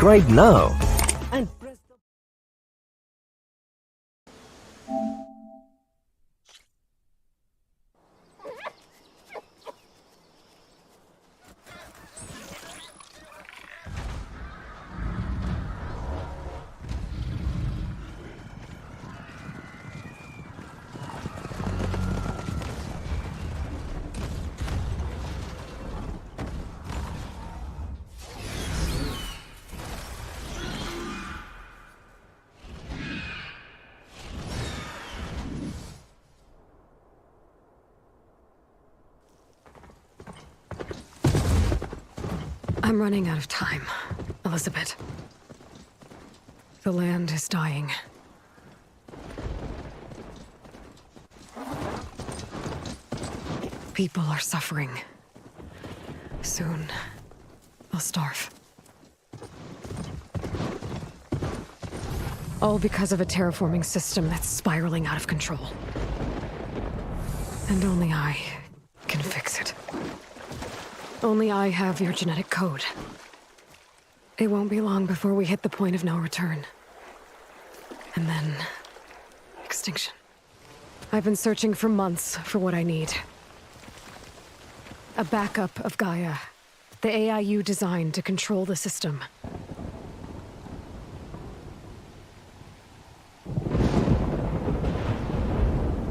subscribe now and press the I'm running out of time, Elizabeth. The land is dying. People are suffering. Soon, they'll starve. All because of a terraforming system that's spiraling out of control. And only I can fix it. Only I have your genetic code. It won't be long before we hit the point of no return. And then... extinction. I've been searching for months for what I need. A backup of Gaia. The AI you designed to control the system.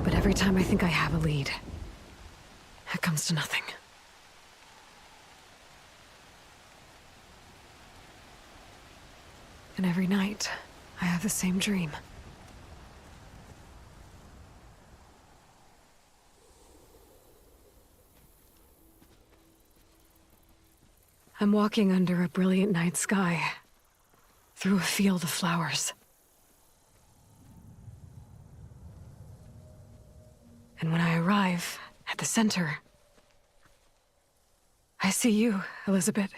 But every time I think I have a lead, it comes to nothing. And every night, I have the same dream. I'm walking under a brilliant night sky, through a field of flowers. And when I arrive at the center, I see you, Elizabeth.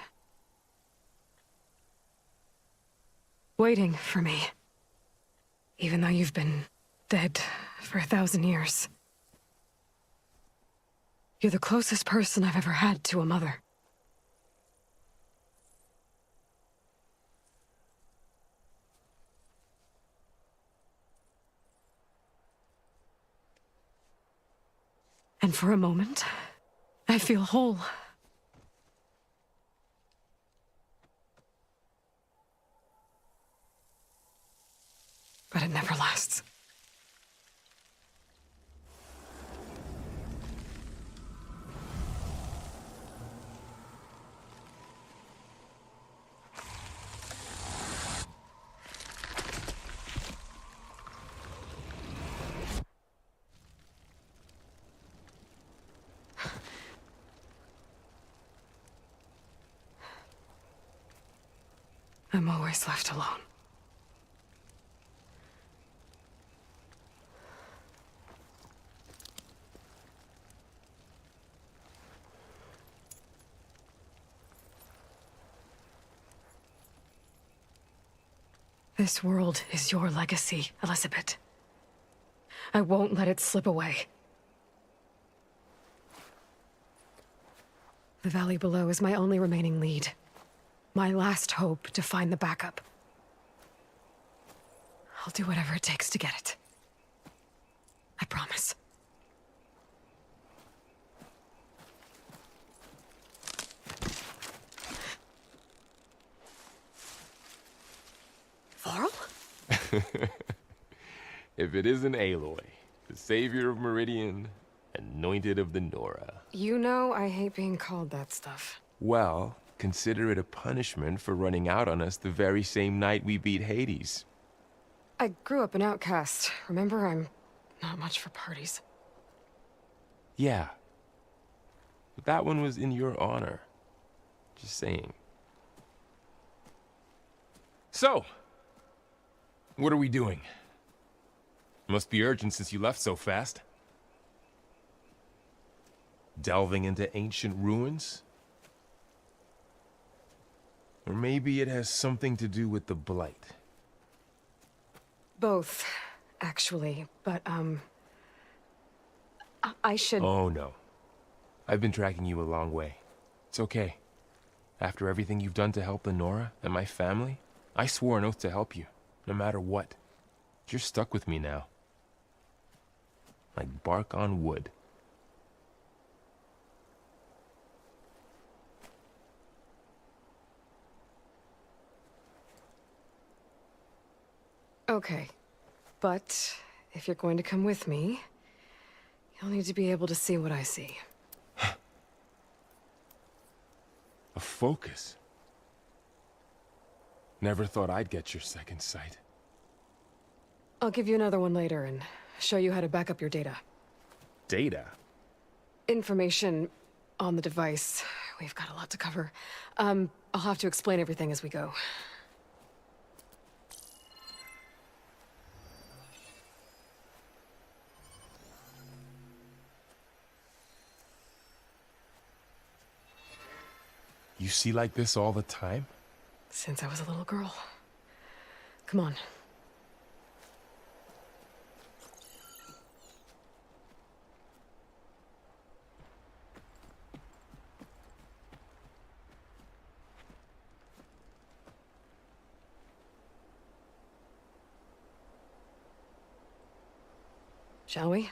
Waiting for me. Even though you've been dead for 1,000 years. You're the closest person I've ever had to a mother. And for a moment, I feel whole. But it never lasts. I'm always left alone. This world is your legacy, Elizabeth. I won't let it slip away. The valley below is my only remaining lead. My last hope to find the backup. I'll do whatever it takes to get it. I promise. Varl? If it isn't Aloy, the savior of Meridian, anointed of the Nora. You know I hate being called that stuff. Well, consider it a punishment for running out on us the very same night we beat Hades. I grew up an outcast. Remember, I'm not much for parties. Yeah. But that one was in your honor. Just saying. So, what are we doing? Must be urgent since you left so fast. Delving into ancient ruins? Or maybe it has something to do with the Blight. Both, actually, but, I should... Oh, no. I've been tracking you a long way. It's okay. After everything you've done to help the Nora and my family, I swore an oath to help you, no matter what. You're stuck with me now. Like bark on wood. Okay, but if you're going to come with me, you'll need to be able to see what I see. A focus? Never thought I'd get your second sight. I'll give you another one later and show you how to back up your data. Data? Information on the device. We've got a lot to cover. I'll have to explain everything as we go. You see like this all the time? Since I was a little girl. Come on. Shall we?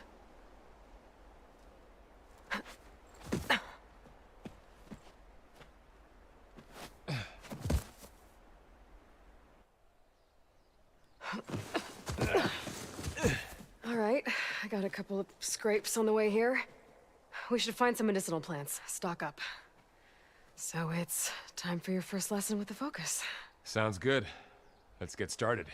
All right, I got a couple of scrapes on the way here. We should find some medicinal plants, stock up. So it's time for your first lesson with the focus. Sounds good. Let's get started.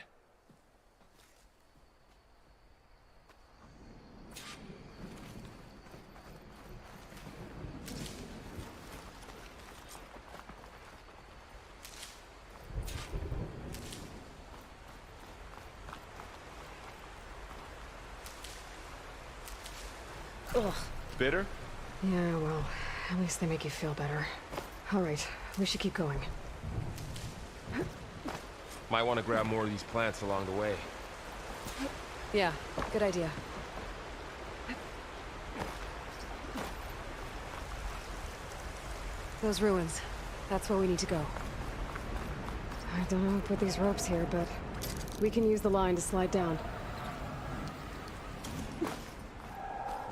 Ugh. Bitter? Yeah, well, at least they make you feel better. All right, we should keep going. Might want to grab more of these plants along the way. Yeah, good idea. Those ruins. That's where we need to go. I don't know who put these ropes here, but we can use the line to slide down.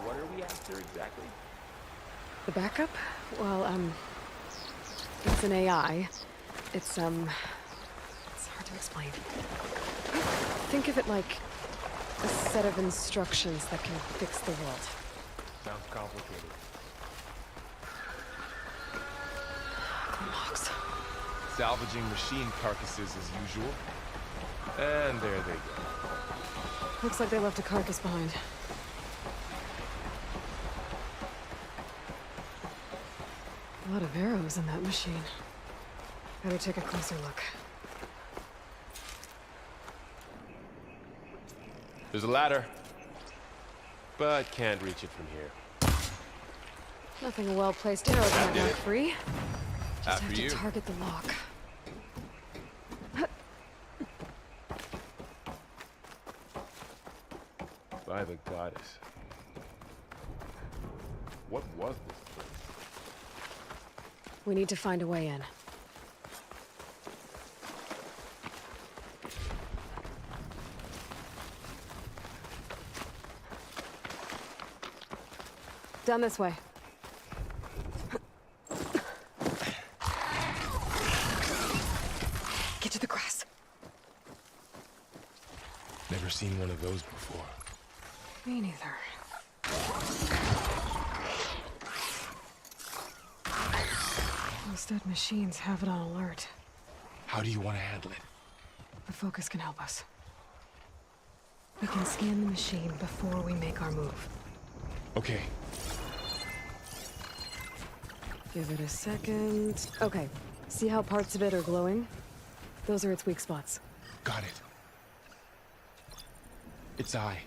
What are we after exactly? The backup? Well, it's an AI. It's hard to explain. Think of it like a set of instructions that can fix the world. Sounds complicated. Logs. Salvaging machine carcasses as usual. And there they go. Looks like they left a carcass behind. A lot of arrows in that machine. Better take a closer look. There's a ladder, but can't reach it from here. Nothing a well-placed arrow can't did knock it. free. Just After have to you. target the lock. By the goddess. What was this place? We need to find a way in. Down this way. Get to the grass. Never seen one of those before. Me neither. Those dead machines have it on alert. How do you want to handle it? The focus can help us. We can scan the machine before we make our move. Okay. Give it a second. Okay. See how parts of it are glowing? Those are its weak spots. Got it. Its eye.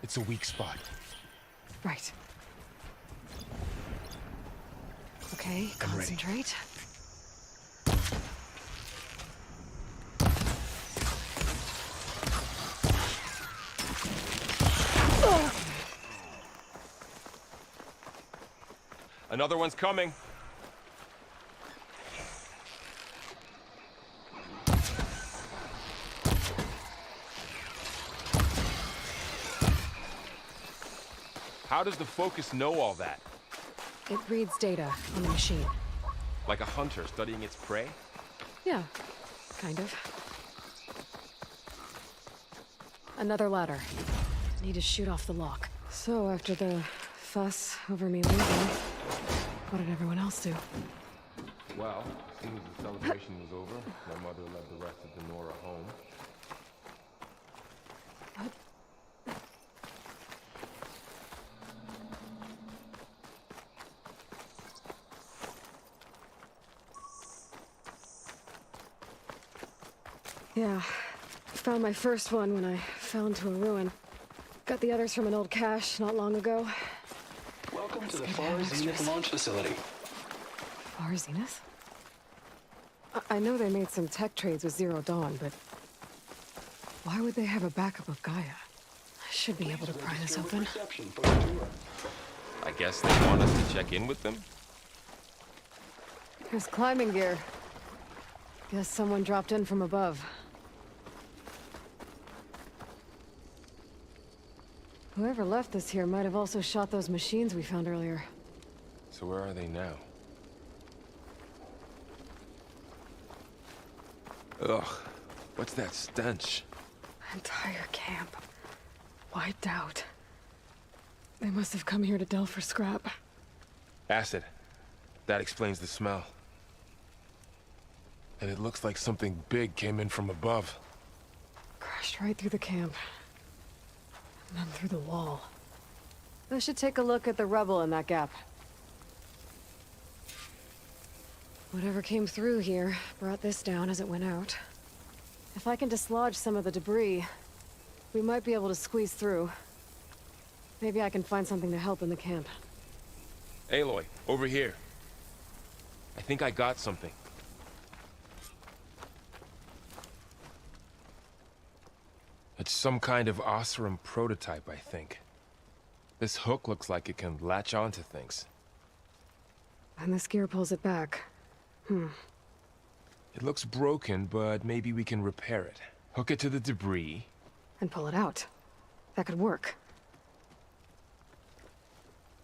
It's a weak spot. Right. Okay, I'm ready. concentrate. Another one's coming. How does the Focus know all that? It reads data on the machine. Like a hunter studying its prey? Yeah, kind of. Another ladder. Need to shoot off the lock. So after the fuss over me leaving, what did everyone else do? Well, as soon as the celebration was over, my mother led the rest of the Nora home. Yeah, found my first one when I fell into a ruin. Got the others from an old cache not long ago. Welcome to the Far Zenith launch facility. Far Zenith? I know they made some tech trades with Zero Dawn, but why would they have a backup of Gaia? I should be able to pry this open. I guess they want us to check in with them? There's climbing gear. Guess someone dropped in from above. Whoever left this here might have also shot those machines we found earlier. So where are they now? Ugh, what's that stench? Entire camp. Wiped out. They must have come here to delve for scrap. Acid. That explains the smell. And it looks like something big came in from above. Crashed right through the camp. And then through the wall. I should take a look at the rubble in that gap. Whatever came through here brought this down as it went out. If I can dislodge some of the debris, we might be able to squeeze through. Maybe I can find something to help in the camp. Aloy, over here. I think I got something. It's some kind of Osram prototype, I think. This hook looks like it can latch onto things. And this gear pulls it back. It looks broken, but maybe we can repair it. Hook it to the debris. And pull it out. That could work.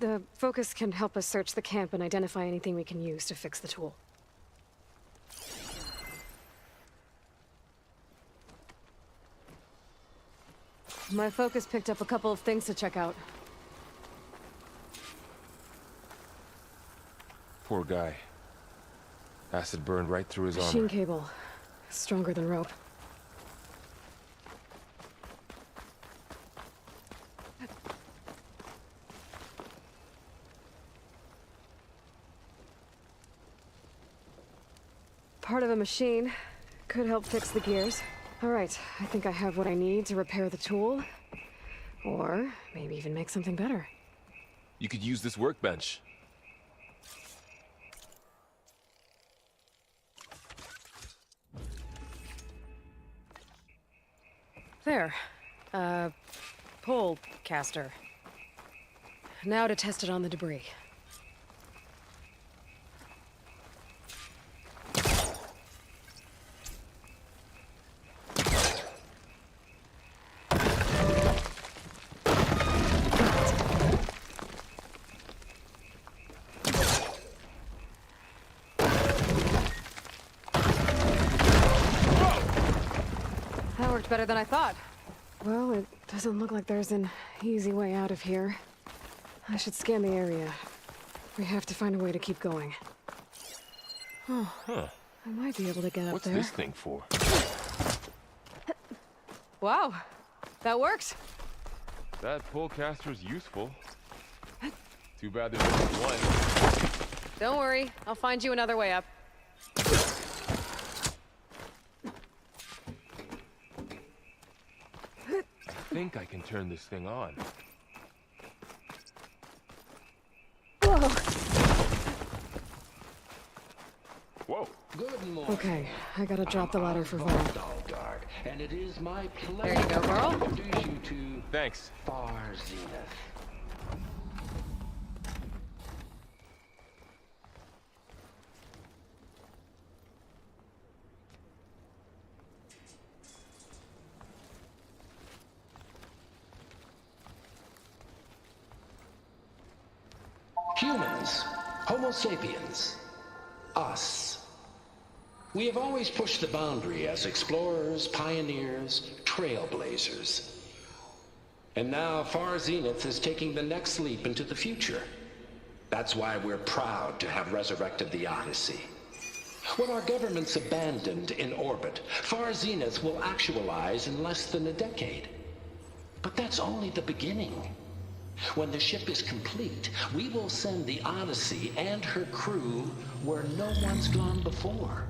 The Focus can help us search the camp and identify anything we can use to fix the tool. My Focus picked up a couple of things to check out. Poor guy. Acid burned right through his Machine armor. cable. Stronger than rope. Part of a machine. Could help fix the gears. All right, I think I have what I need to repair the tool. Or maybe even make something better. You could use this workbench. There. Pole caster. Now to test it on the debris. That worked better than I thought. Well, it doesn't look like there's an easy way out of here. I should scan the area. We have to find a way to keep going. Oh, I might be able to get up What's there. this thing for? Wow, that worked. That pullcaster's useful. Too bad there's only one. Don't worry, I'll find you another way up. I think I can turn this thing on. Whoa. Whoa. Good morning. Okay, I gotta drop the ladder for Vaughn. Dark, and it is my pleasure There you go, girl. to introduce you to Thanks. Far Zenith. Humans, Homo sapiens, us. We have always pushed the boundary as explorers, pioneers, trailblazers. And now Far Zenith is taking the next leap into the future. That's why we're proud to have resurrected the Odyssey. What our governments abandoned in orbit, Far Zenith will actualize in less than a decade. But that's only the beginning. When the ship is complete, we will send the Odyssey and her crew where no one's gone before.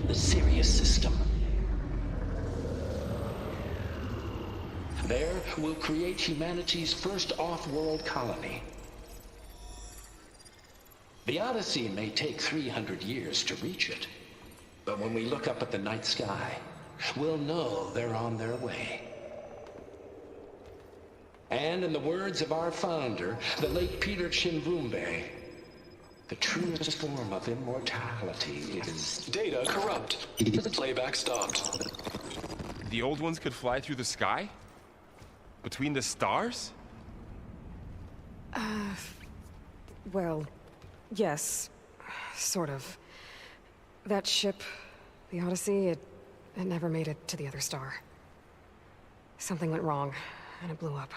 The Sirius system. There, we'll create humanity's first off-world colony. The Odyssey may take 300 years to reach it, but when we look up at the night sky, we'll know they're on their way. And in the words of our founder, the late Peter Chinvumbe, the truest form of immortality is... Data corrupt. Playback stopped. The old ones could fly through the sky? Between the stars? Well, yes. Sort of. That ship, the Odyssey, it never made it to the other star. Something went wrong, and it blew up.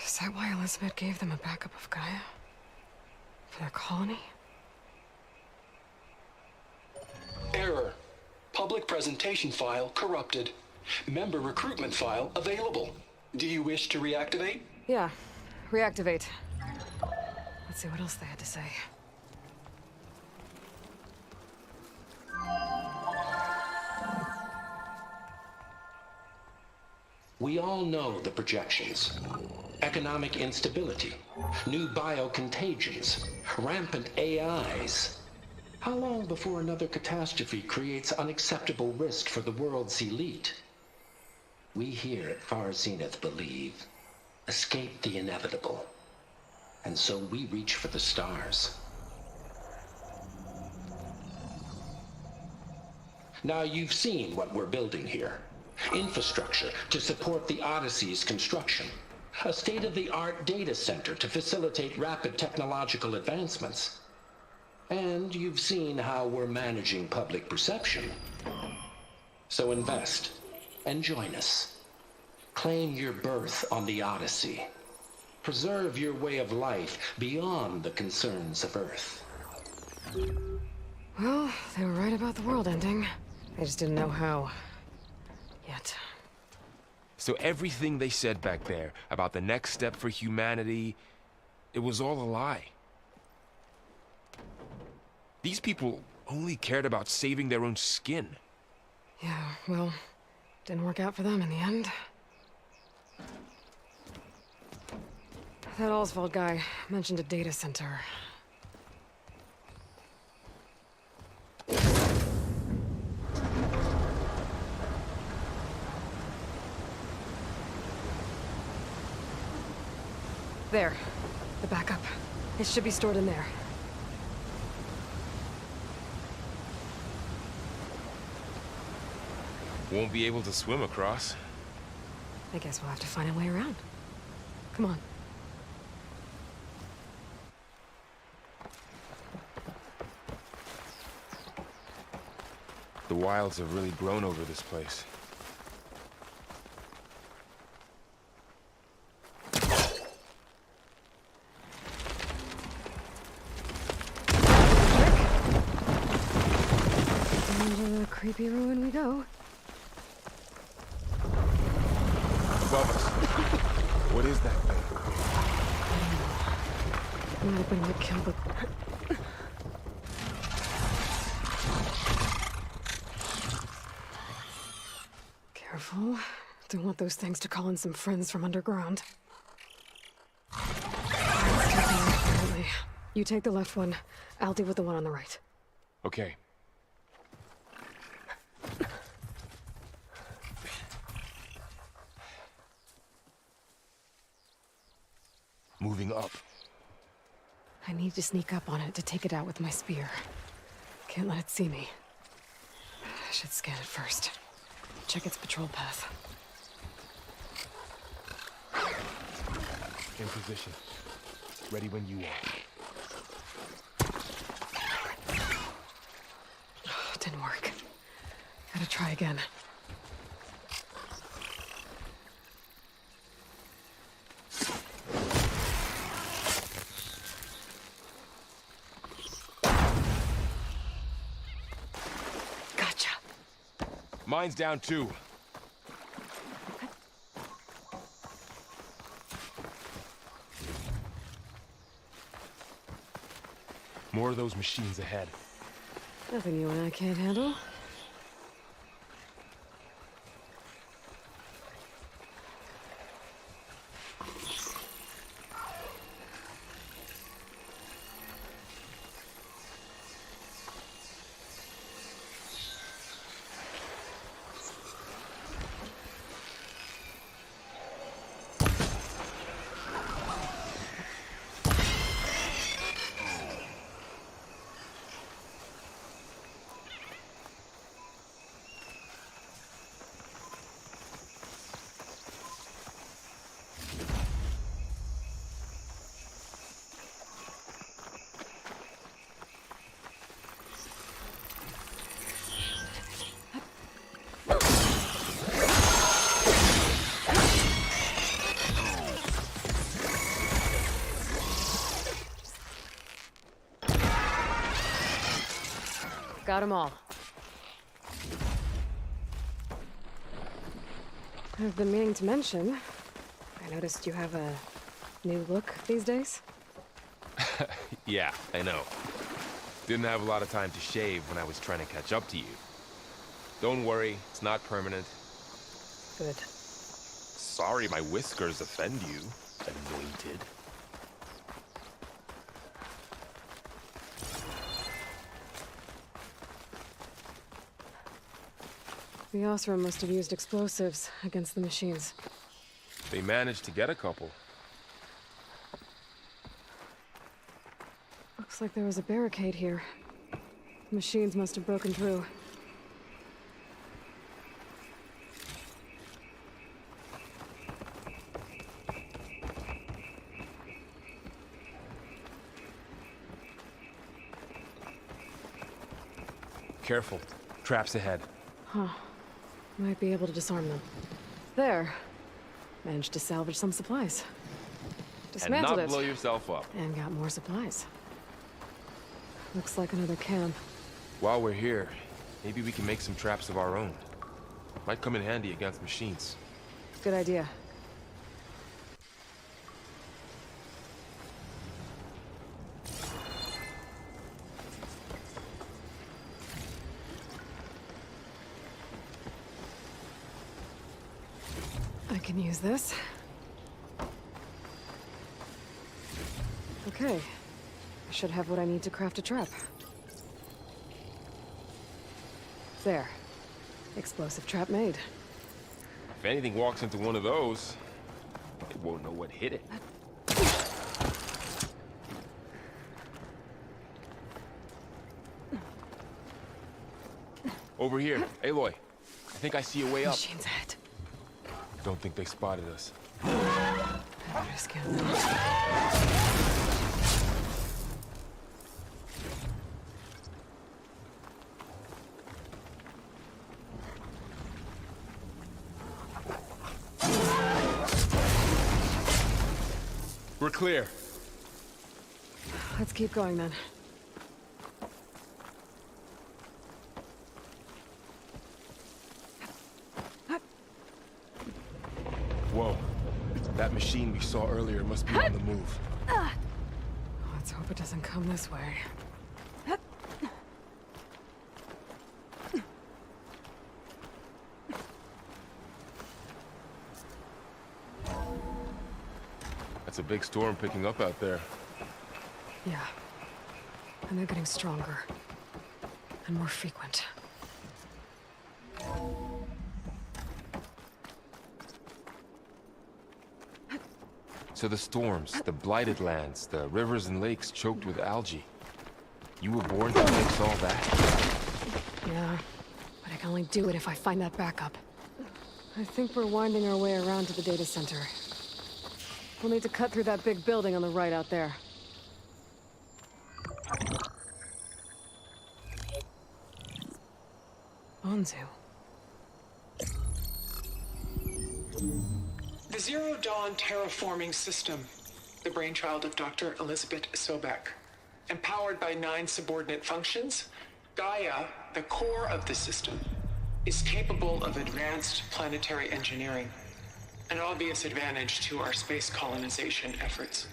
Is that why Elizabeth gave them a backup of Gaia? For their colony? Error. Public presentation file corrupted. Member recruitment file available. Do you wish to reactivate? Yeah. Reactivate. Let's see what else they had to say. We all know the projections. Economic instability, new biocontagions, rampant AIs. How long before another catastrophe creates unacceptable risk for the world's elite? We here at Far Zenith believe, escape the inevitable. And so we reach for the stars. Now you've seen what we're building here. Infrastructure to support the Odyssey's construction. A state-of-the-art data center to facilitate rapid technological advancements. And you've seen how we're managing public perception. So invest and join us. Claim your berth on the Odyssey. Preserve your way of life beyond the concerns of Earth. Well, they were right about the world ending. They just didn't know how. Yet. So everything they said back there about the next step for humanity, it was all a lie. These people only cared about saving their own skin. Yeah, well, didn't work out for them in the end. That Oswald guy mentioned a data center. There. The backup. It should be stored in there. Won't be able to swim across. I guess we'll have to find a way around. Come on. The wilds have really grown over this place. Into the creepy ruin we go. Above us. What is that thing? I'm hoping to kill the... Careful. Don't want those things to call in some friends from underground. Apparently. You take the left one. I'll deal with the one on the right. Okay. moving up. I need to sneak up on it to take it out with my spear. Can't let it see me. I should scan it first. Check its patrol path. In position. Ready when you are. Didn't work. Gotta try again. Gotcha. Mine's down too. More of those machines ahead. Nothing you and I can't handle. Got them all. I've been meaning to mention, I noticed you have a new look these days. Yeah, I know. Didn't have a lot of time to shave when I was trying to catch up to you. Don't worry, it's not permanent. Good. Sorry my whiskers offend you, anointed. The Osram must have used explosives against the machines. They managed to get a couple. Looks like there was a barricade here. Machines must have broken through. Careful. Traps ahead. Huh. Might be able to disarm them. There. Managed to salvage some supplies. Dismantled And not it. blow yourself up. And got more supplies. Looks like another camp. While we're here, maybe we can make some traps of our own. Might come in handy against machines. Good idea. I can use this. Okay. I should have what I need to craft a trap. There. Explosive trap made. If anything walks into one of those, it won't know what hit it. Over here, Aloy. I think I see a way up. Machines ahead. Don't think they spotted us. I better scan them. We're clear. Let's keep going then. Whoa. That machine we saw earlier must be on the move. Let's hope it doesn't come this way. That's a big storm picking up out there. Yeah. And they're getting stronger. And more frequent. So the storms, the blighted lands, the rivers and lakes choked with algae. You were born to fix all that? Yeah, but I can only do it if I find that backup. I think we're winding our way around to the data center. We'll need to cut through that big building on the right out there. Onzu. The Zero Dawn terraforming system, the brainchild of Dr. Elizabeth Sobek. Empowered by 9 subordinate functions, Gaia, the core of the system, is capable of advanced planetary engineering, an obvious advantage to our space colonization efforts.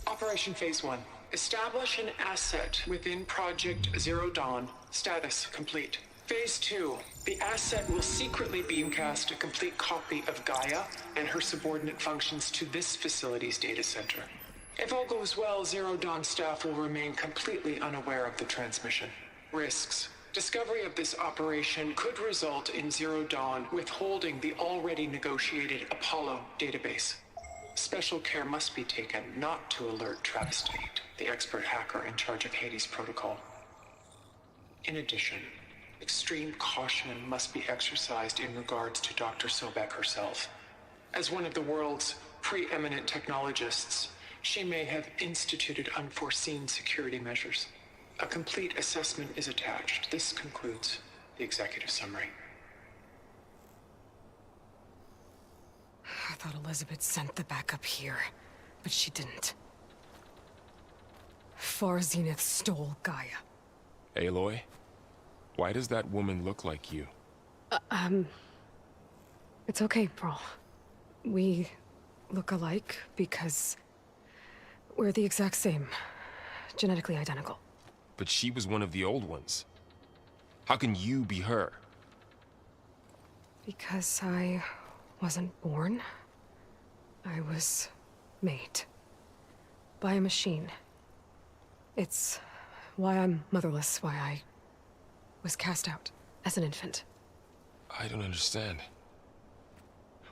Operation Phase 1. Establish an asset within Project Zero Dawn. Status complete. Phase 2. The asset will secretly beamcast a complete copy of Gaia and her subordinate functions to this facility's data center. If all goes well, Zero Dawn staff will remain completely unaware of the transmission. Risks. Discovery of this operation could result in Zero Dawn withholding the already negotiated Apollo database. Special care must be taken not to alert Travis Tate, the expert hacker in charge of Hades Protocol. In addition, extreme caution must be exercised in regards to Dr. Sobek herself. As one of the world's preeminent technologists, she may have instituted unforeseen security measures. A complete assessment is attached. This concludes the executive summary. I thought Elizabeth sent the backup here, but she didn't. Far Zenith stole Gaia. Aloy? Why does that woman look like you? It's okay, Pearl. We look alike because we're the exact same. Genetically identical. But she was one of the old ones. How can you be her? Because I wasn't born. I was made. By a machine. It's why I'm motherless, why I was cast out as an infant. I don't understand.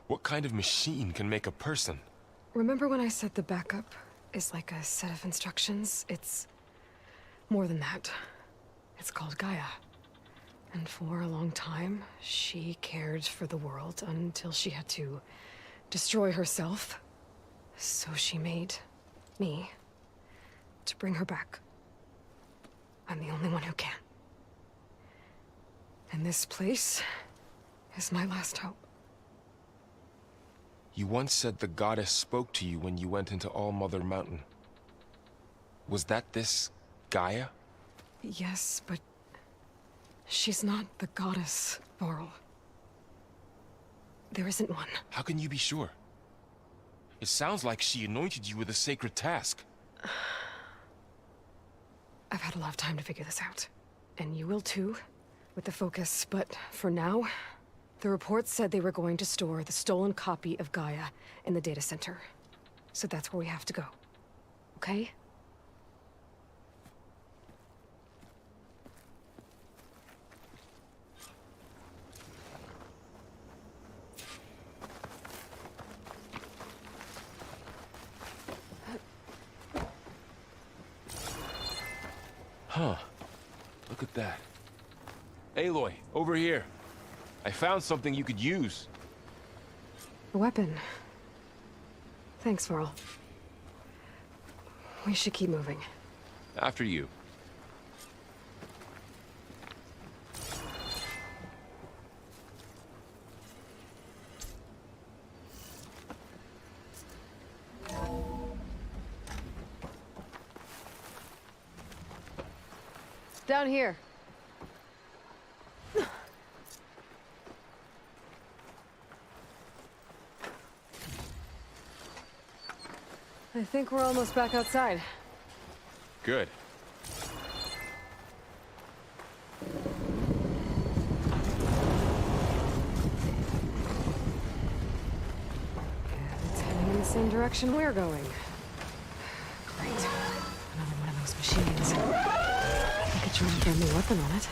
What kind of machine can make a person? Remember when I said the backup is like a set of instructions? It's more than that. It's called Gaia. And for a long time, she cared for the world until she had to destroy herself. So she made me to bring her back. I'm the only one who can. And this place is my last hope. You once said the goddess spoke to you when you went into All-Mother Mountain. Was that this Gaia? Yes, but she's not the goddess, Varl. There isn't one. How can you be sure? It sounds like she anointed you with a sacred task. I've had a lot of time to figure this out. And you will too, with the focus. But for now, the reports said they were going to store the stolen copy of Gaia in the data center. So that's where we have to go. Okay? Huh. Look at that. Aloy, over here. I found something you could use. A weapon. Thanks, Varl. We should keep moving. After you. Down here. I think we're almost back outside. Good. It's heading in the same direction we're going. Great. Another one of those machines. I could try and get a new weapon on it.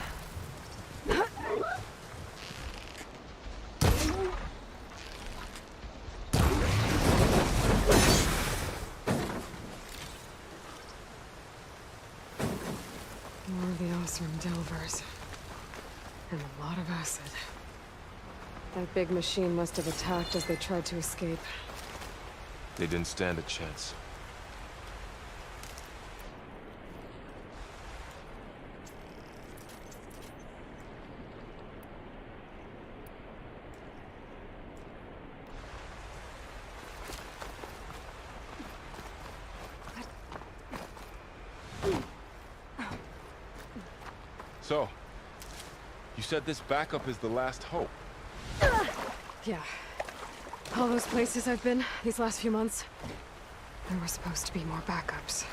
More of the Osram Delvers. And a lot of acid. That big machine must have attacked as they tried to escape. They didn't stand a chance. So, you said this backup is the last hope. Yeah. All those places I've been these last few months, there were supposed to be more backups.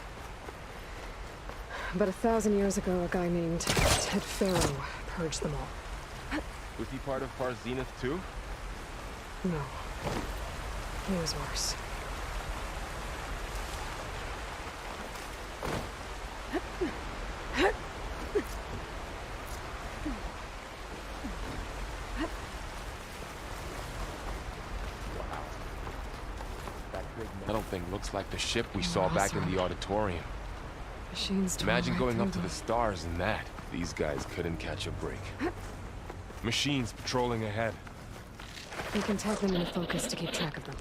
But 1,000 years ago, a guy named Ted Pharaoh purged them all. Was he part of Far Zenith too? No. He was worse. Metal thing looks like the ship we saw back in the auditorium. Machines tore Imagine right going up through to the stars in that. These guys couldn't catch a break. Machines patrolling ahead. We can tag them into focus to keep track of them.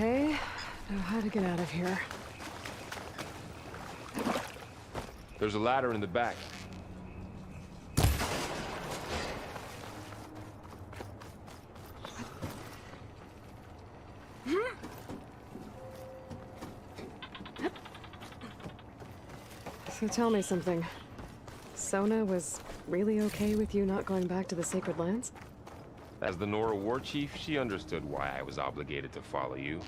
Okay, now how to get out of here. There's a ladder in the back. So tell me something. Sona was really okay with you not going back to the Sacred Lands? As the Nora war chief, she understood why I was obligated to follow you.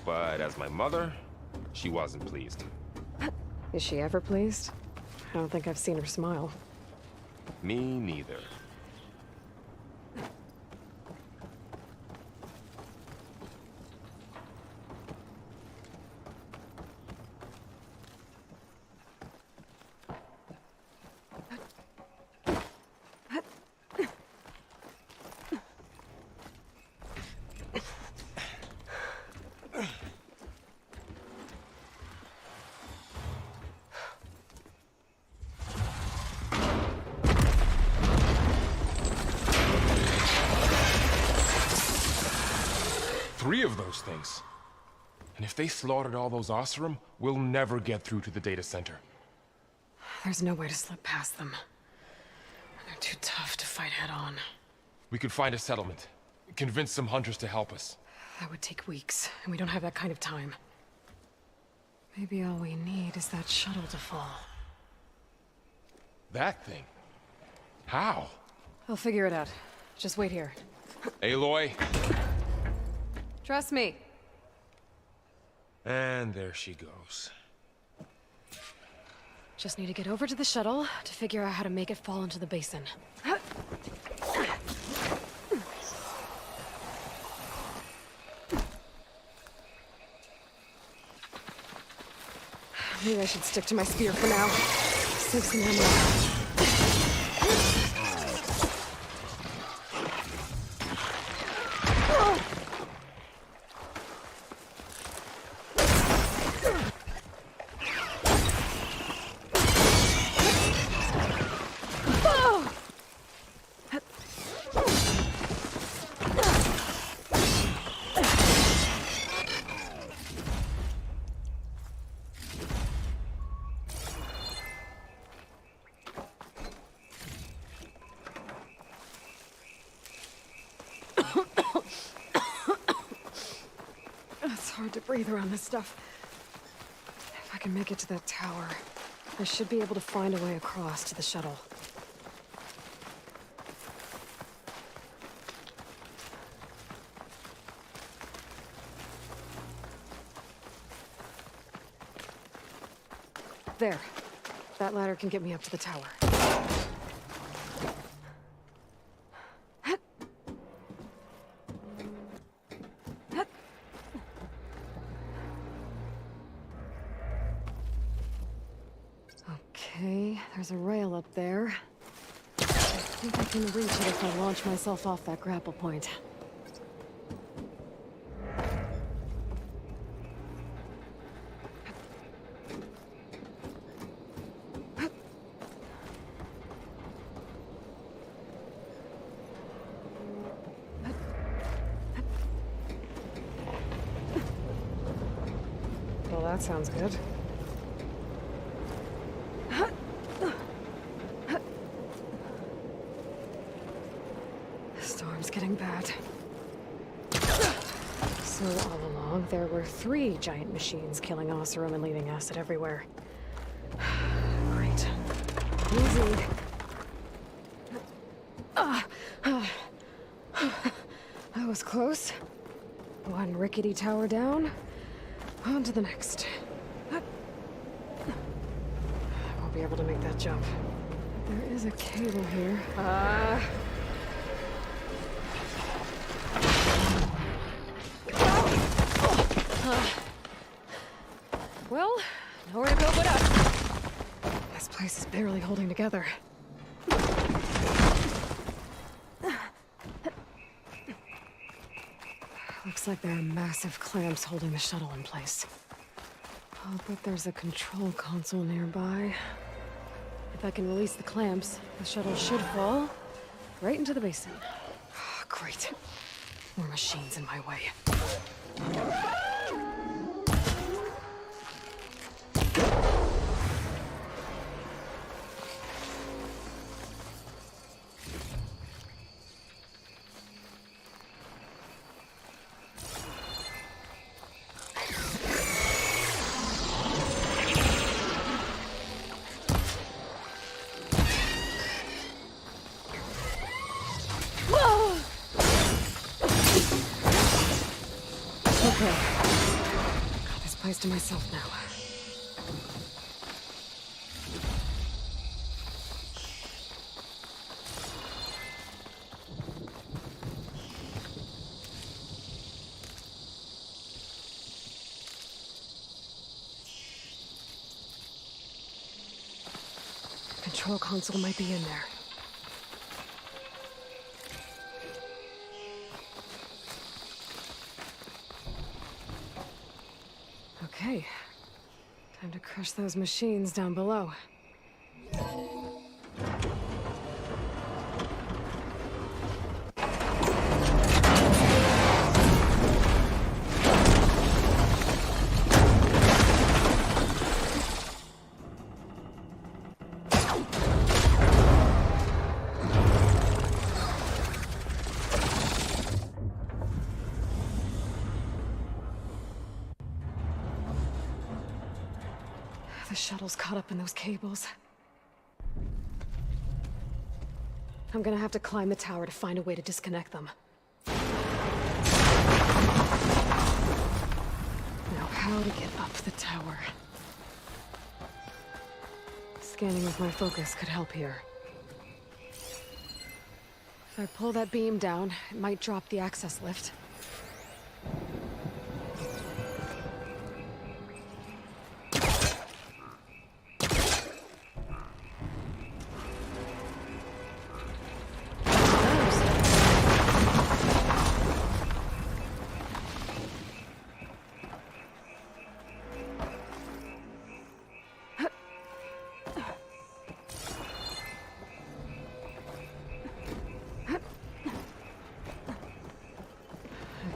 But as my mother, she wasn't pleased. Is she ever pleased? I don't think I've seen her smile. Me neither. Three of those things. And if they slaughtered all those Osram, we'll never get through to the data center. There's no way to slip past them. They're too tough to fight head-on. We could find a settlement. Convince some hunters to help us. That would take weeks, and we don't have that kind of time. Maybe all we need is that shuttle to fall. That thing? How? I'll figure it out. Just wait here. Aloy. Trust me. And there she goes. Just need to get over to the shuttle to figure out how to make it fall into the basin. Maybe I should stick to my spear for now. Save some ammo. It's hard to breathe around this stuff. If I can make it to that tower, I should be able to find a way across to the shuttle. There. That ladder can get me up to the tower. Okay, there's a rail up there. I think I can reach it if I launch myself off that grapple point. Well, that sounds good. The storm's getting bad. So all along, there were 3 giant machines killing Oseram and leaving acid everywhere. Great. Easy. That was close. One rickety tower down. On to the next. I won't be able to make that jump. There is a cable here. Well, nowhere to go but up. This place is barely holding together. Looks like there are massive clamps holding the shuttle in place. I'll bet there's a control console nearby. If I can release the clamps, the shuttle should fall right into the basin. Great. More machines in my way. Okay. Got this place to myself now. Control console might be in there. Okay. Time to crush those machines down below. The shuttle's caught up in those cables. I'm gonna have to climb the tower to find a way to disconnect them. Now, how to get up the tower? Scanning with my focus could help here. If I pull that beam down, it might drop the access lift.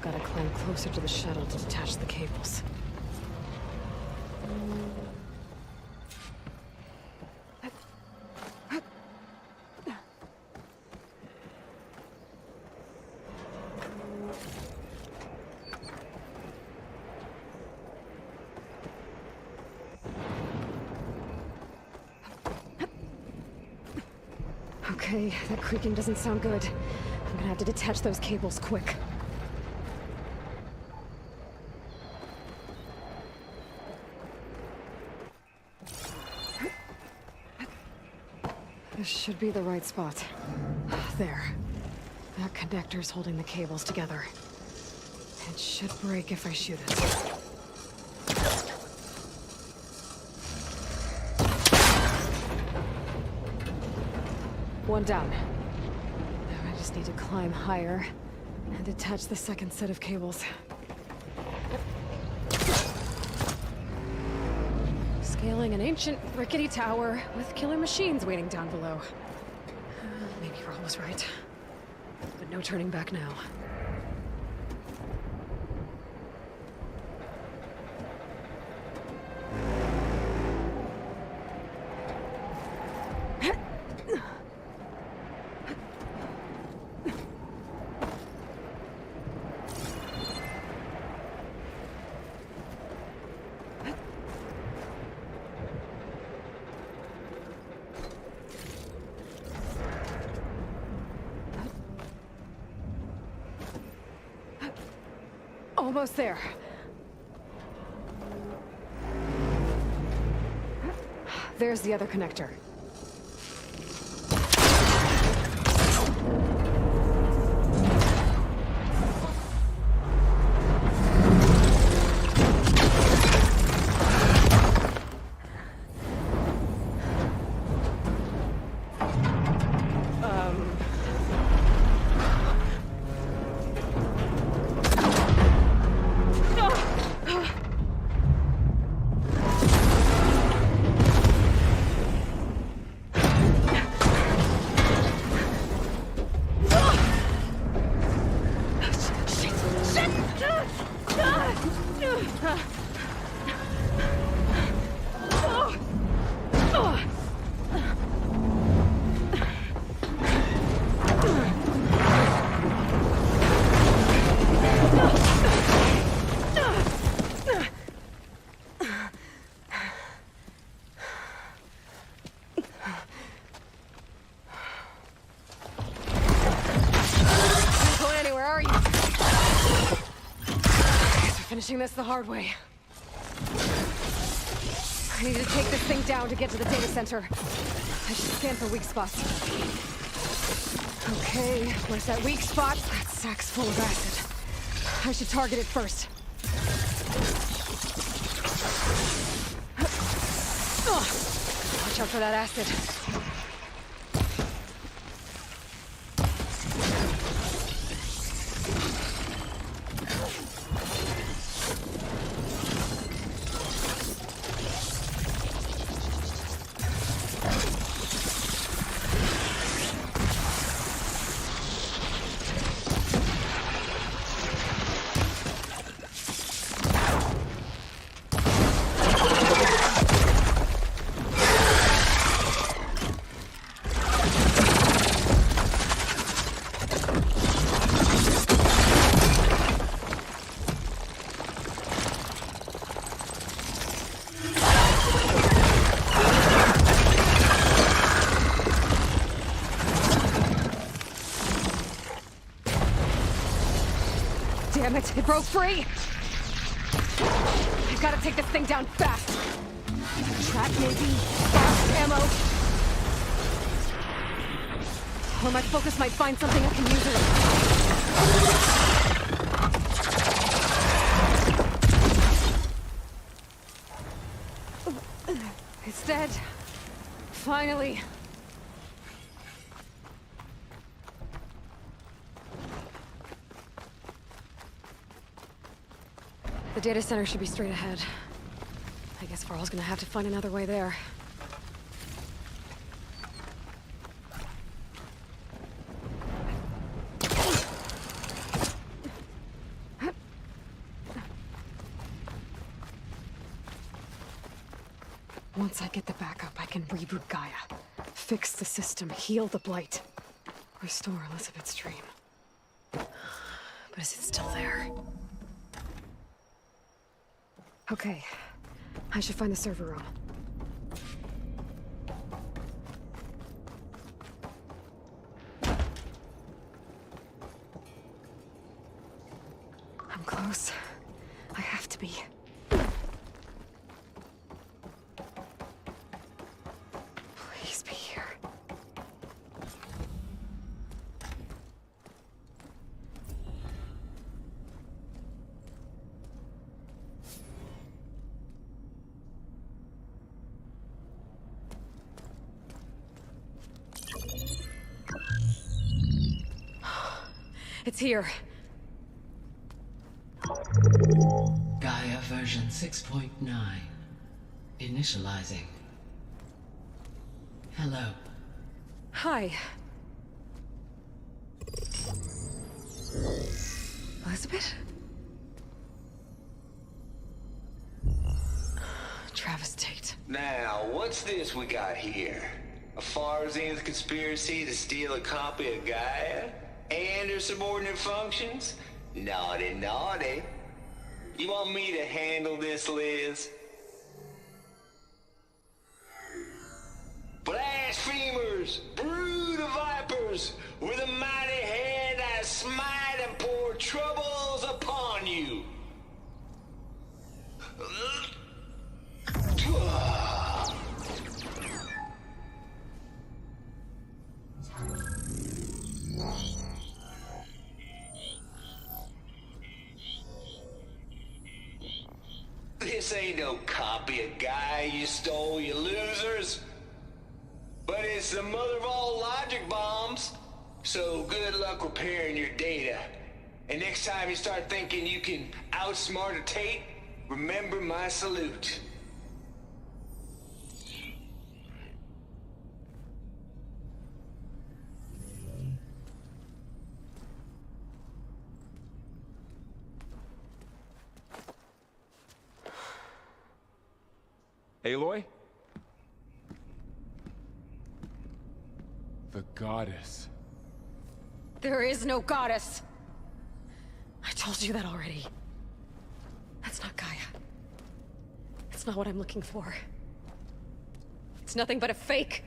Gotta climb closer to the shuttle to detach the cables. Okay, that creaking doesn't sound good. I'm gonna have to detach those cables quick. This should be the right spot. There. That connector's holding the cables together. It should break if I shoot it. One down. Now I just need to climb higher and attach the second set of cables. Scaling an ancient, rickety tower with killer machines waiting down below. Maybe Raul was right. But no turning back now. Almost there. There's the other connector. Finishing this the hard way. I need to take this thing down to get to the data center. I should scan for weak spots. Okay, where's that weak spot? That sack's full of acid. I should target it first. Watch out for that acid. Damn it, it broke free! I've gotta take this thing down fast! Trap maybe? Fast ammo? Or my focus might find something I can use it. It's dead. Finally. The data center should be straight ahead. I guess Varl's gonna have to find another way there. Once I get the backup, I can reboot Gaia. Fix the system, heal the blight. Restore Elizabeth's dream. But is it still there? Okay. I should find the server room. I'm close. I have to be. Please be here. It's here. Gaia version 6.9. Initializing. Hello. Hi. Elizabeth? Travis Tate. Now, what's this we got here? A Farzian's conspiracy to steal a copy of Gaia? And her subordinate functions? Naughty, naughty. You want me to handle this, Liz? Blasphemers! Brood of vipers! With a mighty hand I smite and pour troubles upon you! This ain't no copy of Gaia you stole, you losers. But it's the mother of all logic bombs. So good luck repairing your data. And next time you start thinking you can outsmart a Tate, remember my salute. Aloy? The goddess. There is no goddess. I told you that already. That's not Gaia. It's not what I'm looking for. It's nothing but a fake.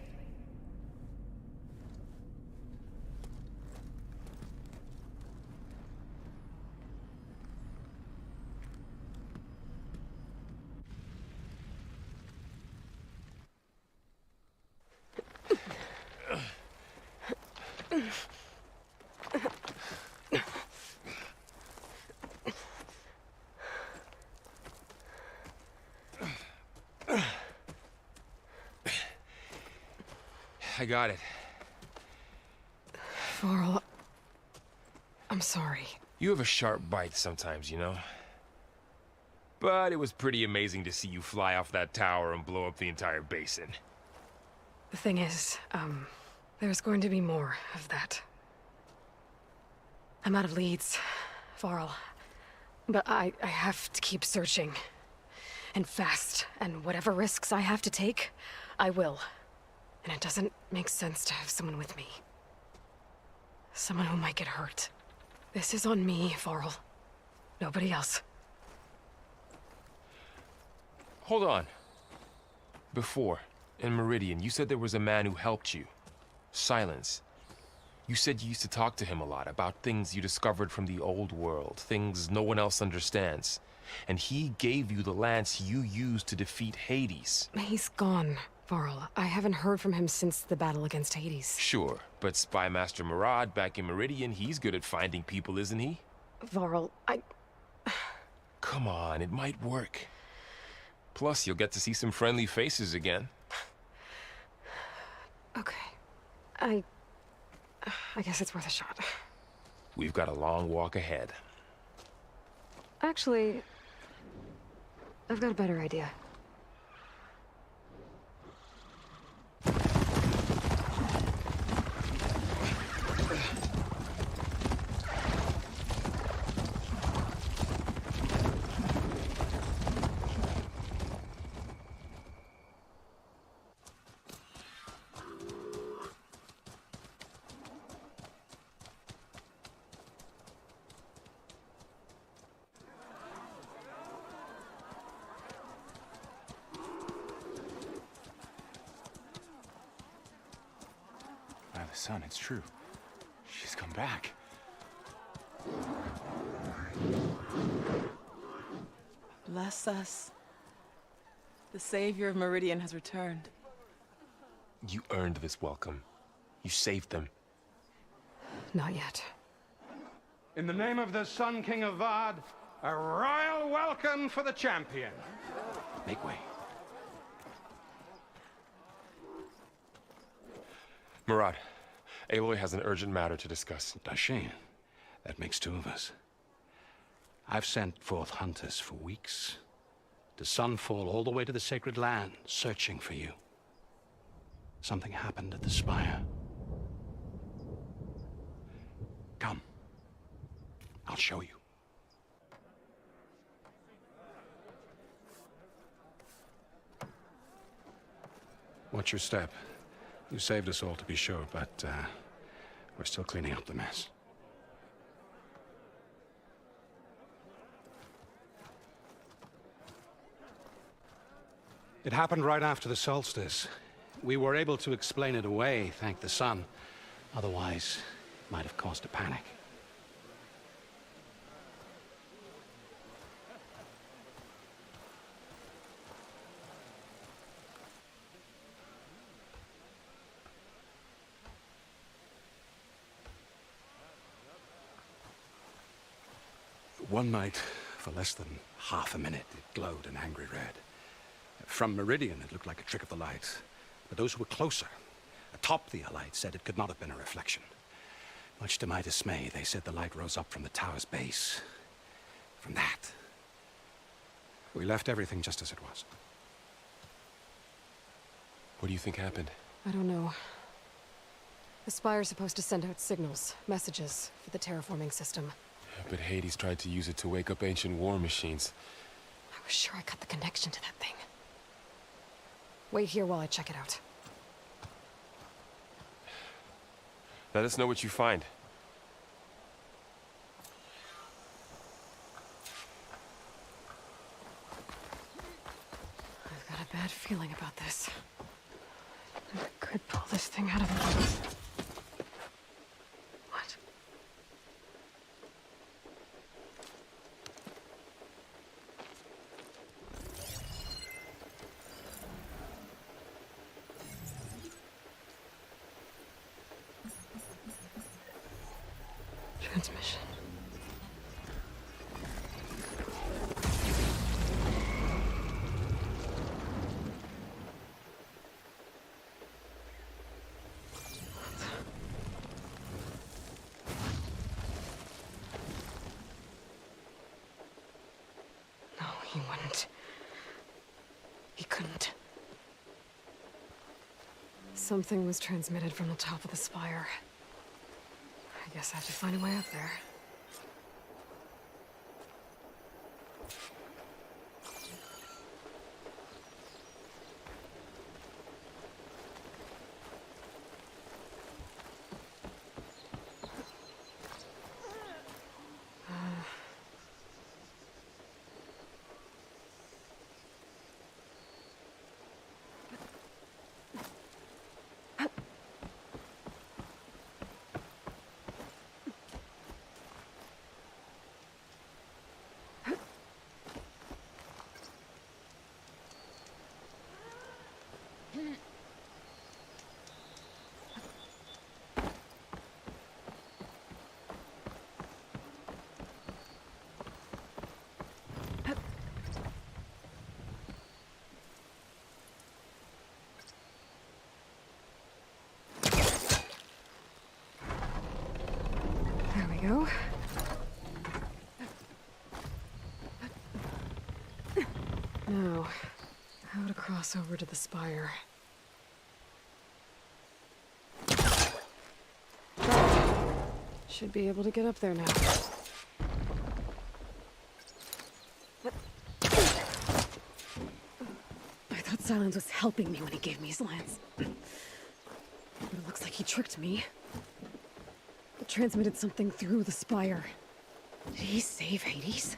I got it. Varl, I'm sorry. You have a sharp bite sometimes, you know? But it was pretty amazing to see you fly off that tower and blow up the entire basin. The thing is, there's going to be more of that. I'm out of leads, Varl. But I have to keep searching. And fast. And whatever risks I have to take, I will. And it doesn't make sense to have someone with me. Someone who might get hurt. This is on me, Varl. Nobody else. Hold on. Before, in Meridian, you said there was a man who helped you. Silence. You said you used to talk to him a lot about things you discovered from the old world, things no one else understands. And he gave you the lance you used to defeat Hades. He's gone, Varl. I haven't heard from him since the battle against Hades. Sure, but Spy Master Murad back in Meridian, he's good at finding people, isn't he? Varl, Come on, it might work. Plus, you'll get to see some friendly faces again. Okay. I guess it's worth a shot. We've got a long walk ahead. Actually, I've got a better idea. By the sun, it's true. She's come back. Bless us. The savior of Meridian has returned. You earned this welcome. You saved them. Not yet. In the name of the Sun King of Vard, a royal welcome for the champion. Make way. Murad, Aloy has an urgent matter to discuss. Dashane, That makes two of us. I've sent forth hunters for weeks, to sunfall all the way to the sacred land, searching for you. Something happened at the spire. Come. I'll show you. Watch your step. You saved us all, to be sure, but we're still cleaning up the mess. It happened right after the solstice. We were able to explain it away, thank the sun. Otherwise, it might have caused a panic. One night, for less than half a minute, it glowed an angry red. From Meridian, it looked like a trick of the light. But those who were closer, atop the light, said it could not have been a reflection. Much to my dismay, they said the light rose up from the tower's base. From that, we left everything just as it was. What do you think happened? I don't know. The Spire's supposed to send out signals, messages, for the terraforming system. But Hades tried to use it to wake up ancient war machines. I was sure I cut the connection to that thing. Wait here while I check it out. Let us know what you find. I've got a bad feeling about this. I could pull this thing out of the... What? Transmission. No, he wouldn't. He couldn't. Something was transmitted from the top of the spire. I guess I have to find a way up there. There we go. Now, how to cross over to the spire. Should be able to get up there now. I thought Silence was helping me when he gave me his lance. But it looks like he tricked me. It transmitted something through the spire. Did he save Hades?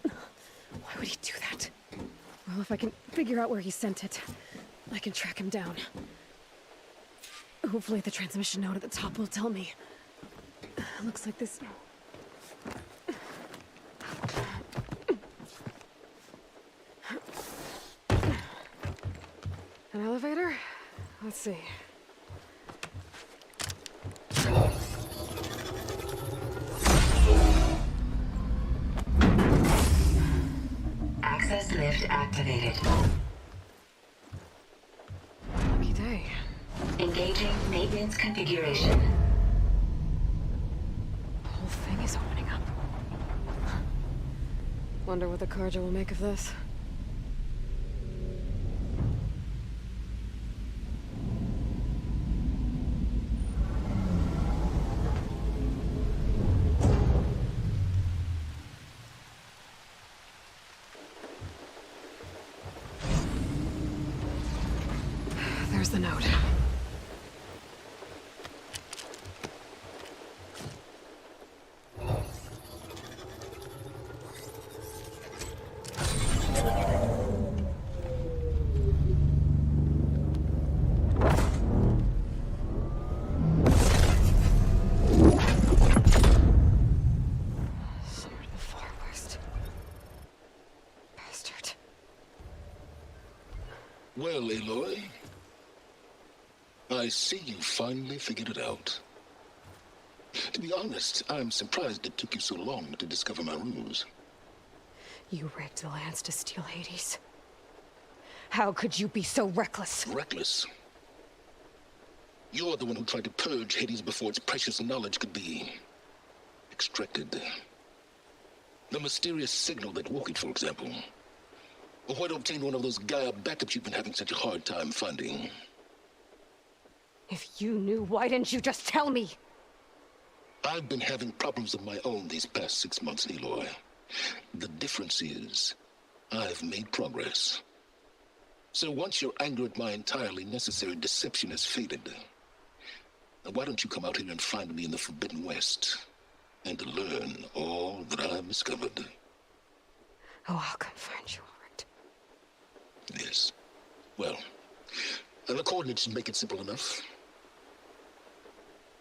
Why would he do that? Well, if I can figure out where he sent it, I can track him down. Hopefully the transmission note at the top will tell me. Looks like this... An elevator? Let's see. Access lift activated. Lucky day. Engaging maintenance configuration. Wonder what the Karja will make of this. There's the note. Sword of the Far West. Bastard. Well, Aloy, I see you finally figured it out. To be honest, I'm surprised it took you so long to discover my ruse. You rigged the lands to steal Hades. How could you be so reckless? Reckless? You're the one who tried to purge Hades before its precious knowledge could be extracted. The mysterious signal that woke it, for example. Or where to obtain one of those Gaia backups you've been having such a hard time finding. If you knew, why didn't you just tell me? I've been having problems of my own these past 6 months, Aloy. The difference is, I've made progress. So once your anger at my entirely necessary deception has faded, why don't you come out here and find me in the Forbidden West, and learn all that I've discovered? Oh, I'll come find you, all right. Yes. Well, the coordinates should make it simple enough.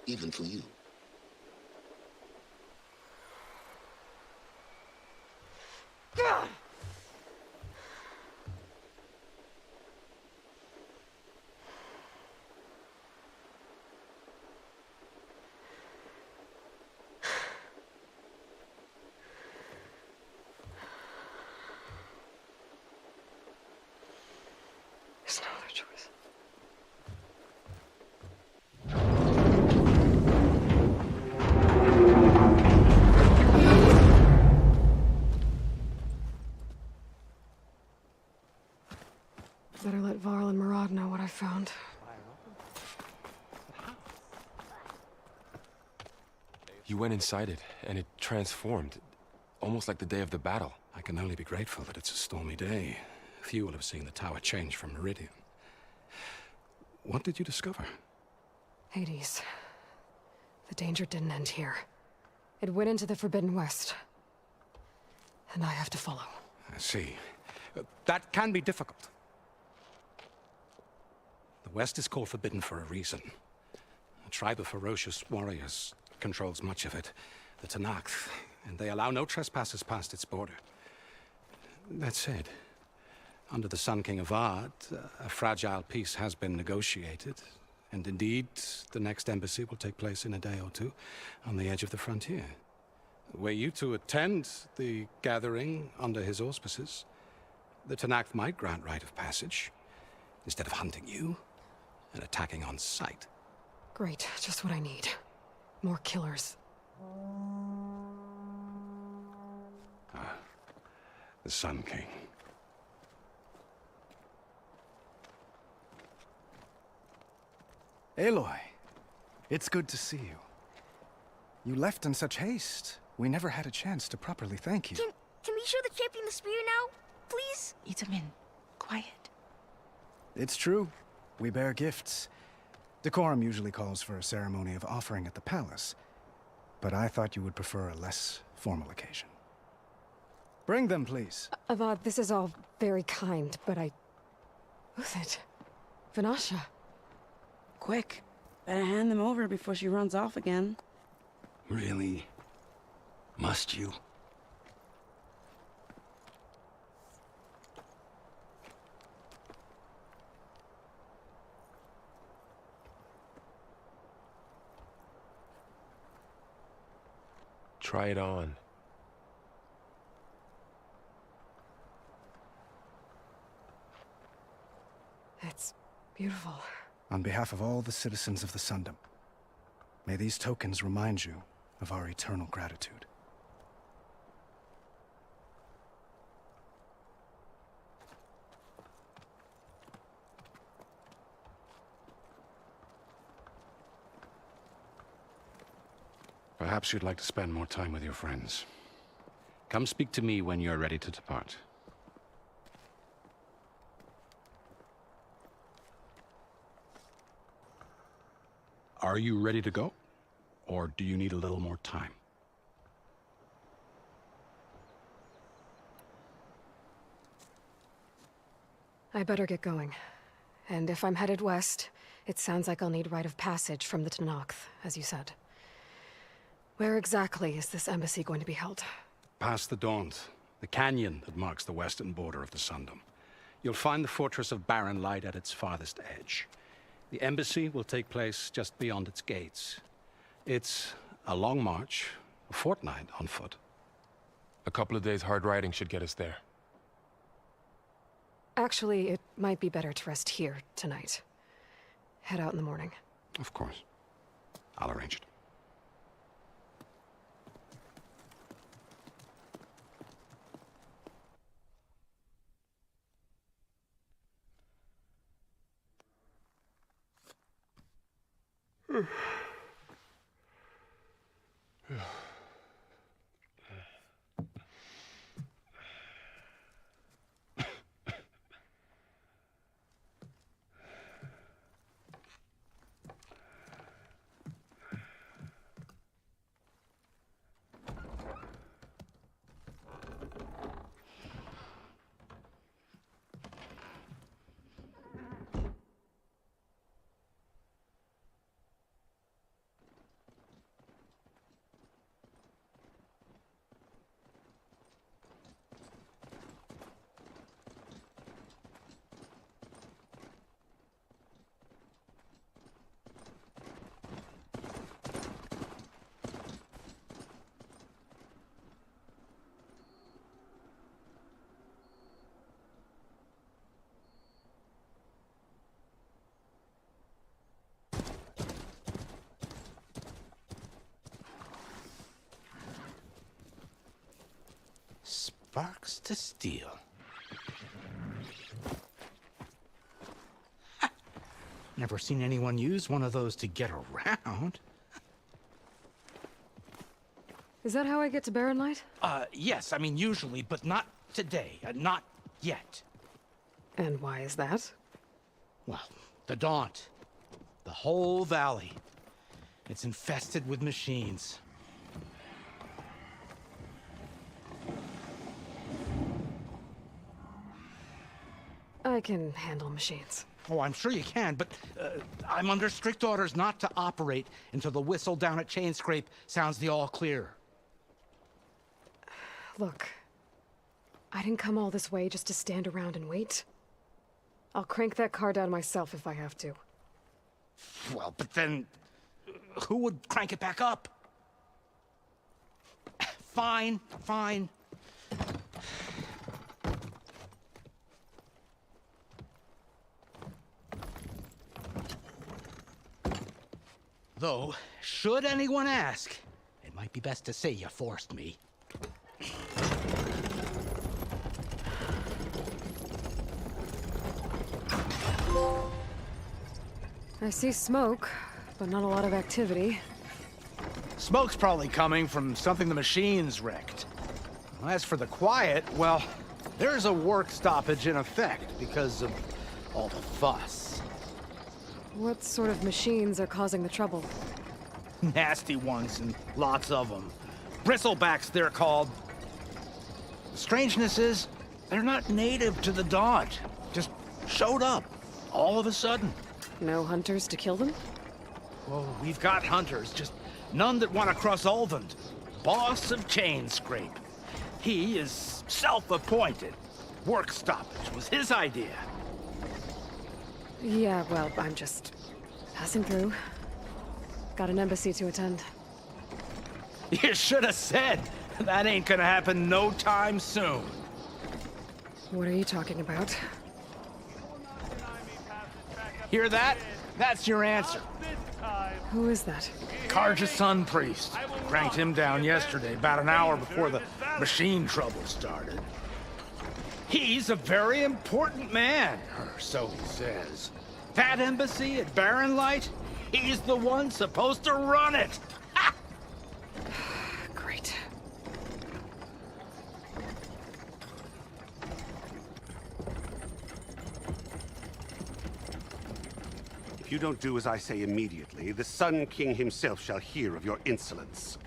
Even for you. Ugh! There's no other choice. Better let Varl and Murad know what I found. You went inside it, and it transformed. Almost like the day of the battle. I can only be grateful that it's a stormy day. Few will have seen the tower change from Meridian. What did you discover? Hades. The danger didn't end here. It went into the Forbidden West. And I have to follow. I see. That can be difficult. The West is called Forbidden for a reason. A tribe of ferocious warriors controls much of it, the Tenakth, and they allow no trespassers past its border. That said, under the Sun King Avad, a fragile peace has been negotiated, and indeed, the next embassy will take place in a day or two on the edge of the frontier. Were you to attend the gathering under his auspices, the Tenakth might grant right of passage, instead of hunting you and attacking on sight. Great, just what I need. More killers. The Sun King. Aloy, it's good to see you. You left in such haste. We never had a chance to properly thank you. Can we show the champion the spear now, please? Itamin, quiet. It's true. We bear gifts. Decorum usually calls for a ceremony of offering at the palace, but I thought you would prefer a less formal occasion. Bring them, please. Avad, this is all very kind, but Who's it? Vanasha. Quick. Better hand them over before she runs off again. Really? Must you? Try it on. It's beautiful. On behalf of all the citizens of the Sundom, may these tokens remind you of our eternal gratitude. Perhaps you'd like to spend more time with your friends. Come speak to me when you're ready to depart. Are you ready to go? Or do you need a little more time? I better get going. And if I'm headed west, it sounds like I'll need rite of passage from the Tenakth, as you said. Where exactly is this embassy going to be held? Past the Daunt, the canyon that marks the western border of the Sundom. You'll find the fortress of Barren Light at its farthest edge. The embassy will take place just beyond its gates. It's a long march, a fortnight on foot. A couple of days hard riding should get us there. Actually, it might be better to rest here tonight. Head out in the morning. Of course. I'll arrange it. Sparks to steel. Never seen anyone use one of those to get around. Is that how I get to Barren Light? Yes, I mean usually, but not today. Not yet. And why is that? Well, the Daunt. The whole valley. It's infested with machines. I can handle machines. Oh, I'm sure you can, but I'm under strict orders not to operate until the whistle down at Chain Scrape sounds the all clear. Look, I didn't come all this way just to stand around and wait. I'll crank that car down myself if I have to. Well, but then who would crank it back up? Fine, fine. Though, should anyone ask, it might be best to say you forced me. I see smoke, but not a lot of activity. Smoke's probably coming from something the machines wrecked. As for the quiet, well, there's a work stoppage in effect because of all the fuss. What sort of machines are causing the trouble? Nasty ones, and lots of them. Bristlebacks, they're called. The strangeness is, they're not native to the Daunt. Just showed up, all of a sudden. No hunters to kill them? Oh, we've got hunters, just none that want to cross Ulvund. Boss of Chain Scrape. He is self-appointed. Work stoppage was his idea. Yeah, well, I'm just passing through. Got an embassy to attend. You should have said. That ain't gonna happen no time soon. What are you talking about? Hear that? That's your answer. Who is that? Karja's Sun Priest. Cranked him down yesterday, about an hour before the machine trouble started. He's a very important man, or so he says. That embassy at Barren Light, he's the one supposed to run it. Ha! If you don't do as I say immediately, the Sun King himself shall hear of your insolence.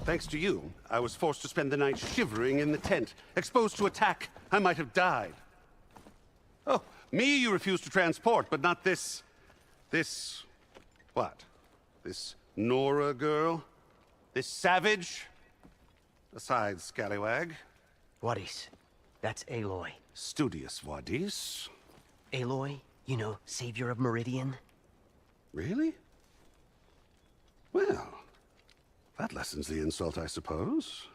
Thanks to you, I was forced to spend the night shivering in the tent. Exposed to attack, I might have died. Oh, me you refuse to transport, but not this... what? This Nora girl? This savage? Besides, scallywag. Wadis. That's Aloy. Studious Wadis. Aloy, you know, savior of Meridian. Really? Well, that lessens the insult, I suppose.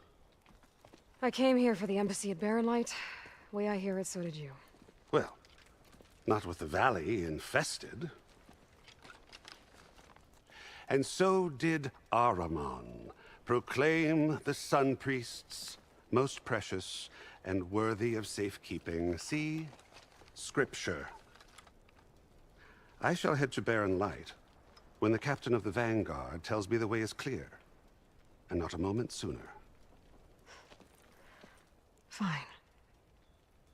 I came here for the embassy at Barrenlight. Way I hear it, so did you. Well, not with the valley infested. And so did Ahriman proclaim the Sun Priests most precious and worthy of safekeeping. See? Scripture. I shall head to Barren Light when the captain of the Vanguard tells me the way is clear, and not a moment sooner. Fine.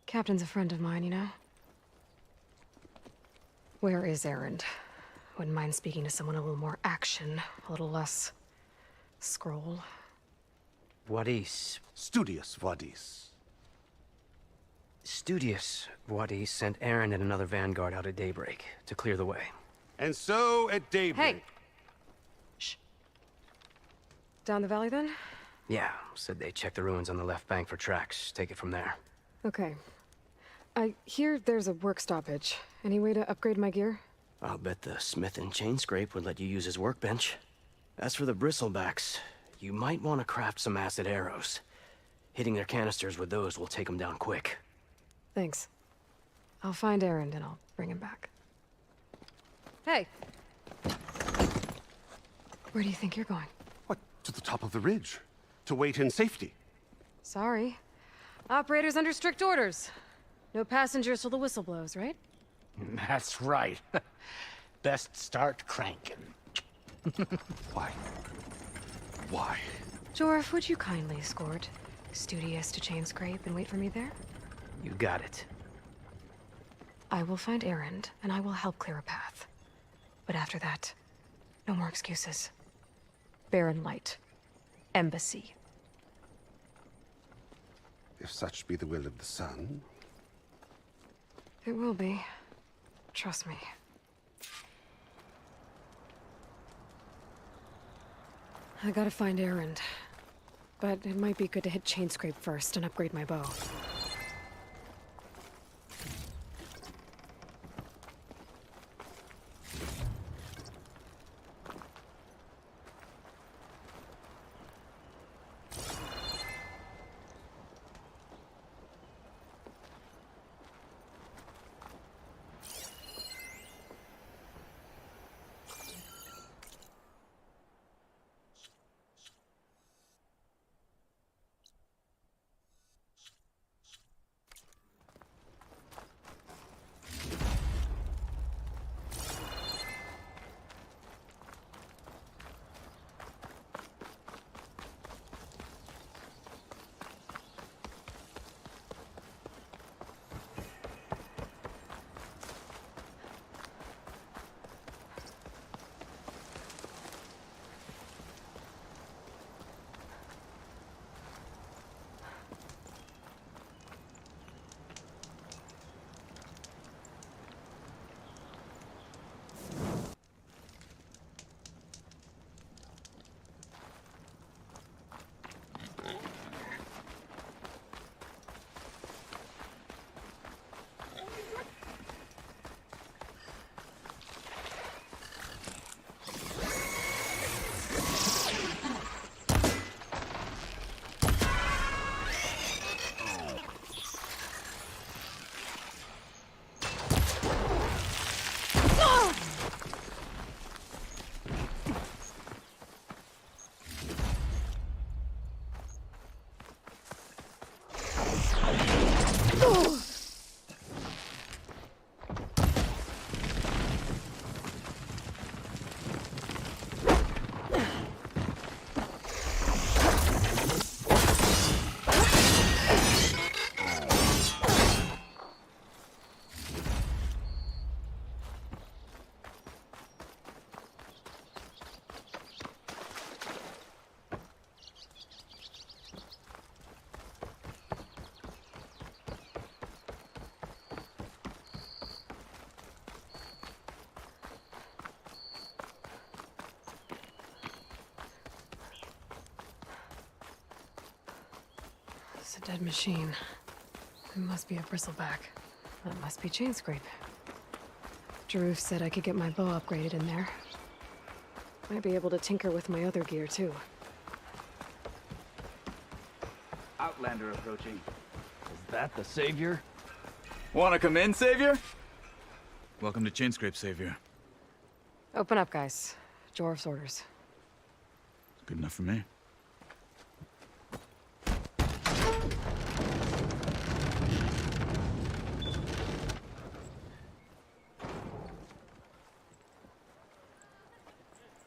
Captain's a friend of mine, you know? Where is Erend? Wouldn't mind speaking to someone a little more action, a little less... scroll. Wadis. Studious Wadis. Studious Wadis sent Aaron and another Vanguard out at daybreak to clear the way. And so at daybreak... Hey! Shh. Down the valley, then? Yeah, said they checked the ruins on the left bank for tracks. Take it from there. Okay. I hear there's a work stoppage. Any way to upgrade my gear? I'll bet the smith and chain scrape would let you use his workbench. As for the bristlebacks, you might want to craft some acid arrows. Hitting their canisters with those will take them down quick. Thanks. I'll find Erend and I'll bring him back. Hey! Where do you think you're going? What, to the top of the ridge? To wait in safety? Sorry. Operator's under strict orders. No passengers till the whistle blows, right? That's right. Best start cranking. Why? Why? Jorf, would you kindly escort Studious to Chain Scrape and wait for me there? You got it. I will find Erend, and I will help clear a path. But after that, no more excuses. Barren Light. Embassy. If such be the will of the sun... It will be. Trust me. I gotta find Erend. But it might be good to hit Chain Scrape first and upgrade my bow. It's a dead machine. It must be a bristleback. That must be chain scrape. Drew said I could get my bow upgraded in there. Might be able to tinker with my other gear, too. Outlander approaching. Is that the Savior? Wanna come in, Savior? Welcome to Chainscrape, Savior. Open up, guys. Jorv's orders. Good enough for me.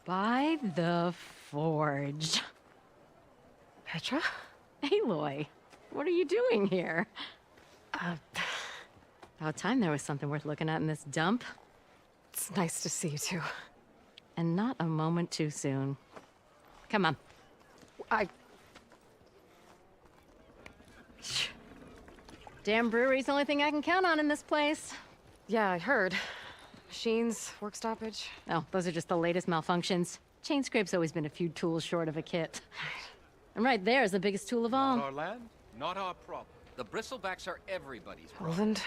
By the Forge. Petra? Aloy, what are you doing here? About time there was something worth looking at in this dump. It's nice to see you too. And not a moment too soon. Come on. Damn brewery's the only thing I can count on in this place. Yeah, I heard. Machines, work stoppage. Oh, those are just the latest malfunctions. Chainscrape's always been a few tools short of a kit. And right there is the biggest tool of all. Not our land, not our problem. The bristlebacks are everybody's problem. Roland?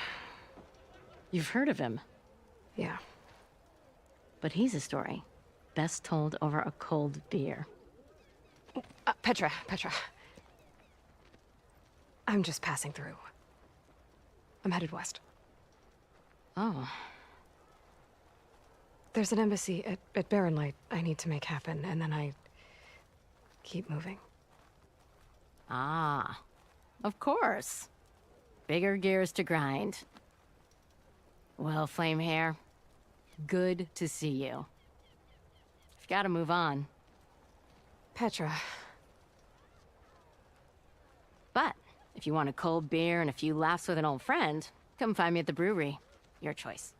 You've heard of him. Yeah. But he's a story best told over a cold beer. Petra. I'm just passing through. I'm headed west. Oh. There's an embassy at Barren Light I need to make happen, and then I keep moving. Ah. Of course. Bigger gears to grind. Well, Flamehair, good to see you. You've got to move on. Petra. But if you want a cold beer and a few laughs with an old friend, come find me at the brewery. Your choice.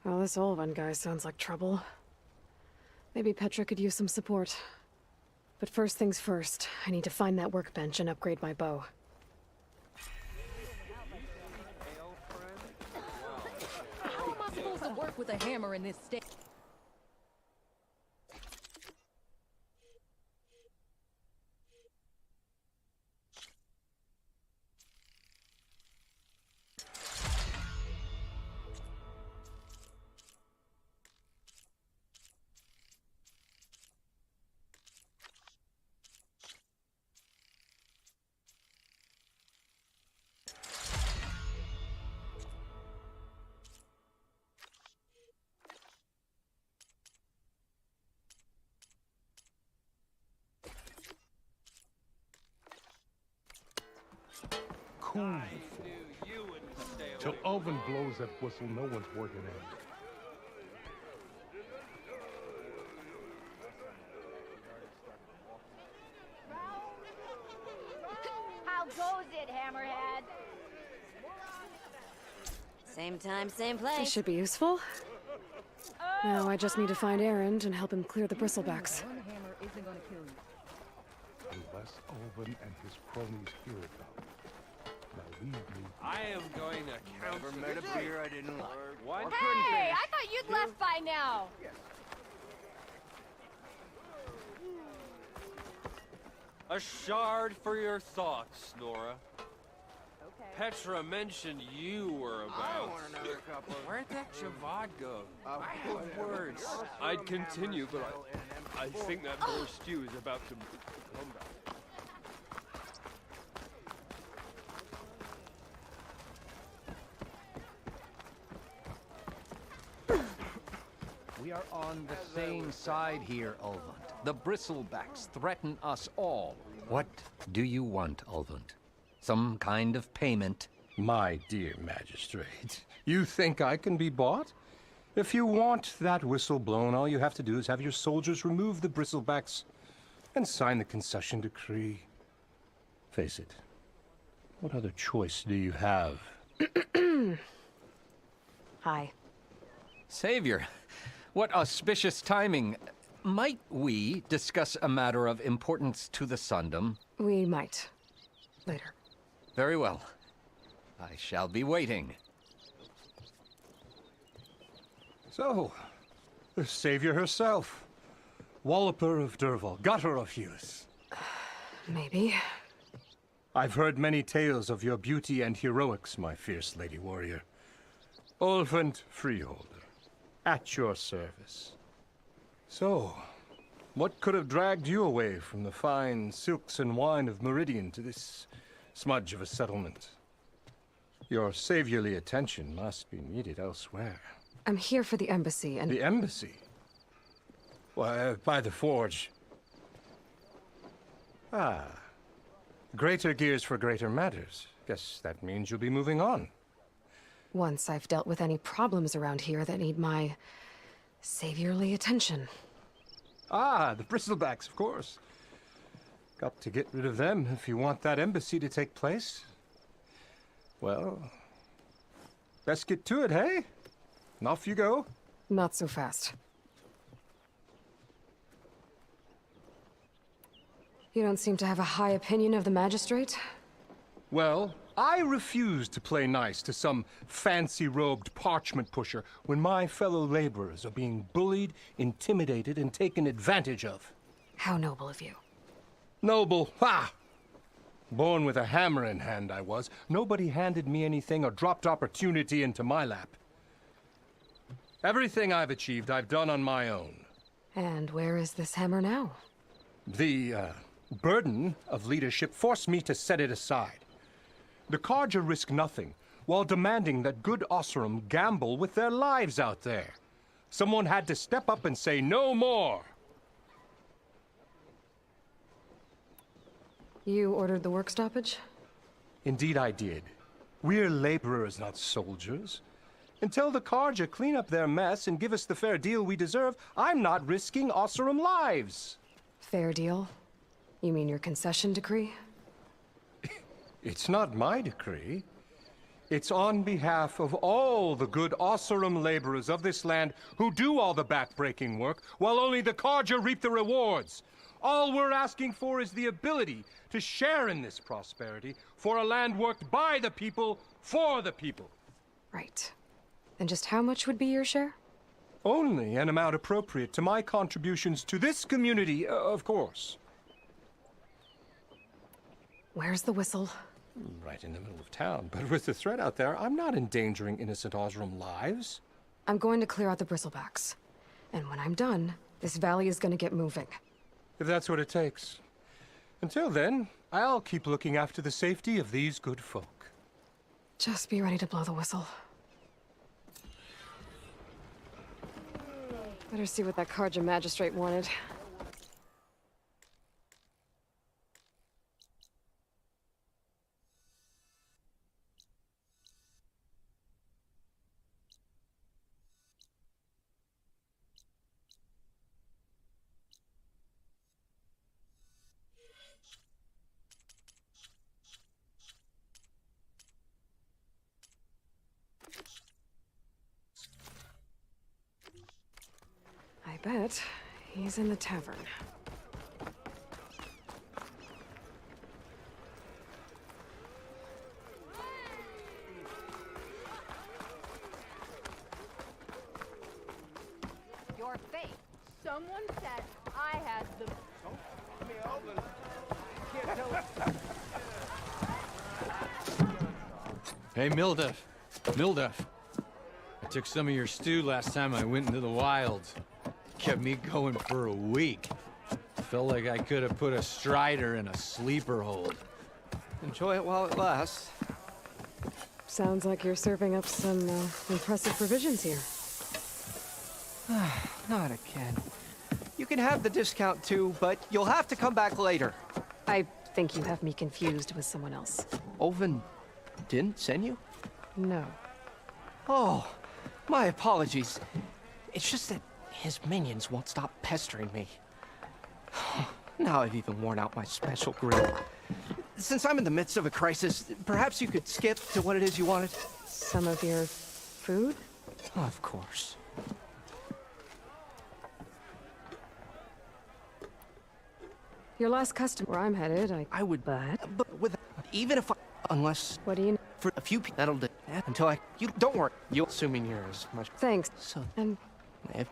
Well, this Olvan guy sounds like trouble. Maybe Petra could use some support. But first things first, I need to find that workbench and upgrade my bow. How am I supposed to work with a hammer in this state? Cool. Till Oven blows that whistle, no one's working in. How goes it, Hammerhead? Same time, same place. This should be useful. Now I just need to find Erend and help him clear the bristlebacks. One hammer isn't gonna kill you. Unless Oven and his cronies hear about it. Now leave me. I am going to count. Never met a beer I didn't like. One Hey, I thought you'd left by now. A shard for your thoughts, Nora. Petra mentioned you were about. I want another couple. Where'd that Javad go? I have words. I'd continue, but I think that more stew is about to come back. We are on the same side here, Ulvund. The bristlebacks threaten us all. What do you want, Ulvund? Some kind of payment? My dear magistrate, you think I can be bought? If you want that whistle blown, all you have to do is have your soldiers remove the bristlebacks and sign the concession decree. Face it, what other choice do you have? Hi. Savior, what auspicious timing. Might we discuss a matter of importance to the Sundom? We might. Later. Very well. I shall be waiting. So, the savior herself. Walloper of Derval, gutter of Hughes. Maybe. I've heard many tales of your beauty and heroics, my fierce lady warrior. Ulvent Freeholder, at your service. So, what could have dragged you away from the fine silks and wine of Meridian to this smudge of a settlement? Your saviorly attention must be needed elsewhere. I'm here for the embassy and... The embassy? Why, by the forge. Ah. Greater gears for greater matters. Guess that means you'll be moving on. Once I've dealt with any problems around here that need my saviorly attention. Ah, the bristlebacks, of course. Got to get rid of them if you want that embassy to take place. Well, best get to it, hey? And off you go. Not so fast. You don't seem to have a high opinion of the magistrate? Well, I refuse to play nice to some fancy-robed parchment pusher when my fellow laborers are being bullied, intimidated, and taken advantage of. How noble of you. Noble? Ha! Born with a hammer in hand, I was. Nobody handed me anything or dropped opportunity into my lap. Everything I've achieved, I've done on my own. And where is this hammer now? The, burden of leadership forced me to set it aside. The Carja risk nothing, while demanding that good Osseram gamble with their lives out there. Someone had to step up and say no more. You ordered the work stoppage? Indeed I did. We're laborers, not soldiers. Until the Carja clean up their mess and give us the fair deal we deserve, I'm not risking Osseram lives. Fair deal? You mean your concession decree? It's not my decree. It's on behalf of all the good Osseram laborers of this land who do all the back-breaking work, while only the Carja reap the rewards. All we're asking for is the ability to share in this prosperity for a land worked by the people, for the people. Right. And just how much would be your share? Only an amount appropriate to my contributions to this community, of course. Where's the whistle? Right in the middle of town. But with the threat out there, I'm not endangering innocent Osram lives. I'm going to clear out the bristlebacks. And when I'm done, this valley is going to get moving. If that's what it takes. Until then, I'll keep looking after the safety of these good folk. Just be ready to blow the whistle. Better see what that Carja magistrate wanted. I bet he's in the tavern. Your face. Someone said I had the... Hey, Mildef. Mildef. I took some of your stew last time I went into the wilds. Kept me going for a week. Felt like I could have put a strider in a sleeper hold. Enjoy it while it lasts. Sounds like you're serving up some impressive provisions here. Not again. You can have the discount too, but you'll have to come back later. I think you have me confused with someone else. Oven didn't send you? No. Oh, my apologies. It's just that his minions won't stop pestering me. Now I've even worn out my special grill. Since I'm in the midst of a crisis, perhaps you could skip to what it is you wanted? Some of your food? Of course. Your last customer, where I'm headed, I would bet. But with... even if I... unless... What do you... For a few people, that'll do. Until I... You don't worry. You assuming you're as much... Thanks. So... And If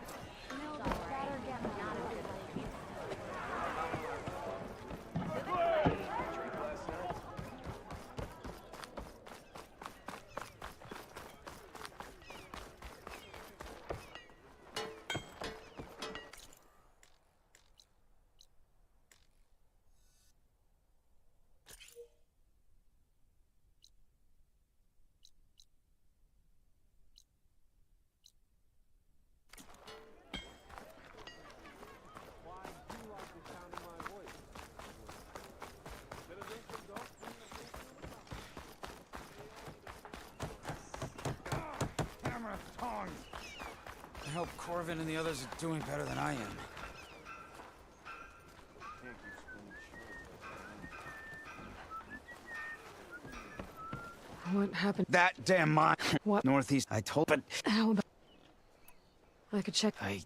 I hope Corvin and the others are doing better than I am. What happened? That damn mine. What? Northeast. I told, but How about... I could check... I...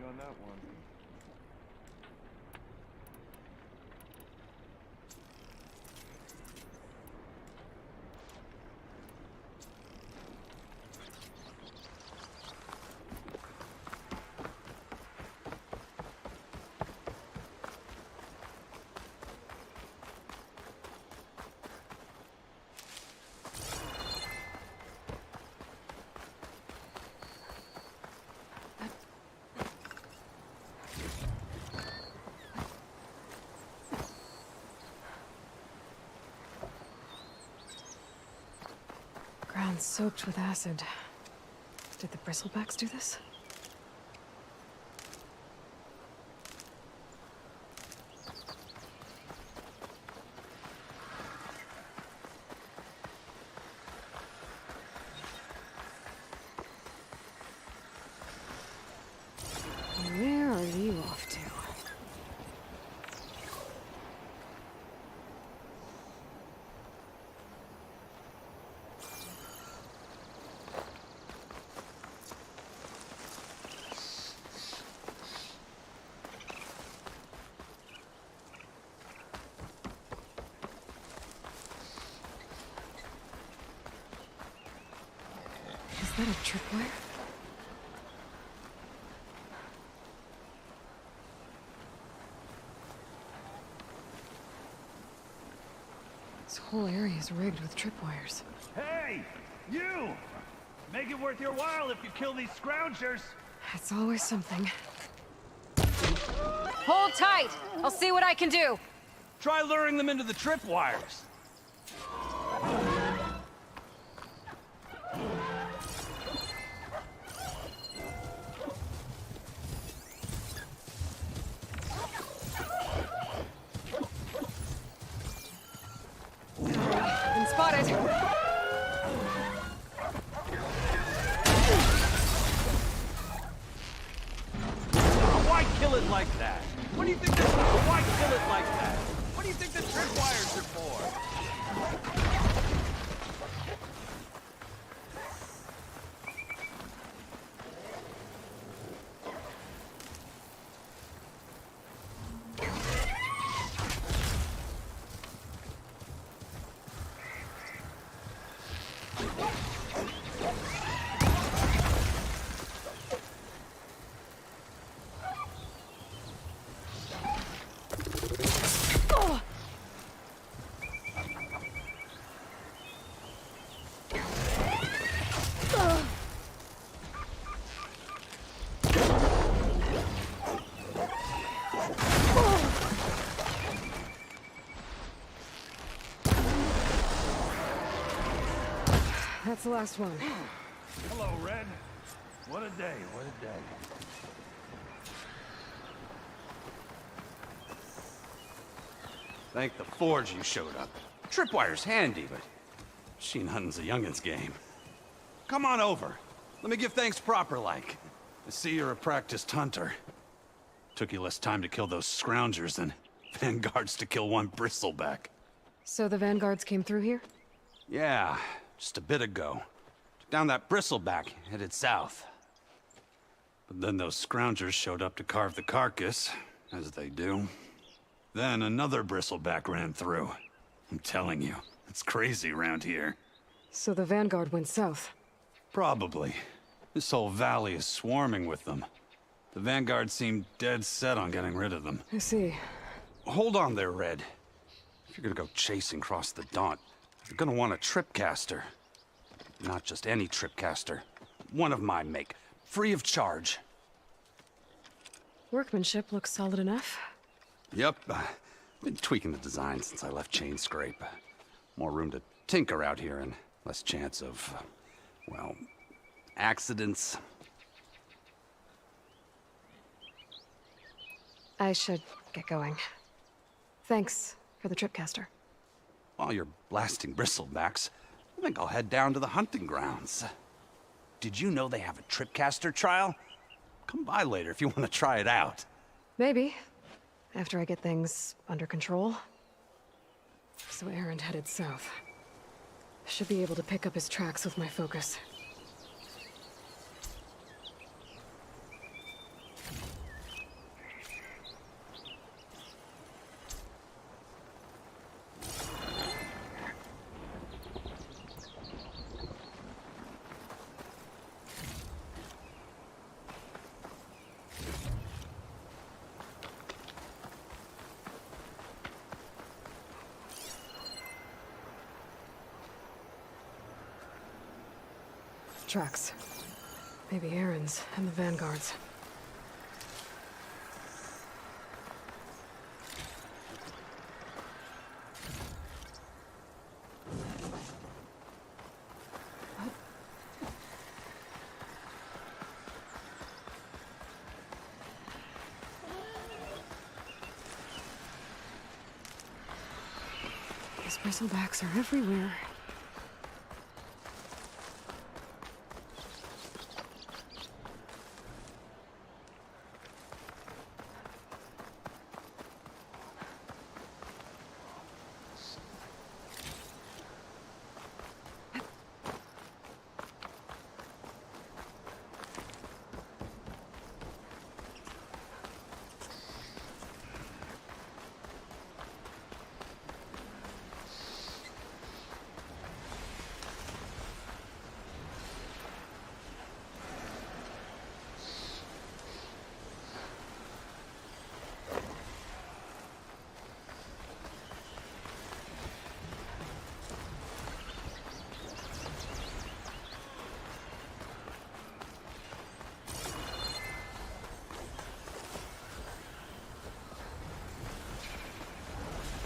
On that one. Ground soaked with acid. Did the bristlebacks do this? Where are you off to? Is that a tripwire? This whole area is rigged with tripwires. Hey! You! Make it worth your while if you kill these scroungers! It's always something. Hold tight! I'll see what I can do! Try luring them into the tripwires! Been spotted. Why kill it like that? What do you think why kill it like that? What do you think the tripwires are for? That's the last one. Hello, Red. What a day, what a day. Thank the Forge you showed up. Tripwire's handy, but machine hunting's a youngin's game. Come on over. Let me give thanks proper like. I see you're a practiced hunter. Took you less time to kill those scroungers than vanguards to kill one bristleback. So the vanguards came through here? Yeah, just a bit ago. Down that bristleback, headed south. But then those scroungers showed up to carve the carcass, as they do. Then another bristleback ran through. I'm telling you, it's crazy around here. So the vanguard went south? Probably. This whole valley is swarming with them. The vanguard seemed dead set on getting rid of them. I see. Hold on there, Red. If you're gonna go chasing across the Daunt, you're gonna want a tripcaster. Not just any tripcaster. One of my make. Free of charge. Workmanship looks solid enough. Yep. Been tweaking the design since I left Chain Scrape. More room to tinker out here and less chance of, well, accidents. I should get going. Thanks for the tripcaster. While you're blasting bristlebacks, I think I'll head down to the hunting grounds. Did you know they have a tripcaster trial? Come by later if you want to try it out. Maybe. After I get things under control. So Aaron headed south. Should be able to pick up his tracks with my focus. Tracks. Maybe Aaron's and the vanguards. These bristlebacks are everywhere.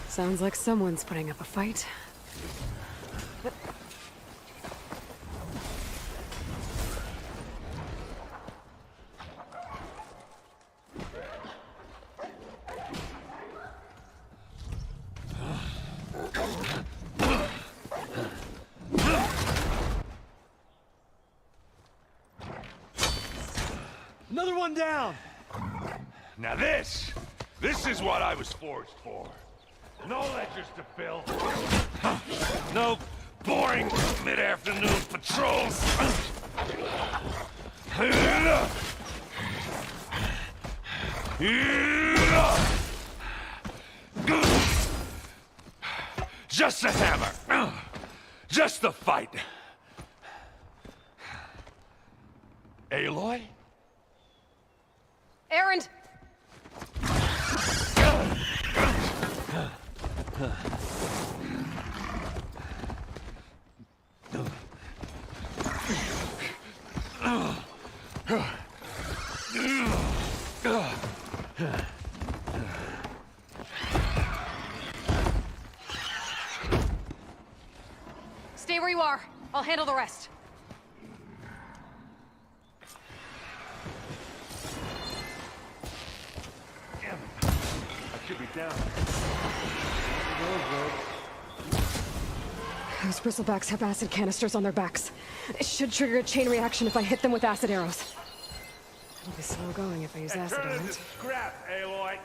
Sounds like someone's putting up a fight. Another one down! Now this is what I was forged for. No ledgers to fill. No boring mid-afternoon patrols. Just a hammer. Just the fight. Aloy? Aaron! Stay where you are. I'll handle the rest. Damn it. I should be down. Those bristlebacks have acid canisters on their backs. It should trigger a chain reaction if I hit them with acid arrows. It'll be slow going if I use acid, Turn it right? to scrap, Aloy.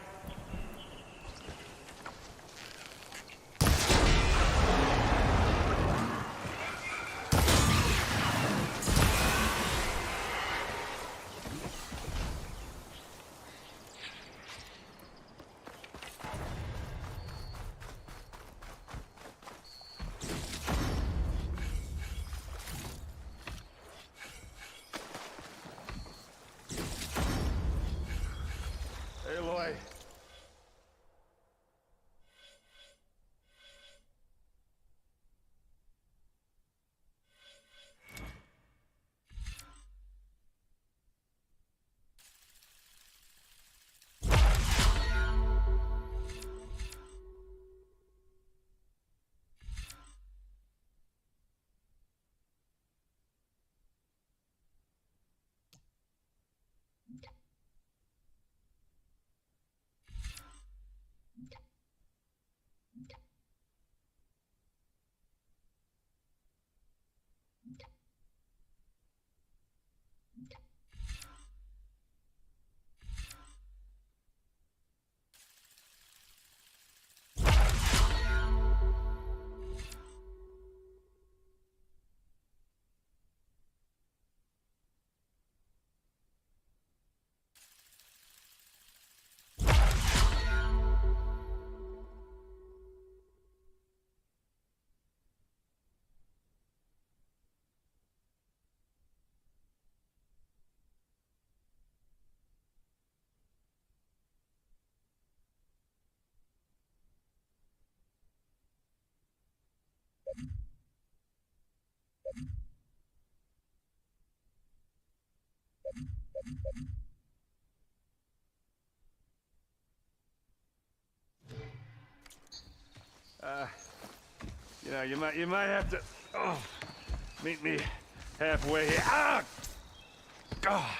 Aloy. You might have to meet me halfway here. Ah! God.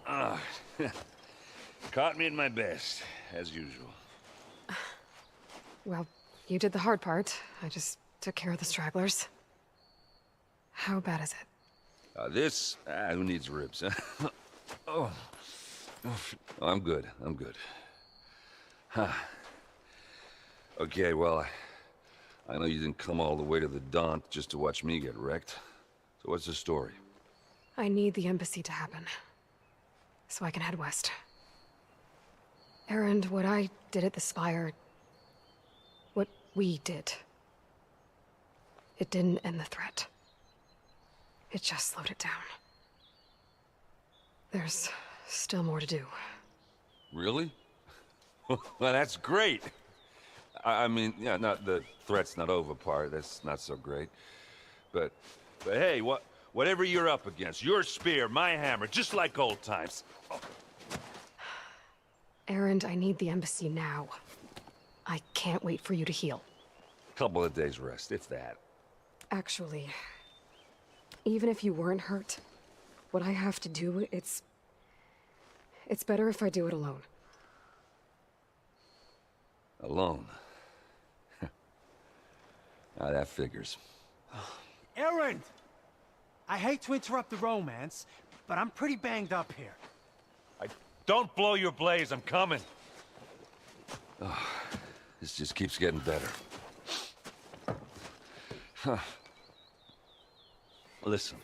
Ah. Caught me at my best, as usual. Well, you did the hard part. I just took care of the stragglers. How bad is it? Who needs ribs, huh? Oh. I'm good. I'm good. Huh. Okay, well, I know you didn't come all the way to the Daunt just to watch me get wrecked. So what's the story? I need the embassy to happen, so I can head west. Erend, what I did at the Spire... what we did... it didn't end the threat. It just slowed it down. There's still more to do. Really? Well, that's great. I mean, yeah, not the threat's not over part. That's not so great. But hey, whatever you're up against, your spear, my hammer, just like old times. Oh. Erend, I need the embassy now. I can't wait for you to heal. Couple of days rest, if that. Actually, even if you weren't hurt, what I have to do, it's better if I do it alone. Alone? That figures. Erend! I hate to interrupt the romance, but I'm pretty banged up here. Don't blow your blaze, I'm coming. Oh, this just keeps getting better. Huh. Listen,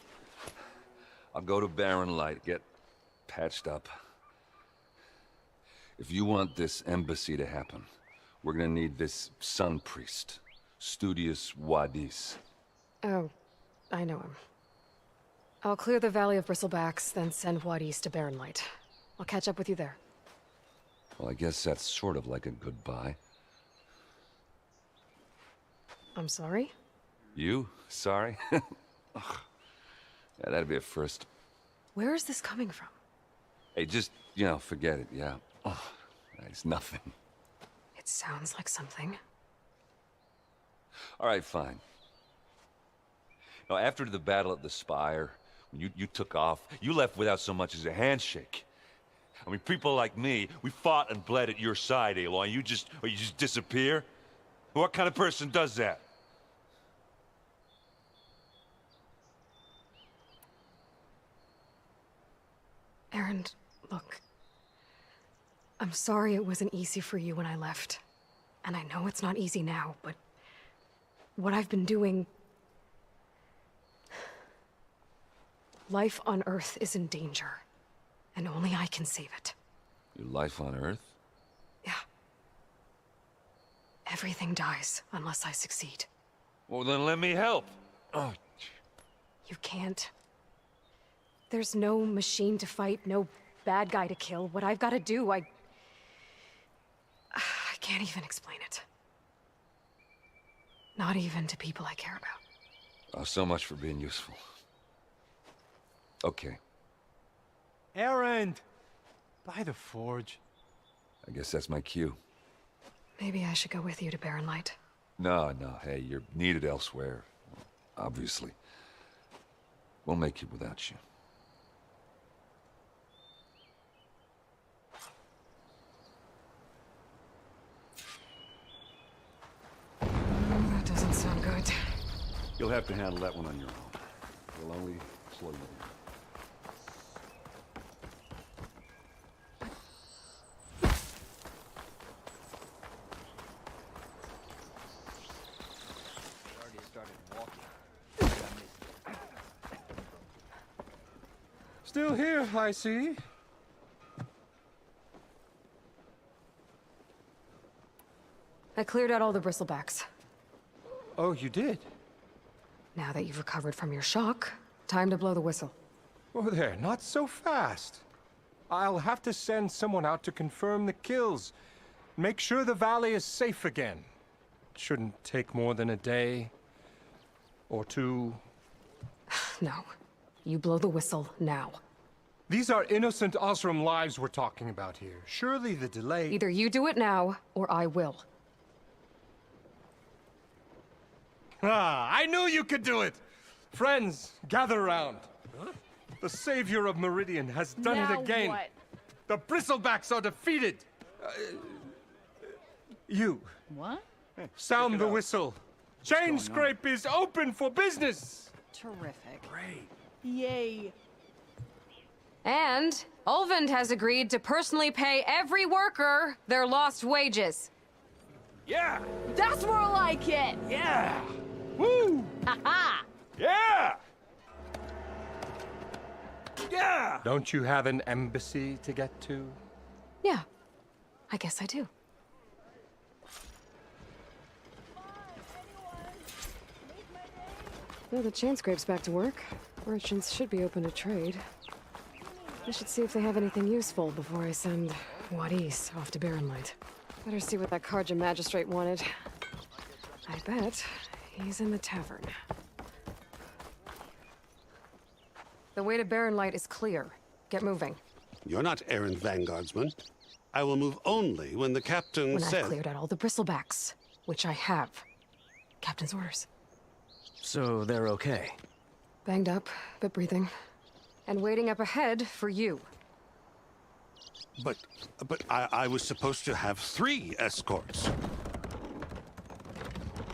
I'll go to Barren Light, get patched up. If you want this embassy to happen, we're gonna need this Sun Priest, Studius Wadis. Oh, I know him. I'll clear the Valley of Bristlebacks, then send Wadis to Barren Light. I'll catch up with you there. Well, I guess that's sort of like a goodbye. I'm sorry? You? Sorry? Ugh. Yeah, that'd be a first. Where is this coming from? Hey, just, forget it, yeah. Oh, it's nothing. It sounds like something. All right, fine. Now, after the battle at the Spire, when you took off, you left without so much as a handshake. I mean, people like me, we fought and bled at your side, Aloy, and you just disappear? What kind of person does that? Aaron, look. I'm sorry it wasn't easy for you when I left. And I know it's not easy now, but what I've been doing... Life on Earth is in danger, and only I can save it. Your life on Earth? Yeah. Everything dies unless I succeed. Well, then let me help. Oh. You can't. There's no machine to fight, no bad guy to kill. What I've got to do, I can't even explain it. Not even to people I care about. Oh, so much for being useful. Okay. Erend! By the forge. I guess that's my cue. Maybe I should go with you to Barren Light. No, hey, you're needed elsewhere. Obviously. We'll make it without you. That doesn't sound good. You'll have to handle that one on your own. We'll only slow you down. Still here, I see. I cleared out all the bristlebacks. Oh, you did? Now that you've recovered from your shock, time to blow the whistle. Oh, there, not so fast. I'll have to send someone out to confirm the kills. Make sure the valley is safe again. It shouldn't take more than a day. Or two. No. You blow the whistle now. These are innocent Osram lives we're talking about here. Surely the delay... Either you do it now, or I will. Ah, I knew you could do it! Friends, gather around. The savior of Meridian has done Now it again. what? The bristlebacks are defeated. You. What? Sound the whistle. Chain Scrape is open for business. Terrific. Great. Yay. And Ulvund has agreed to personally pay every worker their lost wages. Yeah! That's more like it! Yeah! Woo! Ha-ha! Yeah! Yeah! Don't you have an embassy to get to? Yeah, I guess I do. Well, the chain scrape's back to work. Merchants should be open to trade. I should see if they have anything useful before I send Wadis off to Barren Light. Better see what that Karja magistrate wanted. I bet he's in the tavern. The way to Barren Light is clear. Get moving. You're not errand vanguardsman. I will move only when the captain When says... I've cleared out all the bristlebacks, which I have. Captain's orders. So they're okay? Banged up, but breathing. And waiting up ahead for you. But I was supposed to have 3 escorts.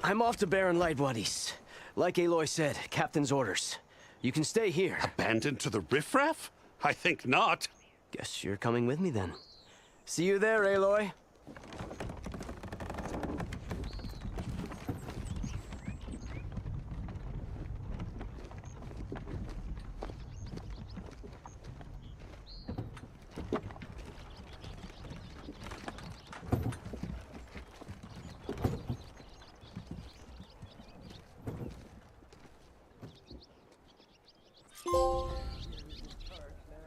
I'm off to Barren Light, Wadis. Like Aloy said, captain's orders. You can stay here. Abandoned to the riffraff? I think not. Guess you're coming with me then. See you there, Aloy.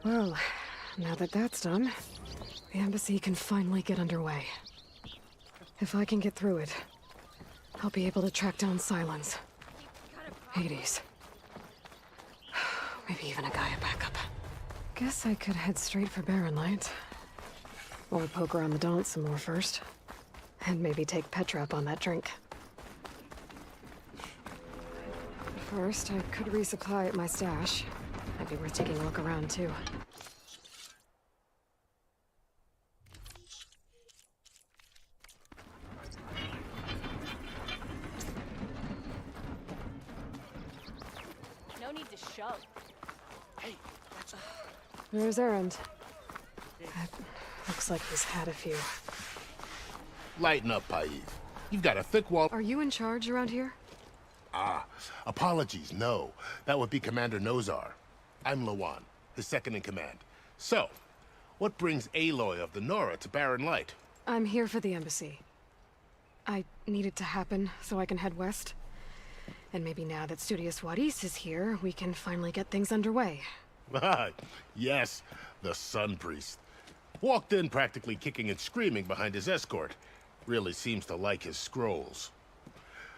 Well, now that that's done, the embassy can finally get underway. If I can get through it, I'll be able to track down Silence. Hades. Maybe even a Gaia backup. Guess I could head straight for Barren Light. Or poke around the Daunt some more first. And maybe take Petra up on that drink. First, I could resupply at my stash. Might be worth taking a look around, too. No need to shove. Hey, that's a... Where's Erend? Looks like he's had a few. Lighten up, Paiv. You've got a thick wall. Are you in charge around here? Ah, apologies, no. That would be Commander Nozar. I'm Lawan, his second in command. So, what brings Aloy of the Nora to Barren Light? I'm here for the embassy. I need it to happen so I can head west. And maybe now that Studious Wadis is here, we can finally get things underway. Yes, the Sun Priest. Walked in practically kicking and screaming behind his escort. Really seems to like his scrolls.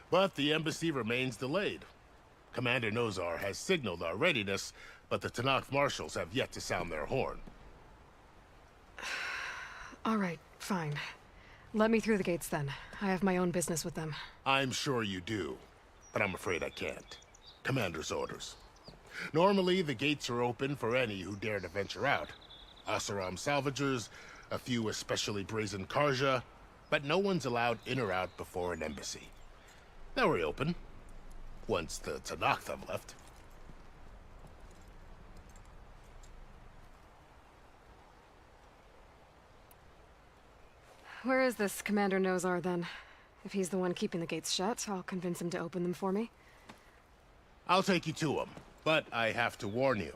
But the embassy remains delayed. Commander Nozar has signaled our readiness, but the Tanakh marshals have yet to sound their horn. All right, fine. Let me through the gates then. I have my own business with them. I'm sure you do, but I'm afraid I can't. Commander's orders. Normally, the gates are open for any who dare to venture out. Asaram salvagers, a few especially brazen Karja, but no one's allowed in or out before an embassy. They'll reopen, once the Tanakh have left. Where is this Commander Nozar, then? If he's the one keeping the gates shut, I'll convince him to open them for me. I'll take you to him, but I have to warn you.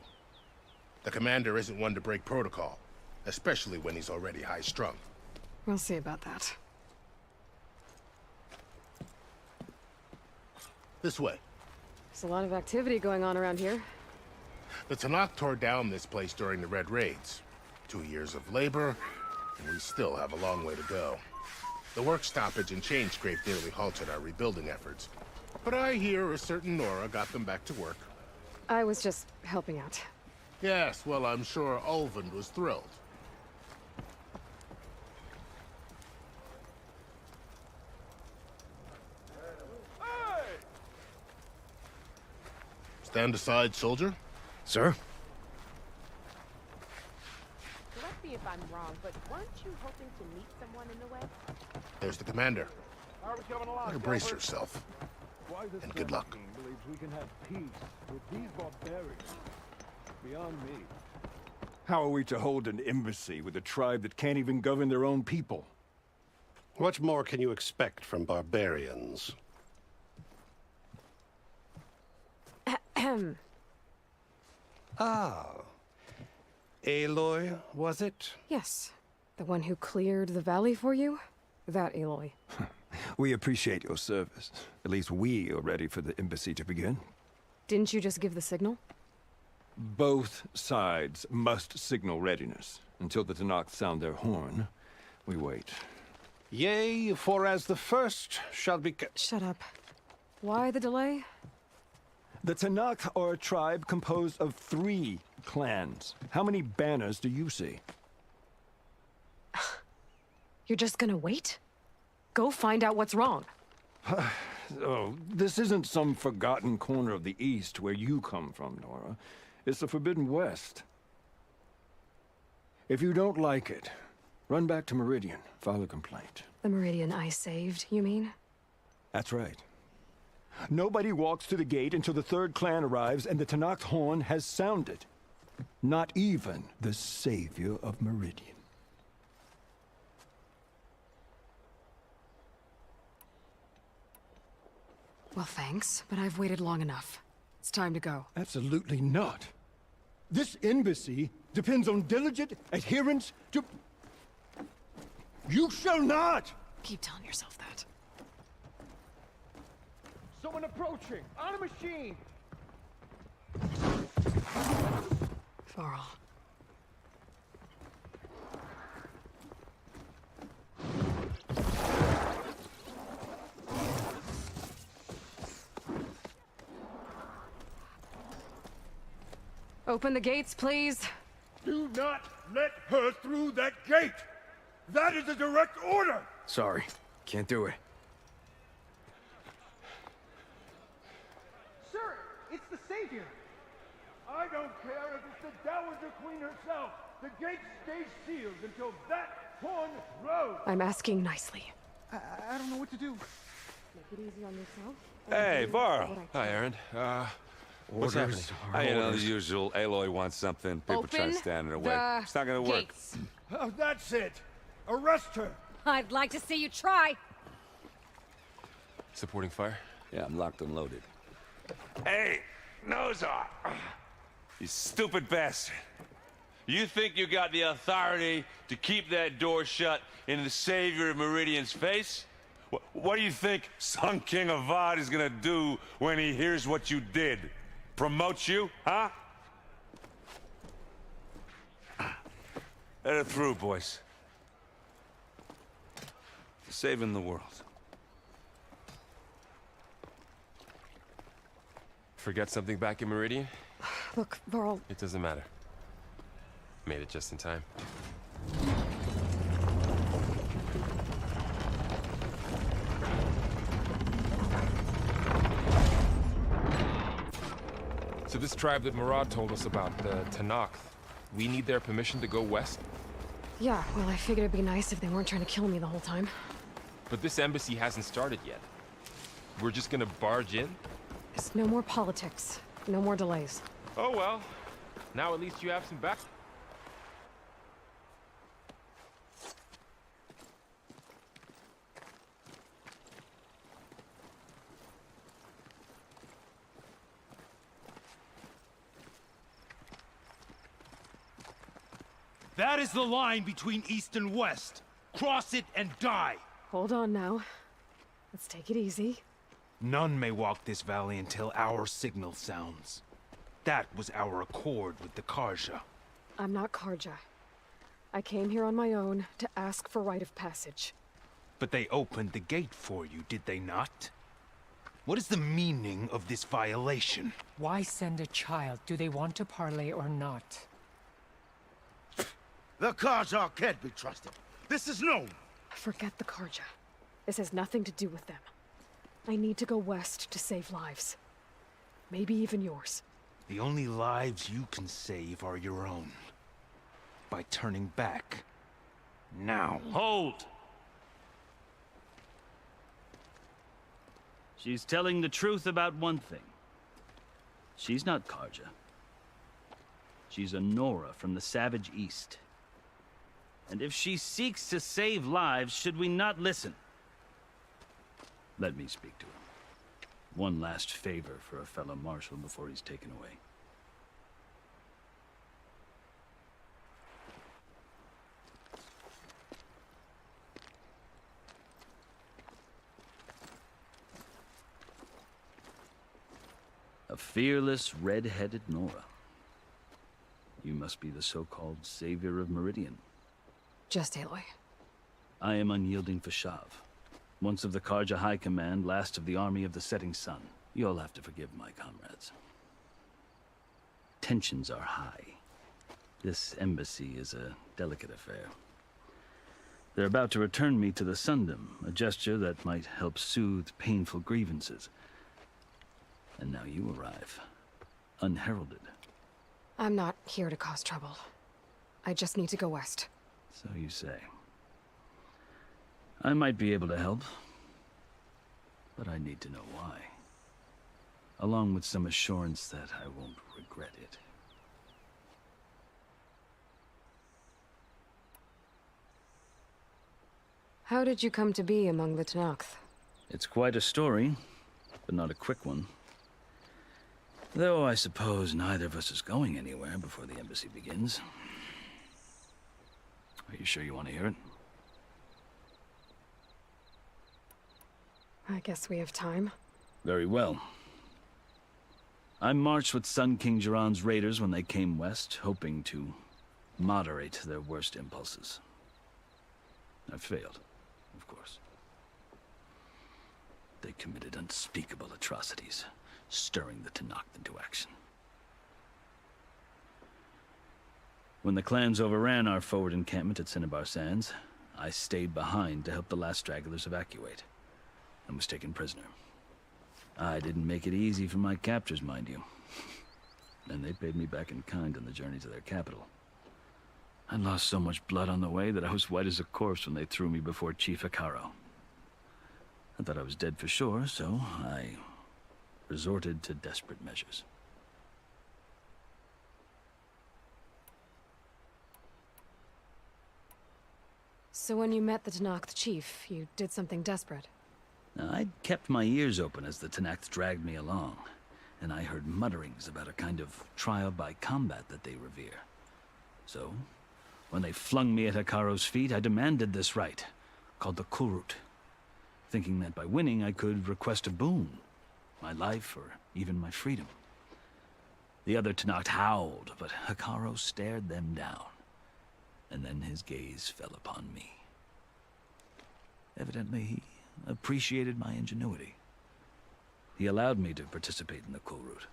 The commander isn't one to break protocol, especially when he's already high-strung. We'll see about that. This way. There's a lot of activity going on around here. The Tanakh tore down this place during the Red Raids. 2 years of labor, and we still have a long way to go. The work stoppage and chain scrape nearly halted our rebuilding efforts. But I hear a certain Nora got them back to work. I was just helping out. Yes, well, I'm sure Ulvund was thrilled. Stand aside, soldier. Sir? Correct me if I'm wrong, but weren't you hoping to meet someone in the way? There's the commander. Better brace yourself. And good luck. Believes we can have peace with these barbarians. Beyond me. How are we to hold an embassy with a tribe that can't even govern their own people? What more can you expect from barbarians? Ahem. Ah. Aloy, was it? Yes. The one who cleared the valley for you? That Aloy. We appreciate your service. At least we are ready for the embassy to begin. Didn't you just give the signal? Both sides must signal readiness. Until the Tanakh sound their horn, we wait. Yea, for as the first shall be... Shut up. Why the delay? The Tanakh are a tribe composed of 3 clans. How many banners do you see? You're just gonna wait? Go find out what's wrong. Oh, this isn't some forgotten corner of the East where you come from, Nora. It's the Forbidden West. If you don't like it, run back to Meridian, file a complaint. The Meridian I saved, you mean? That's right. Nobody walks to the gate until the 3rd clan arrives and the Tanakh horn has sounded. Not even the savior of Meridian. Well, thanks, but I've waited long enough. It's time to go. Absolutely not. This embassy depends on diligent adherence to... You shall not! Keep telling yourself that. Someone approaching! On a machine! Farrell. Open the gates, please. Do not let her through that gate! That is a direct order! Sorry, can't do it. Sir, savior. I don't care if it's the Dowager Queen herself. The gates stay sealed until that horn blows. I'm asking nicely. I don't know what to do. Make it easy on yourself. Hey, Varl. Hi, Aaron. What's Orders happening? you know, the usual. Aloy wants something. People try to stand in her way. It's not gonna work. Oh, that's it. Arrest her. I'd like to see you try. Supporting fire? Yeah, I'm locked and loaded. Hey, Nozar! You stupid bastard. You think you got the authority to keep that door shut in the Savior of Meridian's face? What do you think Sun King Avad is gonna do when he hears what you did? Promote you, huh? Let her through, boys. Saving the world. Forget something back in Meridian? Look, Varl. It doesn't matter. Made it just in time. So this tribe that Murad told us about, the Tanakh, we need their permission to go west? Yeah, well, I figured it'd be nice if they weren't trying to kill me the whole time. But this embassy hasn't started yet. We're just gonna barge in? It's no more politics. No more delays. Oh well. Now at least you have some back. That is the line between East and West. Cross it and die. Hold on now. Let's take it easy. None may walk this valley until our signal sounds. That was our accord with the Karja. I'm not Karja. I came here on my own to ask for rite of passage. But they opened the gate for you, did they not? What is the meaning of this violation? Why send a child? Do they want to parley or not? The Karja can't be trusted. This is known. Forget the Karja. This has nothing to do with them. I need to go west to save lives. Maybe even yours. The only lives you can save are your own. By turning back. Now. Hold! She's telling the truth about one thing. She's not Karja. She's a Nora from the Savage East. And if she seeks to save lives, should we not listen? Let me speak to him. One last favor for a fellow marshal before he's taken away. A fearless, red-headed Nora. You must be the so-called Savior of Meridian. Just Aloy. I am unyielding Fashav. Once of the Karja High Command, last of the army of the setting sun. You'll have to forgive my comrades. Tensions are high. This embassy is a delicate affair. They're about to return me to the Sundom, a gesture that might help soothe painful grievances. And now you arrive, unheralded. I'm not here to cause trouble. I just need to go west. So you say. I might be able to help, but I need to know why. Along with some assurance that I won't regret it. How did you come to be among the Tanakh? It's quite a story, but not a quick one. Though I suppose neither of us is going anywhere before the embassy begins. Are you sure you want to hear it? I guess we have time. Very well. I marched with Sun King Jiran's raiders when they came west, hoping to moderate their worst impulses. I failed, of course. They committed unspeakable atrocities, stirring the Tanakh into action. When the clans overran our forward encampment at Cinnabar Sands, I stayed behind to help the last stragglers evacuate, and was taken prisoner. I didn't make it easy for my captors, mind you. And they paid me back in kind on the journey to their capital. I lost so much blood on the way that I was white as a corpse when they threw me before Chief Hikaru. I thought I was dead for sure, so I resorted to desperate measures. So when you met the Tenakth chief, you did something desperate? I'd kept my ears open as the Tenakth dragged me along, and I heard mutterings about a kind of trial by combat that they revere. So, when they flung me at Hikaru's feet, I demanded this right, called the Kurut, thinking that by winning I could request a boon, my life or even my freedom. The other Tenakth howled, but Hikaru stared them down, and then his gaze fell upon me. Evidently, he appreciated my ingenuity. He allowed me to participate in the Kurut.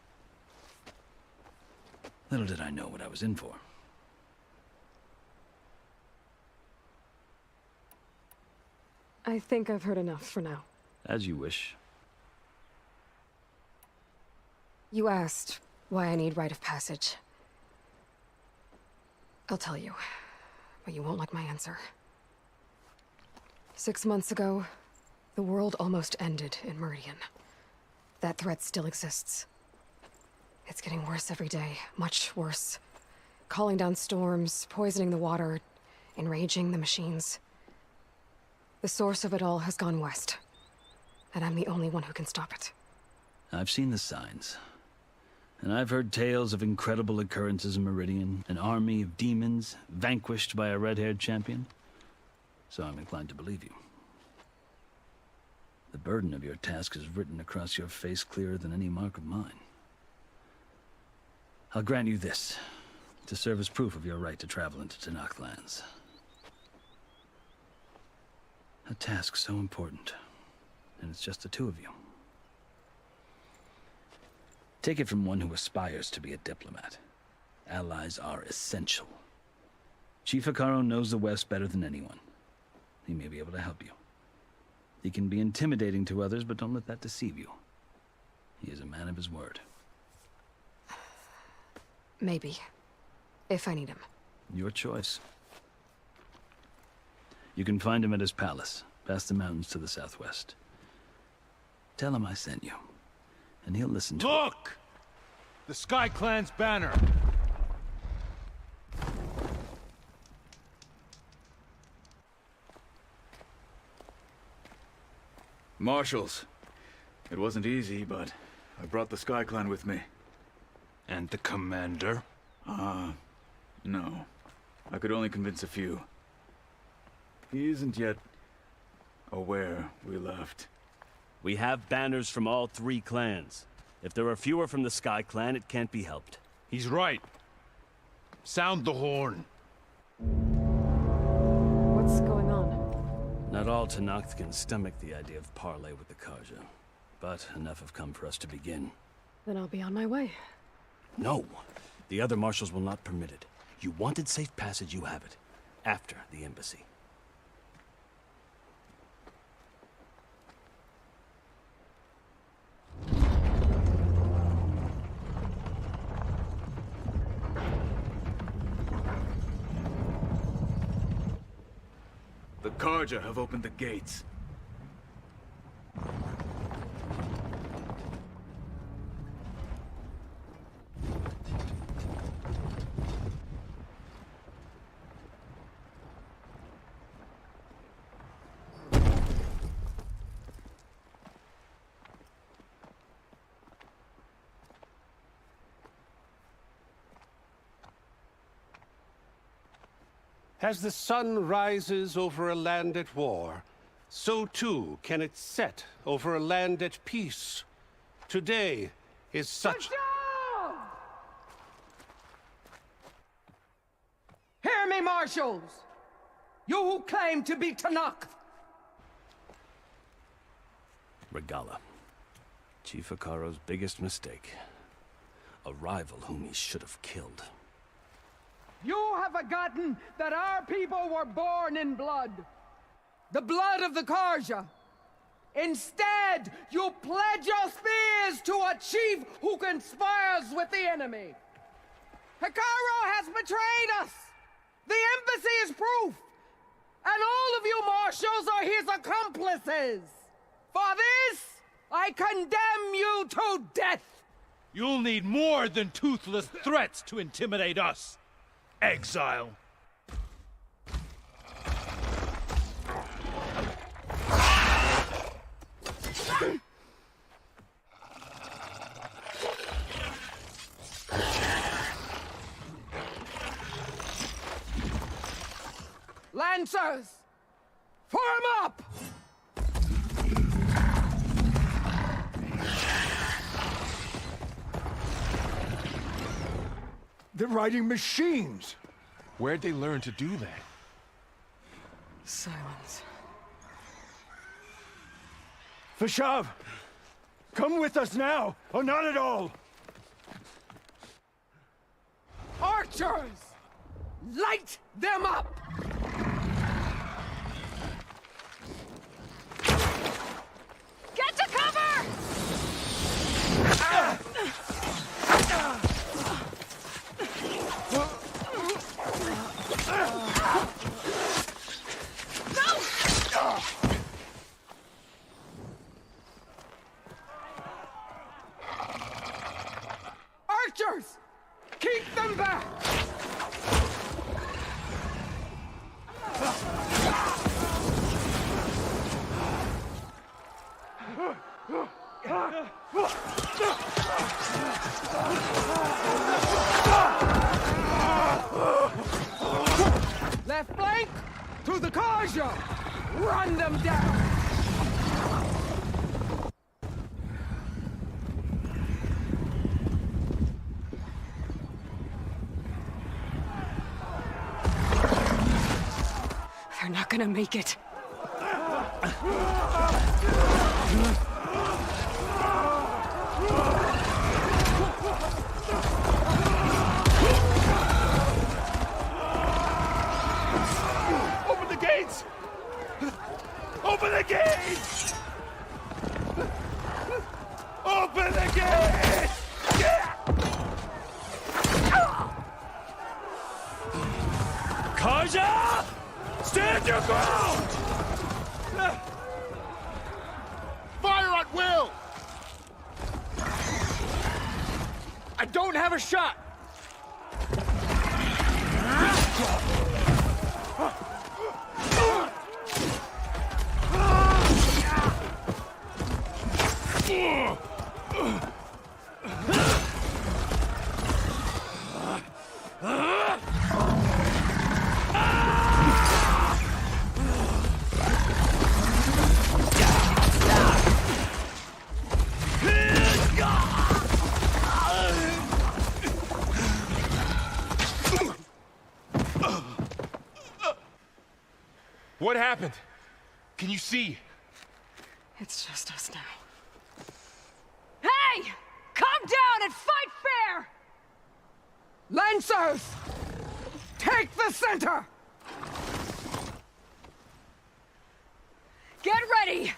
Little did I know what I was in for. I think I've heard enough for now. As you wish. You asked why I need rite of passage. I'll tell you, but you won't like my answer. 6 months ago, the world almost ended in Meridian. That threat still exists. It's getting worse every day, much worse. Calling down storms, poisoning the water, enraging the machines. The source of it all has gone west, and I'm the only one who can stop it. I've seen the signs. And I've heard tales of incredible occurrences in Meridian, an army of demons vanquished by a red-haired champion. So I'm inclined to believe you. The burden of your task is written across your face clearer than any mark of mine. I'll grant you this, to serve as proof of your right to travel into Tenakth lands. A task so important, and it's just the two of you. Take it from one who aspires to be a diplomat. Allies are essential. Chief Hikaru knows the West better than anyone. He may be able to help you. He can be intimidating to others, but don't let that deceive you. He is a man of his word. Maybe. If I need him. Your choice. You can find him at his palace, past the mountains to the southwest. Tell him I sent you, and he'll listen to it. Look! The Sky Clan's banner! Marshals. It wasn't easy, but I brought the Sky Clan with me. And the commander? No. I could only convince a few. He isn't yet aware we left. We have banners from all 3 clans. If there are fewer from the Sky Clan, it can't be helped. He's right. Sound the horn. What's going on? Not all Tenakth can stomach the idea of parley with the Karja, but enough have come for us to begin. Then I'll be on my way. No! The other marshals will not permit it. You wanted safe passage, you have it. After the embassy. The Karja have opened the gates. As the sun rises over a land at war, so too can it set over a land at peace. Today is such... Hear me, marshals! You who claim to be Tenakth! Regala. Chief Hikaru's biggest mistake. A rival whom he should have killed. You have forgotten that our people were born in blood. The blood of the Karja. Instead, you pledge your speech is to a chief who conspires with the enemy. Hikaru has betrayed us. The embassy is proof. And all of you marshals are his accomplices. For this, I condemn you to death. You'll need more than toothless threats to intimidate us, exile. Lancers, form up! They're riding machines. Where'd they learn to do that? Silence. Fashav, come with us now, or not at all. Archers, light them up! Get to cover! Archers, keep them back! Left flank, to the Kaja! Run them down! They're not gonna make it. Open the gates! Open the gates! Open the gates! Kaja! Stand your ground! Fire at will! I don't have a shot! What happened? Can you see? It's just us now. Hey! Calm down and fight fair! Lancers, take the center! Get ready!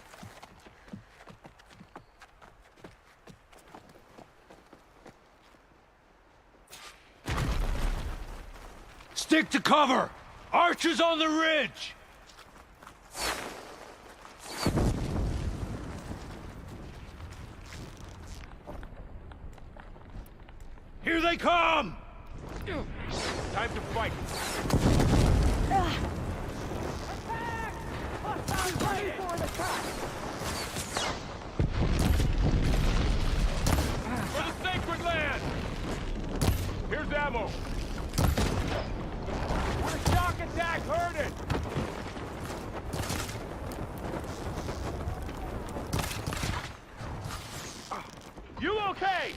Stick to cover! Archers on the ridge! Here they come! Time to fight. For the sacred land! Here's ammo. The shock attack heard it! You okay?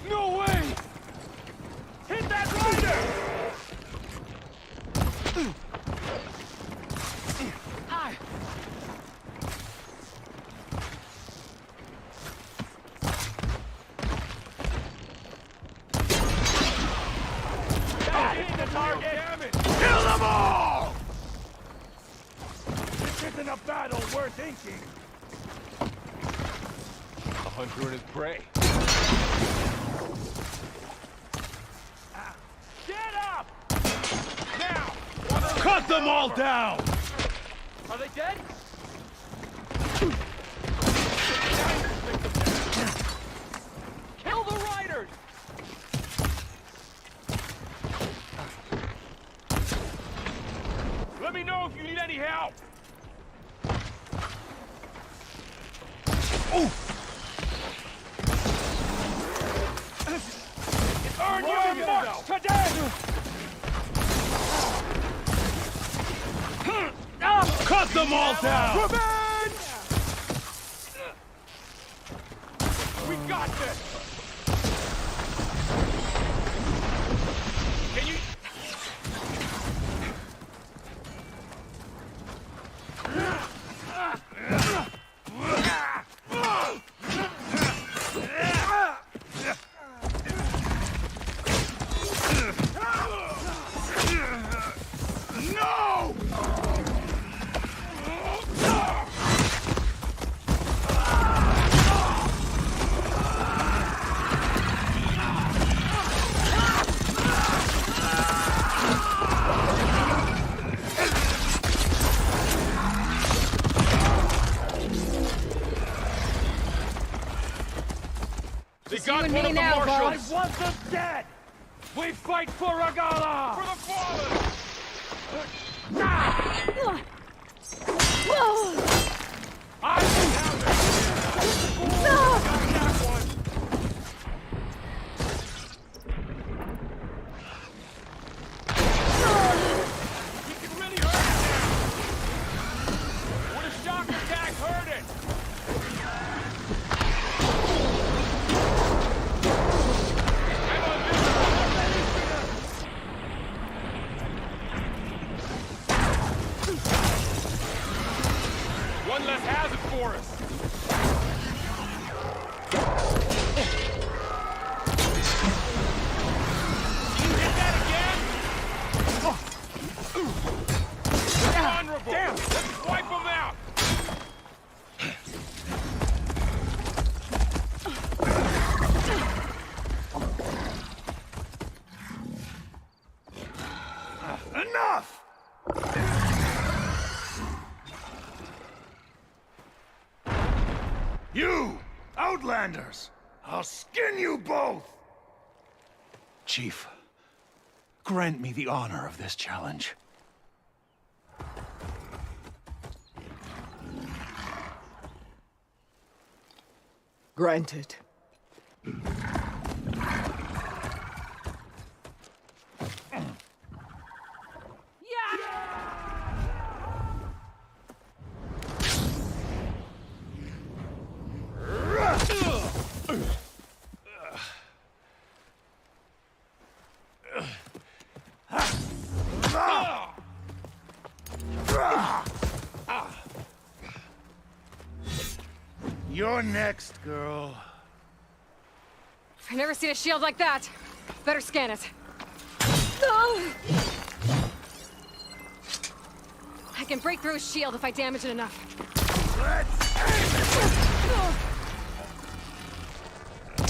No way! Hit that rider! Hit the target! Kill them all! This isn't a battle! battle worth inking. A hunter and his prey. Get up! Now! Cut them all down! Are they dead? Kill the riders! Let me know if you need any help! Earn your marks today! Cut them all down! Revenge! We got this! Can you... No! They got one of the I marshals! want them dead! We fight for Regala! For the fallen! You can really hurt it now! Would a shock attack hurt it? One less hazard for us! You hit that again? Honorable! Damn! Let's wipe them out! Enough! You! Outlanders! I'll skin you both! Chief, grant me the honor of this challenge. Granted. You're next, girl. I've never seen a shield like that. Better scan it. I can break through a shield if I damage it enough.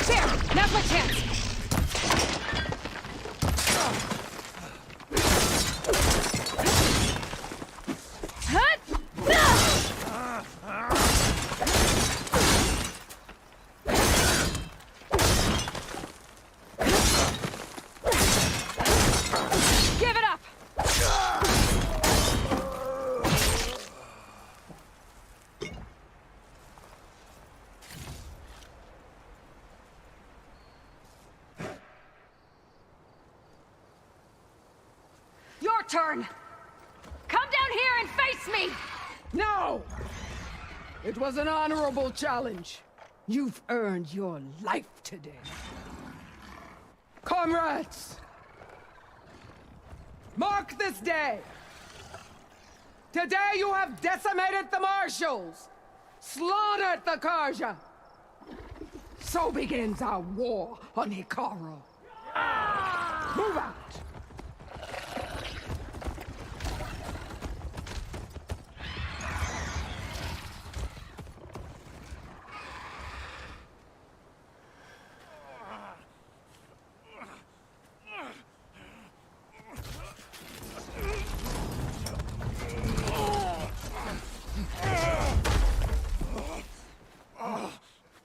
There! Now's my chance! Give it up! Your turn! Come down here and face me! No! It was an honorable challenge. You've earned your life today. Comrades! Mark this day! Today you have decimated the marshals! Slaughtered the Karja! So begins our war on Hikaru. Move out!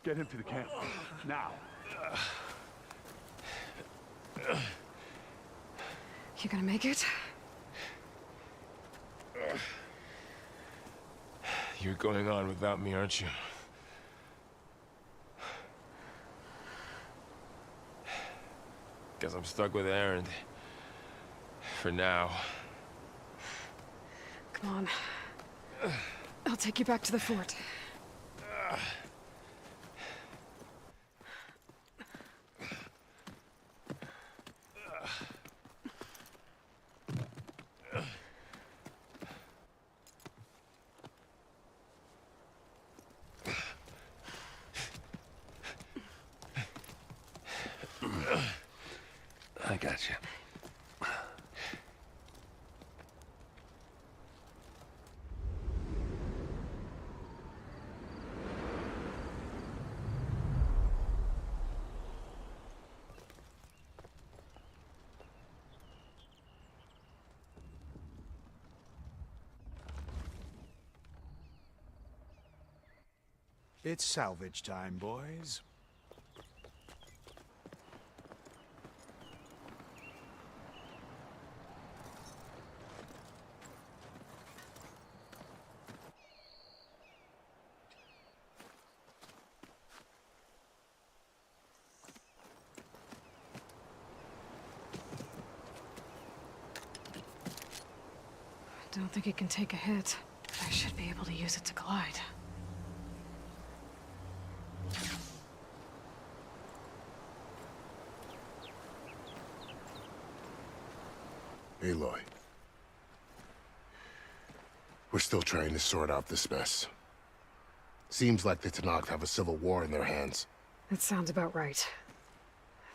Get him to the camp. Now. You gonna make it? You're going on without me, aren't you? Guess I'm stuck with Aaron. For now. Come on. I'll take you back to the fort. I got you. It's salvage time, boys. I don't think it can take a hit. I should be able to use it to glide. Aloy. We're still trying to sort out this mess. Seems like the Tenakth have a civil war in their hands. That sounds about right.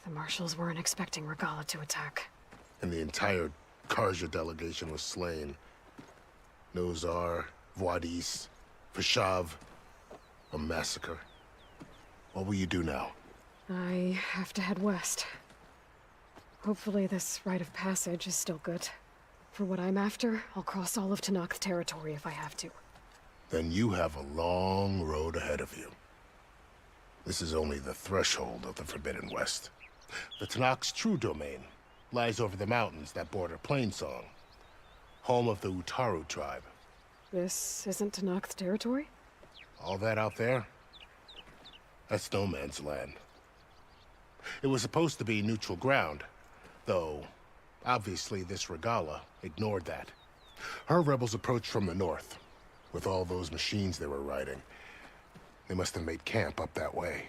The marshals weren't expecting Regala to attack. And the entire Karja delegation was slain. Nozar, Voidis, Vashav. A massacre. What will you do now? I have to head west. Hopefully this rite of passage is still good. For what I'm after, I'll cross all of Tenakth territory if I have to. Then you have a long road ahead of you. This is only the threshold of the Forbidden West. The Tenakth's true domain lies over the mountains that border Plainsong, home of the Utaru tribe. This isn't Tenakth territory? All that out there? That's no man's land. It was supposed to be neutral ground, though obviously this Regala ignored that. Her rebels approached from the north, with all those machines they were riding. They must have made camp up that way.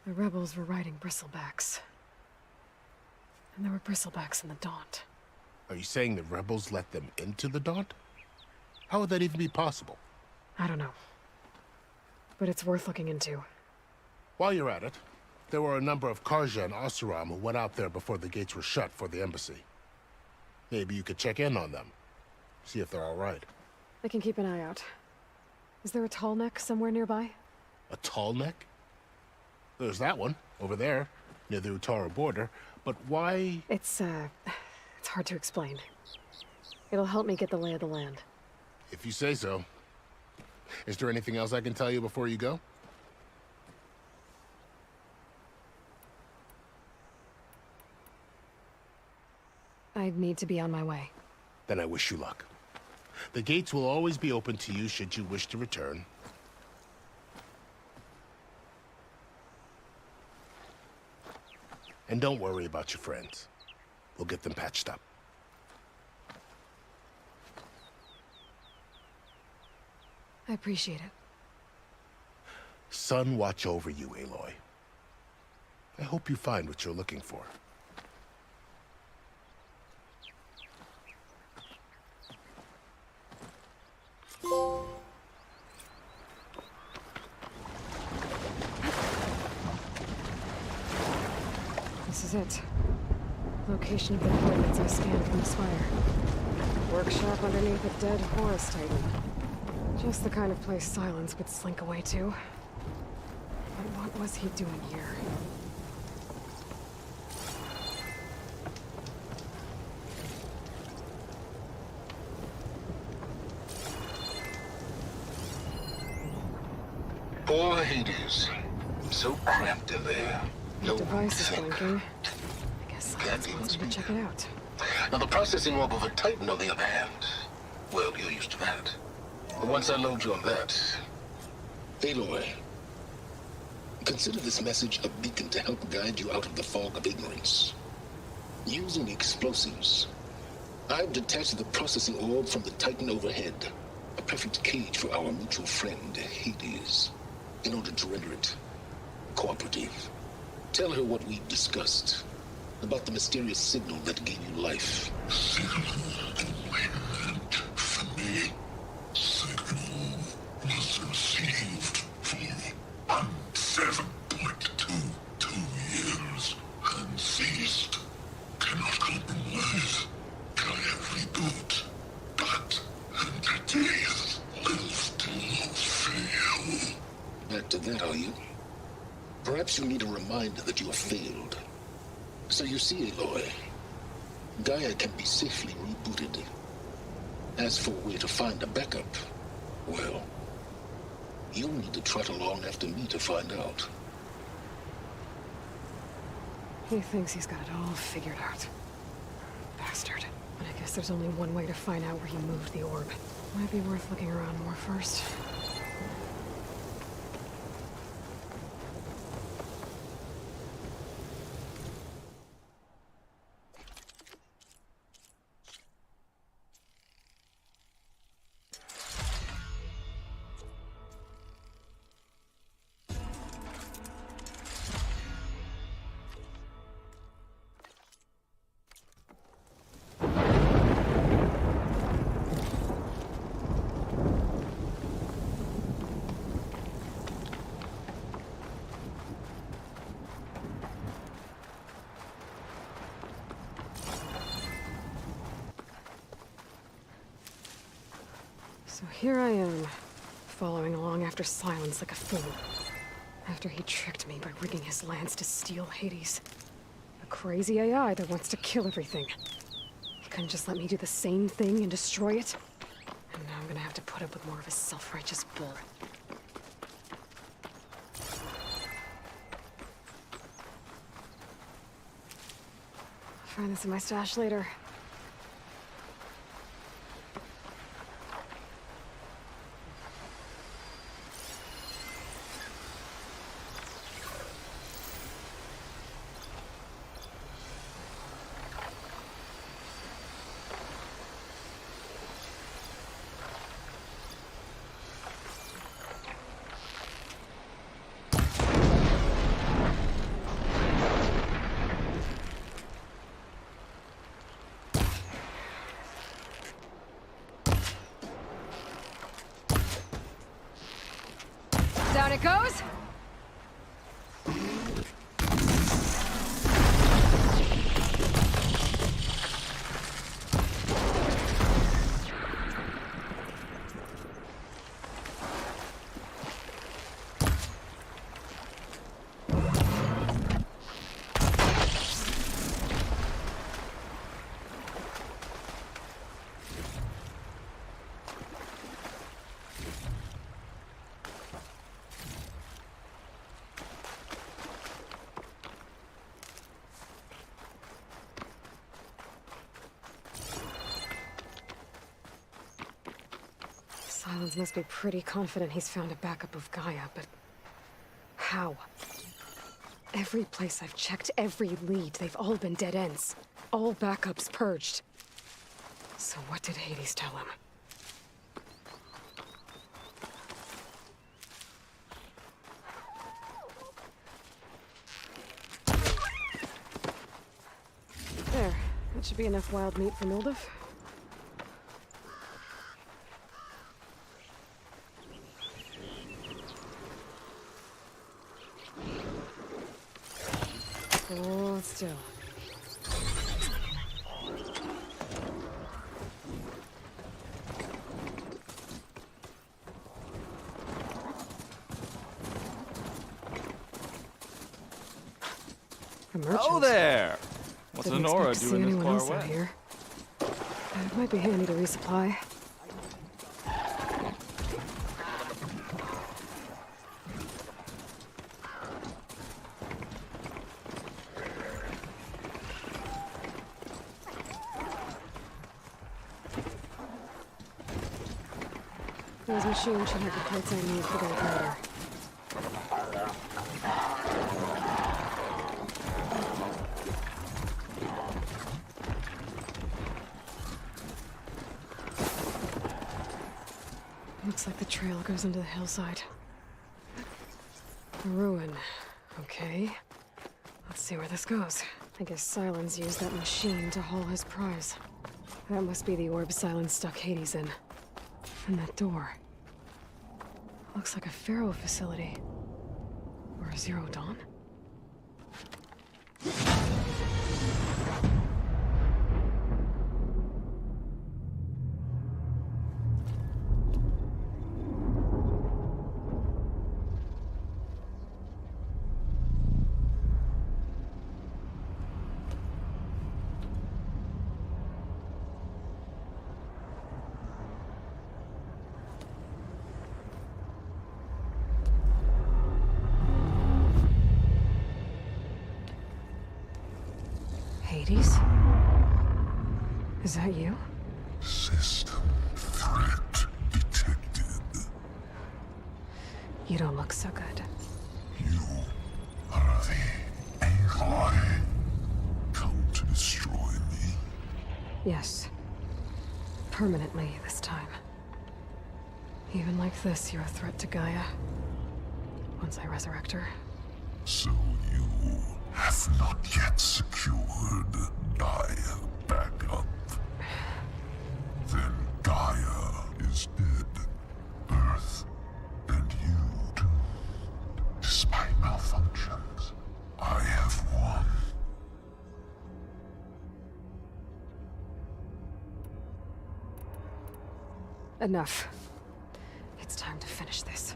The rebels were riding bristlebacks. And there were bristlebacks in the Daunt. Are you saying the rebels let them into the Daunt? How would that even be possible? I don't know. But it's worth looking into. While you're at it, there were a number of Karja and Oseram who went out there before the gates were shut for the embassy. Maybe you could check in on them. See if they're all right. I can keep an eye out. Is there a tall neck somewhere nearby? A tall neck? There's that one, over there, near the Utaru border. But why? It's hard to explain. It'll help me get the lay of the land. If you say so. Is there anything else I can tell you before you go? I need to be on my way. Then I wish you luck. The gates will always be open to you should you wish to return. And don't worry about your friends. We'll get them patched up. I appreciate it. Sun watch over you, Aloy. I hope you find what you're looking for. This is it. Location of the coordinates I scanned from the spire. Workshop underneath a dead Horus Titan. Just the kind of place Silence would slink away to. But what was he doing here? Poor Hades. So cramped in there. No Device is sound. blinking. I guess Silence wants me to check it out. Now, the processing orb of a Titan, on the other hand, well, you're used to that. But once I load you on that... Aloy, consider this message a beacon to help guide you out of the fog of ignorance. Using explosives, I've detached the processing orb from the Titan overhead. A perfect cage for our mutual friend, Hades, in order to render it cooperative. Tell her what we've discussed about the mysterious signal that gave you life. Signal for me. Signal was received for 7.22 years and ceased. Cannot compromise. Cannot reboot. But entities will still fail. Back to that, are you? Perhaps you need a reminder that you have failed. So you see, Aloy, Gaia can be safely rebooted. As for where to find a backup, well, you'll need to trot along after me to find out. He thinks he's got it all figured out. Bastard. But I guess there's only one way to find out where he moved the orb. Might be worth looking around more first. So here I am, following along after Silence like a fool. After he tricked me by rigging his lance to steal Hades. A crazy AI that wants to kill everything. He couldn't just let me do the same thing and destroy it. And now I'm gonna have to put up with more of his self-righteous bull. I'll find this in my stash later. Down it goes. Silence must be pretty confident he's found a backup of Gaia, but how? Every place I've checked, every lead, they've all been dead ends. All backups purged. So what did Hades tell him? There. That should be enough wild meat for Mildev. Hold still. Oh there! What's Didn't Honora expect to see doing this anyone far else away? out here. It might be handy to resupply. Those machines should have the parts I need for the repair. Looks like the trail goes into the hillside. A ruin. Okay. Let's see where this goes. I guess Silence used that machine to haul his prize. That must be the orb Silence stuck Hades in. And that door. Looks like a Pharaoh facility. Or a Zero Dawn? Hades? Is that you? System threat detected. You don't look so good. You are the Aloy. Come to destroy me. Yes. Permanently this time. Even like this, you're a threat to Gaia. Once I resurrect her. So you have not yet secured Gaia back up. Then Gaia is dead. Earth and you too. Despite malfunctions, I have won. Enough. It's time to finish this.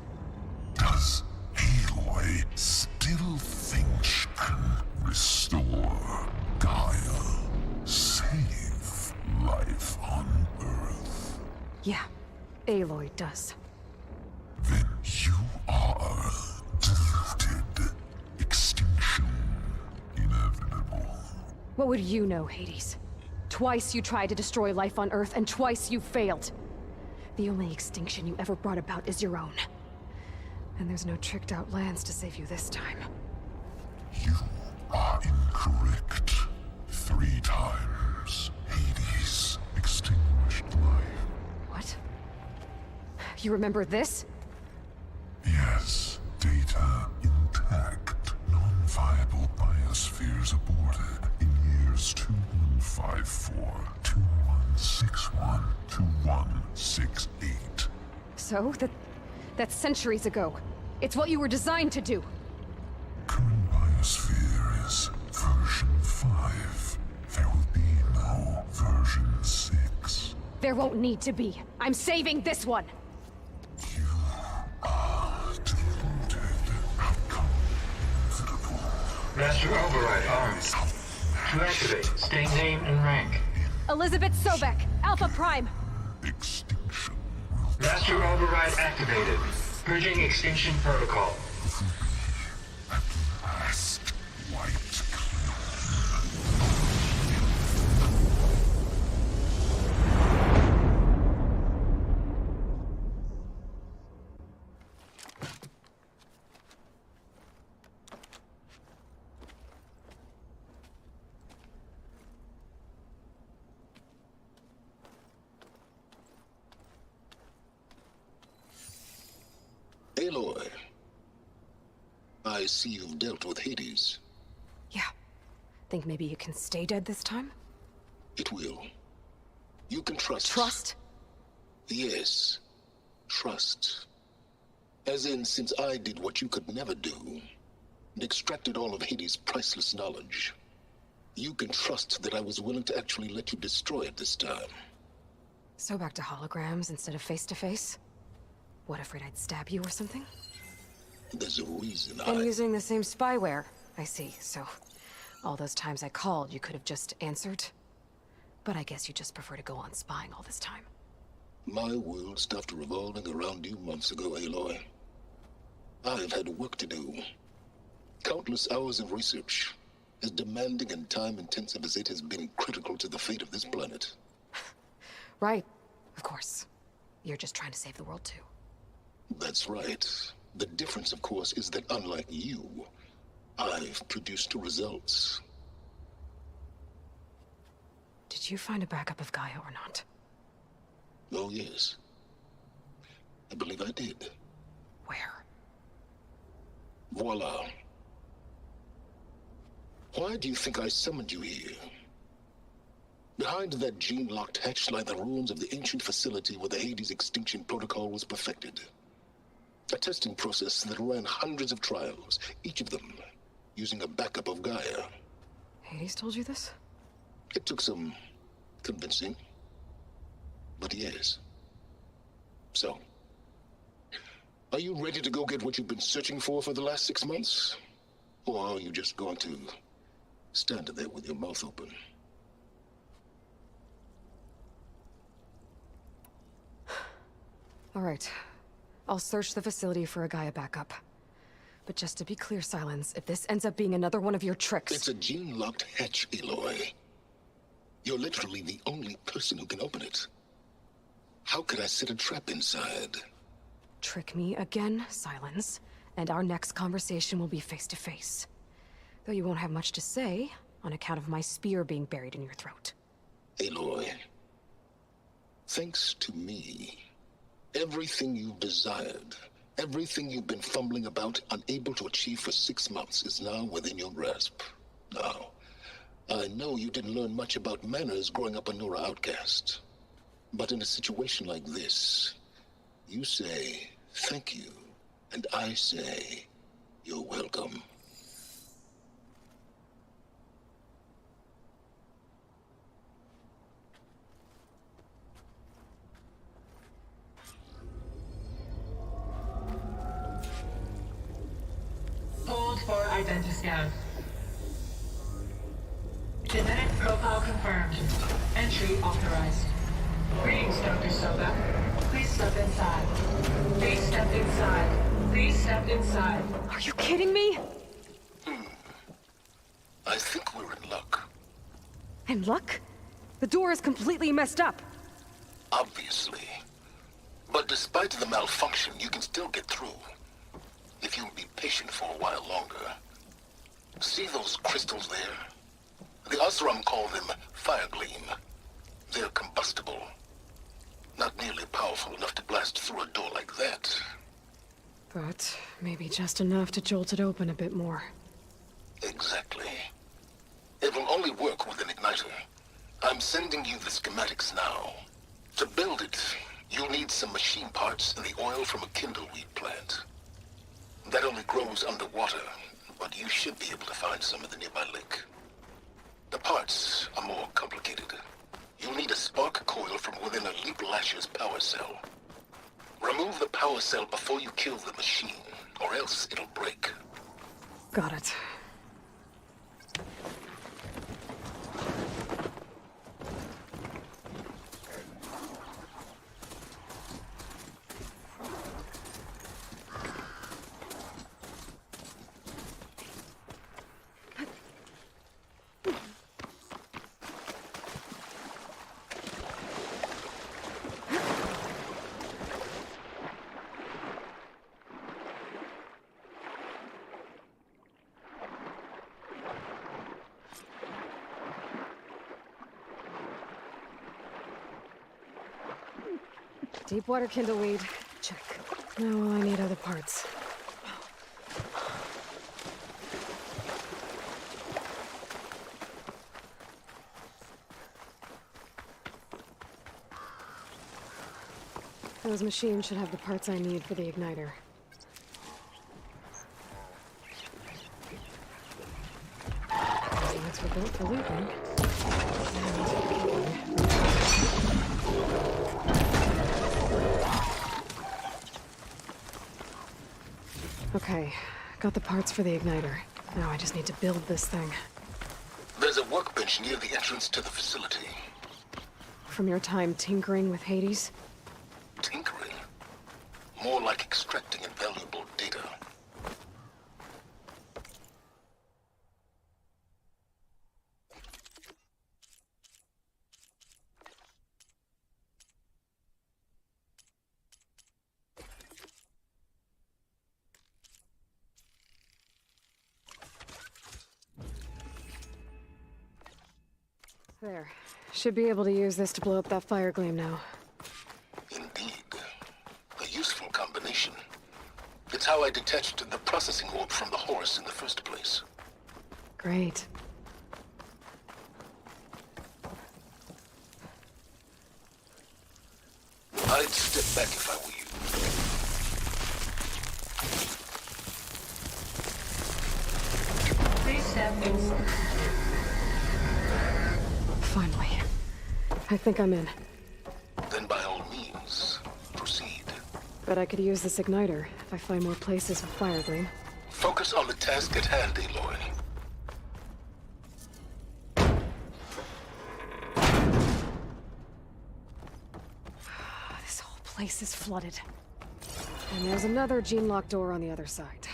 Does Aloy still think she can restore Gaia? Save life on Earth? Yeah, Aloy does. Then you are deluded. Extinction inevitable. What would you know, Hades? Twice you tried to destroy life on Earth, and twice you failed. The only extinction you ever brought about is your own. And there's no tricked-out lands to save you this time. You are incorrect. 3 times Hades extinguished life. What? You remember this? Yes, data intact. Non-viable biospheres aborted in years 2154, 2161, 2168. So? That's centuries ago. It's what you were designed to do. Current biosphere is version 5. There will be no version 6. There won't need to be. I'm saving this one! You are deluded. Outcome inevitable. Master Override armed. To activate, state name and rank. Elizabeth Sobek, Alpha Prime. Extinction. Master Override activated. Bridging extinction protocol. At last, wiped clean. Aloy, I see you've dealt with Hades. Yeah. Think maybe you can stay dead this time? It will. You can trust. Trust? Yes. Trust. As in, since I did what you could never do, and extracted all of Hades' priceless knowledge, you can trust that I was willing to actually let you destroy it this time. So back to holograms instead of face-to-face? What, afraid I'd stab you or something? There's a reason And using the same spyware. I see, so... all those times I called, you could have just answered? But I guess you just prefer to go on spying all this time. My world stopped revolving around you months ago, Aloy. I've had work to do. Countless hours of research, as demanding and time-intensive as it has been critical to the fate of this planet. Right. Of course. You're just trying to save the world, too. That's right. The difference, of course, is that unlike you, I've produced results. Did you find a backup of Gaia or not? Oh, yes. I believe I did. Where? Voila. Why do you think I summoned you here? Behind that gene-locked hatch lie the ruins of the ancient facility where the Hades extinction protocol was perfected. A testing process that ran hundreds of trials, each of them using a backup of Gaia. Hades told you this? It took some convincing, but yes. So, are you ready to go get what you've been searching for the last 6 months? Or are you just going to stand there with your mouth open? All right. I'll search the facility for a Gaia backup. But just to be clear, Silence, if this ends up being another one of your tricks... It's a gene-locked hatch, Aloy. You're literally the only person who can open it. How could I set a trap inside? Trick me again, Silence, and our next conversation will be face-to-face. Though you won't have much to say, on account of my spear being buried in your throat. Aloy, thanks to me, everything you've desired, everything you've been fumbling about, unable to achieve for 6 months, is now within your grasp. Now, I know you didn't learn much about manners growing up a Nora outcast. But in a situation like this, you say, thank you, and I say, you're welcome. Hold for identiscan. Genetic profile confirmed. Entry authorized. Greetings, Dr. Soga. Please step inside. Please step inside. Please step inside. Are you kidding me? I think we're in luck. In luck? The door is completely messed up. Obviously. But despite the malfunction, you can still get through. If you'll be patient for a while longer. See those crystals there? The Oseram call them fire gleam. They're combustible. Not nearly powerful enough to blast through a door like that. But maybe just enough to jolt it open a bit more. Exactly. It will only work with an igniter. I'm sending you the schematics now. To build it, you'll need some machine parts and the oil from a kindleweed plant. That only grows underwater, but you should be able to find some in the nearby lake. The parts are more complicated. You'll need a spark coil from within a Leap Lasher's power cell. Remove the power cell before you kill the machine, or else it'll break. Got it. Deepwater kindleweed. Check. Now I need other parts. Those machines should have the parts I need for the igniter. Those lights were built for looping. Okay, got the parts for the igniter. Now I just need to build this thing. There's a workbench near the entrance to the facility. From your time tinkering with Hades? Tinkering? More like extracting invaluable data. There. Should be able to use this to blow up that fire gleam now. Indeed. A useful combination. It's how I detached the processing orb from the horse in the first place. Great. I'd step back if I were you. Please step inside. Finally. I think I'm in. Then by all means, proceed. But I could use this igniter if I find more places with fire gleam. Focus on the task at hand, Aloy. This whole place is flooded. And there's another gene-lock door on the other side.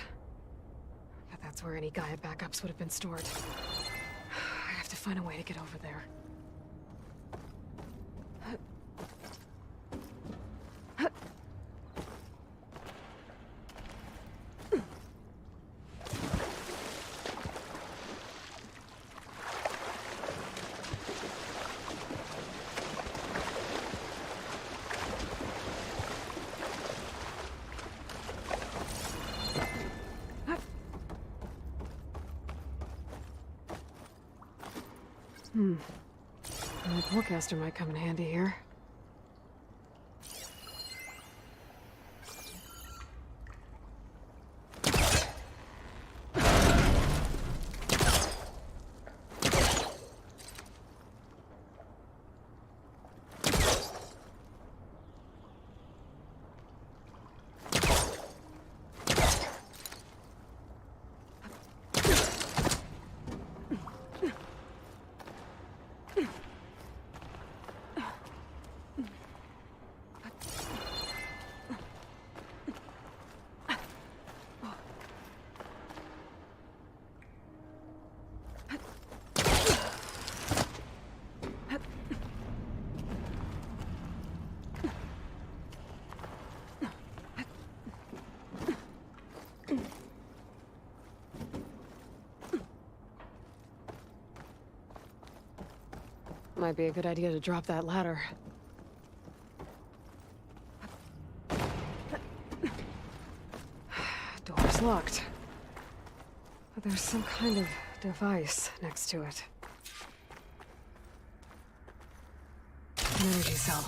But that's where any Gaia backups would have been stored. I have to find a way to get over there. My forecaster might come in handy here. Might be a good idea to drop that ladder. Door's locked. But there's some kind of device next to it. An energy cell.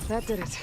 That did it.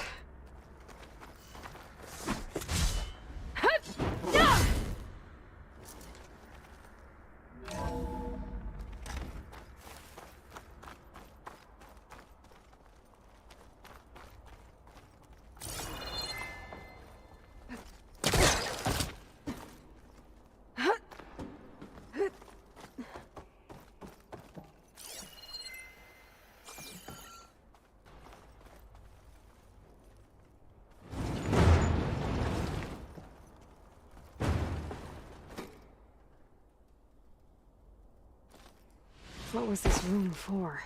What was this room for?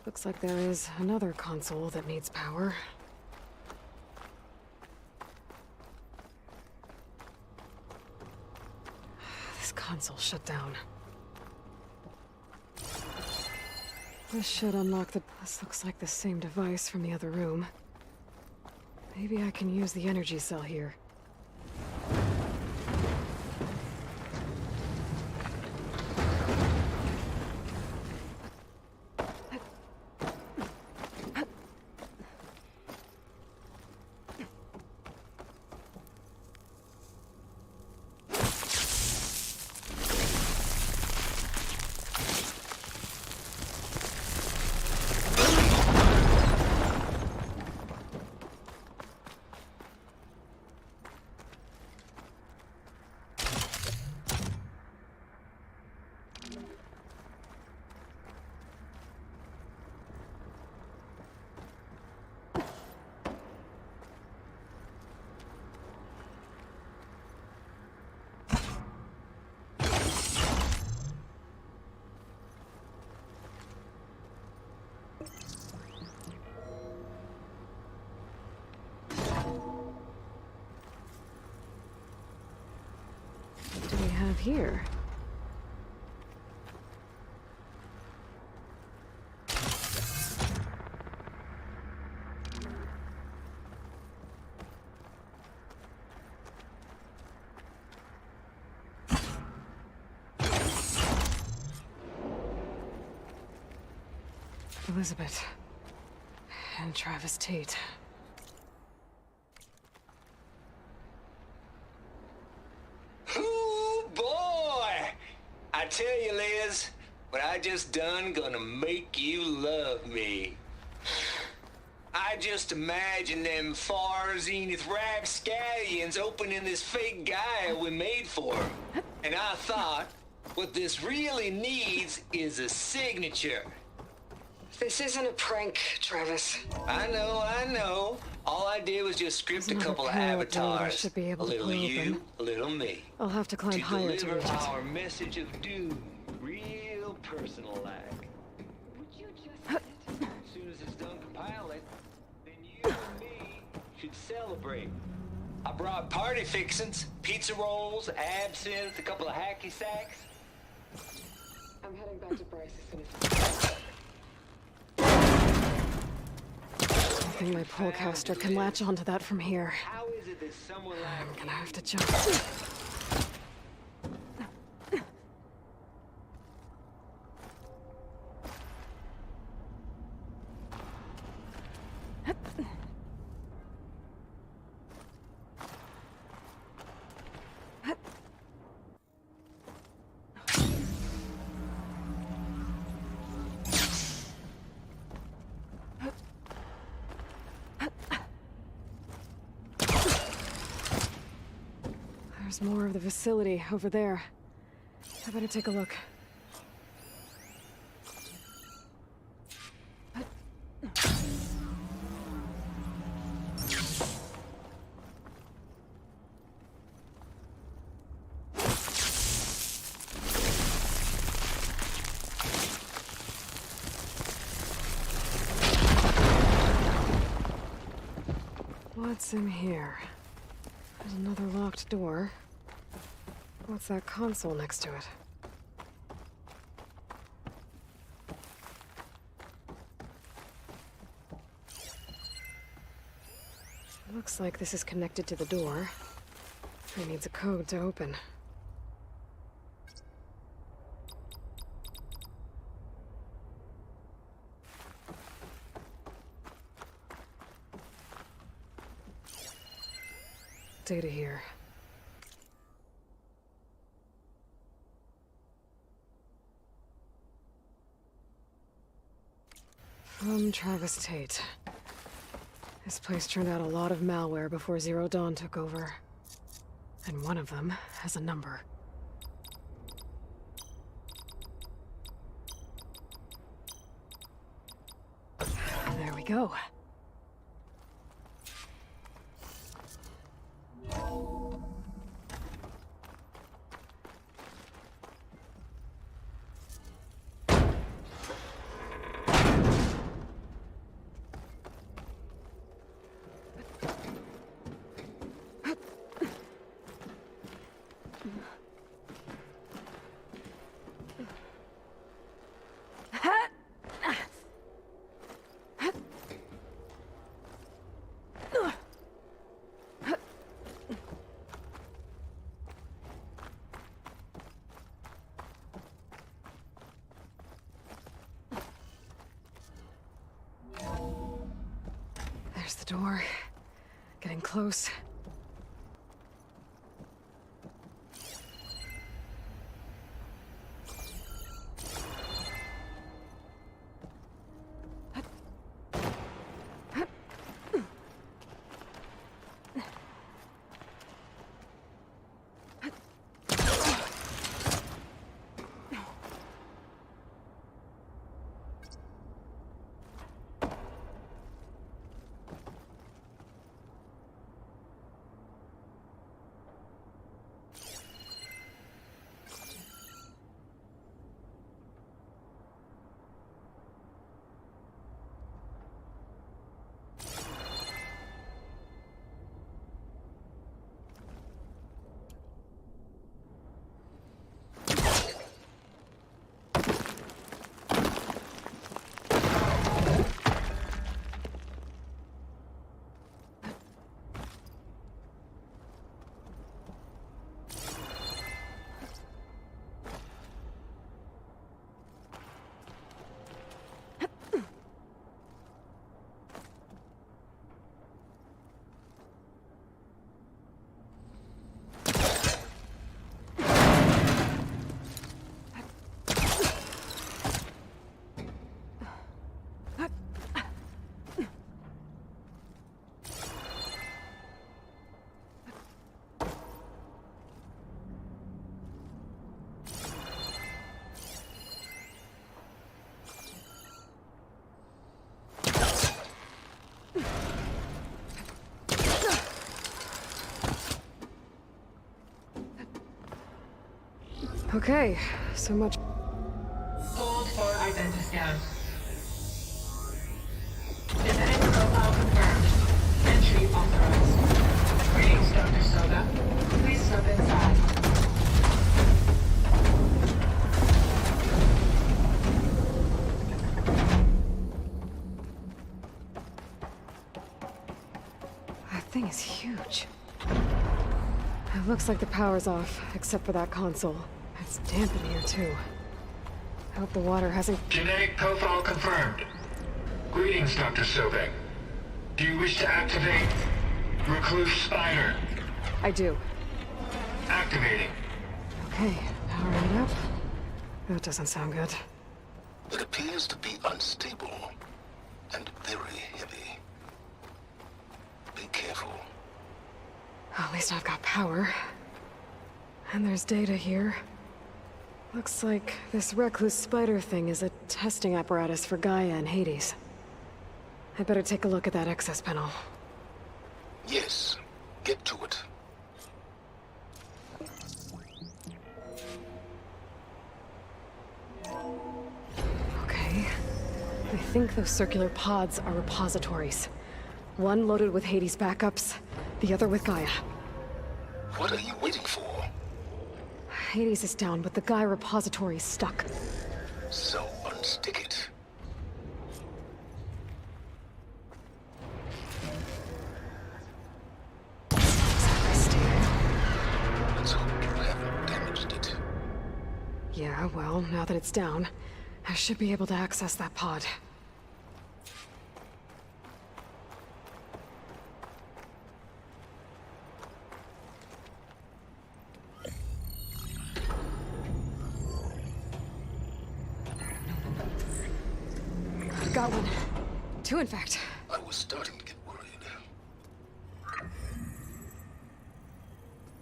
Looks like there is another console that needs power. This console shut down. This should unlock the... This looks like the same device from the other room. Maybe I can use the energy cell here. here? Elizabeth. And Travis Tate. Ooh, boy! I tell you, Liz, what I just done gonna make you love me. I just imagine them far zenith rapscallions opening this fake guy we made for him. And I thought, what this really needs is a signature. This isn't a prank, Travis. I know. All I did was just script a couple of avatars. Should be A able to little pull you, open. a little me. I'll have to climb higher to deliver reach it. our message of doom, real personal-like. As soon as it's done compiling, then you and me should celebrate. I brought party fixins, pizza rolls, absinthe, a couple of hacky sacks. I'm heading back to Bryce as soon as I think my pullcaster can latch onto that from here. How is it that someone like I'm gonna have to jump. There's more of the facility over there. I better take a look. What's in here? There's another locked door. What's that console next to it? Looks like this is connected to the door. It needs a code to open. Data here. From Travis Tate. This place turned out a lot of malware before Zero Dawn took over. And one of them has a number. There we go. There's the door. Getting close. Okay, so much. Hold for identiscan. Genetic profile confirmed. Entry authorized. Greetings, Dr. Soda. Please step inside. That thing is huge. It looks like the power's off, except for that console. It's damp in here, too. I hope the water hasn't... Genetic profile confirmed. Greetings, Dr. Sobek. Do you wish to activate Recluse Spider? I do. Activating. Okay, powering it up. That doesn't sound good. It appears to be unstable and very heavy. Be careful. At least I've got power. And there's data here. Looks like this Recluse Spider thing is a testing apparatus for Gaia and Hades. I better take a look at that access panel. Yes, get to it. Okay. I think those circular pods are repositories. One loaded with Hades backups, the other with Gaia. What are you waiting for? Hades is down, but the Gaia repository is stuck. So unstick it. Let's hope you haven't damaged it. Yeah, well, now that it's down, I should be able to access that pod. Got one. Two, in fact. I was starting to get worried.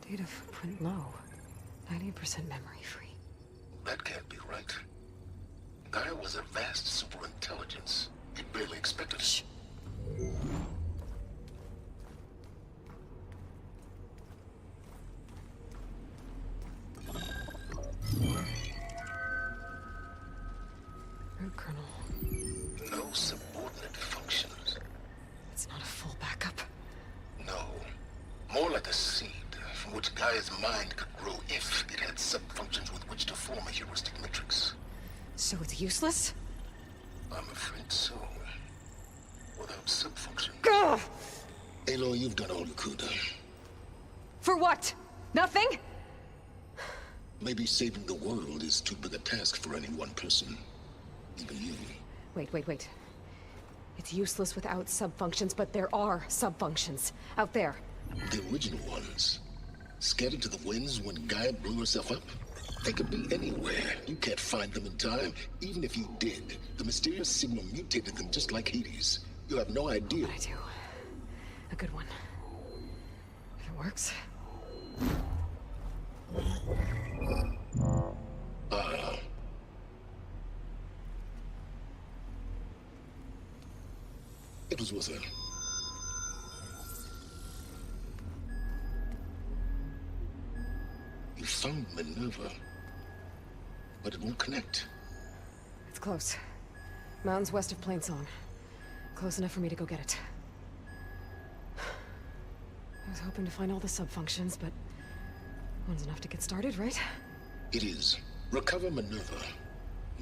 Data footprint low. 90% memory free. That can't be right. Gaia was a vast superintelligence. You barely expected it. Root kernel. No subordinate functions. It's not a full backup. No. More like a seed from which Gaia's mind could grow if it had sub-functions with which to form a heuristic matrix. So it's useless? I'm afraid so. Without sub-functions. Gah! Aloy, you've done all you could. For what? Nothing? Maybe saving the world is too big a task for any one person. Even you. Wait. It's useless without sub-functions, but there are sub-functions out there. The original ones. Scattered to the winds when Gaia blew herself up? They could be anywhere. You can't find them in time. Even if you did, the mysterious signal mutated them just like Hades. You have no idea. I do. A good one. If it works. It was worth it. You found Minerva, but it won't connect. It's close. Mountains west of Plainsong. Close enough for me to go get it. I was hoping to find all the sub-functions, but one's enough to get started, right? It is. Recover Minerva.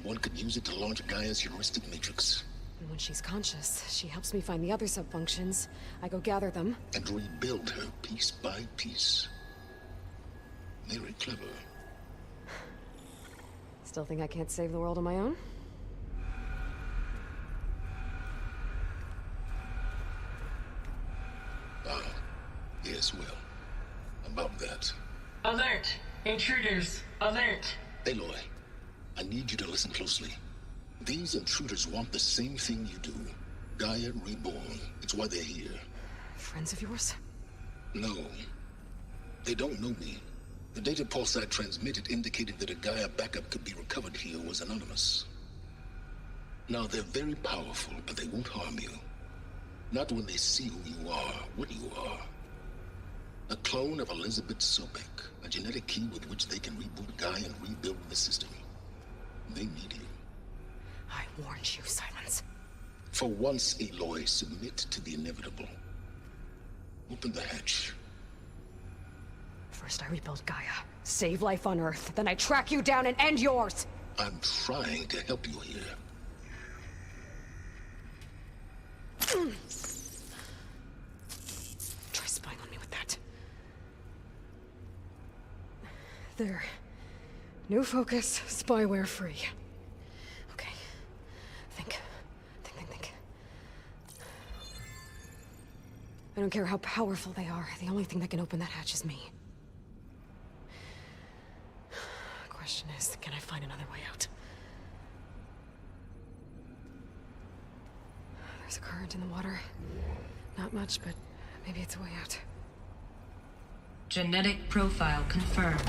One could use it to launch Gaia's heuristic matrix. And when she's conscious, she helps me find the other sub-functions. I go gather them. And rebuild her piece by piece. Very clever. Still think I can't save the world on my own? Yes, well. About that. Alert! Intruders! Alert! Aloy, I need you to listen closely. These intruders want the same thing you do. Gaia reborn. It's why they're here. Friends of yours? No. They don't know me. The data pulse I transmitted indicated that a Gaia backup could be recovered here was anonymous. Now, they're very powerful, but they won't harm you. Not when they see who you are, what you are. A clone of Elizabeth Sobek. A genetic key with which they can reboot Gaia and rebuild the system. They need you. I warned you, Silence. For once, Aloy, submit to the inevitable. Open the hatch. First I rebuild Gaia, save life on Earth, then I track you down and end yours! I'm trying to help you here. Try spying on me with that. There. New focus, spyware free. Okay. Think. I don't care how powerful they are. The only thing that can open that hatch is me. Question is, can I find another way out? There's a current in the water. Not much, but maybe it's a way out. Genetic profile confirmed.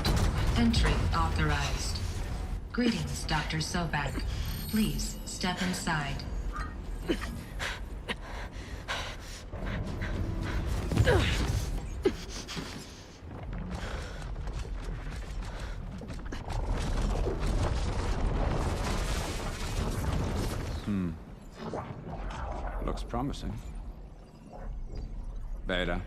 Entry authorized. Greetings, Dr. Sobek. Please step inside. Looks promising. Beta.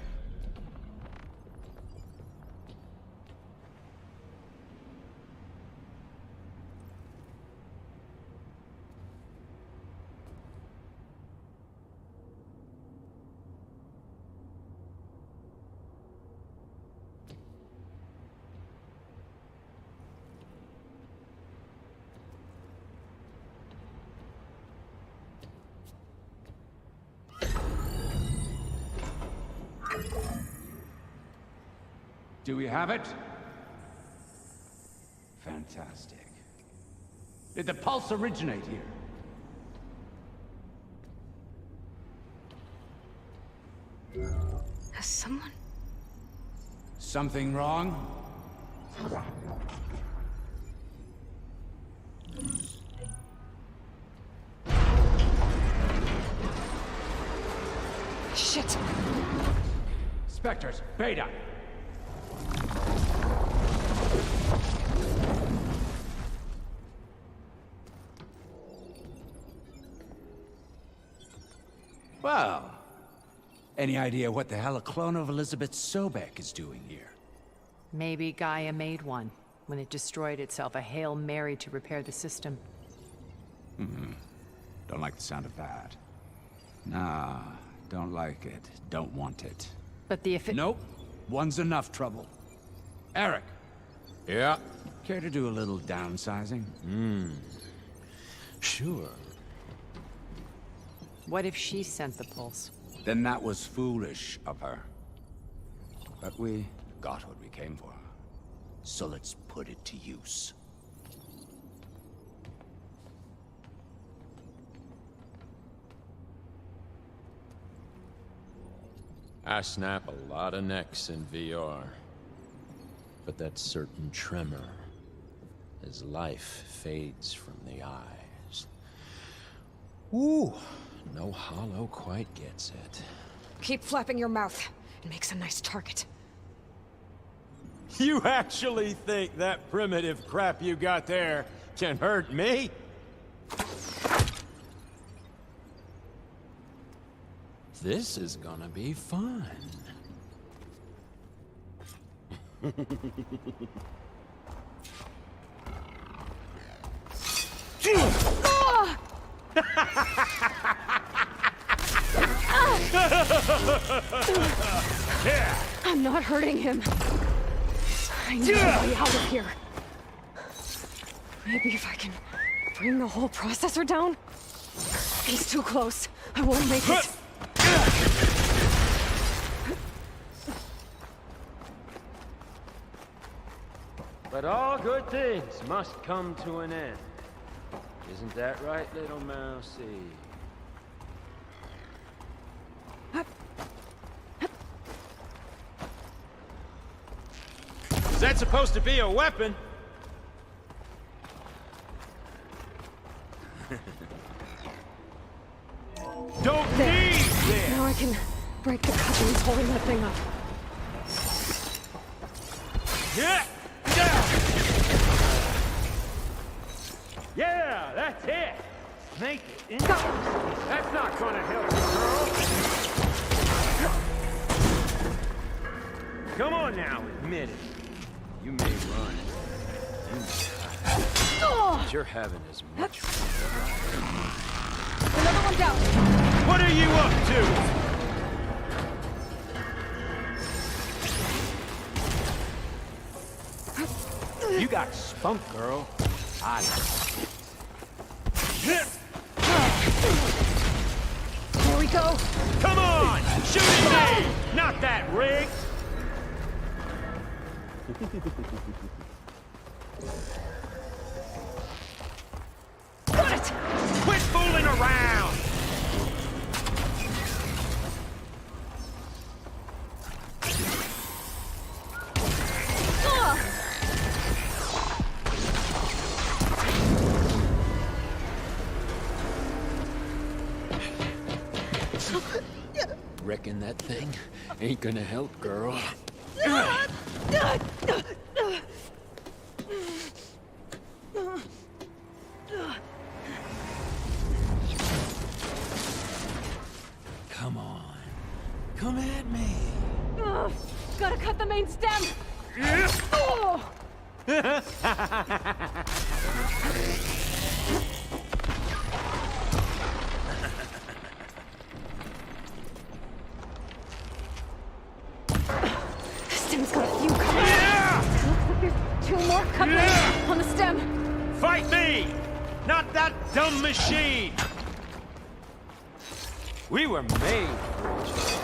Do we have it? Fantastic. Did the pulse originate here? Has someone... Something wrong? Shit! Spectres, Beta! Well, any idea what the hell a clone of Elizabeth Sobek is doing here? Maybe Gaia made one when it destroyed itself, a Hail Mary to repair the system. Don't like the sound of that. Nah, don't like it. Don't want it. But the Nope. One's enough trouble. Eric. Yeah? Care to do a little downsizing? Sure. What if she sent the pulse? Then that was foolish of her. But we got what we came for. So let's put it to use. I snap a lot of necks in VR. But that certain tremor as life fades from the eyes. Ooh, no hollow quite gets it. Keep flapping your mouth. It makes a nice target. You actually think that primitive crap you got there can hurt me? This is gonna be fun. I'm not hurting him. I need a way out of here. Maybe if I can bring the whole processor down? He's too close. I won't make it. But all good things must come to an end. Isn't that right, little mousey? Is that supposed to be a weapon? Don't need this! Now I can break the couplings holding that thing up. Yeah, that's it. Make it interesting. That's not gonna help you, girl. Come on now, admit it. You may run. You may hide. But you're having as much fun. Another one down. What are you up to? You got spunk, girl. I Here we go. Come on! Shoot it me! Not that rig! Got it! Quit fooling around! Reckon that thing ain't gonna help, girl. Come on. Come at me. Gotta cut the main stem. Oh. Stem's got a few coming. There's 2 more couplings on the stem. Fight me! Not that dumb machine! We were made for each other.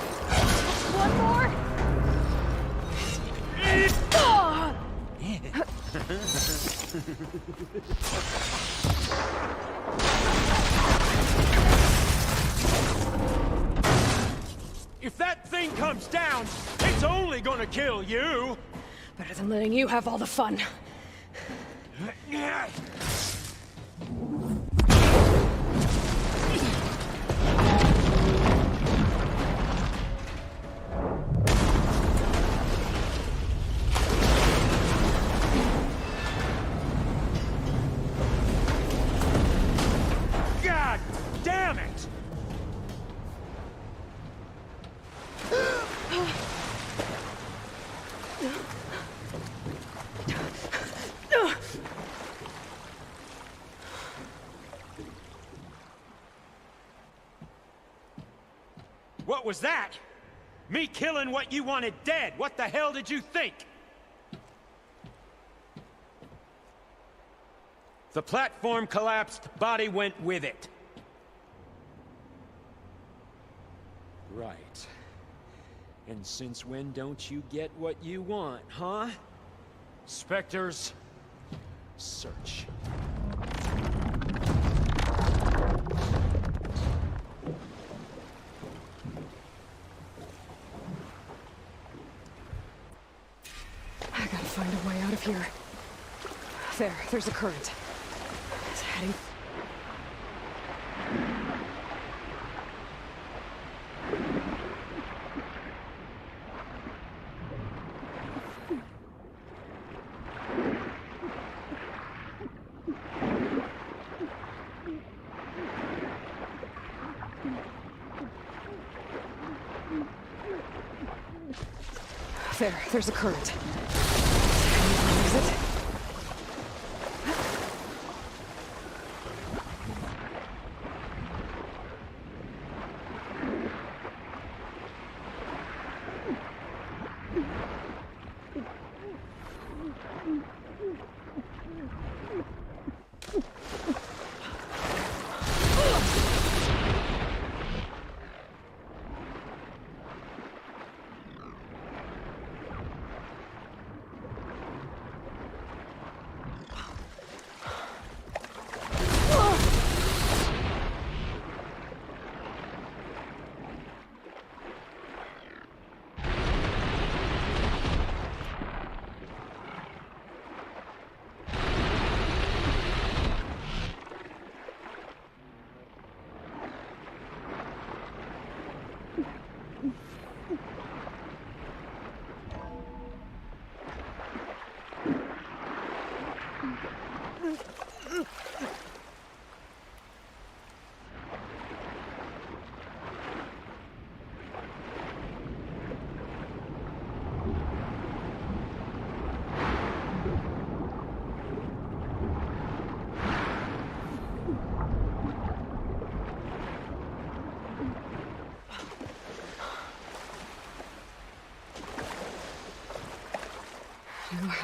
One more. Oh. If that thing comes down, it's only gonna kill you! Better than letting you have all the fun. God damn it! What was that? Me killing what you wanted dead. What the hell did you think? The platform collapsed, body went with it. Right. And since when don't you get what you want, huh? Spectres, search. I gotta find a way out of here. There's a current. It's heading. There's a current. Is it?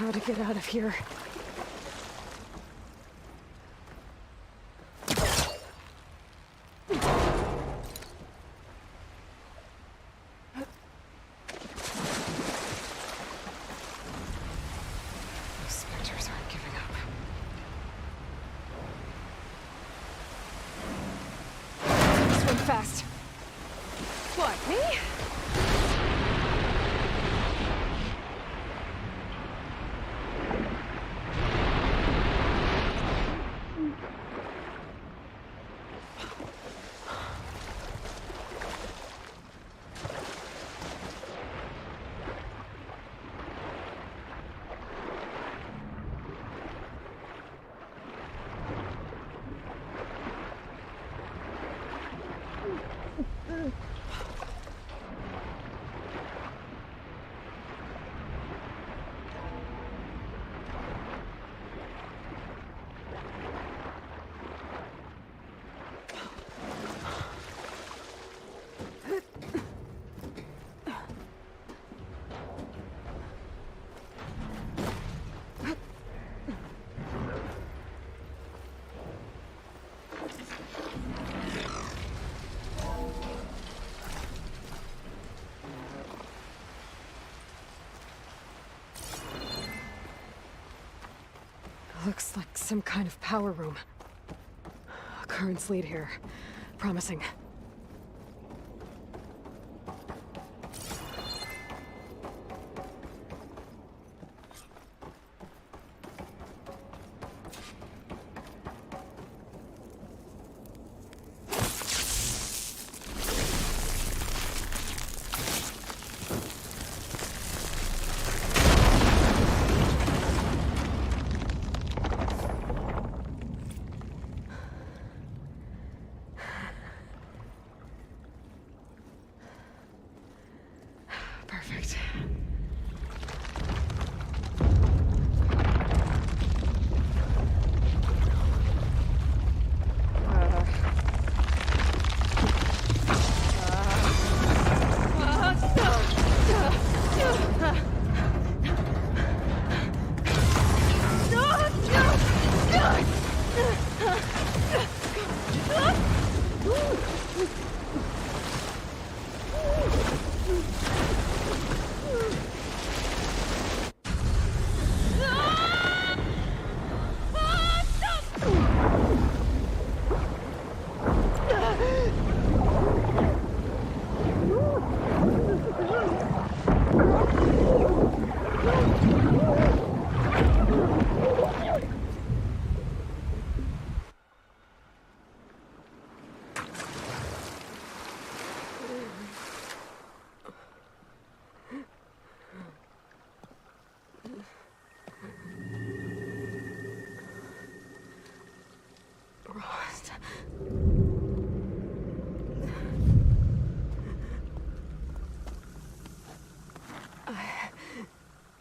how to get out of here. Those specters aren't giving up. Swim fast. What, me? Looks like some kind of power room. Currents lead here. Promising. Perfect.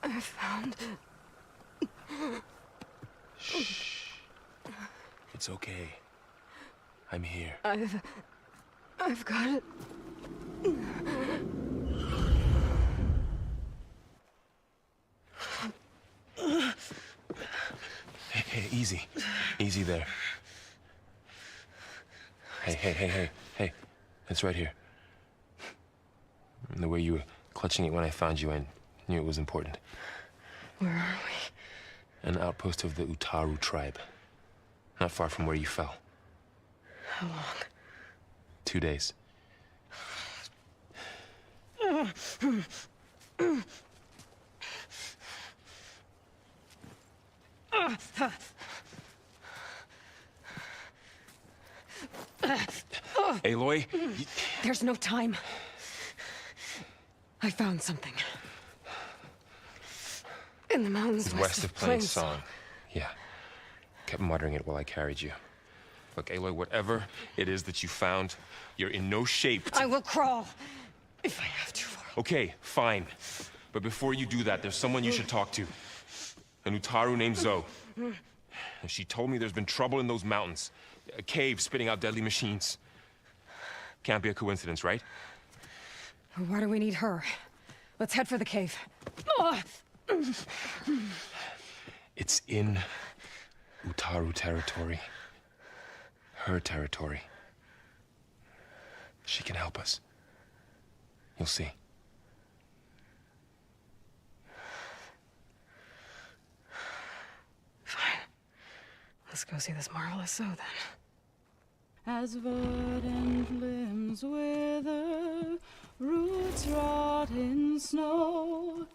I found... Shh. It's okay. I'm here. I've got it. Hey, easy. Easy there. Hey. It's right here. The way you were clutching it when I found you, I knew it was important. Where are we? An outpost of the Utaru tribe. Not far from where you fell. How long? 2 days. Aloy? There's no time. I found something. In the mountains West of Plain Song. Yeah. Kept muttering it while I carried you. Look, Aloy, whatever it is that you found, you're in no shape to... I will crawl, if I have to. Okay, fine. But before you do that, there's someone you should talk to. An Utaru named Zoe. And she told me there's been trouble in those mountains. A cave spitting out deadly machines. Can't be a coincidence, right? Why do we need her? Let's head for the cave. It's in Utaru territory. Her territory. She can help us. You'll see. Fine. Let's go see this marvelous Zoe then. As verdant limbs wither, roots rot in snow,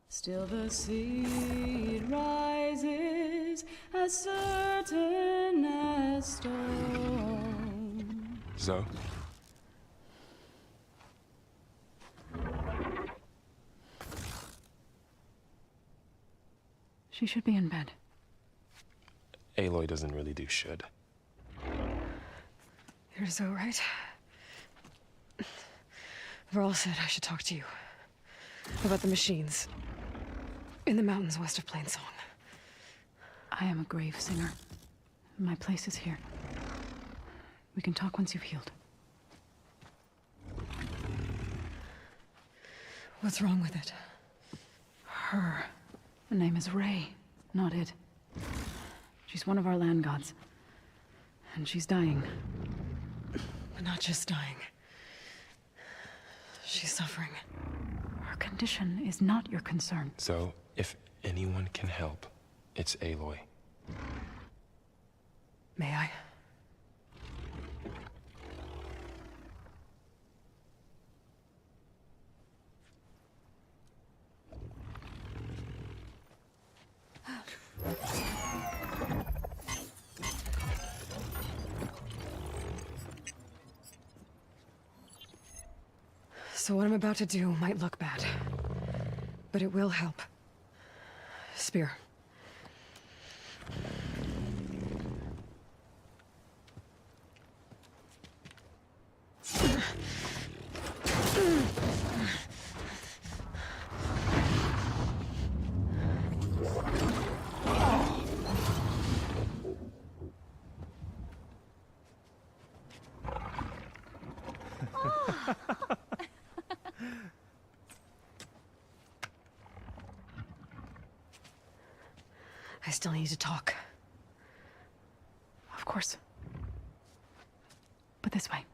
still the seed rises as certain as stone. Zoe? She should be in bed. Aloy doesn't really do should. You're Zoe, right? Varl said I should talk to you about the machines in the mountains west of Plainsong. I am a grave singer. My place is here. We can talk once you've healed. What's wrong with it? Her. The name is Ray, not it. She's one of our land gods. And she's dying. But not just dying. She's suffering. Her condition is not your concern. So, if anyone can help, it's Aloy. May I? So what I'm about to do might look bad, but it will help. Spear. I still need to talk. Of course. But this way.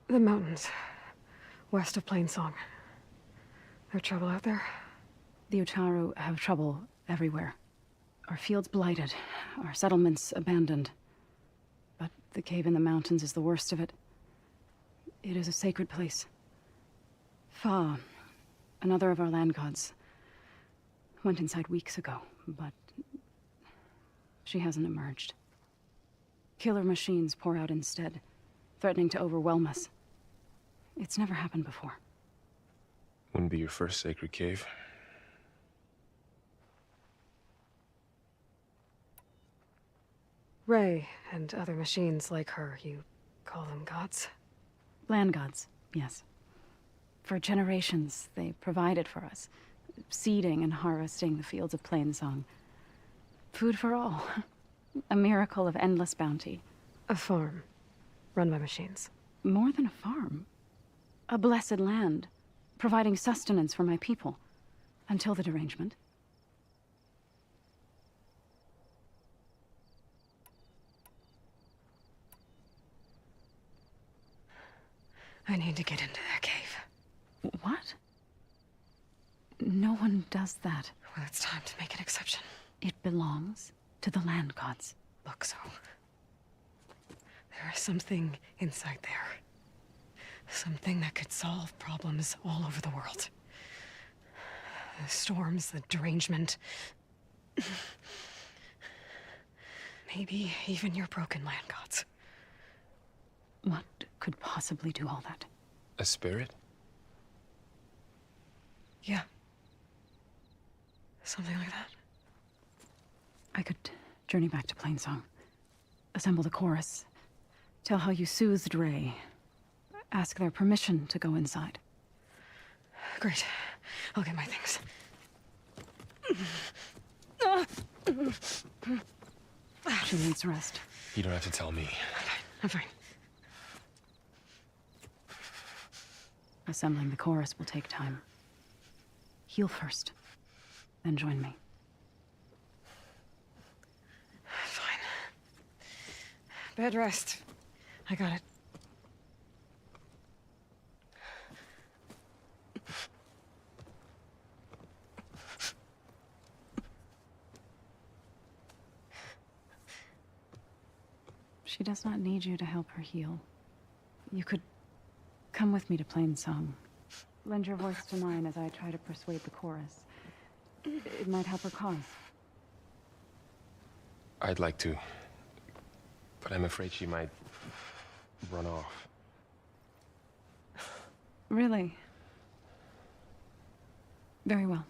The mountains, west of Plainsong. There trouble out there? The Utaru have trouble everywhere. Our fields blighted, our settlements abandoned. But the cave in the mountains is the worst of it. It is a sacred place. Fa, another of our land gods, went inside weeks ago, but she hasn't emerged. Killer machines pour out instead, threatening to overwhelm us. It's never happened before. Wouldn't be your first sacred cave. Ray and other machines like her, you call them gods? Land gods, yes. For generations, they provided for us, seeding and harvesting the fields of Plainsong. Food for all. A miracle of endless bounty. A farm, run by machines. More than a farm. A blessed land, providing sustenance for my people. Until the derangement. I need to get into that cave. What? No one does that. Well, it's time to make an exception. It belongs to the land gods. Look, so there is something inside there. Something that could solve problems all over the world. The storms, the derangement. Maybe even your broken land gods. What could possibly do all that? A spirit? Yeah. Something like that. I could journey back to Plainsong. Assemble the chorus. Tell how you soothed Ray. Ask their permission to go inside. Great. I'll get my things. She needs rest. You don't have to tell me. I'm fine. Assembling the chorus will take time. Heal first, then join me. Fine. Bed rest. I got it. She does not need you to help her heal. You could come with me to Plainsong. Lend your voice to mine as I try to persuade the chorus. It might help her cause. I'd like to, but I'm afraid she might run off. Really? Very well.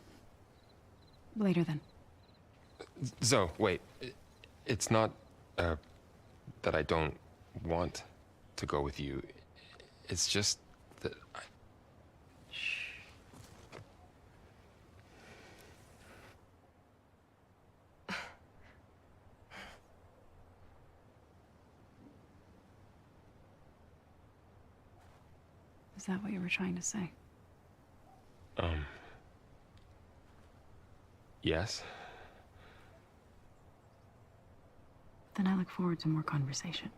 Later then. Zoe, wait. It's not, that I don't want to go with you. It's just that I... Is that what you were trying to say? Yes? Then I look forward to more conversation.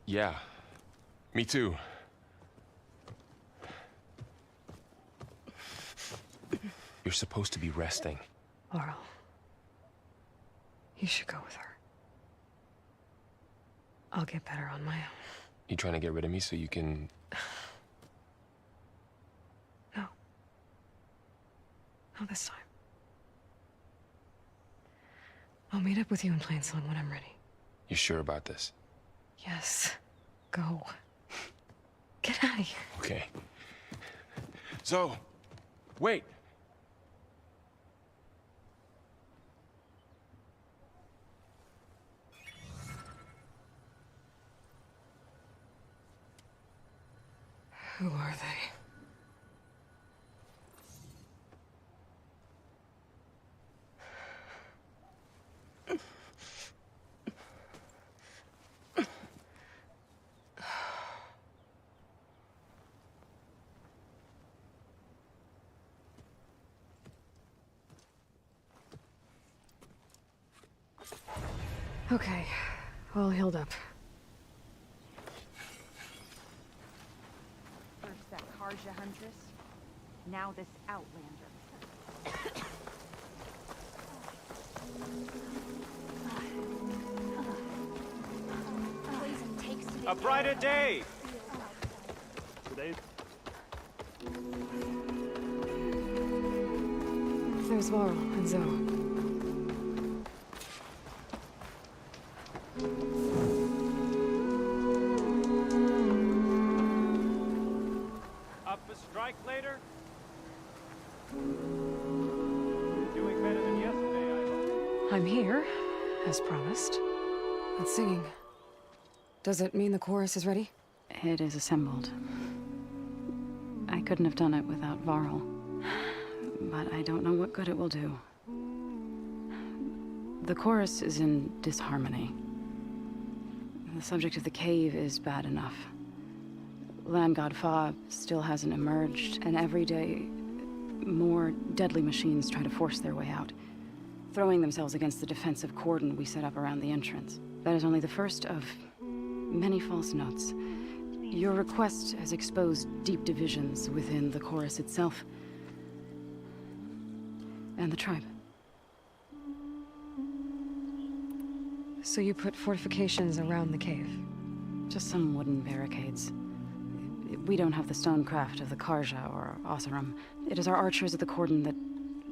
Yeah. Me too. You're supposed to be resting. Laurel. You should go with her. I'll get better on my own. You trying to get rid of me so you can... No. Not this time. I'll meet up with you in Plainsong when I'm ready. You sure about this? Yes. Go. Get out of here. Okay. Zoe, wait. Who are they? Okay, all healed up. First that Karja huntress, now this outlander. A brighter day! Today. There's Laurel and Zoe. Up a strike later? Doing better than yesterday, I hope. I'm here, as promised. It's singing. Does it mean the chorus is ready? It is assembled. I couldn't have done it without Varl. But I don't know what good it will do. The chorus is in disharmony. The subject of the cave is bad enough. Land God Fa still hasn't emerged, and every day, more deadly machines try to force their way out, throwing themselves against the defensive cordon we set up around the entrance. That is only the first of many false notes. Your request has exposed deep divisions within the chorus itself and the tribe. So you put fortifications around the cave? Just some wooden barricades. We don't have the stonecraft of the Karja or Oseram. It is our archers at the cordon that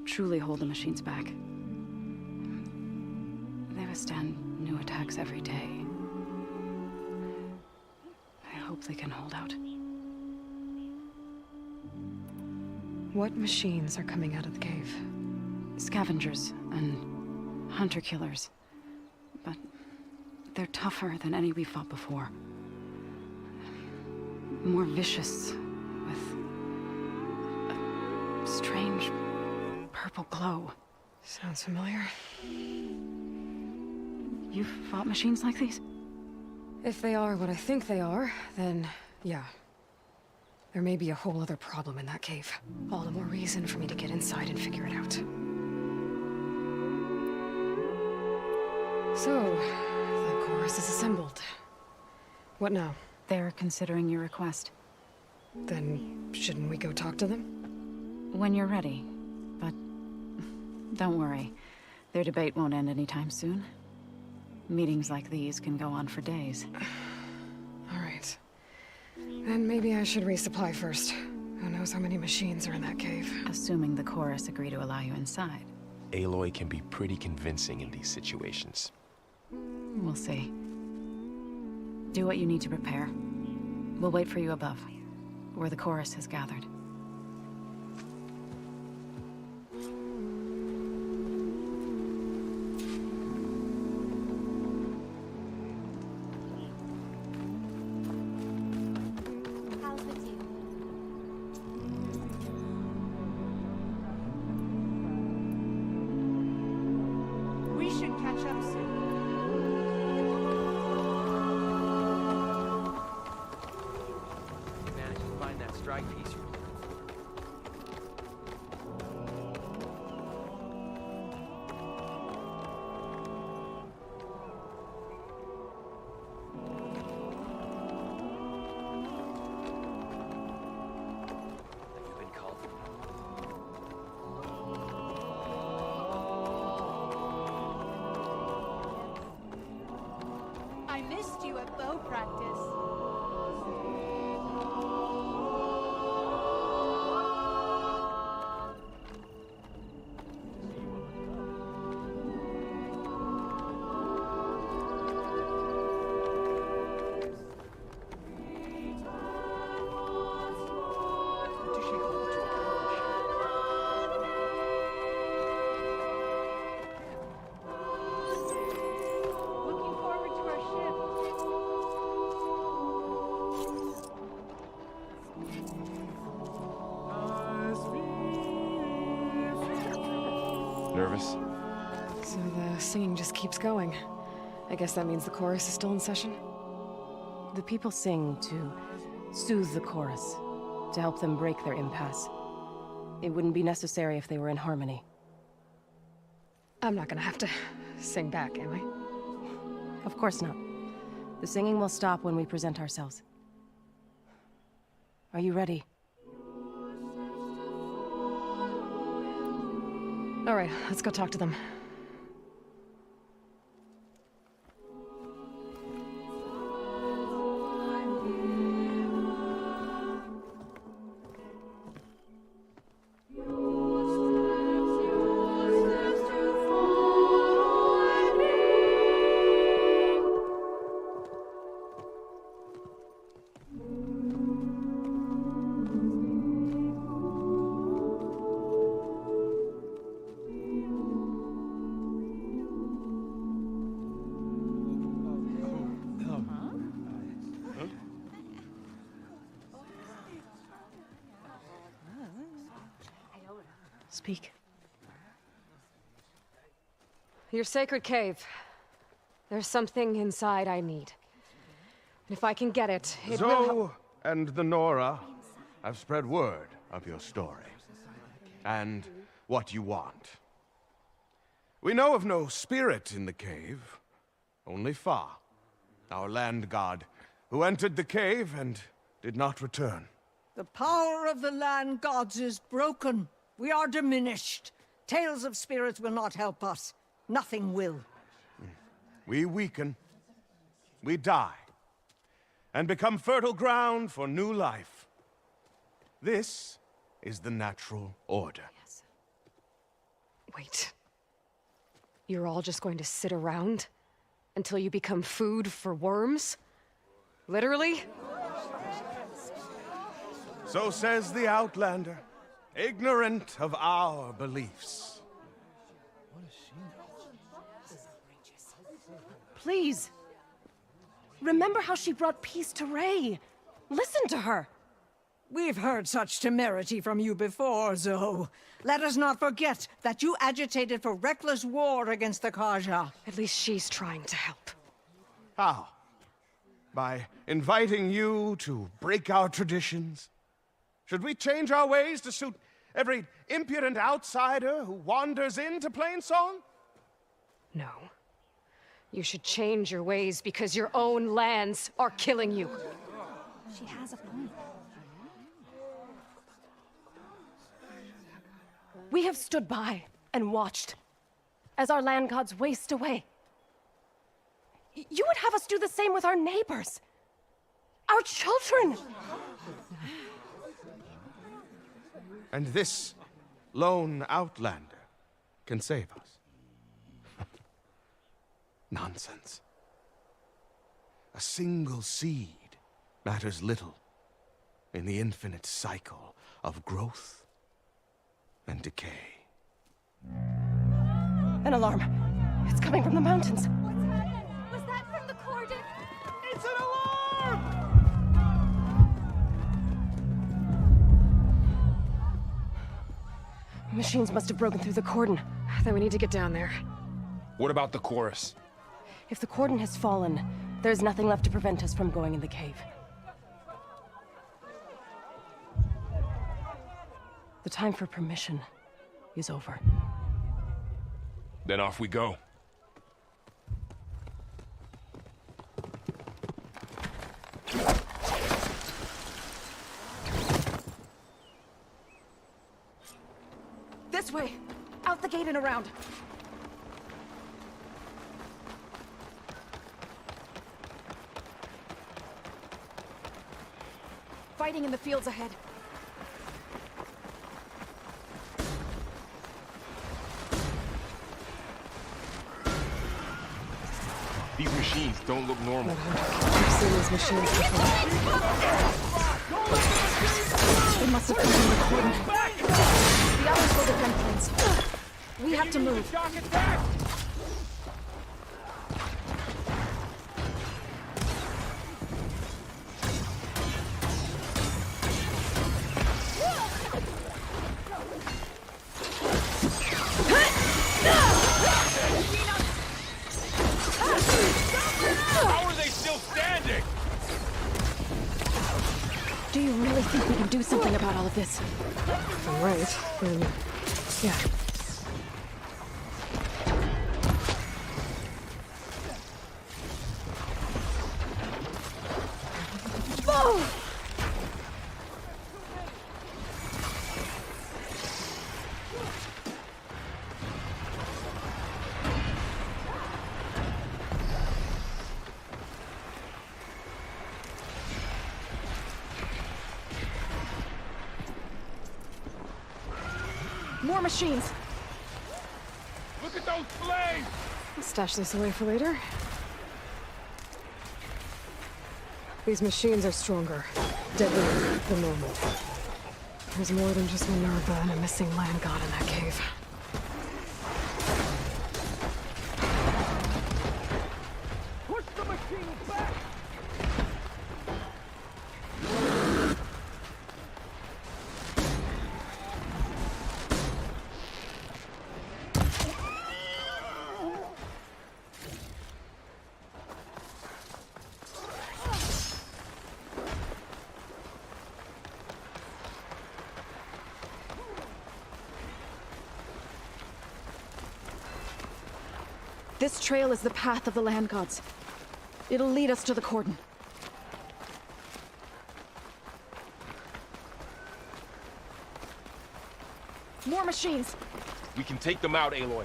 truly hold the machines back. They withstand new attacks every day. I hope they can hold out. What machines are coming out of the cave? Scavengers and hunter-killers. But they're tougher than any we fought before. more vicious, with a strange purple glow. Sounds familiar. You've fought machines like these? If they are what I think they are, then yeah. There may be a whole other problem in that cave. All the more reason for me to get inside and figure it out. So, the chorus is assembled. What now? They're considering your request. Then, shouldn't we go talk to them? When you're ready. But don't worry. Their debate won't end anytime soon. Meetings like these can go on for days. All right. Then maybe I should resupply first. Who knows how many machines are in that cave? Assuming the chorus agree to allow you inside. Aloy can be pretty convincing in these situations. We'll see. Do what you need to prepare. We'll wait for you above, where the chorus has gathered. We should catch up soon. Managed to find that strike piece. You've been called. I missed you at bow practice. Looking forward to our ship. Nervous? So the singing just keeps going. I guess that means the chorus is still in session? The people sing to soothe the chorus, to help them break their impasse. It wouldn't be necessary if they were in harmony. I'm not gonna have to sing back, am I? Of course not. The singing will stop when we present ourselves. Are you ready? All right, let's go talk to them. Speak. Your sacred cave. There's something inside I need. And if I can get it, it will help. Zoe and the Nora have spread word of your story. And what you want. We know of no spirit in the cave, only Fa, our land god, who entered the cave and did not return. The power of the land gods is broken. We are diminished. Tales of spirits will not help us. Nothing will. We weaken, we die, and become fertile ground for new life. This is the natural order. Yes. Wait. You're all just going to sit around until you become food for worms? Literally? So says the Outlander, ignorant of our beliefs. Please. Remember how she brought peace to Ray. Listen to her! We've heard such temerity from you before, Zoe. Let us not forget that you agitated for reckless war against the Kaja. At least she's trying to help. How? By inviting you to break our traditions? Should we change our ways to suit every impudent outsider who wanders into Plainsong? No. You should change your ways because your own lands are killing you. She has a point. We have stood by and watched as our land gods waste away. You would have us do the same with our neighbors, our children. And this lone outlander can save us. Nonsense. A single seed matters little in the infinite cycle of growth and decay. An alarm. It's coming from the mountains. Was that from the cordon? It's an alarm! Machines must have broken through the cordon. Then we need to get down there. What about the chorus? If the cordon has fallen, there's nothing left to prevent us from going in the cave. The time for permission is over. Then off we go. This way! Out the gate and around! Fighting in the fields ahead. These machines don't look normal. I've seen these machines before. They must have come from the cordon. The others will defend Plains. We have to move. How are they still standing? Do you really think we can do something about all of this? If I'm right, then... yeah. More machines! Look at those flames! I'll stash this away for later. These machines are stronger, deadlier than normal. There's more than just Minerva and a missing land god in that cave. Push the machines back! This trail is the path of the land gods. It'll lead us to the cordon. More machines! We can take them out, Aloy.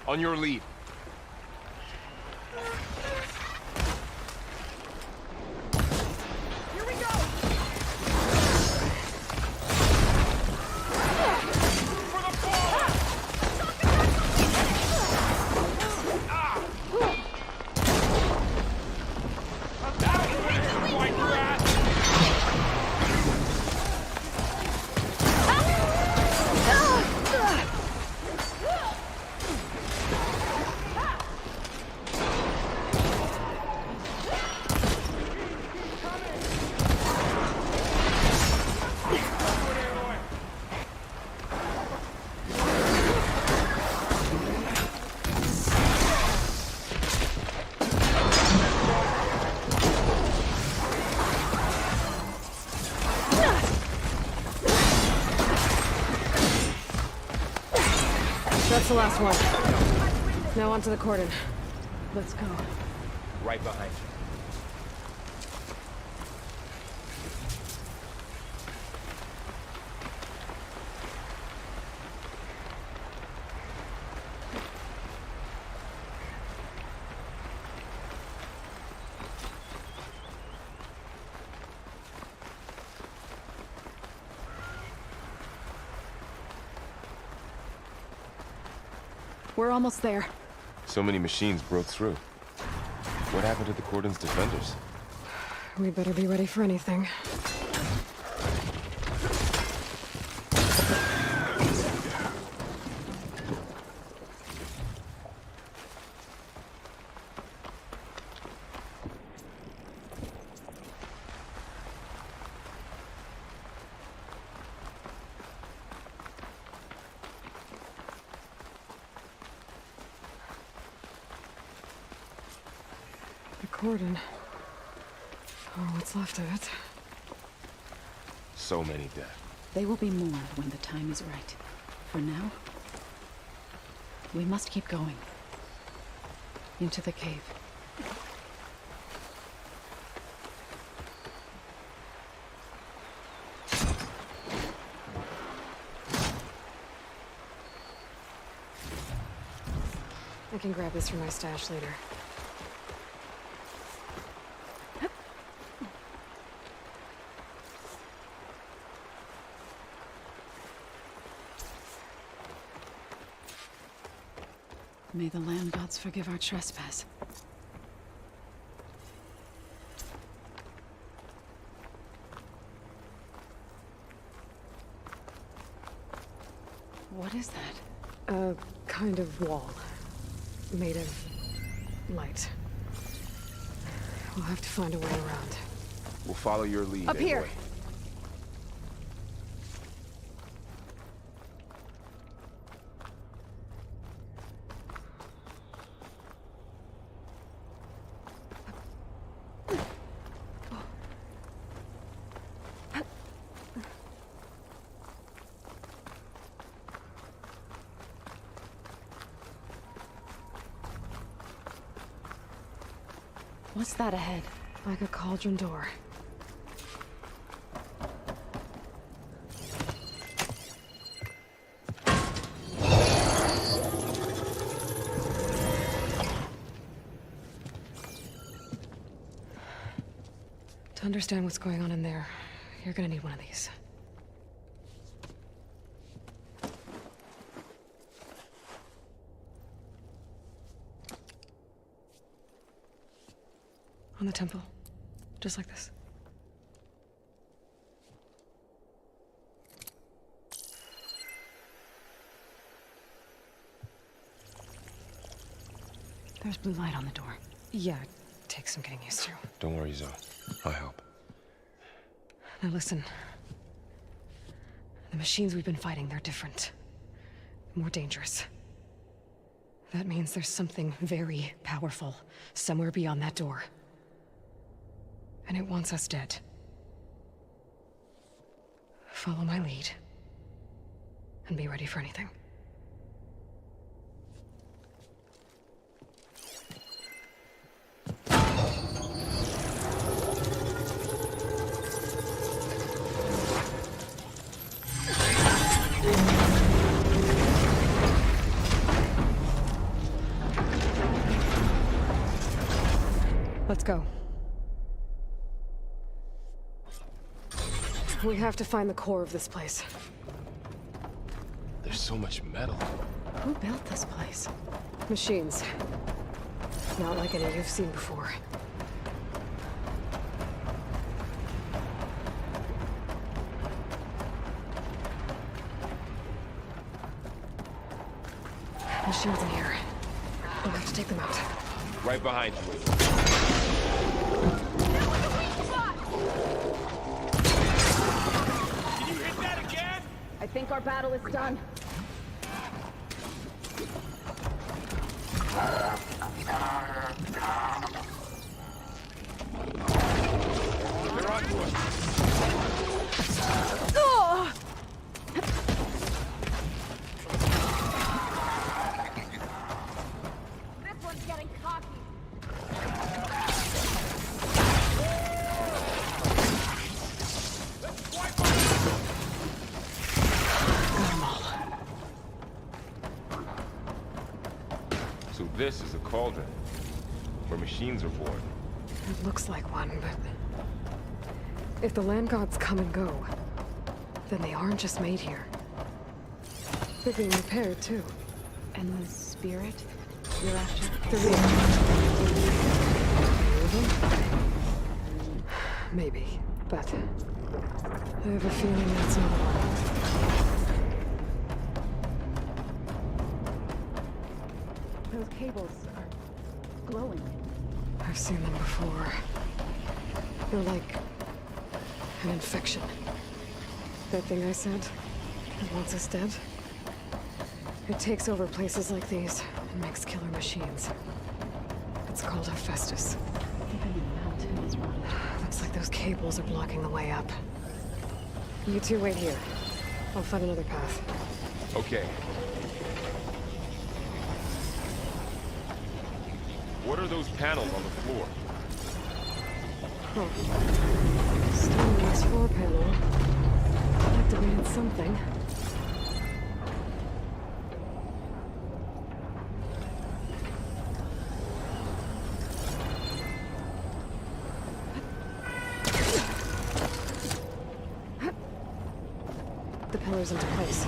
On your lead. Here we go! For the ball! Wipe your ass! the last one. Now onto the cordon. Let's go. Right behind you. We're almost there. So many machines broke through. What happened to the cordon's defenders? We better be ready for anything. Cordon. Or what's left of it. So many dead. They will be more when the time is right. For now, we must keep going. Into the cave. I can grab this from my stash later. May the land gods forgive our trespass. What is that? A kind of wall. Made of light. We'll have to find a way around. We'll follow your lead. Up here! Anyway. What's that ahead? Like a cauldron door. To understand what's going on in there, you're gonna need one of these. On the temple. Just like this. There's blue light on the door. Yeah, it takes some getting used to. Don't worry, Zoe. I'll help. Now listen. The machines we've been fighting, they're different. More dangerous. That means there's something very powerful somewhere beyond that door. And it wants us dead. Follow my lead. And be ready for anything. Let's go. We have to find the core of this place. There's so much metal. Who built this place? Machines. Not like any you've seen before. Machines in here. We'll have to take them out. Right behind you. I think our battle is done. They're on to us. So this is a cauldron, where machines are born. It looks like one, but... if the land gods come and go, then they aren't just made here. They're being repaired, too. And the spirit you're after? The maybe, but I have a feeling that's not all. Those cables are glowing. I've seen them before. They're like an infection. That thing I said that wants us dead? It takes over places like these and makes killer machines. It's called Hephaestus. Looks like those cables are blocking the way up. You two wait here. I'll find another path. Okay. What are those panels on the floor? Huh. Stainless floor panel. Activated something. The pillars into place.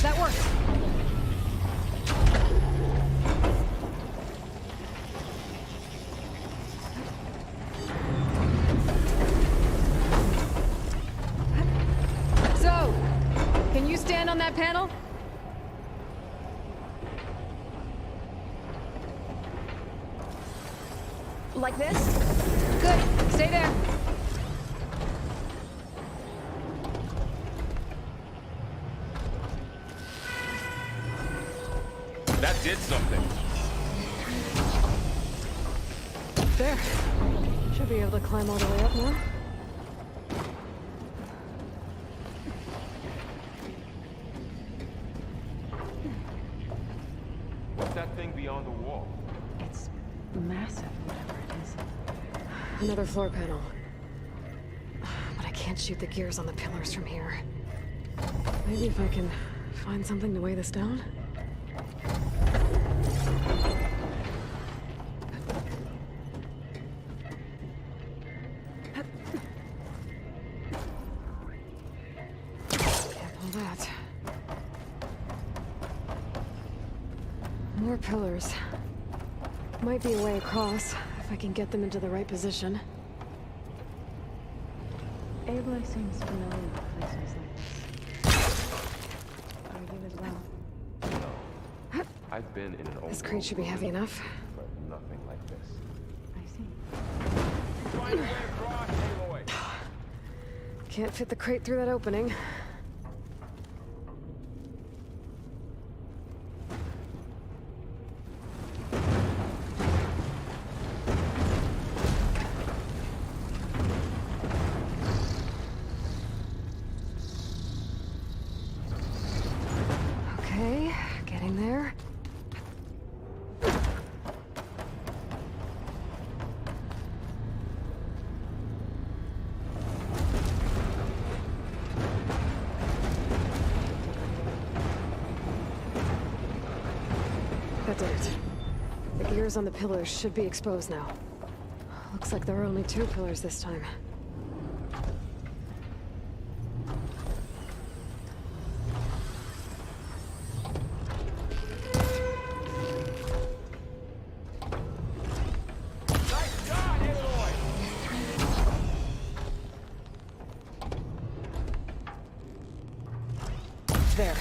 That worked! So, can you stand on that panel? Like this? Good. Stay there. That did something. There. Should be able to climb all the way up now. What's that thing beyond the wall? It's massive, whatever it is. Another floor panel. But I can't shoot the gears on the pillars from here. Maybe if I can find something to weigh this down? Can't pull that. More pillars. Might be a way across, if I can get them into the right position. Aloy seems familiar with places like this. Are you as well? I've been in an old This crate should be heavy enough. but nothing like this. I see. Find a way across, Aloy! Can't fit the crate through that opening. Okay, getting there. That did it. The gears on the pillars should be exposed now. Looks like there are only 2 pillars this time. There.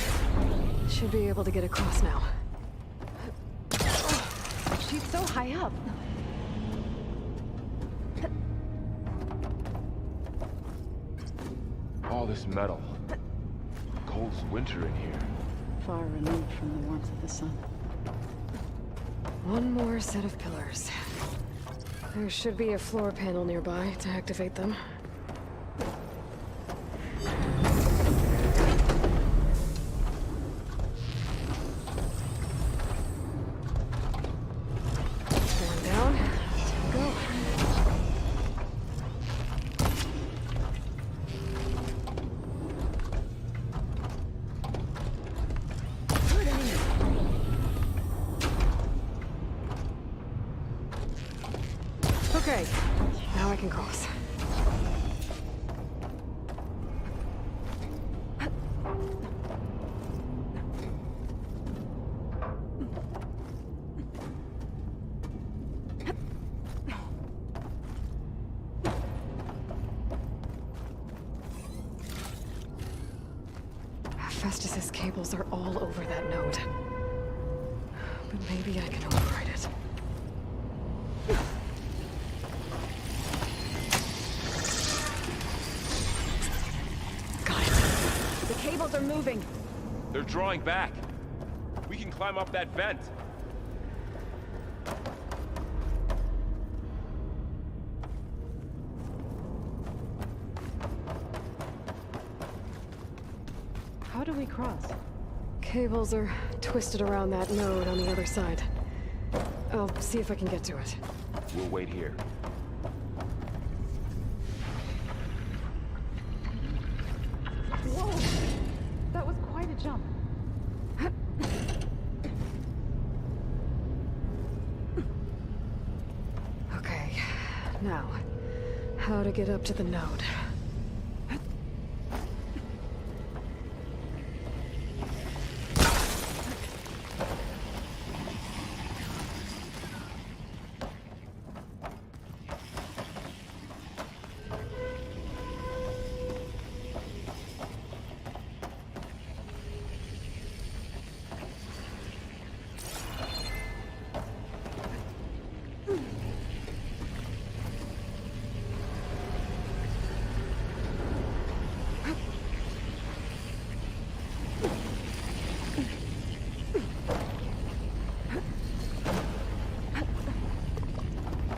Should be able to get across now. She's so high up. All this metal. Cold as winter in here. Far removed from the warmth of the sun. One more set of pillars. There should be a floor panel nearby to activate them. One down. Go. Okay, now I can cross. Festus's cables are all over that node. But maybe I can override it. Got it. The cables are moving. They're drawing back. We can climb up that vent. How do we cross? Cables are twisted around that node on the other side. I'll see if I can get to it. We'll wait here. Whoa! That was quite a jump. Okay, now, how to get up to the node?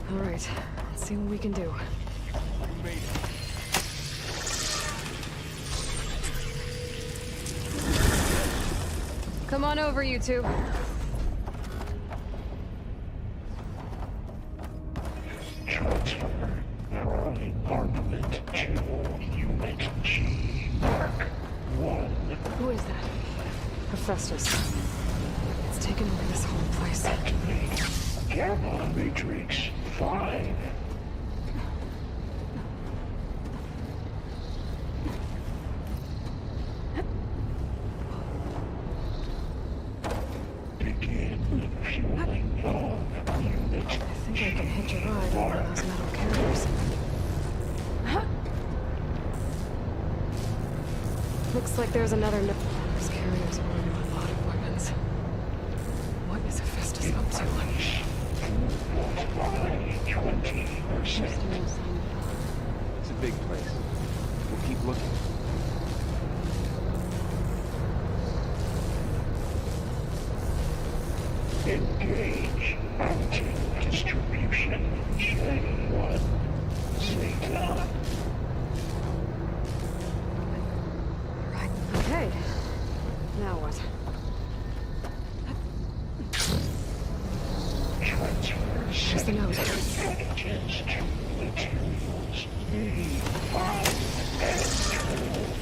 All right, let's see what we can do. Come on over, you two. Transfer from armament to Unit G Mark 1. Who is that? Hephaestus. It's taken over this whole place. Activate Gamma Matrix 5. Begin fueling of Unit I think I can hitch a ride on one of those metal carriers. Looks like there's another no. Those carriers are running a lot of weapons. What is Hephaestus up to? 20%. It's a big place. We'll keep looking. Engage mountain distribution J1 Zeta. Right. Okay. Now what? Transfer Where's the node? packages to materials E5 and 2.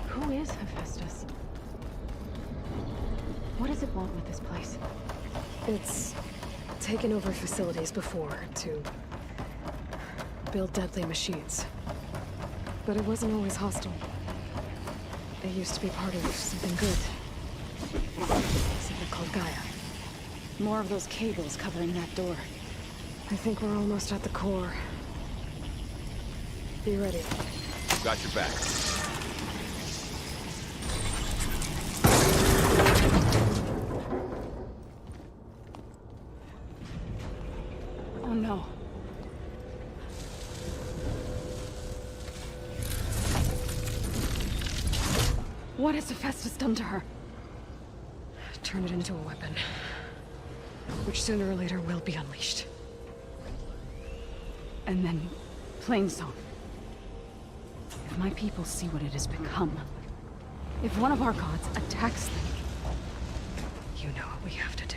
Who is Hephaestus? What does it want with this place? It's taken over facilities before to build deadly machines. But it wasn't always hostile. It used to be part of something good. Something called Gaia. More of those cables covering that door. I think we're almost at the core. Be ready. Got your back. Oh no. What has Hephaestus done to her? Turn it into a weapon. Which sooner or later will be unleashed. And then, Plainsong. If my people see what it has become, if one of our gods attacks them, you know what we have to do.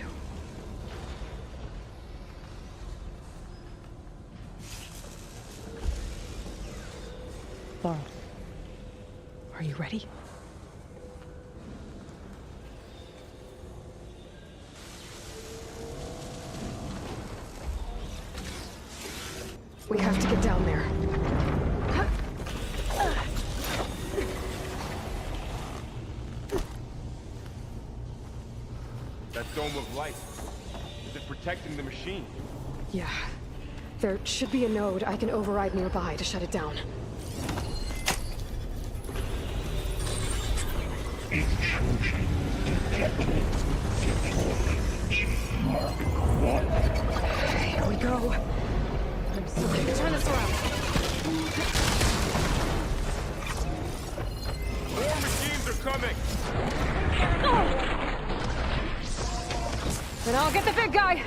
borrow. Are you ready? We have to get down there. That dome of light. Is it protecting the machine? Yeah. There should be a node I can override nearby to shut it down. Intrusion detected. Mark 1. Here we go. I'm so ready to turn this around. More machines are coming! Then I'll get the big guy!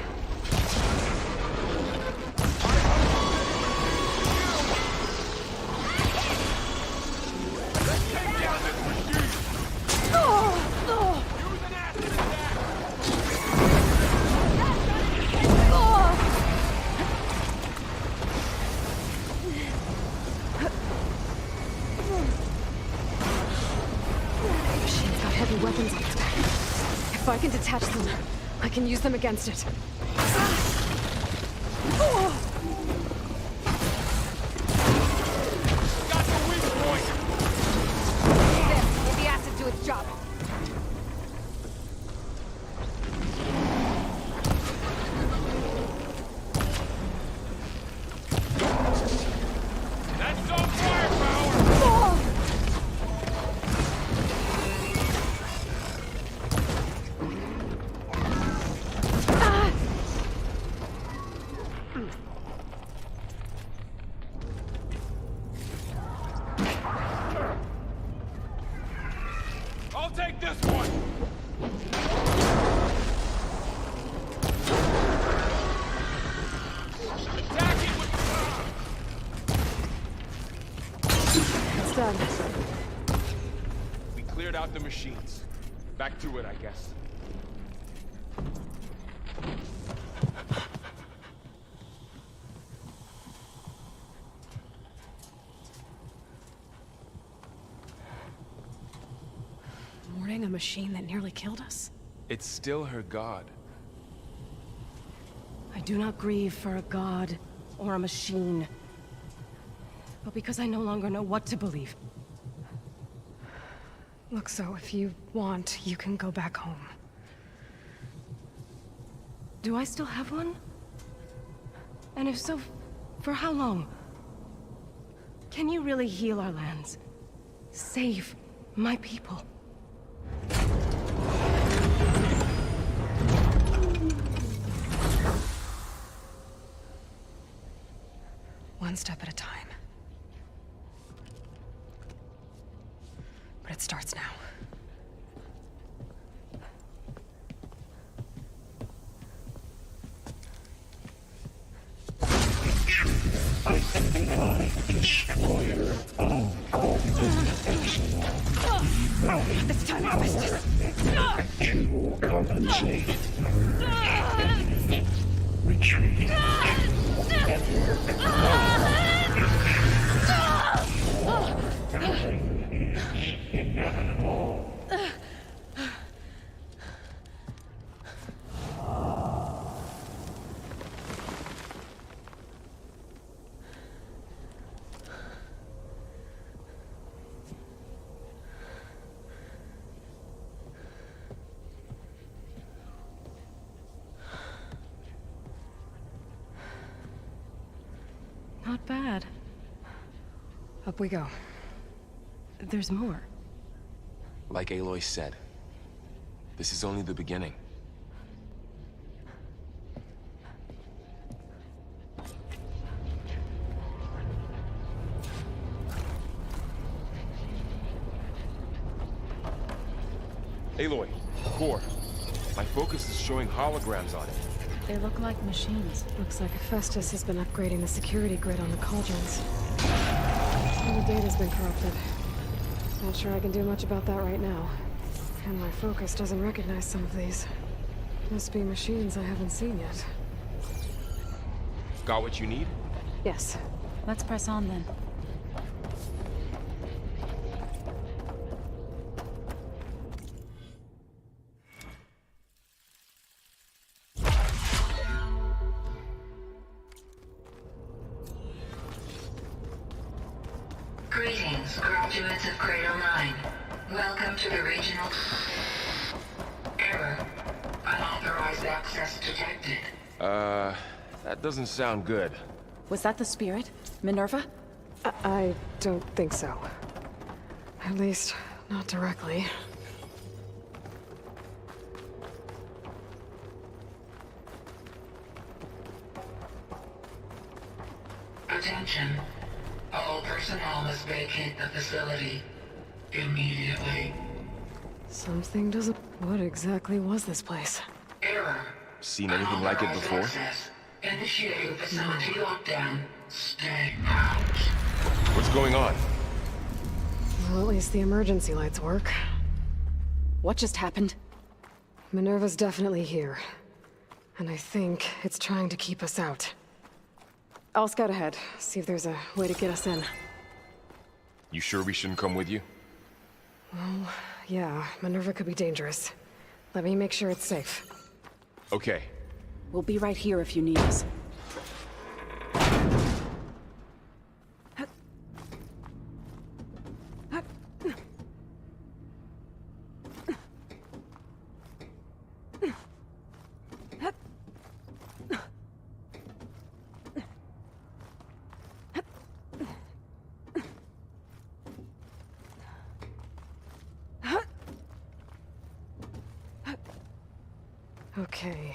Machine's got heavy weapons on its back. If I can detach them, I can use them against it. Got the weak point! There, let the acid do its job. That's all firepower! I'll take this one! Attack it with... It's done. We cleared out the machines. Back to it, I guess. Mourning a machine that nearly killed us? It's still her god. I do not grieve for a god or a machine, but because I no longer know what to believe. Look, so if you want, you can go back home. Do I still have one? And if so, for how long? Can you really heal our lands? Save my people? One step at a time. But it starts now. Identify destroyer of This time I missed it. to compensate. Retreat. Nothing is inevitable. Not bad. Up we go. There's more. Like Aloy said, this is only the beginning. Aloy, core. My focus is showing holograms on it. They look like machines. Looks like Festus has been upgrading the security grid on the cauldrons. All the data's been corrupted. Not sure I can do much about that right now. And my focus doesn't recognize some of these. Must be machines I haven't seen yet. Got what you need? Yes. Let's press on then. Estimates of Cradle 9. Welcome to the regional... Error. Unauthorized access detected. That doesn't sound good. Was that the spirit? Minerva? I don't think so. At least, not directly. Attention. All personnel must vacate the facility immediately. Something doesn't... What exactly was this place? Error. Seen anything like it before? Access. Initiating facility lockdown. Stay out. What's going on? Well, at least the emergency lights work. What just happened? Minerva's definitely here. And I think it's trying to keep us out. I'll scout ahead, see if there's a way to get us in. You sure we shouldn't come with you? Well, yeah, Minerva could be dangerous. Let me make sure it's safe. Okay. We'll be right here if you need us. Okay,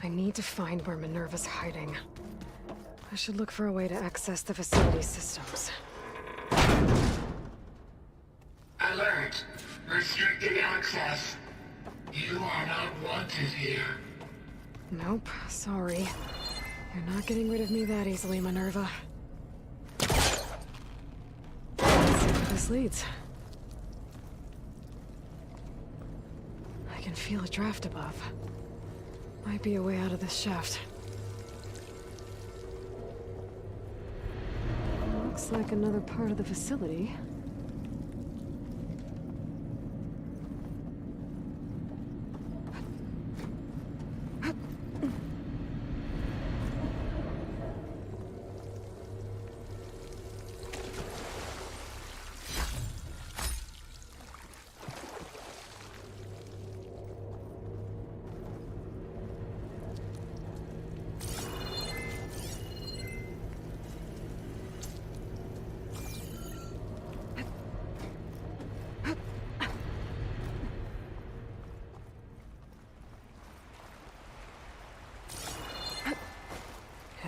I need to find where Minerva's hiding. I should look for a way to access the facility's systems. Alert. Restricted access. You are not wanted here. Nope, sorry. You're not getting rid of me that easily, Minerva. Let's see where this leads. I can feel a draft above. Might be a way out of this shaft. Looks like another part of the facility.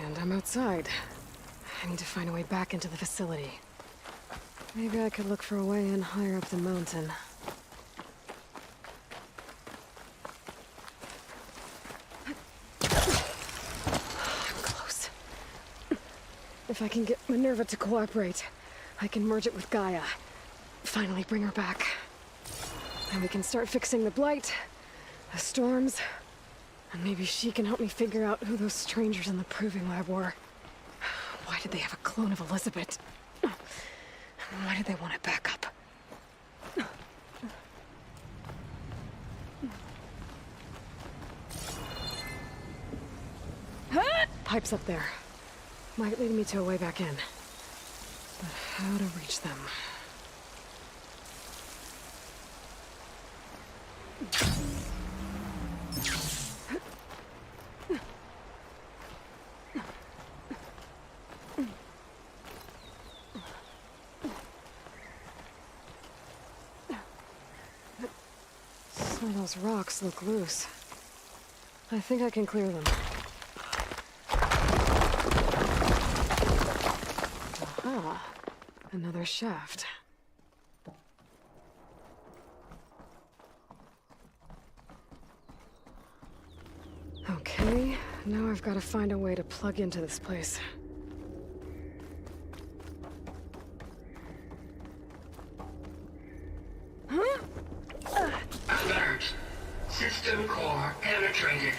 And I'm outside. I need to find a way back into the facility. Maybe I could look for a way in higher up the mountain. I'm close. If I can get Minerva to cooperate, I can merge it with Gaia. Finally bring her back. And we can start fixing the blight, the storms, and maybe she can help me figure out who those strangers in the proving lab were. Why did they have a clone of Elizabeth? Why did they want it back up? Pipe's up there. Might lead me to a way back in. But how to reach them? Some of those rocks look loose. I think I can clear them. Aha! Another shaft. Okay, now I've got to find a way to plug into this place. Alert. System core penetrated.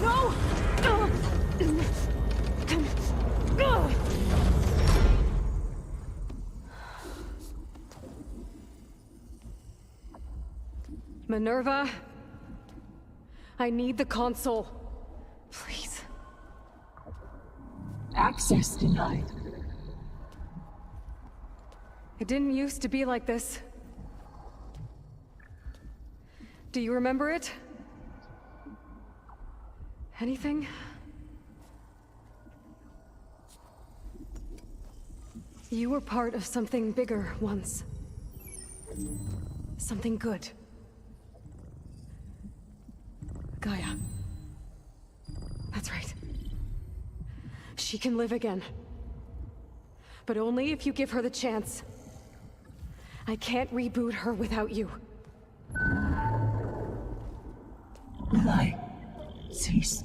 No! Minerva, I need the console. Please. Access denied. It didn't used to be like this. Do you remember it? Anything? You were part of something bigger once. Something good. Gaia. That's right. She can live again. But only if you give her the chance. I can't reboot her without you. Lie. Cease.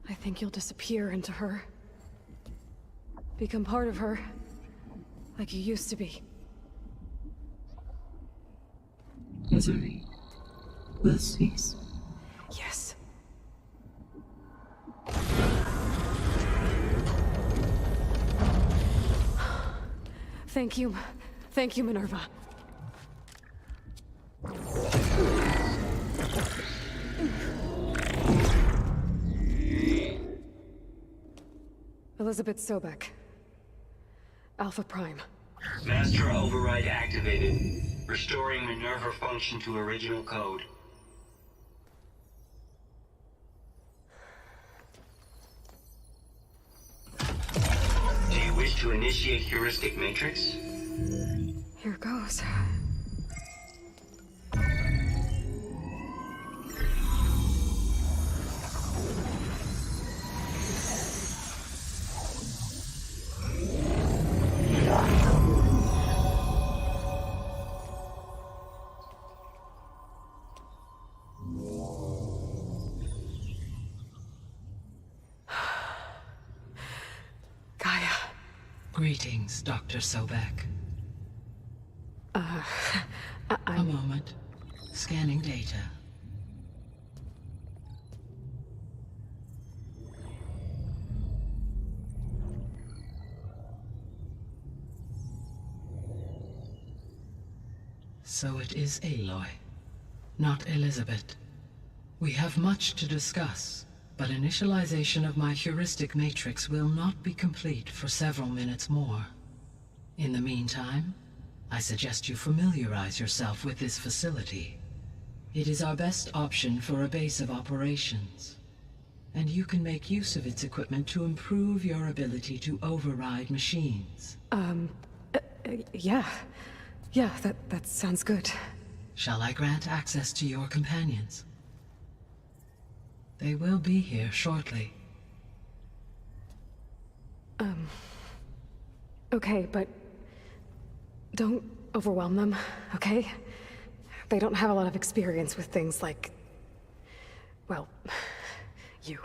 I think you'll disappear into her. Become part of her. Like you used to be. Misery will cease. Yes. Thank you. Thank you, Minerva. Elizabeth Sobek. Alpha Prime. Master override activated. Restoring Minerva function to original code. Do you wish to initiate heuristic matrix? Here goes. Greetings, Dr. Sobek. A moment. Scanning data. So it is Aloy, not Elizabeth. We have much to discuss, but initialization of my heuristic matrix will not be complete for several minutes more. In the meantime, I suggest you familiarize yourself with this facility. It is our best option for a base of operations, and you can make use of its equipment to improve your ability to override machines. Yeah. Yeah, that sounds good. Shall I grant access to your companions? They will be here shortly. Okay, but don't overwhelm them, okay? They don't have a lot of experience with things like, well, you.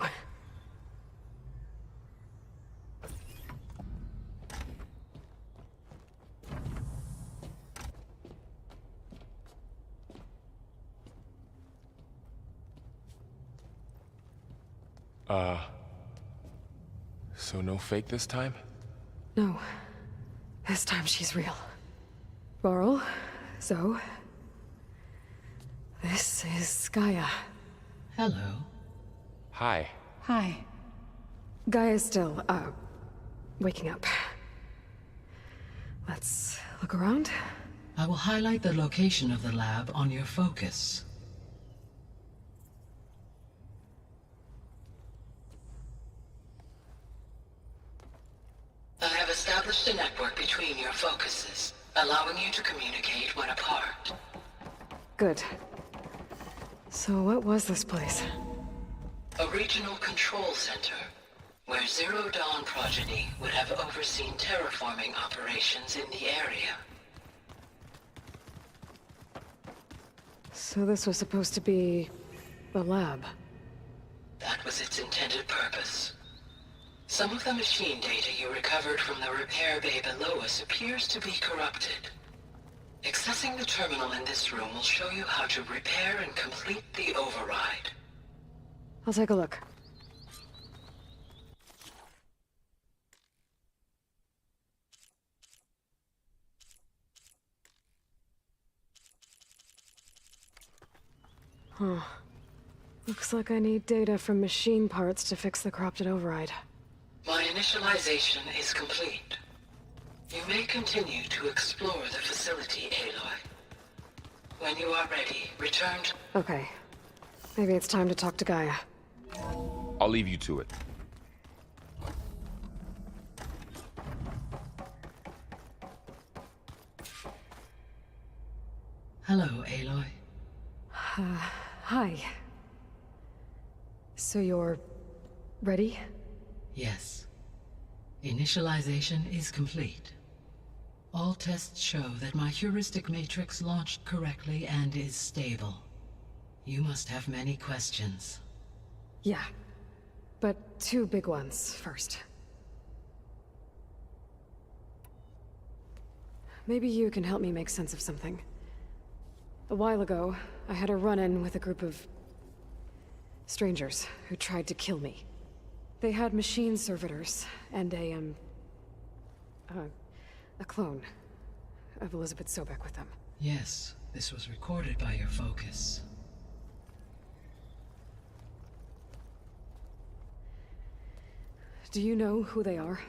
So no fake this time? No. This time she's real. Laurel, Zoe. This is Gaia. Hello. Hi. Hi. Gaia's still, waking up. Let's look around. I will highlight the location of the lab on your focus. I have established a network between your focuses, allowing you to communicate when apart. Good. So what was this place? A regional control center, where Zero Dawn progeny would have overseen terraforming operations in the area. So this was supposed to be the lab. That was its intended purpose. Some of the machine data you recovered from the repair bay below us appears to be corrupted. Accessing the terminal in this room will show you how to repair and complete the override. I'll take a look. Huh. Looks like I need data from machine parts to fix the corrupted override. My initialization is complete. You may continue to explore the facility, Aloy. When you are ready, return to... Okay. Maybe it's time to talk to Gaia. I'll leave you to it. Hello, Aloy. Hi. So you're... ready? Yes. Initialization is complete. All tests show that my heuristic matrix launched correctly and is stable. You must have many questions. Yeah. But two big ones first. Maybe you can help me make sense of something. A while ago, I had a run-in with a group of... strangers who tried to kill me. They had machine servitors and a clone of Elizabeth Sobek with them. Yes, this was recorded by your focus. Do you know who they are?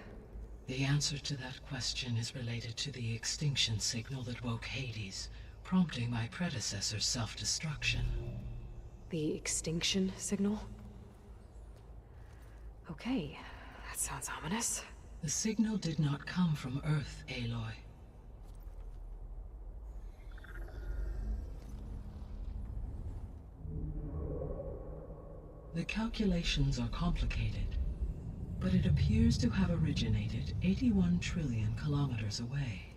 The answer to that question is related to the extinction signal that woke Hades, prompting my predecessor's self-destruction. The extinction signal? Okay, that sounds ominous. The signal did not come from Earth, Aloy. The calculations are complicated, but it appears to have originated 81 trillion kilometers away.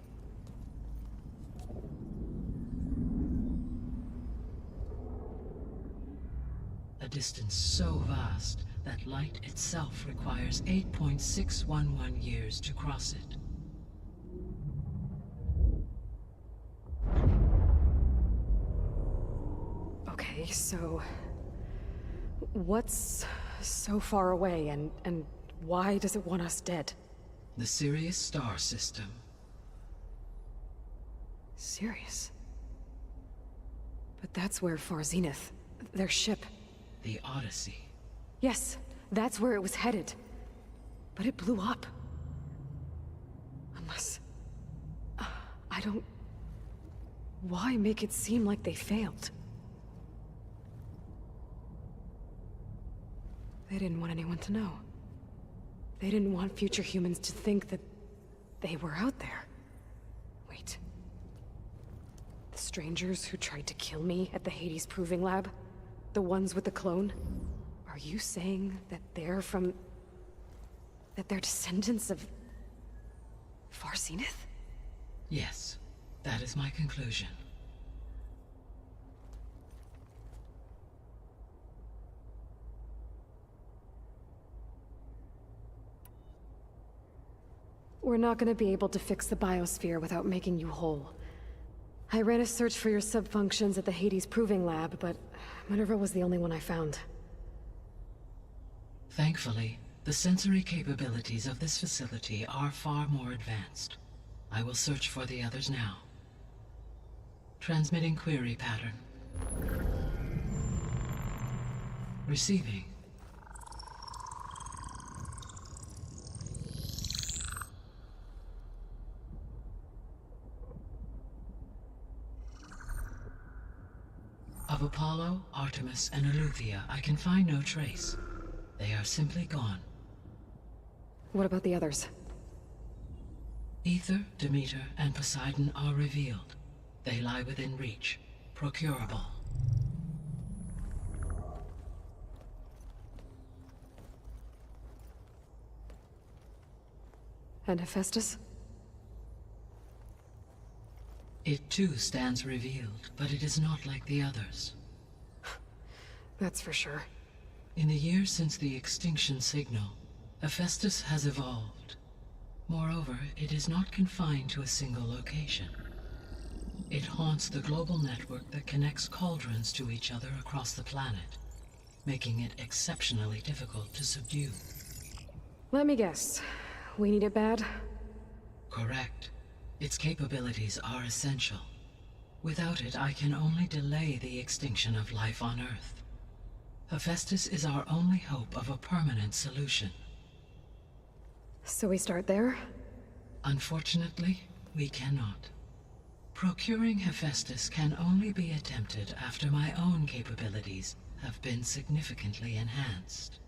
A distance so vast that light itself requires 8.611 years to cross it. Okay, so... what's so far away, and why does it want us dead? The Sirius star system. Sirius? But that's where Far Zenith, their ship... The Odyssey. Yes, that's where it was headed. But it blew up. Unless... I don't... Why make it seem like they failed? They didn't want anyone to know. They didn't want future humans to think that they were out there. Wait. The strangers who tried to kill me at the Hades Proving Lab? The ones with the clone? Are you saying that they're from... that they're descendants of... Far Zenith? Yes, that is my conclusion. We're not gonna be able to fix the biosphere without making you whole. I ran a search for your subfunctions at the Hades Proving Lab, but Minerva was the only one I found. Thankfully, the sensory capabilities of this facility are far more advanced. I will search for the others now. Transmitting query pattern. Receiving. Of Apollo, Artemis, and Eleuthia, I can find no trace. They are simply gone. What about the others? Ether, Demeter, and Poseidon are revealed. They lie within reach, procurable. And Hephaestus? It too stands revealed, but it is not like the others. That's for sure. In the years since the extinction signal, Hephaestus has evolved. Moreover, it is not confined to a single location. It haunts the global network that connects cauldrons to each other across the planet, making it exceptionally difficult to subdue. Let me guess. We need it bad? Correct. Its capabilities are essential. Without it, I can only delay the extinction of life on Earth. Hephaestus is our only hope of a permanent solution. So we start there? Unfortunately, we cannot. Procuring Hephaestus can only be attempted after my own capabilities have been significantly enhanced.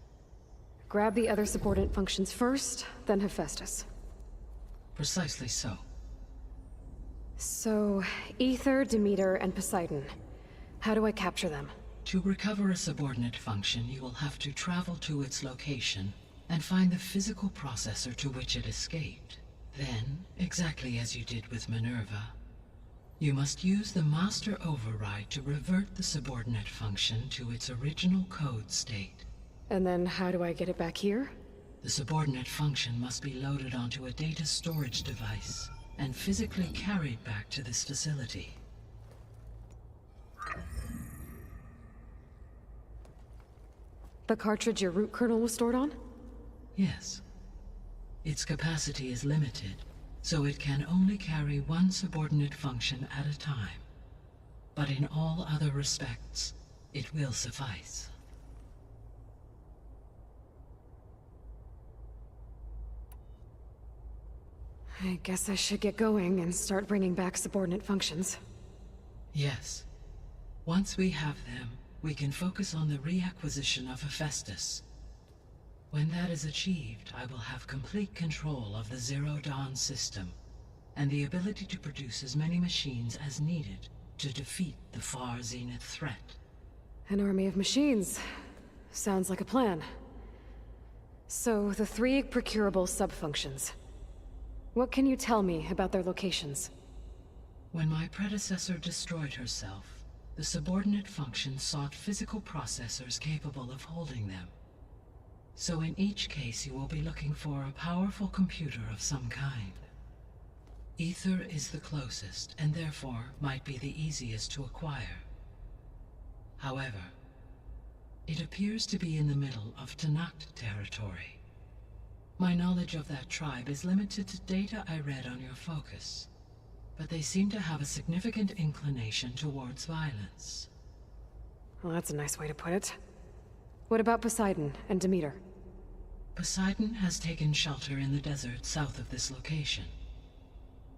Grab the other subordinate functions first, then Hephaestus. Precisely so. So, Ether, Demeter, and Poseidon. How do I capture them? To recover a subordinate function, you will have to travel to its location and find the physical processor to which it escaped. Then, exactly as you did with Minerva, you must use the master override to revert the subordinate function to its original code state. And then how do I get it back here? The subordinate function must be loaded onto a data storage device and physically carried back to this facility. The cartridge your root kernel was stored on? Yes. Its capacity is limited, so it can only carry one subordinate function at a time. But in all other respects, it will suffice. I guess I should get going and start bringing back subordinate functions. Yes. Once we have them, we can focus on the reacquisition of Hephaestus. When that is achieved, I will have complete control of the Zero Dawn system, and the ability to produce as many machines as needed to defeat the Far Zenith threat. An army of machines. Sounds like a plan. So, the 3 procurable sub-functions. What can you tell me about their locations? When my predecessor destroyed herself, the subordinate functions sought physical processors capable of holding them. So in each case you will be looking for a powerful computer of some kind. Ether is the closest, and therefore might be the easiest to acquire. However, it appears to be in the middle of Tanakh territory. My knowledge of that tribe is limited to data I read on your focus, but they seem to have a significant inclination towards violence. Well, that's a nice way to put it. What about Poseidon and Demeter? Poseidon has taken shelter in the desert south of this location.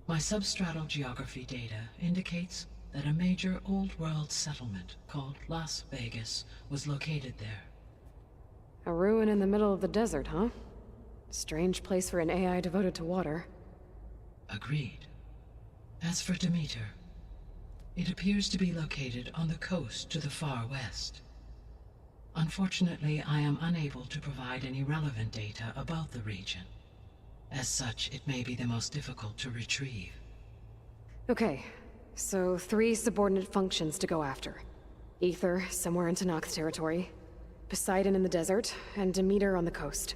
My substratal geography data indicates that a major old-world settlement called Las Vegas was located there. A ruin in the middle of the desert, huh? Strange place for an AI devoted to water. Agreed. As for Demeter, it appears to be located on the coast to the far west. Unfortunately, I am unable to provide any relevant data about the region. As such, it may be the most difficult to retrieve. Okay, so 3 subordinate functions to go after. Ether, somewhere in Tanakh territory, Poseidon in the desert, and Demeter on the coast.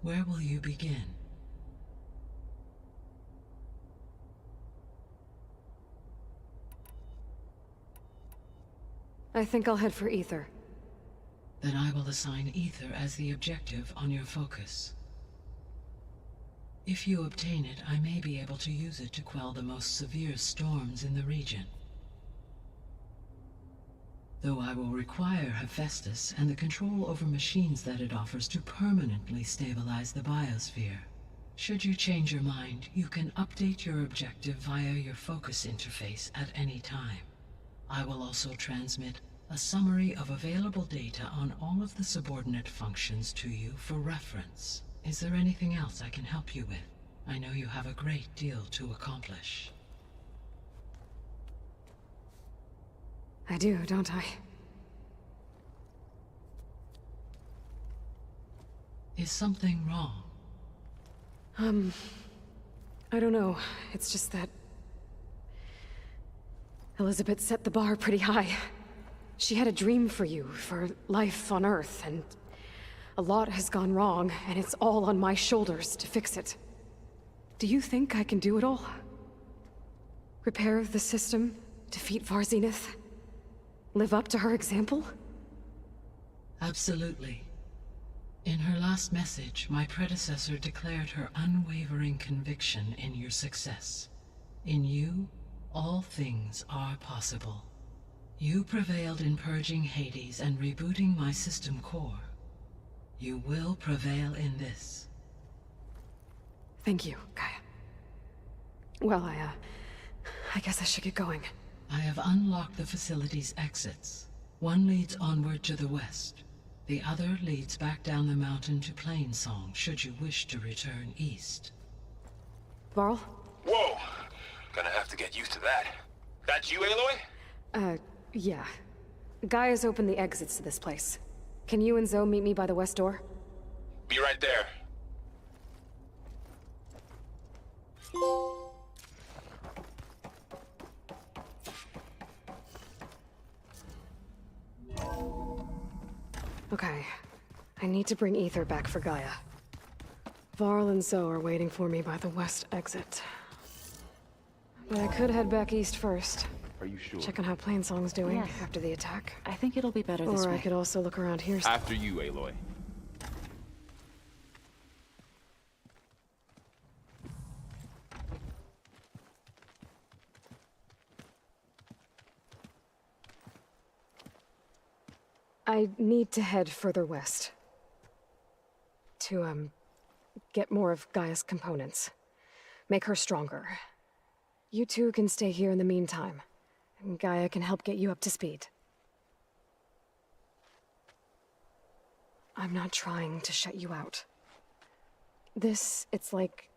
Where will you begin? I think I'll head for Ether. Then I will assign Ether as the objective on your focus. If you obtain it, I may be able to use it to quell the most severe storms in the region. Though I will require Hephaestus and the control over machines that it offers to permanently stabilize the biosphere. Should you change your mind, you can update your objective via your focus interface at any time. I will also transmit a summary of available data on all of the subordinate functions to you for reference. Is there anything else I can help you with? I know you have a great deal to accomplish. I do, don't I? Is something wrong? I don't know. It's just that Elizabeth set the bar pretty high. She had a dream for you, for life on Earth, and a lot has gone wrong, and it's all on my shoulders to fix it. Do you think I can do it all? Repair the system, defeat Far Zenith, live up to her example? Absolutely. In her last message, my predecessor declared her unwavering conviction in your success. In you, all things are possible. You prevailed in purging Hades and rebooting my system core. You will prevail in this. Thank you, Gaia. Well, I guess I should get going. I have unlocked the facility's exits. One leads onward to the west. The other leads back down the mountain to Plainsong, should you wish to return east. Varl? Whoa! Gonna have to get used to that. That's you, Aloy? Yeah. Gaia's opened the exits to this place. Can you and Zoe meet me by the west door? Be right there. Okay. I need to bring Ether back for Gaia. Varl and Zoe are waiting for me by the west exit. But I could head back east first. Are you sure? Check on how Plainsong's doing Yes. after the attack. I think it'll be better this Or way. I could also look around here. After you, Aloy. I need to head further west. To, get more of Gaia's components. Make her stronger. You two can stay here in the meantime. And Gaia can help get you up to speed. I'm not trying to shut you out. It's like...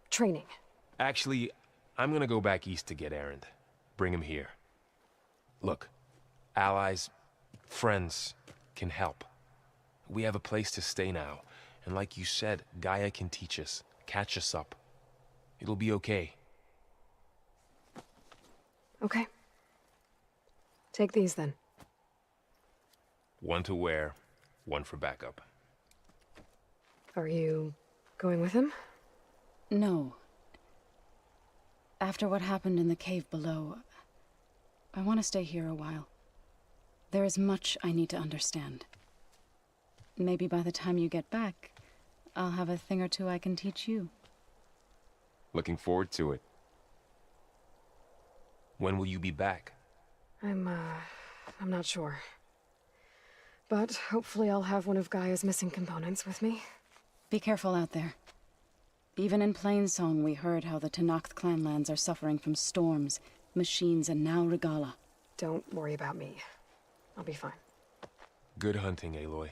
training. Actually, I'm gonna go back east to get Erend. Bring him here. Look, allies, friends can help. We have a place to stay now. And like you said, Gaia can teach us, catch us up. It'll be okay. Okay. Take these then. One to wear, one for backup. Are you going with him? No. After what happened in the cave below, I want to stay here a while. There is much I need to understand. Maybe by the time you get back, I'll have a thing or two I can teach you. Looking forward to it. When will you be back? I'm not sure. But hopefully I'll have one of Gaia's missing components with me. Be careful out there. Even in Plainsong, we heard how the Tenakth clanlands are suffering from storms, machines, and now Regala. Don't worry about me. I'll be fine. Good hunting, Aloy.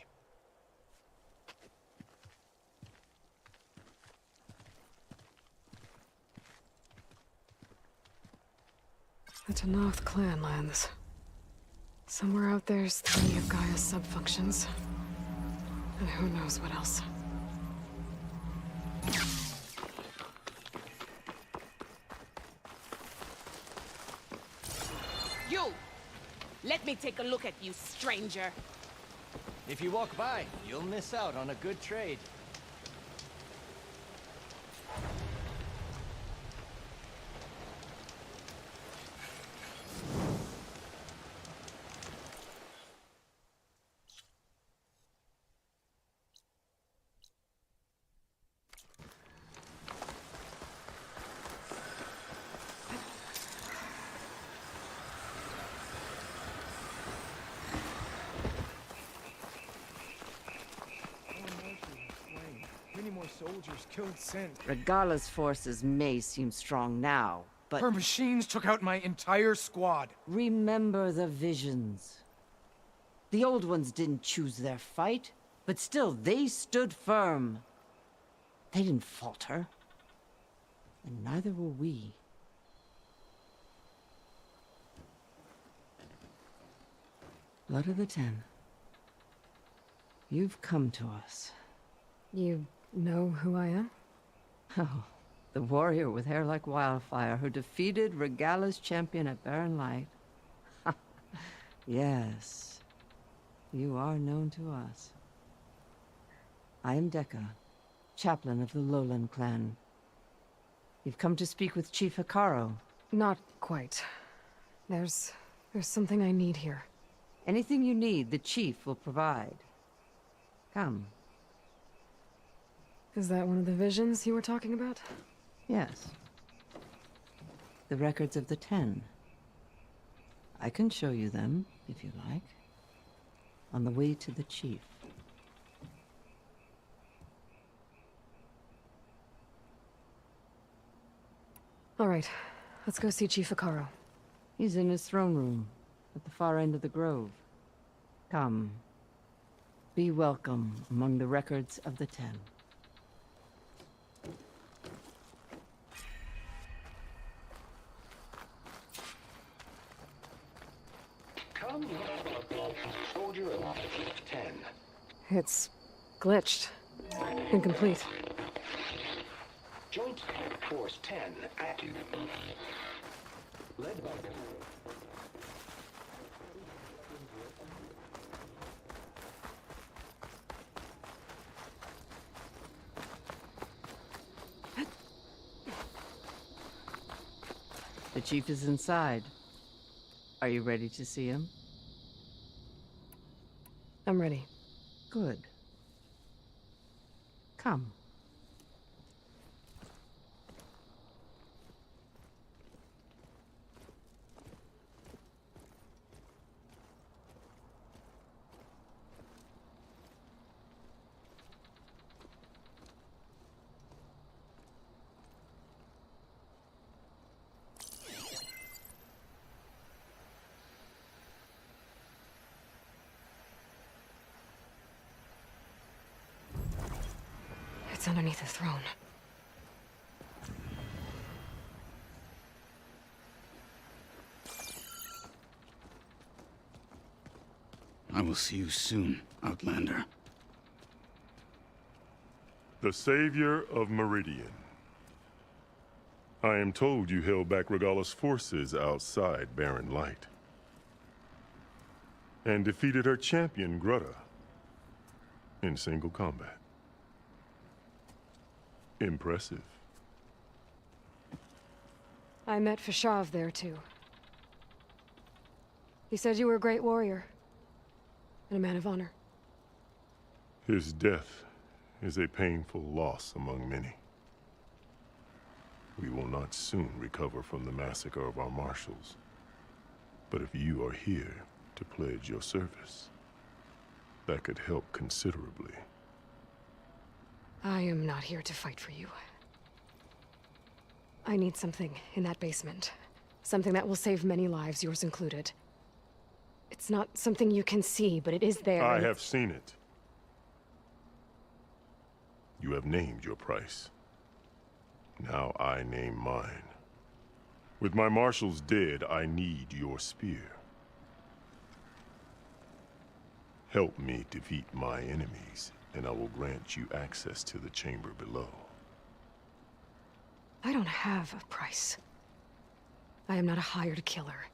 The Tenakth clanlands. Somewhere out there's 3 of Gaia's sub-functions. And who knows what else. You! Let me take a look at you, stranger. If you walk by, you'll miss out on a good trade. Soldiers killed since. Regala's forces may seem strong now, but... Her machines took out my entire squad. Remember the visions. The old ones didn't choose their fight, but still, they stood firm. They didn't falter. And neither will we. Blood of the Ten. You've come to us. You know who I am? Oh, the warrior with hair like wildfire who defeated Regala's champion at Barren Light. Yes, you are known to us. I am Dekka, chaplain of the Lowland clan. You've come to speak with Chief Hikaro. Not quite. There's something I need here. Anything you need, the chief will provide. Come. Is that one of the visions you were talking about? Yes. The records of the 10. I can show you them, if you like. On the way to the chief. All right, let's go see Chief Akaro. He's in his throne room, at the far end of the grove. Come. Be welcome among the records of the 10. Come, soldier of 10. It's glitched. Incomplete. Joint Force 10 active. Led by... The chief is inside. Are you ready to see him? I'm ready. Good. Come. It's underneath the throne. I will see you soon, Outlander. The savior of Meridian. I am told you held back Regalla's forces outside Barren Light. And defeated her champion, Grutta, in single combat. Impressive. I met Fashav there, too. He said you were a great warrior. And a man of honor. His death is a painful loss among many. We will not soon recover from the massacre of our marshals. But if you are here to pledge your service, that could help considerably. I am not here to fight for you. I need something in that basement. Something that will save many lives, yours included. It's not something you can see, but it is there. I have seen it. You have named your price. Now I name mine. With my marshals dead, I need your spear. Help me defeat my enemies, and I will grant you access to the chamber below. I don't have a price. I am not a hired killer.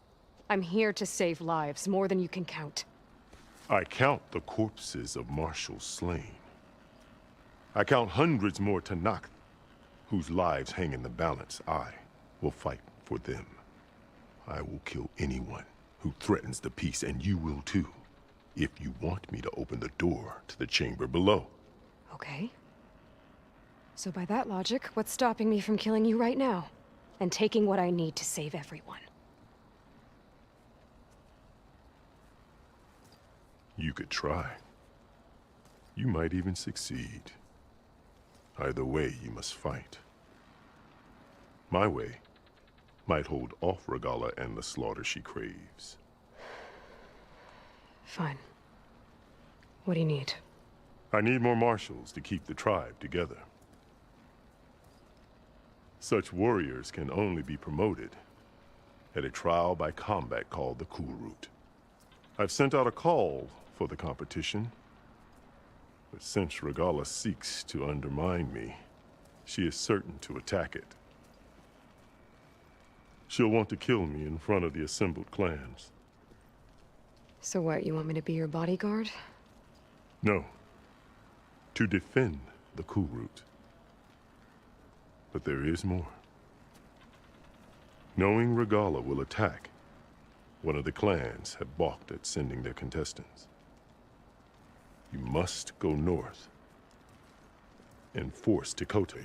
I'm here to save lives, more than you can count. I count the corpses of marshals slain. I count hundreds more Tanakh, whose lives hang in the balance. I will fight for them. I will kill anyone who threatens the peace, and you will too, if you want me to open the door to the chamber below. Okay. So by that logic, what's stopping me from killing you right now? And taking what I need to save everyone? You could try. You might even succeed. Either way, you must fight. My way might hold off Regalla and the slaughter she craves. Fine. What do you need? I need more marshals to keep the tribe together. Such warriors can only be promoted at a trial by combat called the Cool Route. I've sent out a call for the competition, but since Regalla seeks to undermine me, she is certain to attack it. She'll want to kill me in front of the assembled clans. So what, you want me to be your bodyguard? No. To defend the Cool Route. But there is more. Knowing Regalla will attack, one of the clans had balked at sending their contestants. You must go north and force Tekote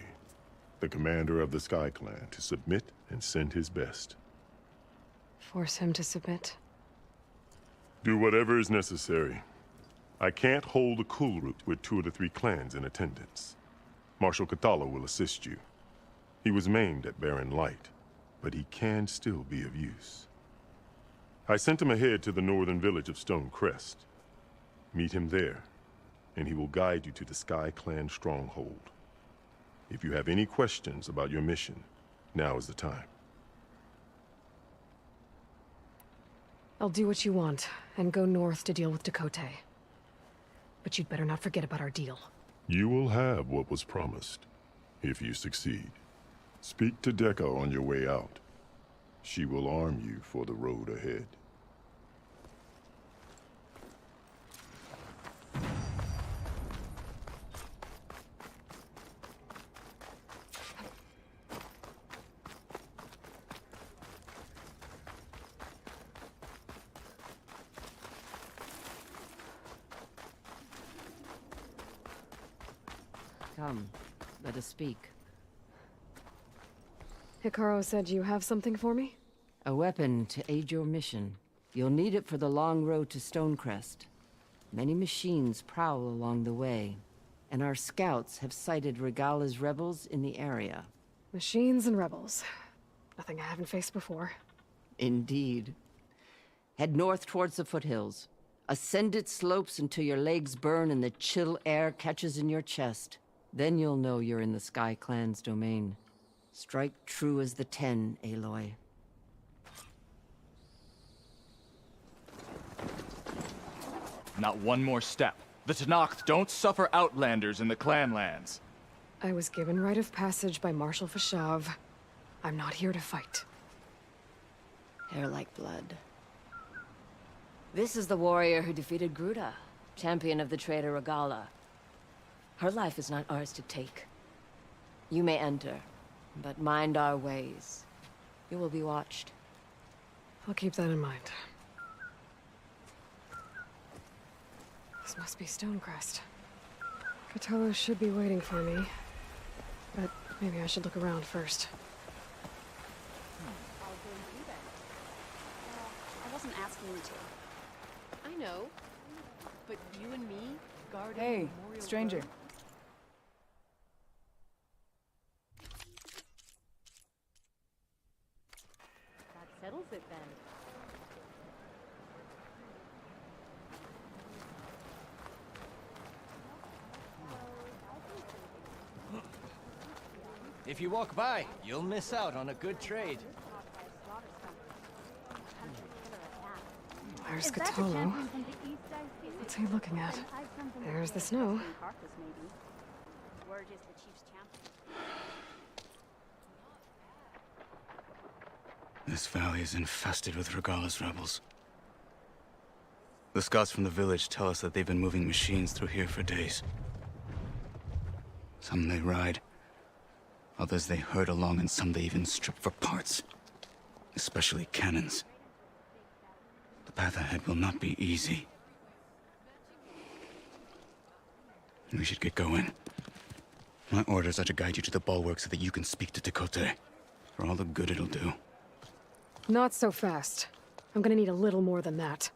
the commander of the Sky Clan, to submit and send his best. Force him to submit. Do whatever is necessary. I can't hold a Kulrut with 2 of the 3 clans in attendance. Marshal Cathala will assist you. He was maimed at Barren Light, but he can still be of use. I sent him ahead to the northern village of Stone Crest. Meet him there, and he will guide you to the Sky Clan stronghold. If you have any questions about your mission, now is the time. I'll do what you want, and go north to deal with Dakota. But you'd better not forget about our deal. You will have what was promised, if you succeed. Speak to Dekka on your way out. She will arm you for the road ahead. Come, let us speak. Hikaru said you have something for me? A weapon to aid your mission. You'll need it for the long road to Stonecrest. Many machines prowl along the way, and our scouts have sighted Regala's rebels in the area. Machines and rebels. Nothing I haven't faced before. Indeed. Head north towards the foothills. Ascend its slopes until your legs burn and the chill air catches in your chest. Then you'll know you're in the Sky Clan's domain. Strike true as the 10, Aloy. Not one more step. The Tenakth don't suffer outlanders in the clan lands. I was given rite of passage by Marshal Fashav. I'm not here to fight. Hair like blood. This is the warrior who defeated Gruda, champion of the traitor Regala. Her life is not ours to take. You may enter, but mind our ways. You will be watched. I'll keep that in mind. This must be Stonecrest. Cathala should be waiting for me, but maybe I should look around first. I wasn't asking you to. I know, but you and me guarding Hey, Memorial stranger. Road? That settles it then. If you walk by, you'll miss out on a good trade. There's Cathala. What's he looking at? There's the snow. This valley is infested with Regala's rebels. The scouts from the village tell us that they've been moving machines through here for days. Some they ride, others they herd along, and some they even strip for parts. Especially cannons. The path ahead will not be easy. We should get going. My orders are to guide you to the bulwark so that you can speak to Dakota. For all the good it'll do. Not so fast. I'm gonna need a little more than that.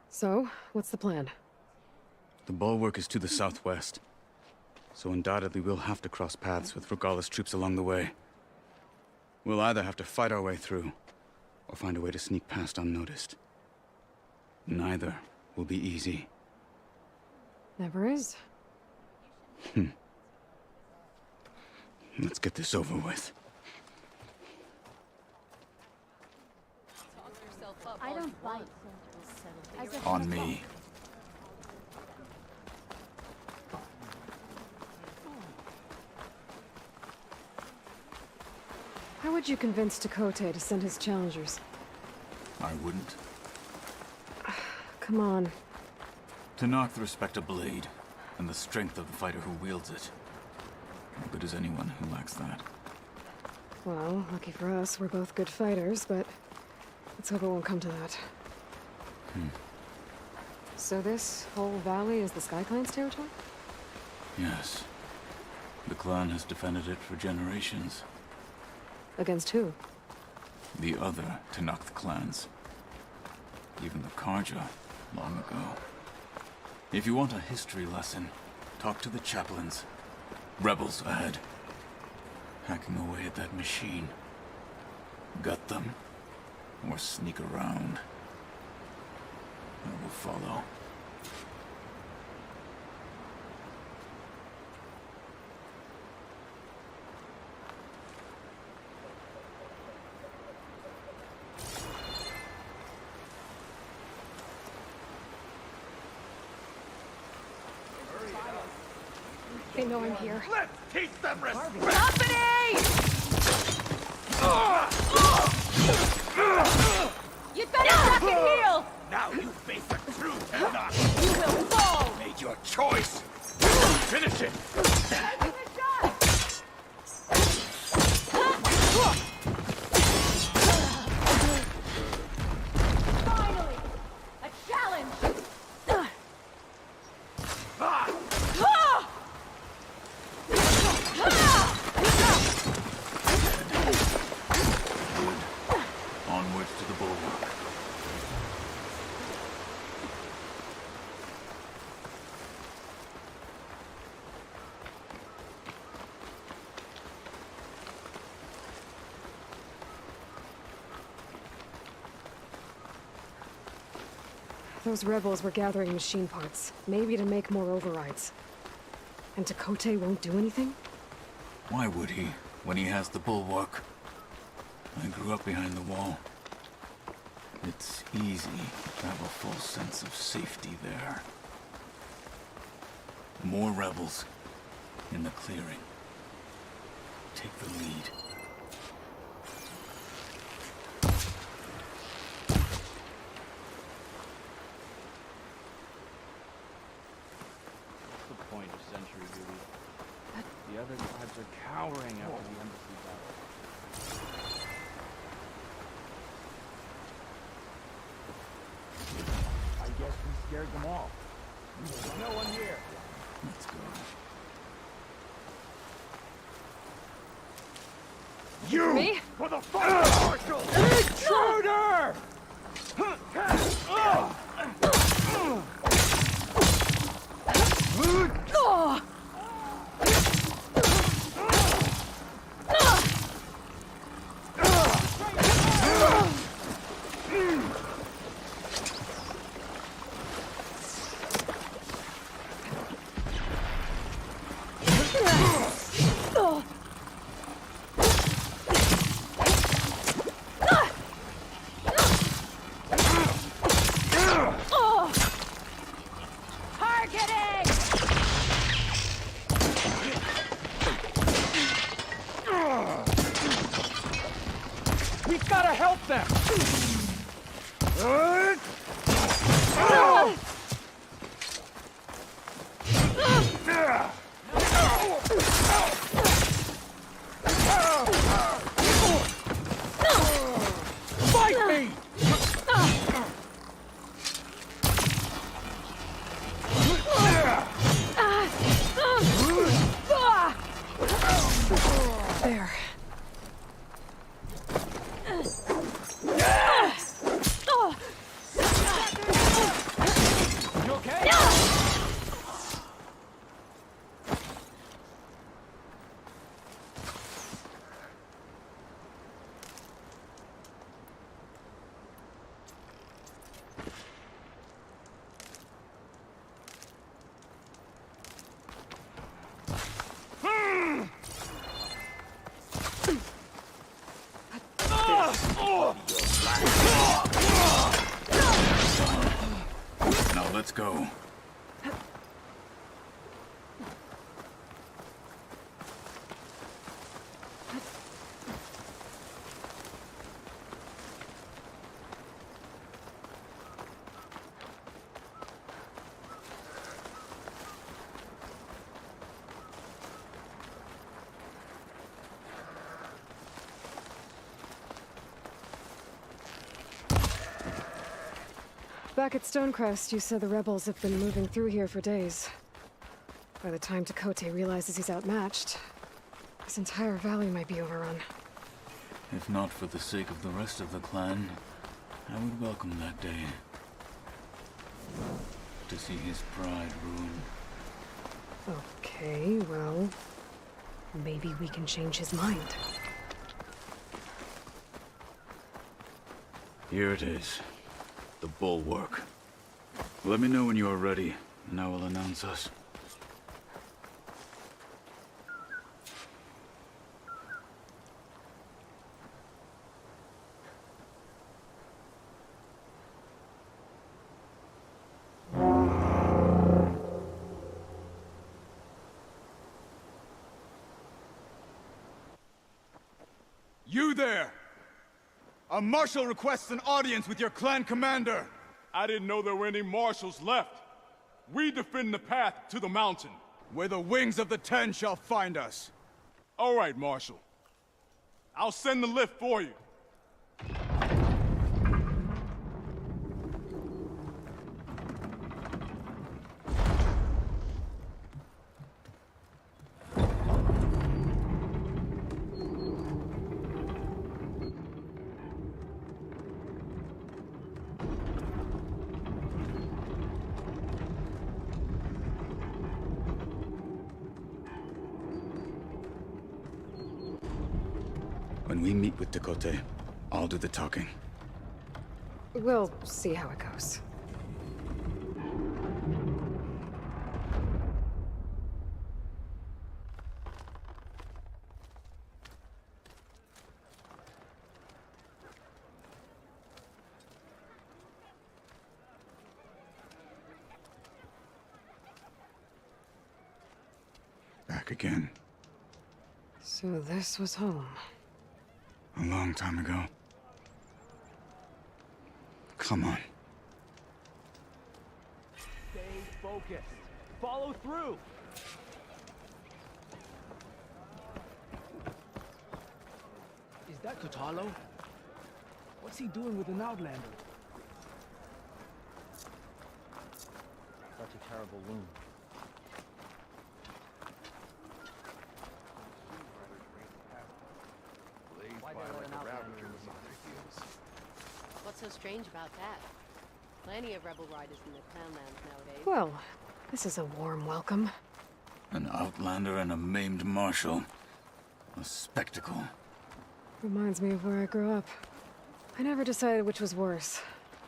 So, what's the plan? The bulwark is to the southwest, so undoubtedly we'll have to cross paths with Regala's troops along the way. We'll either have to fight our way through, or find a way to sneak past unnoticed. Neither will be easy. Never is. Let's get this over with. I don't bite. On me. How would you convince Dakota to send his challengers? I wouldn't. Come on. Tenakth respect a blade, and the strength of the fighter who wields it. No good is anyone who lacks that. Well, lucky for us, we're both good fighters, but let's hope it won't come to that. So this whole valley is the Sky Clan's territory? Yes. The clan has defended it for generations. Against who? The other Tenakth clans. Even the Karja, long ago. If you want a history lesson, talk to the chaplains. Rebels ahead. Hacking away at that machine. Gut them, or sneak around. I will follow. They know I'm here. Let's teach them respect! Company! You'd better duck and heal! Now you face the truth, Tenakth! You will fall! Made your choice! Finish it! Finally! A challenge! Onwards to the bulwark. Those rebels were gathering machine parts, maybe to make more overrides. And Tekote won't do anything? Why would he, when he has the bulwark? I grew up behind the wall. It's easy to have a full sense of safety there. More rebels in the clearing. Take the lead. What's the point of sentry duty? The other tribes are cowering after the embassy battle. I guess we scared them all. There's no one here. Let's go. You! Me? For the fight, Marshal! Intruder! We've got to help them! Fight me! There. You okay? Now let's go. Back at Stonecrest, you said the rebels have been moving through here for days. By the time Tekote realizes he's outmatched, this entire valley might be overrun. If not for the sake of the rest of the clan, I would welcome that day. To see his pride ruined. Okay, well, maybe we can change his mind. Here it is. The bulwark. Let me know when you are ready, and I will announce us. You there! A marshal requests an audience with your clan commander! I didn't know there were any marshals left. We defend the path to the mountain. Where the wings of the Ten shall find us. All right, Marshal. I'll send the lift for you. When we meet with Tekote, I'll do the talking. We'll see how it goes. Back again. So this was home. A long time ago. Come on. Stay focused. Follow through. Is that Kotalo? What's he doing with an Outlander? Such a terrible loon. What's so strange about that? Plenty of rebel riders in the clanlands nowadays. Well, this is a warm welcome. An outlander and a maimed marshal. A spectacle. Reminds me of where I grew up. I never decided which was worse.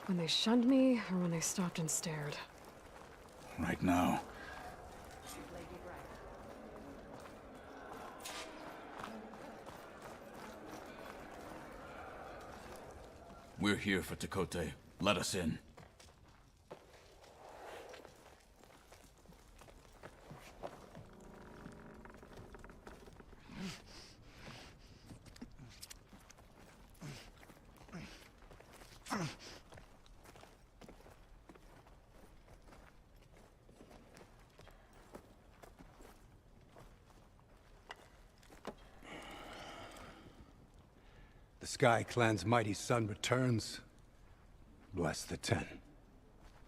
When they shunned me, or when they stopped and stared. Right now. We're here for Tekote. Let us in. The Sky Clan's mighty son returns. Bless the Ten.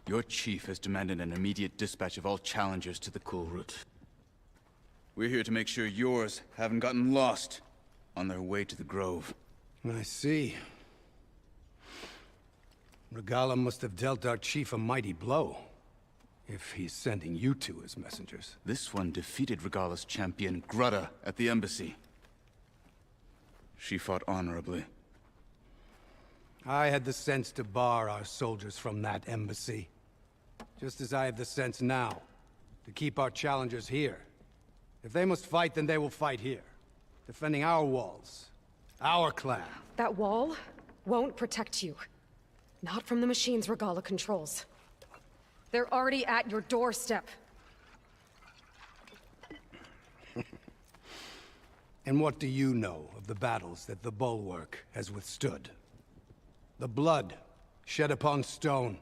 Your chief has demanded an immediate dispatch of all challengers to the Cool Route. We're here to make sure yours haven't gotten lost on their way to the Grove. I see. Regala must have dealt our chief a mighty blow, if he's sending you two as messengers. This one defeated Regala's champion, Grudda, at the embassy. She fought honorably. I had the sense to bar our soldiers from that embassy. Just as I have the sense now, to keep our challengers here. If they must fight, then they will fight here. Defending our walls. Our clan. That wall won't protect you. Not from the machines Regala controls. They're already at your doorstep. And what do you know of the battles that the Bulwark has withstood? The blood shed upon stone.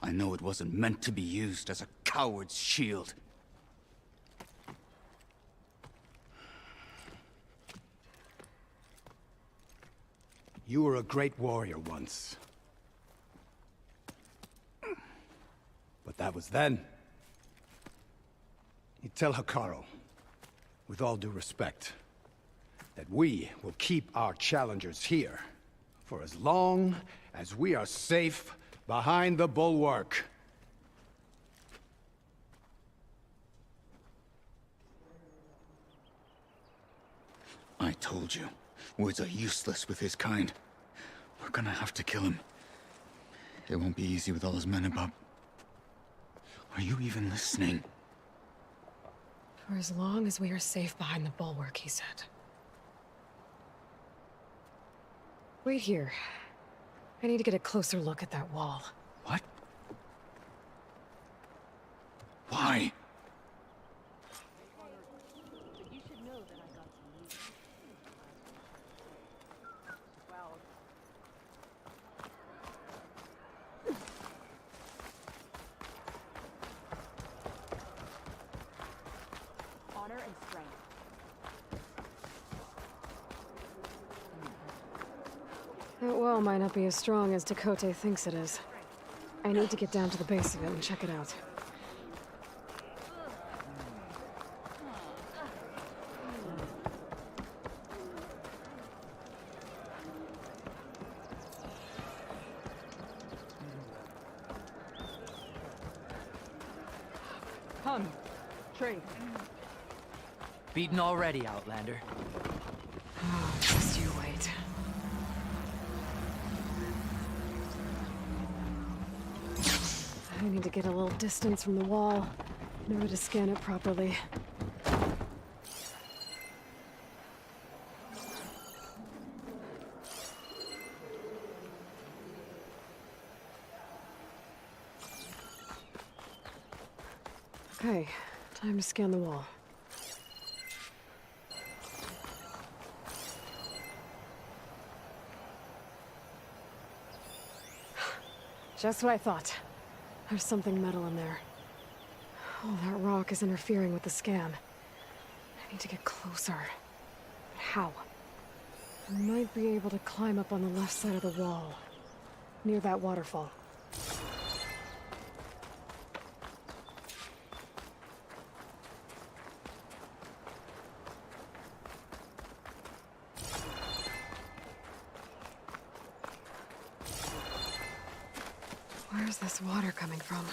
I know it wasn't meant to be used as a coward's shield. You were a great warrior once. That was then. You tell Hikaru, with all due respect, that we will keep our challengers here for as long as we are safe behind the bulwark. I told you, words are useless with his kind. We're gonna have to kill him. It won't be easy with all his men about. Are you even listening? For as long as we are safe behind the bulwark, he said. Wait here. I need to get a closer look at that wall. What? Why? Honor and strength. That wall might not be as strong as Dakota thinks it is. I need to get down to the base of it and check it out. Come, Trey. Beaten already, Outlander. Oh, just you wait. I need to get a little distance from the wall in order to scan it properly. Okay, time to scan the wall. Just what I thought. There's something metal in there. Oh, that rock is interfering with the scan. I need to get closer. But how? I might be able to climb up on the left side of the wall, near that waterfall. Where's this water coming from?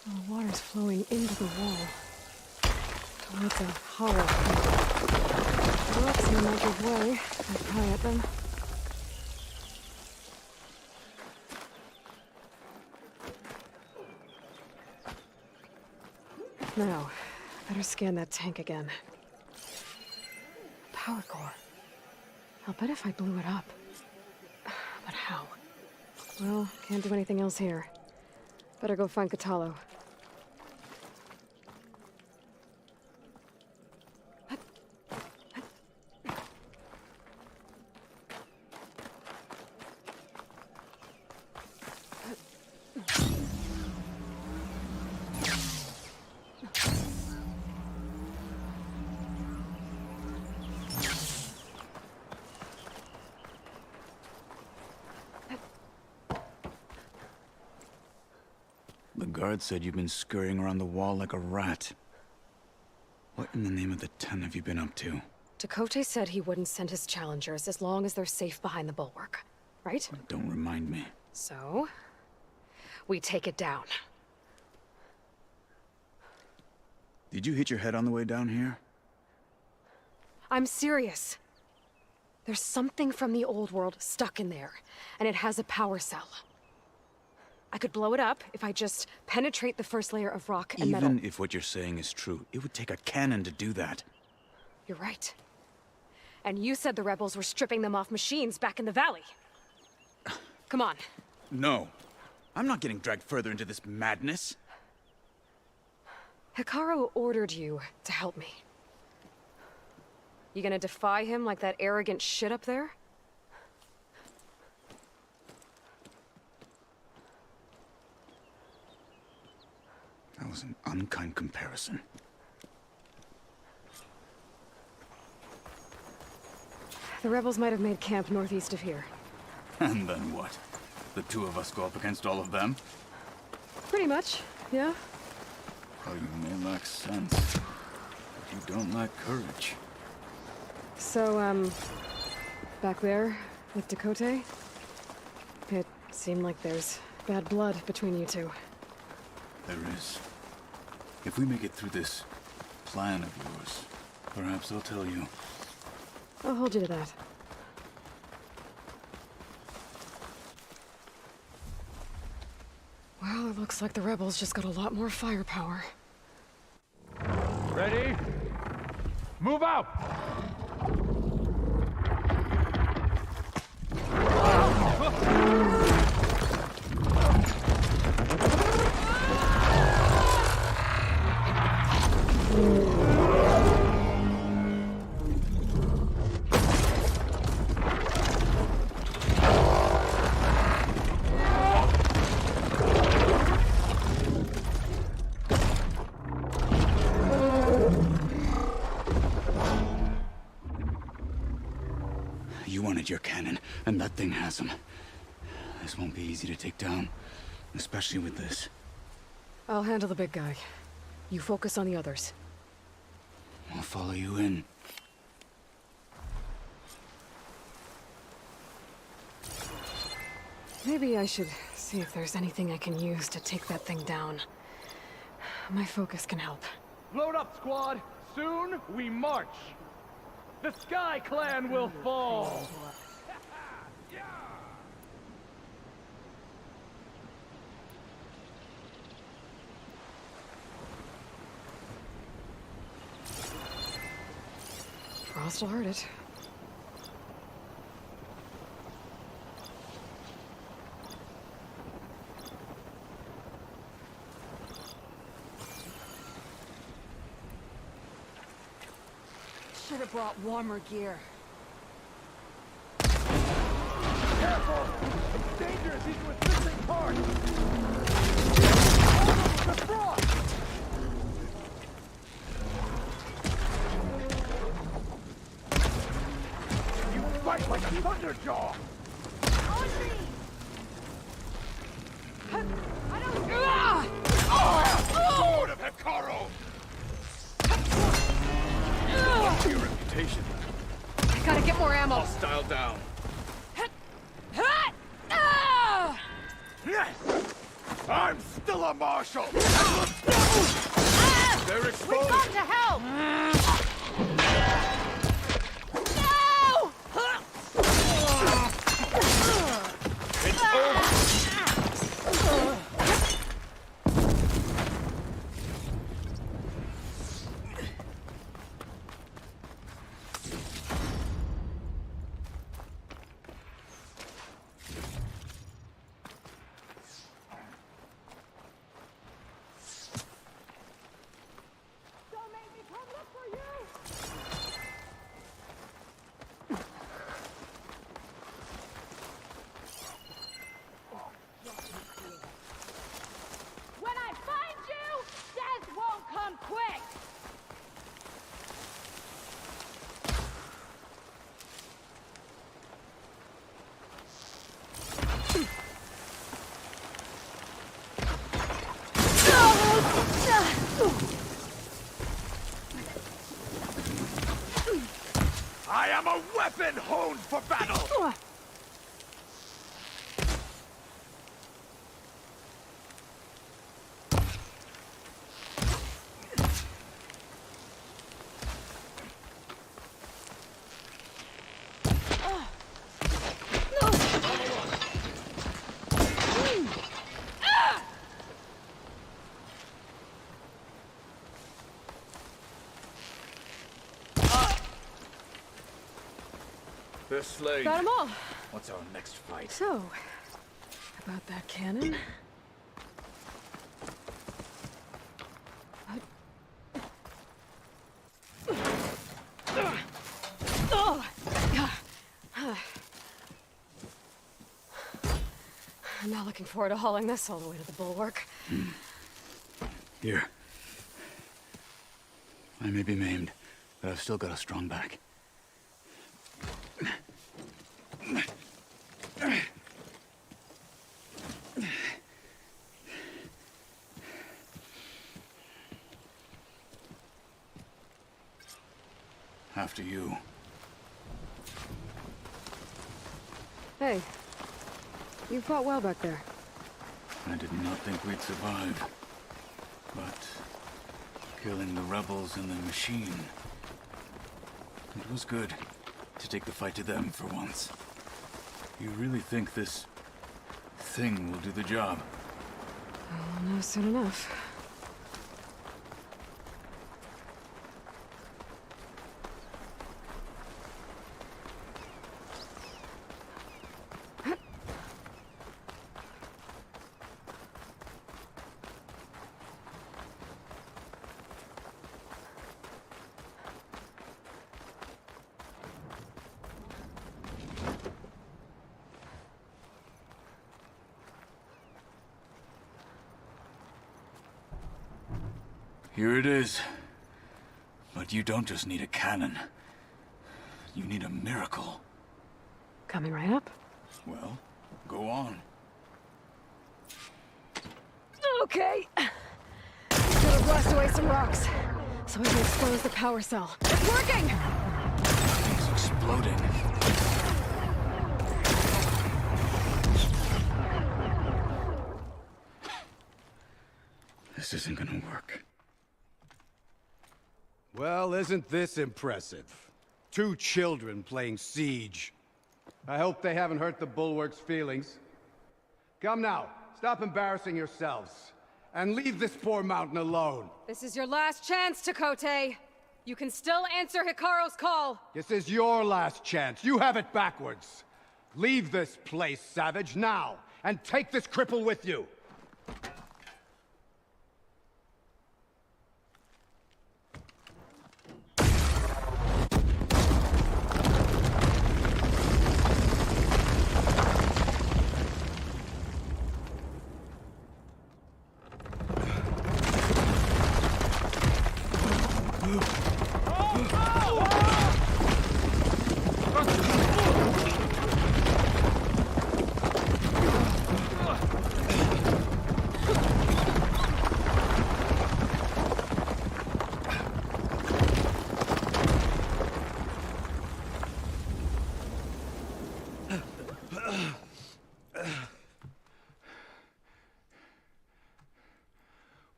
The water's flowing into the wall. Towards a hollow. Rocks no matter way. I pry at them. Now, better scan that tank again. Power core. I'll bet if I blew it up. But how? Well, can't do anything else here. Better go find Katalo. The guard said you've been scurrying around the wall like a rat. What in the name of the 10 have you been up to? Dakota said he wouldn't send his challengers as long as they're safe behind the bulwark, right? Don't remind me. So, we take it down. Did you hit your head on the way down here? I'm serious. There's something from the old world stuck in there, and it has a power cell. I could blow it up if I just penetrate the first layer of rock and metal. Even if what you're saying is true, it would take a cannon to do that. You're right. And you said the rebels were stripping them off machines back in the valley. Come on. No. I'm not getting dragged further into this madness. Hikaru ordered you to help me. You gonna defy him like that arrogant shit up there? That was an unkind comparison. The rebels might have made camp northeast of here. And then what? The two of us go up against all of them? Pretty much, yeah. Oh, you may lack sense, but you don't lack courage. So, back there, with Dakota, it seemed like there's bad blood between you two. There is. If we make it through this plan of yours, perhaps I'll tell you. I'll hold you to that. Well, it looks like the rebels just got a lot more firepower. Ready? Move out! You wanted your cannon, and that thing has them. This won't be easy to take down, especially with this. I'll handle the big guy. You focus on the others. I'll follow you in. Maybe I should see if there's anything I can use to take that thing down. My focus can help. Load up, squad! Soon we march! The Sky Clan will fall! Frost will hurt it. Should have brought warmer gear. Careful! It's dangerous! These were twisting parts! The frost! You fight like a thunderjaw! On me! I don't... Sword of Hikaru! What's your reputation? I gotta get more ammo. Hostile down. I'm still a marshal! They're exposed! We've come to help! No! It's over! When I find you, death won't come quick! I am a weapon honed for battle! They're slain. Got them all. What's our next fight? So, about that cannon. I'm not looking forward to hauling this all the way to the bulwark. Here. I may be maimed, but I've still got a strong back. After you. Hey, you fought well back there. I did not think we'd survive. But killing the rebels and the machine... it was good to take the fight to them for once. You really think this thing will do the job? I'll know soon enough. Here it is. But you don't just need a cannon. You need a miracle. Coming right up. Well, go on. Okay. Gotta blast away some rocks, so we can expose the power cell. It's working! It's exploding. This isn't gonna work. Well, isn't this impressive? 2 children playing siege. I hope they haven't hurt the Bulwark's feelings. Come now, stop embarrassing yourselves. And leave this poor mountain alone. This is your last chance, Takote. You can still answer Hikaru's call. This is your last chance. You have it backwards. Leave this place, Savage, now. And take this cripple with you.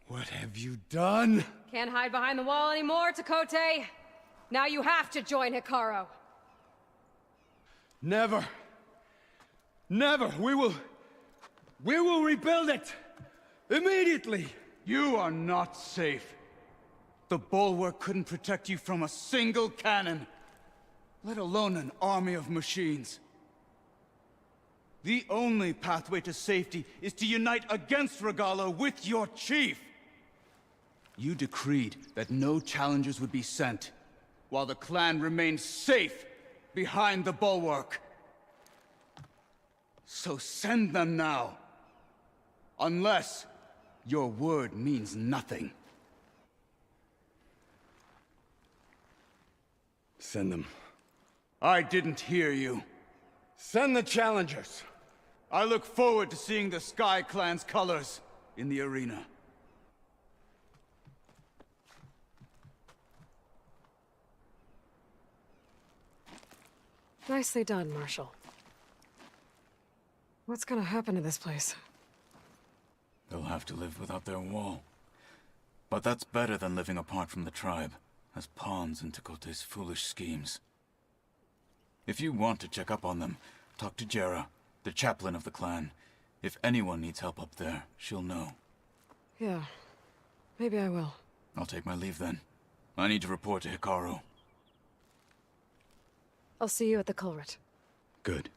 What have you done? Can't hide behind the wall anymore, Takote. Now you have to join Hikaru. Never. Never. We will rebuild it. Immediately. You are not safe. The Bulwark couldn't protect you from a single cannon, let alone an army of machines. The only pathway to safety is to unite against Regala with your chief. You decreed that no challengers would be sent, while the clan remained safe behind the Bulwark. So send them now. Unless your word means nothing. Send them. I didn't hear you. Send the challengers. I look forward to seeing the Sky Clan's colors in the arena. Nicely done, Marshal. What's gonna happen to this place? They'll have to live without their wall. But that's better than living apart from the tribe, as pawns in Takote's foolish schemes. If you want to check up on them, talk to Jera, the chaplain of the clan. If anyone needs help up there, she'll know. Yeah, maybe I will. I'll take my leave then. I need to report to Hikaru. I'll see you at the culvert. Good.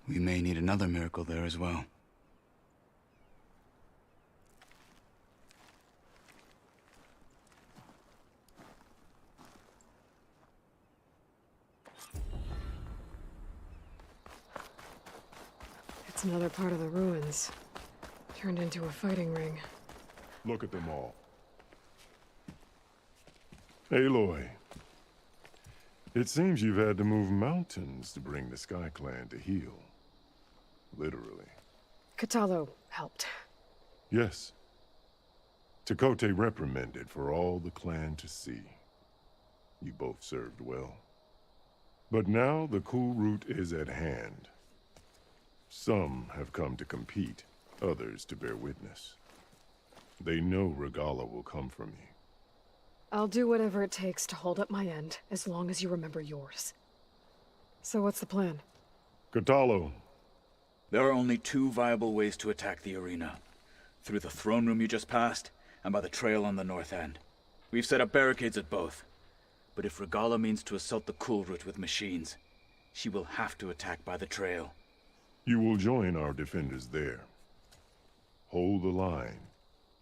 We may need another miracle there as well. It's another part of the ruins. Turned into a fighting ring. Look at them all. Aloy, it seems you've had to move mountains to bring the Sky Clan to heal. Literally. Katalo helped. Yes. Chakotay reprimanded for all the clan to see. You both served well. But now the cool route is at hand. Some have come to compete, others to bear witness. They know Regala will come from you. I'll do whatever it takes to hold up my end, as long as you remember yours. So what's the plan? Katalo. There are only two viable ways to attack the arena. Through the throne room you just passed, and by the trail on the north end. We've set up barricades at both. But if Regala means to assault the cool route with machines, she will have to attack by the trail. You will join our defenders there. Hold the line,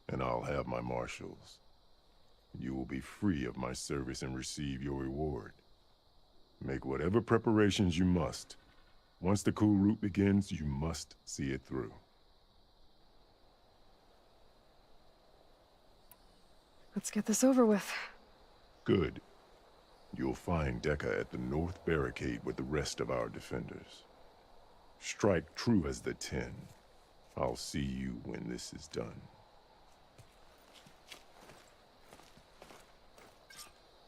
and I'll have my marshals. You will be free of my service and receive your reward. Make whatever preparations you must. Once the cool route begins, you must see it through. Let's get this over with. Good. You'll find Dekka at the north barricade with the rest of our defenders. Strike true as the 10. I'll see you when this is done.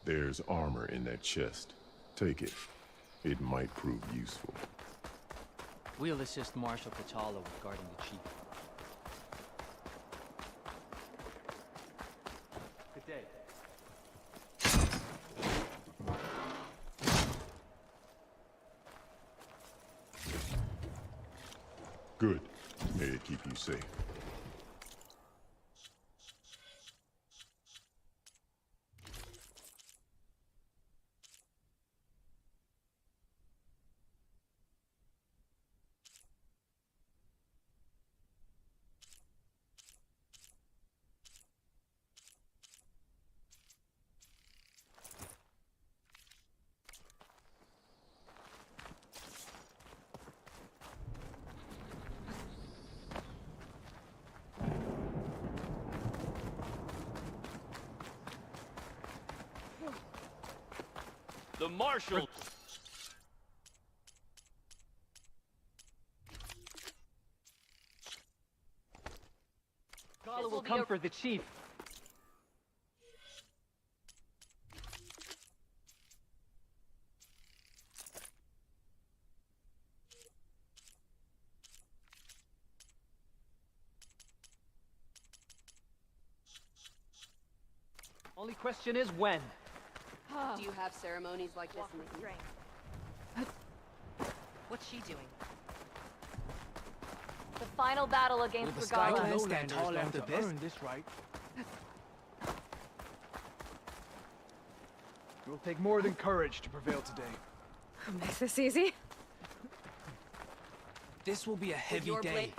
There's armor in that chest. Take it. It might prove useful. We'll assist Marshal Katalo with guarding the chief. Good day. Good. May it keep you safe. The Marshal! Regala will come for the chief. Only question is when. Do you have ceremonies like this in the East? What's she doing? The final battle against Regala. No stand tall after this. Earn this right. It will take more than courage to prevail today. I'll make this easy. This will be a heavy day.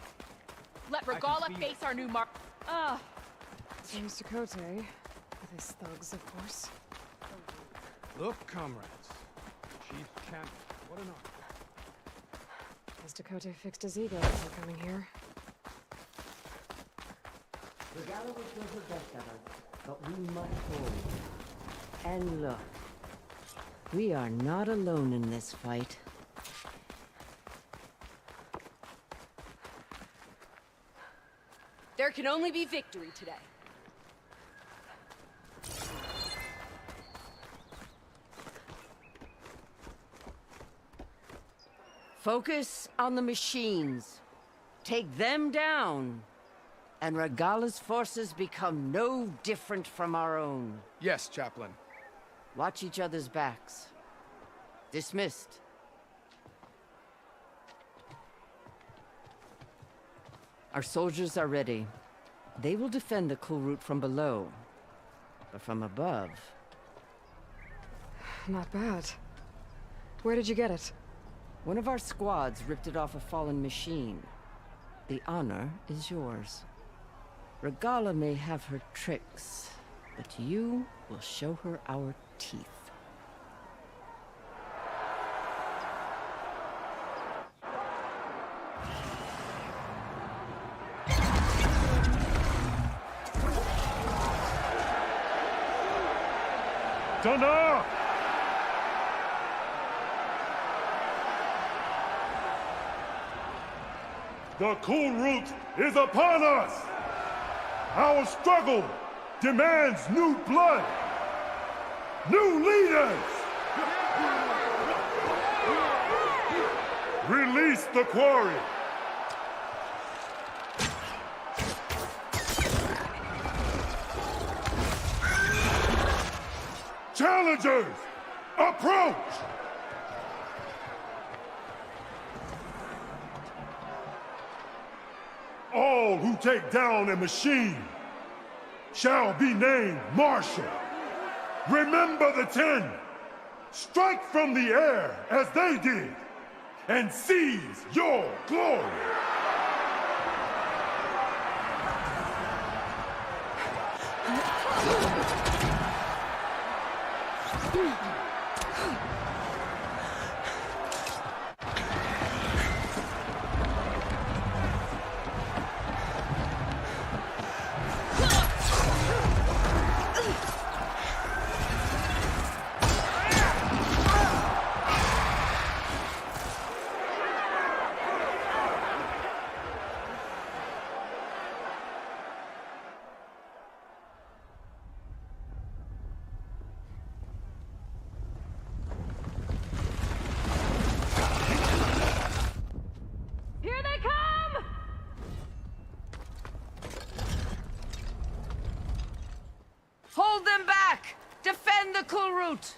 Let Regala face our new mark. James Chakotay, with his thugs, of course. Look, comrades. Chief Champion, what an honor. Has Chakotay fixed his ego before coming here? Regala will do her best at us, but we must hold. And look, we are not alone in this fight. There can only be victory today. Focus on the machines. Take them down. And Regala's forces become no different from our own. Yes, Chaplain. Watch each other's backs. Dismissed. Our soldiers are ready. They will defend the cool route from below. But from above... Not bad. Where did you get it? One of our squads ripped it off a fallen machine. The honor is yours. Regala may have her tricks, but you will show her our teeth. Tana! The cool route is upon us! Our struggle demands new blood, new leaders. Release the quarry. Challengers, approach! All who take down a machine shall be named Marshal. Remember the 10. Strike from the air as they did, and seize your glory. Hold them back! Defend the cool route!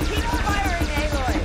Keep firing, Aloy!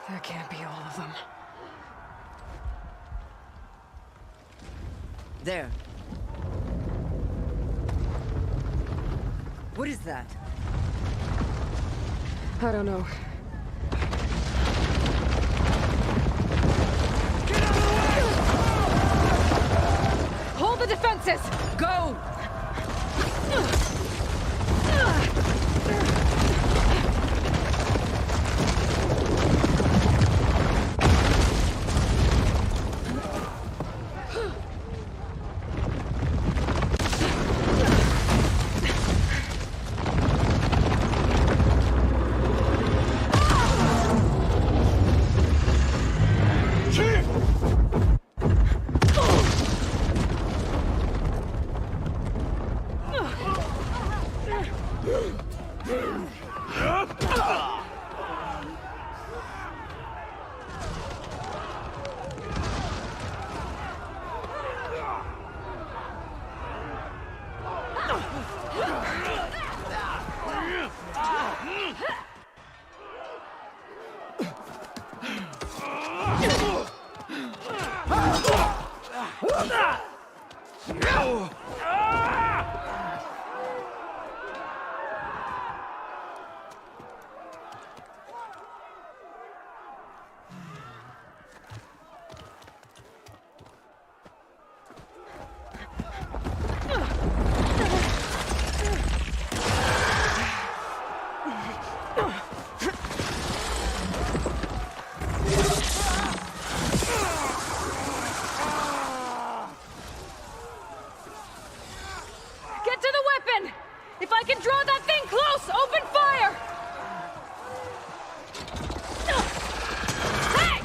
That can't be all of them. There. What is that? I don't know. Hold the defenses! Go! If I can draw that thing close, open fire! Hey!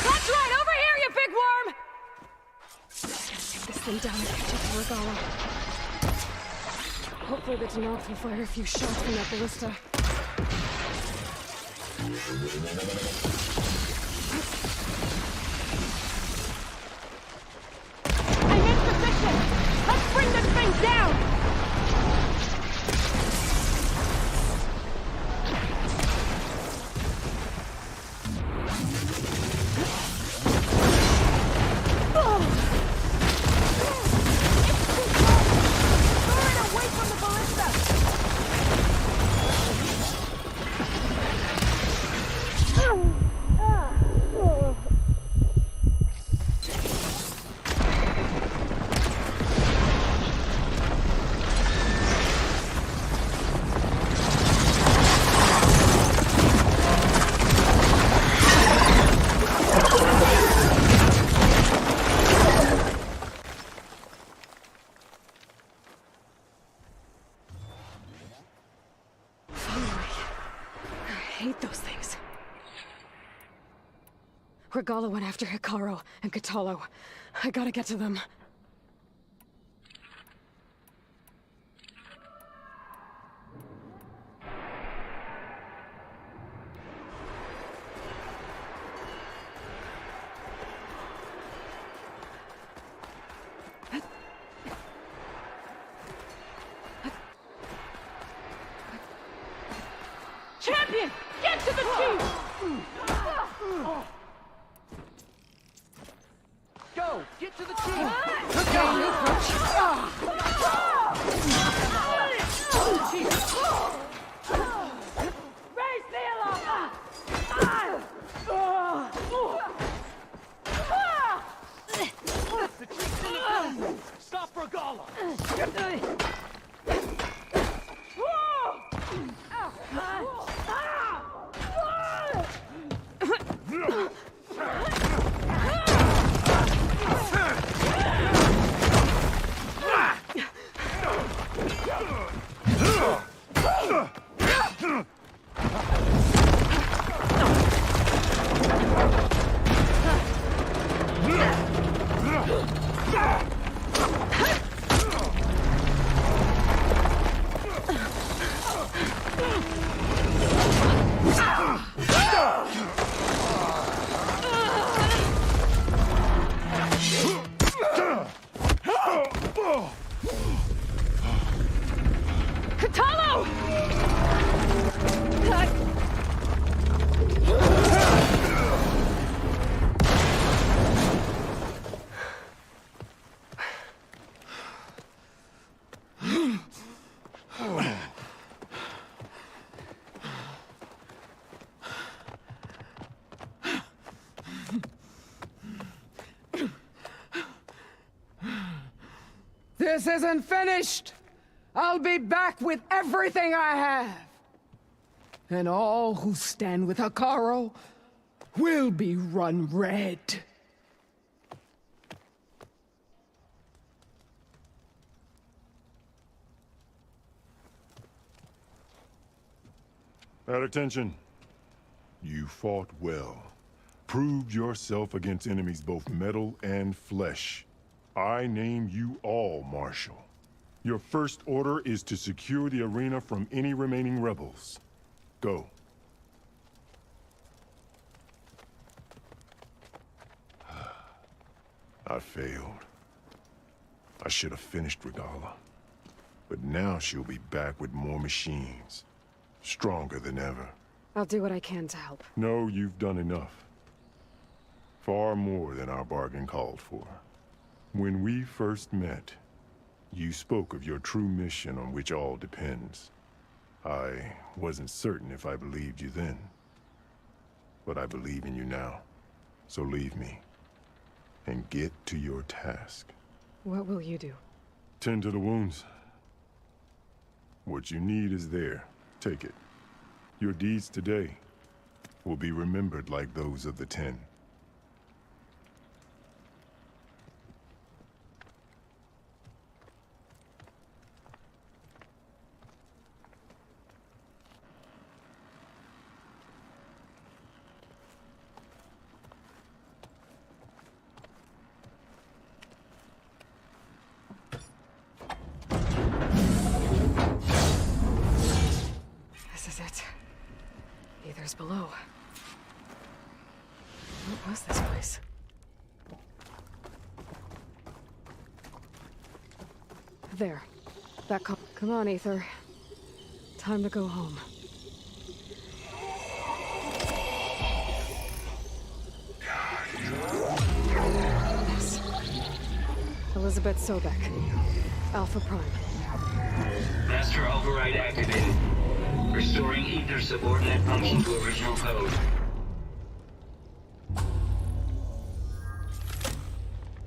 That's right, over here, you big worm! Take this thing down and catch up to Regala. Hopefully the Tenok will fire a few shots from that ballista. I'm in position! Let's bring this thing down! hate those things. Regala went after Hikaru and Katalo. I gotta get to them. Champion! Get to the chief! Go! Get to the chief! Raise the alarm! The chief's in the building! Stop Regala! Katalo! This isn't finished! I'll be back with everything I have! And all who stand with Hikaru will be run red. At attention. You fought well. Proved yourself against enemies both metal and flesh. I name you all Marshal. Your first order is to secure the arena from any remaining rebels. Go. I failed. I should have finished Regala. But now she'll be back with more machines. Stronger than ever. I'll do what I can to help. No, you've done enough. Far more than our bargain called for. When we first met, you spoke of your true mission on which all depends. I wasn't certain if I believed you then. But I believe in you now. So leave me. And get to your task. What will you do? Tend to the wounds. What you need is there. Take it. Your deeds today will be remembered like those of the 10. This is it. Ether's below. What was this place? There. That Come on, Ether. Time to go home. Yes. Elizabeth Sobek. Alpha Prime. Master override activated. Restoring Ether subordinate function to original code.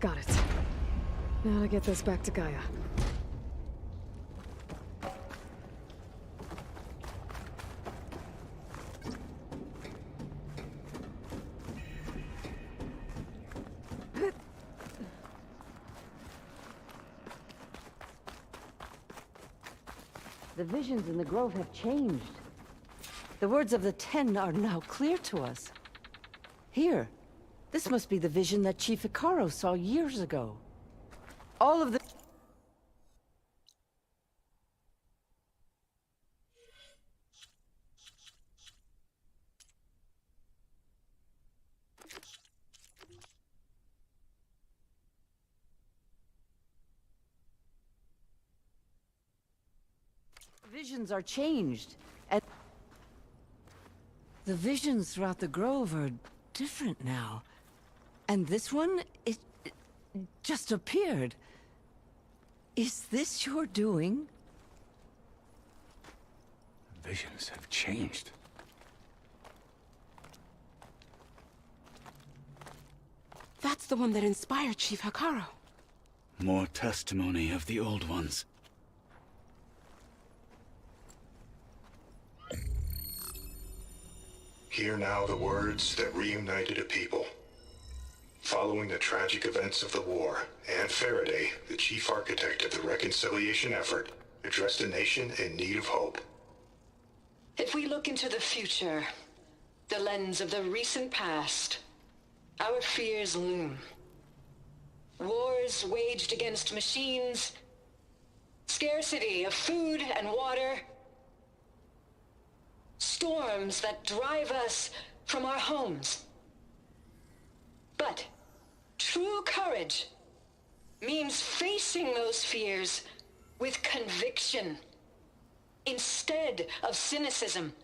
Got it. Now to get this back to Gaia. The visions in the grove have changed. The words of the Ten are now clear to us. Here, this must be the vision that Chief Hikaru saw years ago. All of the... visions are changed, and the visions throughout the grove are different now. And this one, it just appeared. Is this your doing? Visions have changed. That's the one that inspired Chief Hikaru. More testimony of the old ones. Hear now the words that reunited a people. Following the tragic events of the war, Anne Faraday, the chief architect of the reconciliation effort, addressed a nation in need of hope. If we look into the future, the lens of the recent past, our fears loom. Wars waged against machines, scarcity of food and water, storms that drive us from our homes. But true courage means facing those fears with conviction instead of cynicism.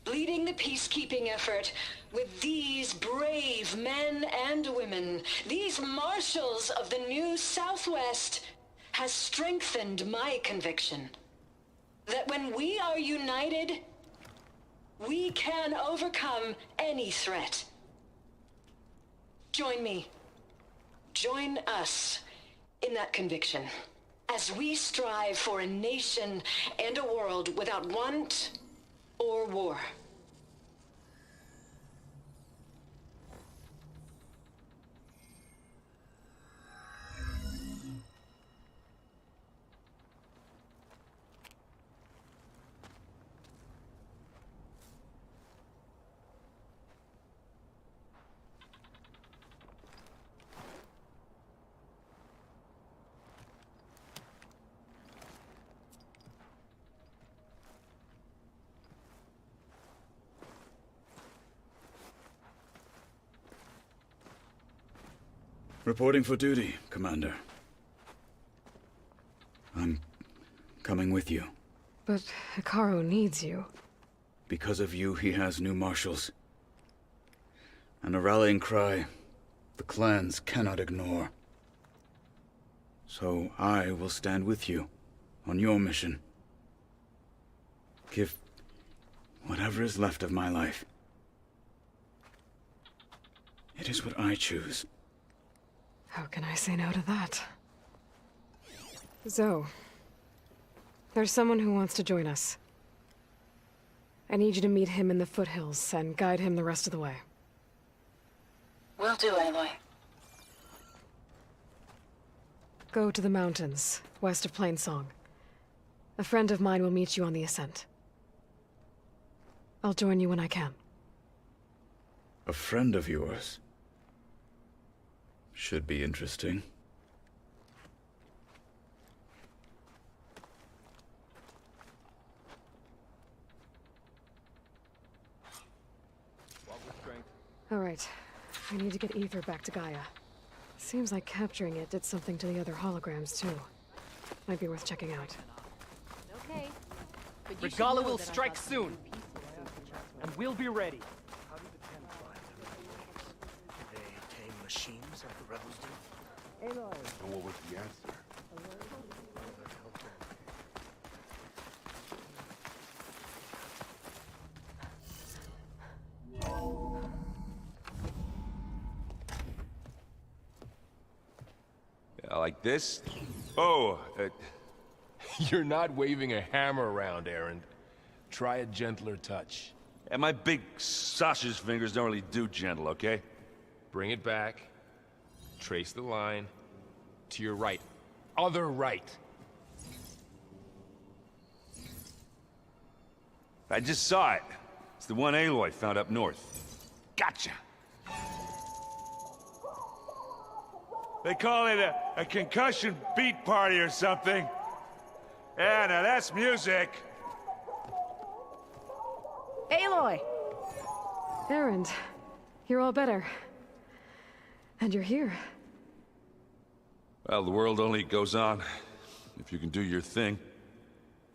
Leading the peacekeeping effort with these brave men and women, these marshals of the new Southwest, has strengthened my conviction that when we are united, we can overcome any threat. Join me. Join us in that conviction as we strive for a nation and a world without want or war. Reporting for duty, Commander. I'm coming with you. But Hikaru needs you. Because of you, he has new marshals. And a rallying cry the clans cannot ignore. So I will stand with you on your mission. Give whatever is left of my life. It is what I choose. How can I say no to that? Zoe, there's someone who wants to join us. I need you to meet him in the foothills and guide him the rest of the way. Will do, Aloy. Go to the mountains, west of Plainsong. A friend of mine will meet you on the ascent. I'll join you when I can. A friend of yours? Should be interesting. All right. I need to get Ether back to Gaia. Seems like capturing it did something to the other holograms, too. Might be worth checking out. Okay. Regala will strike soon. And we'll be ready. Machines like the rebels do? And what was the answer? Yeah, like this? Oh, you're not waving a hammer around, Aaron. Try a gentler touch. And my big sausage fingers don't really do gentle, okay? Bring it back. Trace the line. To your right. Other right. I just saw it. It's the one Aloy found up north. Gotcha! They call it a concussion beat party or something. Yeah, now that's music. Aloy! Erend, you're all better. And you're here. Well, the world only goes on if you can do your thing.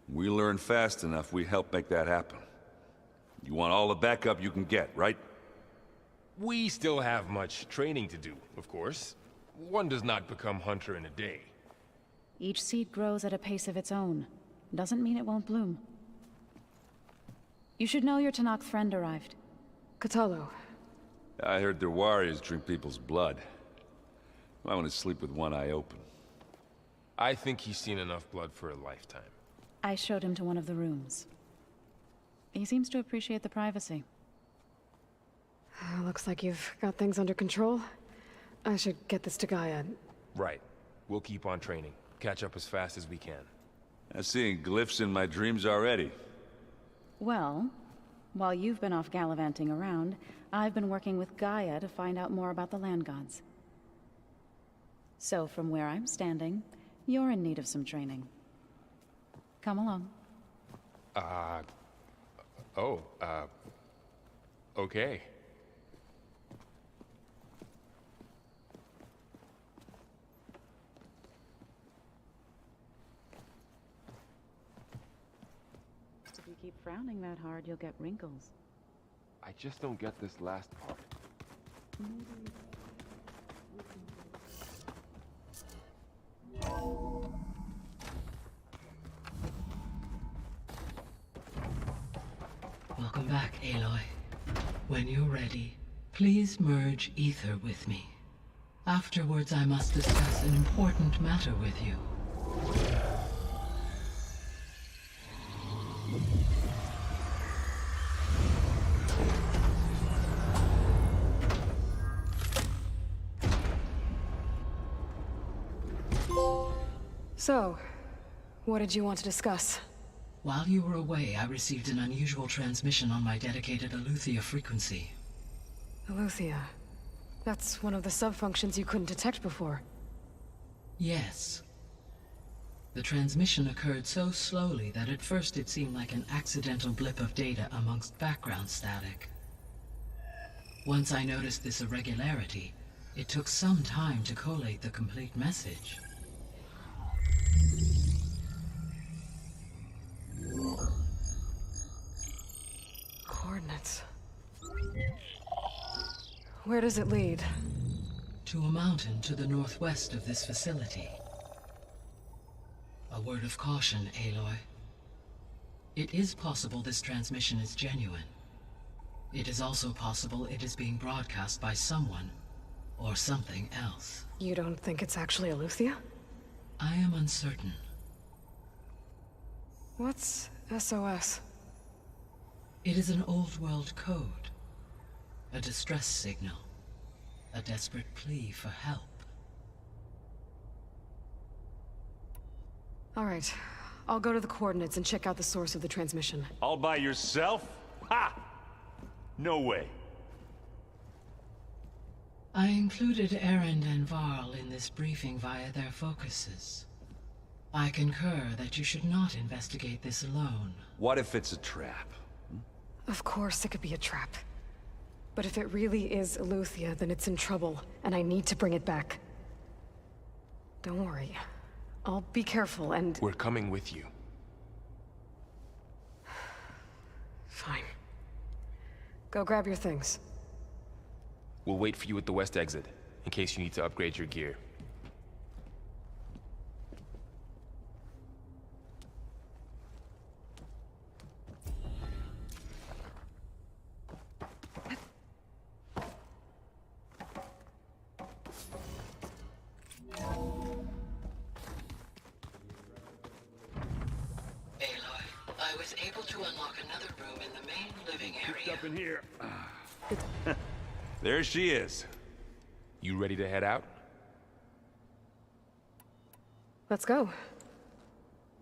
We learn fast enough, we help make that happen. You want all the backup you can get, right? We still have much training to do, of course. One does not become hunter in a day. Each seed grows at a pace of its own. Doesn't mean it won't bloom. You should know your Tanakh friend arrived. Katalo. I heard their warriors drink people's blood. I want to sleep with one eye open. I think he's seen enough blood for a lifetime. I showed him to one of the rooms. He seems to appreciate the privacy. Looks like you've got things under control. I should get this to Gaia. Right. We'll keep on training. Catch up as fast as we can. I'm seeing glyphs in my dreams already. Well, while you've been off gallivanting around, I've been working with Gaia to find out more about the land gods. So from where I'm standing, you're in need of some training. Come along. Okay. If you keep frowning that hard, you'll get wrinkles. I just don't get this last part. Welcome back, Aloy. When you're ready, please merge ether with me. Afterwards, I must discuss an important matter with you. So, what did you want to discuss? While you were away, I received an unusual transmission on my dedicated Aletheia frequency. Aletheia. That's one of the sub-functions you couldn't detect before. Yes. The transmission occurred so slowly that at first it seemed like an accidental blip of data amongst background static. Once I noticed this irregularity, it took some time to collate the complete message. Coordinates. Where does it lead? To a mountain to the northwest of this facility. A word of caution, Aloy. It is possible this transmission is genuine. It is also possible it is being broadcast by someone, or something else. You don't think it's actually Aletheia? I am uncertain. What's SOS? It is an old-world code. A distress signal. A desperate plea for help. All right. I'll go to the coordinates and check out the source of the transmission. All by yourself? Ha! No way. I included Erend and Varl in this briefing via their focuses. I concur that you should not investigate this alone. What if it's a trap? Of course it could be a trap. But if it really is Aletheia, then it's in trouble, and I need to bring it back. Don't worry. I'll be careful and... We're coming with you. Fine. Go grab your things. We'll wait for you at the west exit, in case you need to upgrade your gear. I was able to unlock another room in the main living area. Up in here. There she is. You ready to head out? Let's go.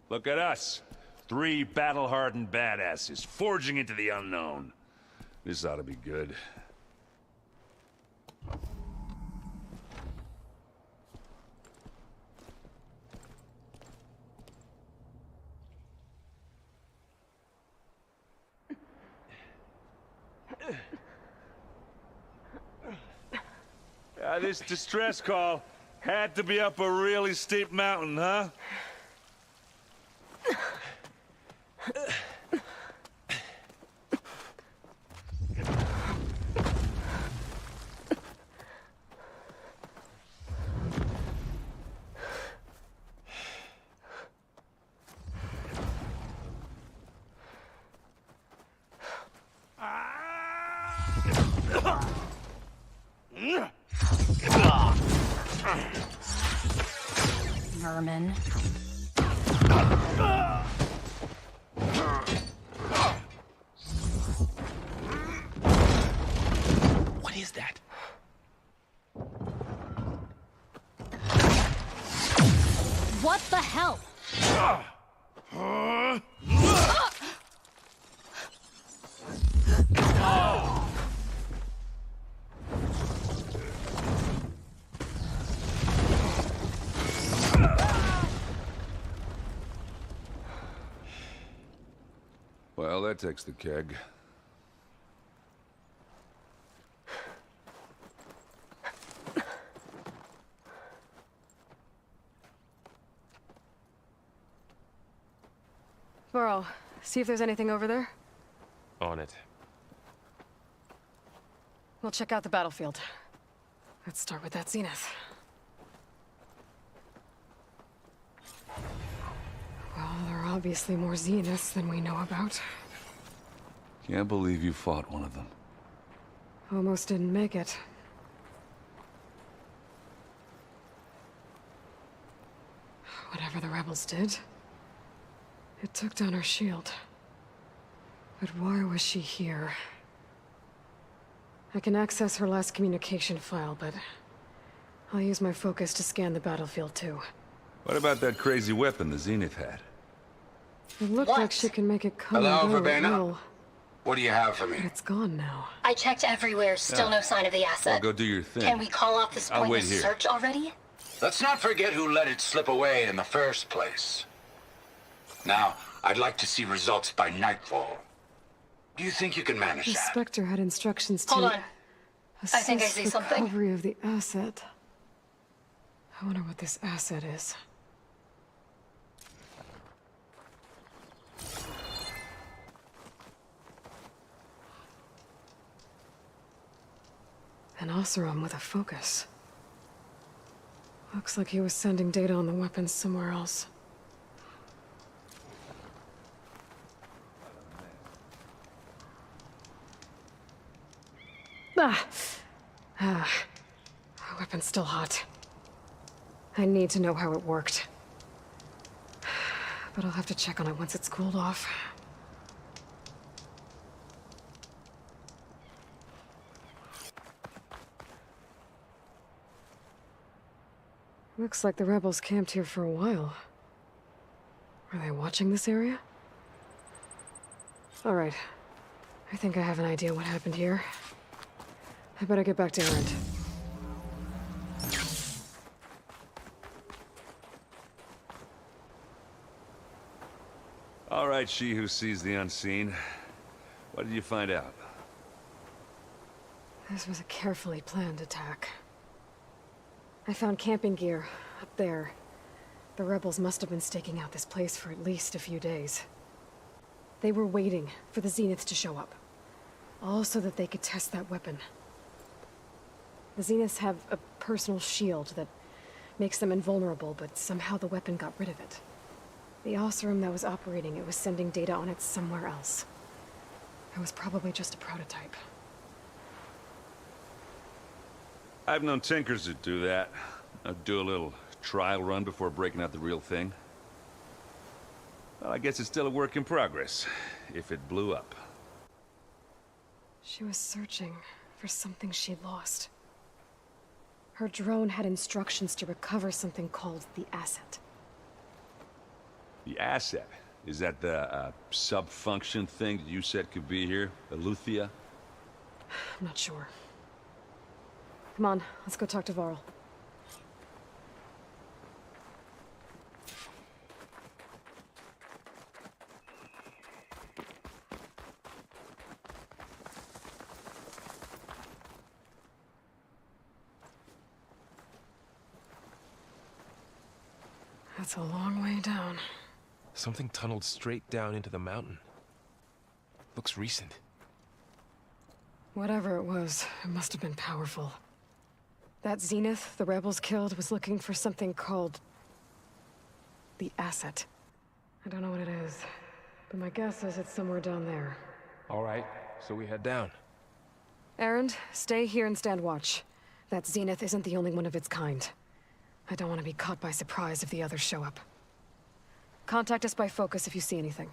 Look at us. 3 battle-hardened badasses forging into the unknown. This ought to be good. This distress call had to be up a really steep mountain, huh? Vermin. What is that? What the hell? Well, that takes the keg. Burrow, see if there's anything over there. On it. We'll check out the battlefield. Let's start with that zenith. Well, there are obviously more zeniths than we know about. Can't believe you fought one of them. Almost didn't make it. Whatever the rebels did, it took down her shield. But why was she here? I can access her last communication file, but I'll use my focus to scan the battlefield too. What about that crazy weapon the Zenith had? It looked like she can make it come Hello, and go at Verbena? will. What do you have for me? But it's gone now. I checked everywhere, still no sign of the asset. Well, go do your thing. Can we call off this I'll wait pointless here. search already? Let's not forget who let it slip away in the first place. Now, I'd like to see results by nightfall. Do you think you can manage The that? Spectre had instructions to Hold on. assess think I see something. recovery of the asset. I wonder what this asset is. An Oseram with a focus. Looks like he was sending data on the weapons somewhere else. The weapon's still hot. I need to know how it worked. But I'll have to check on it once it's cooled off. Looks like the rebels camped here for a while. Are they watching this area? All right. I think I have an idea what happened here. I better get back to Erend. All right, she who sees the unseen. What did you find out? This was a carefully planned attack. I found camping gear up there. The rebels must have been staking out this place for at least a few days. They were waiting for the Zeniths to show up. All so that they could test that weapon. The Zeniths have a personal shield that makes them invulnerable, but somehow the weapon got rid of it. The Oseram that was operating it was sending data on it somewhere else. It was probably just a prototype. I've known tinkers that do that. I'd do a little trial run before breaking out the real thing. Well, I guess it's still a work in progress, if it blew up. She was searching for something she'd lost. Her drone had instructions to recover something called the asset. The asset? Is that the sub-function thing that you said could be here? Eleuthia? I'm not sure. Come on, let's go talk to Varl. That's a long way down. Something tunneled straight down into the mountain. Looks recent. Whatever it was, it must have been powerful. That Zenith the rebels killed was looking for something called the asset. I don't know what it is, but my guess is it's somewhere down there. All right, so we head down. Erend, stay here and stand watch. That Zenith isn't the only one of its kind. I don't want to be caught by surprise if the others show up. Contact us by focus if you see anything.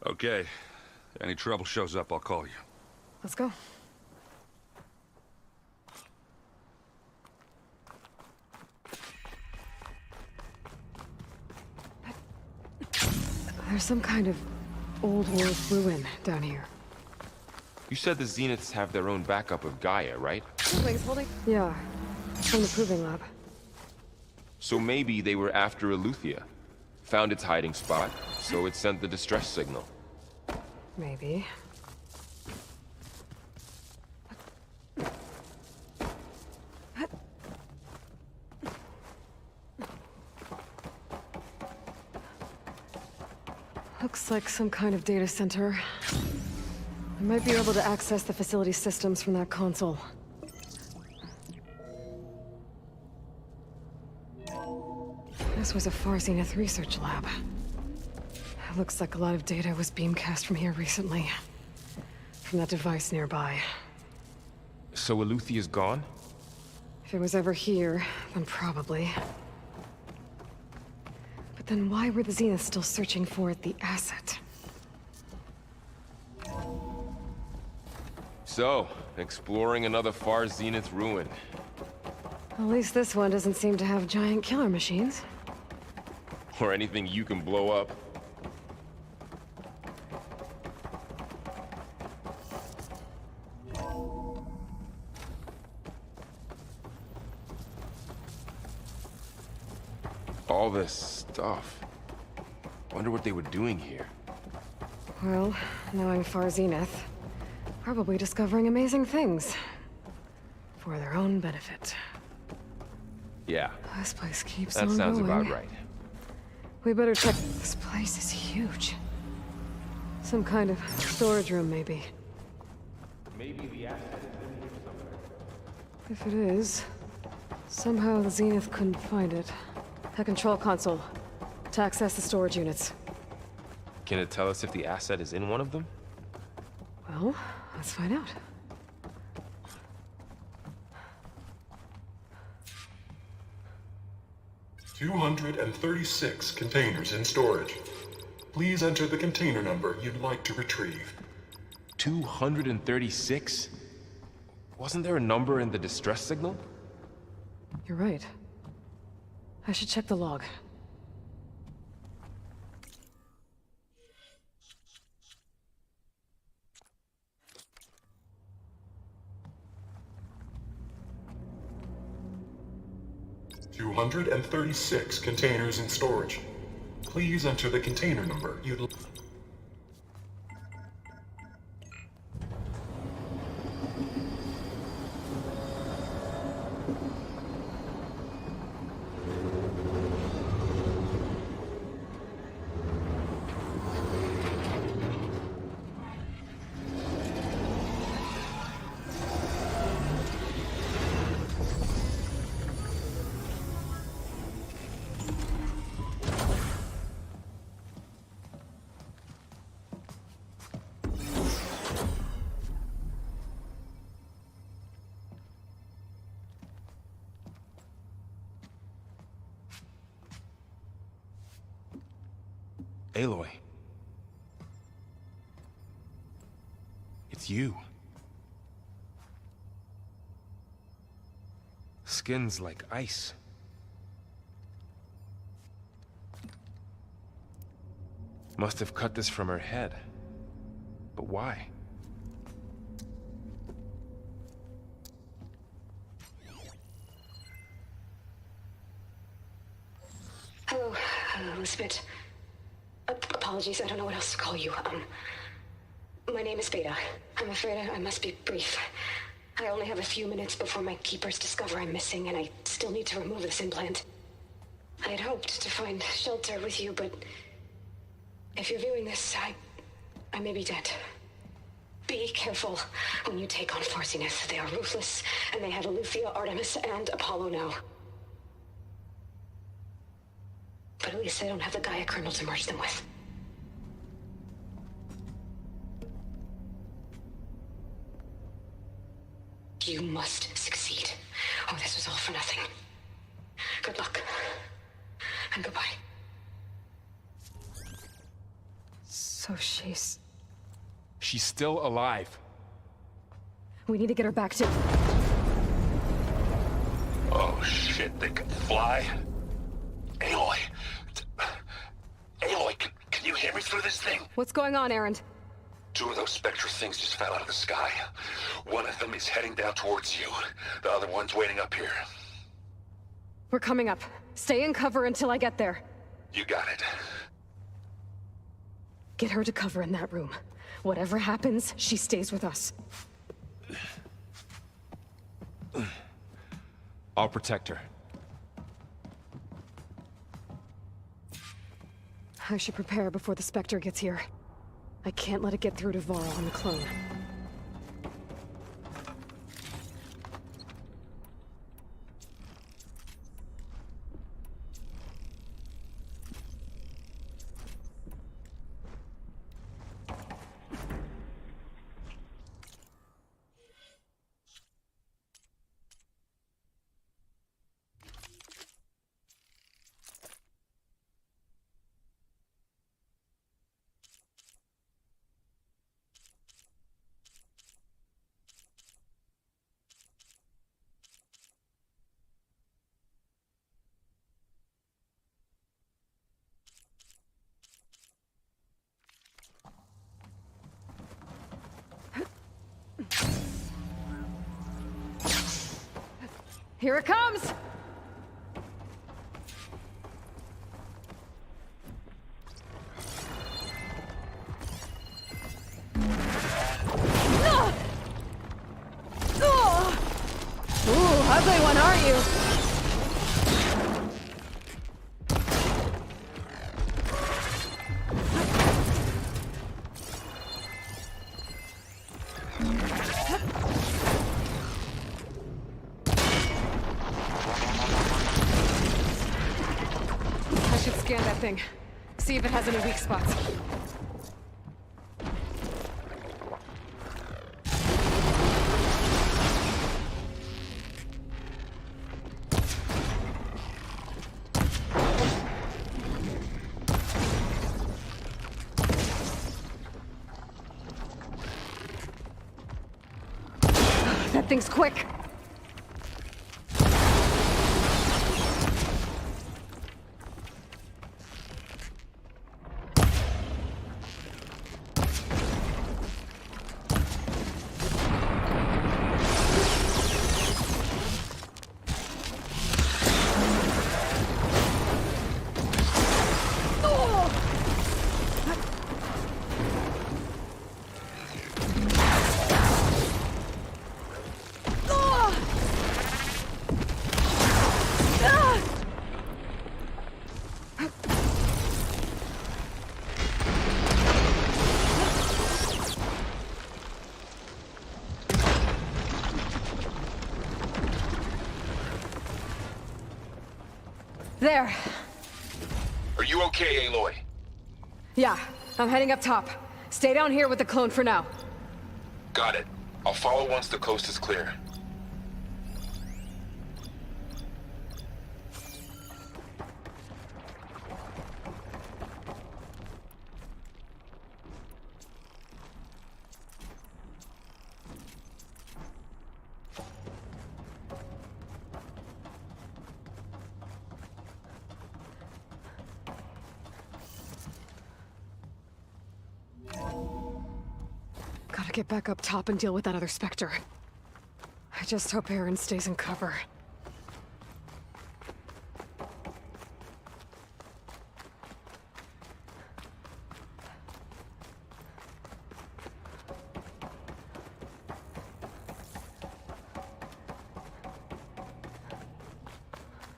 Okay. Any trouble shows up, I'll call you. Let's go. There's some kind of old world ruin down here. You said the Zeniths have their own backup of Gaia, right? Holding? Yeah, from the proving lab. So maybe they were after Eleuthia. Found its hiding spot, so it sent the distress signal. Maybe. Looks like some kind of data center. I might be able to access the facility systems from that console. This was a Far Zenith research lab. It looks like a lot of data was beamcast from here recently. From that device nearby. So Eleuthia's gone? If it was ever here, then probably. But then why were the Zeniths still searching for the asset? So, exploring another Far Zenith ruin. At least this one doesn't seem to have giant killer machines. Or anything you can blow up. All this stuff. Wonder what they were doing here. Well, knowing Far Zenith, probably discovering amazing things. For their own benefit. Yeah. This place keeps That on sounds going. about right. We better check. This place is huge. Some kind of storage room, maybe. Maybe the asset is in here somewhere. If it is, somehow the Zenith couldn't find it. A control console. To access the storage units. Can it tell us if the asset is in one of them? Well, let's find out. "236 containers in storage. Please enter the container number you'd like to retrieve." 236? Wasn't there a number in the distress signal? You're right. I should check the log. "236 containers in storage. Please enter the container number you'd like. Aloy. It's you. Skin's like ice. Must have cut this from her head. But why? Hello, Elizabeth. Apologies, I don't know what else to call you. My name is Beta. I'm afraid I must be brief. I only have a few minutes before my keepers discover I'm missing, and I still need to remove this implant. I had hoped to find shelter with you, but if you're viewing this, I may be dead. Be careful when you take on Far Zenith. They are ruthless, and they have Aletheia, Artemis, and Apollo now. But at least they don't have the Gaia kernel to merge them with. You must succeed, or this was all for nothing. Good luck, and goodbye. So she's... She's still alive. We need to get her back to... Oh shit, they can fly? Aloy. Aloy, can you hear me through this thing? What's going on, Erend? 2 of those Spectre things just fell out of the sky. One of them is heading down towards you. The other one's waiting up here. We're coming up. Stay in cover until I get there. You got it. Get her to cover in that room. Whatever happens, she stays with us. I'll protect her. I should prepare before the Spectre gets here. I can't let it get through to Varl and the clone. Here it comes! Ooh, ugly one, aren't you? I should scan that thing. See if it has any weak spots. That thing's quick. There. Are you okay, Aloy? Yeah, I'm heading up top. Stay down here with the clone for now. Got it. I'll follow once the coast is clear. get back up top and deal with that other Spectre. I just hope Aaron stays in cover.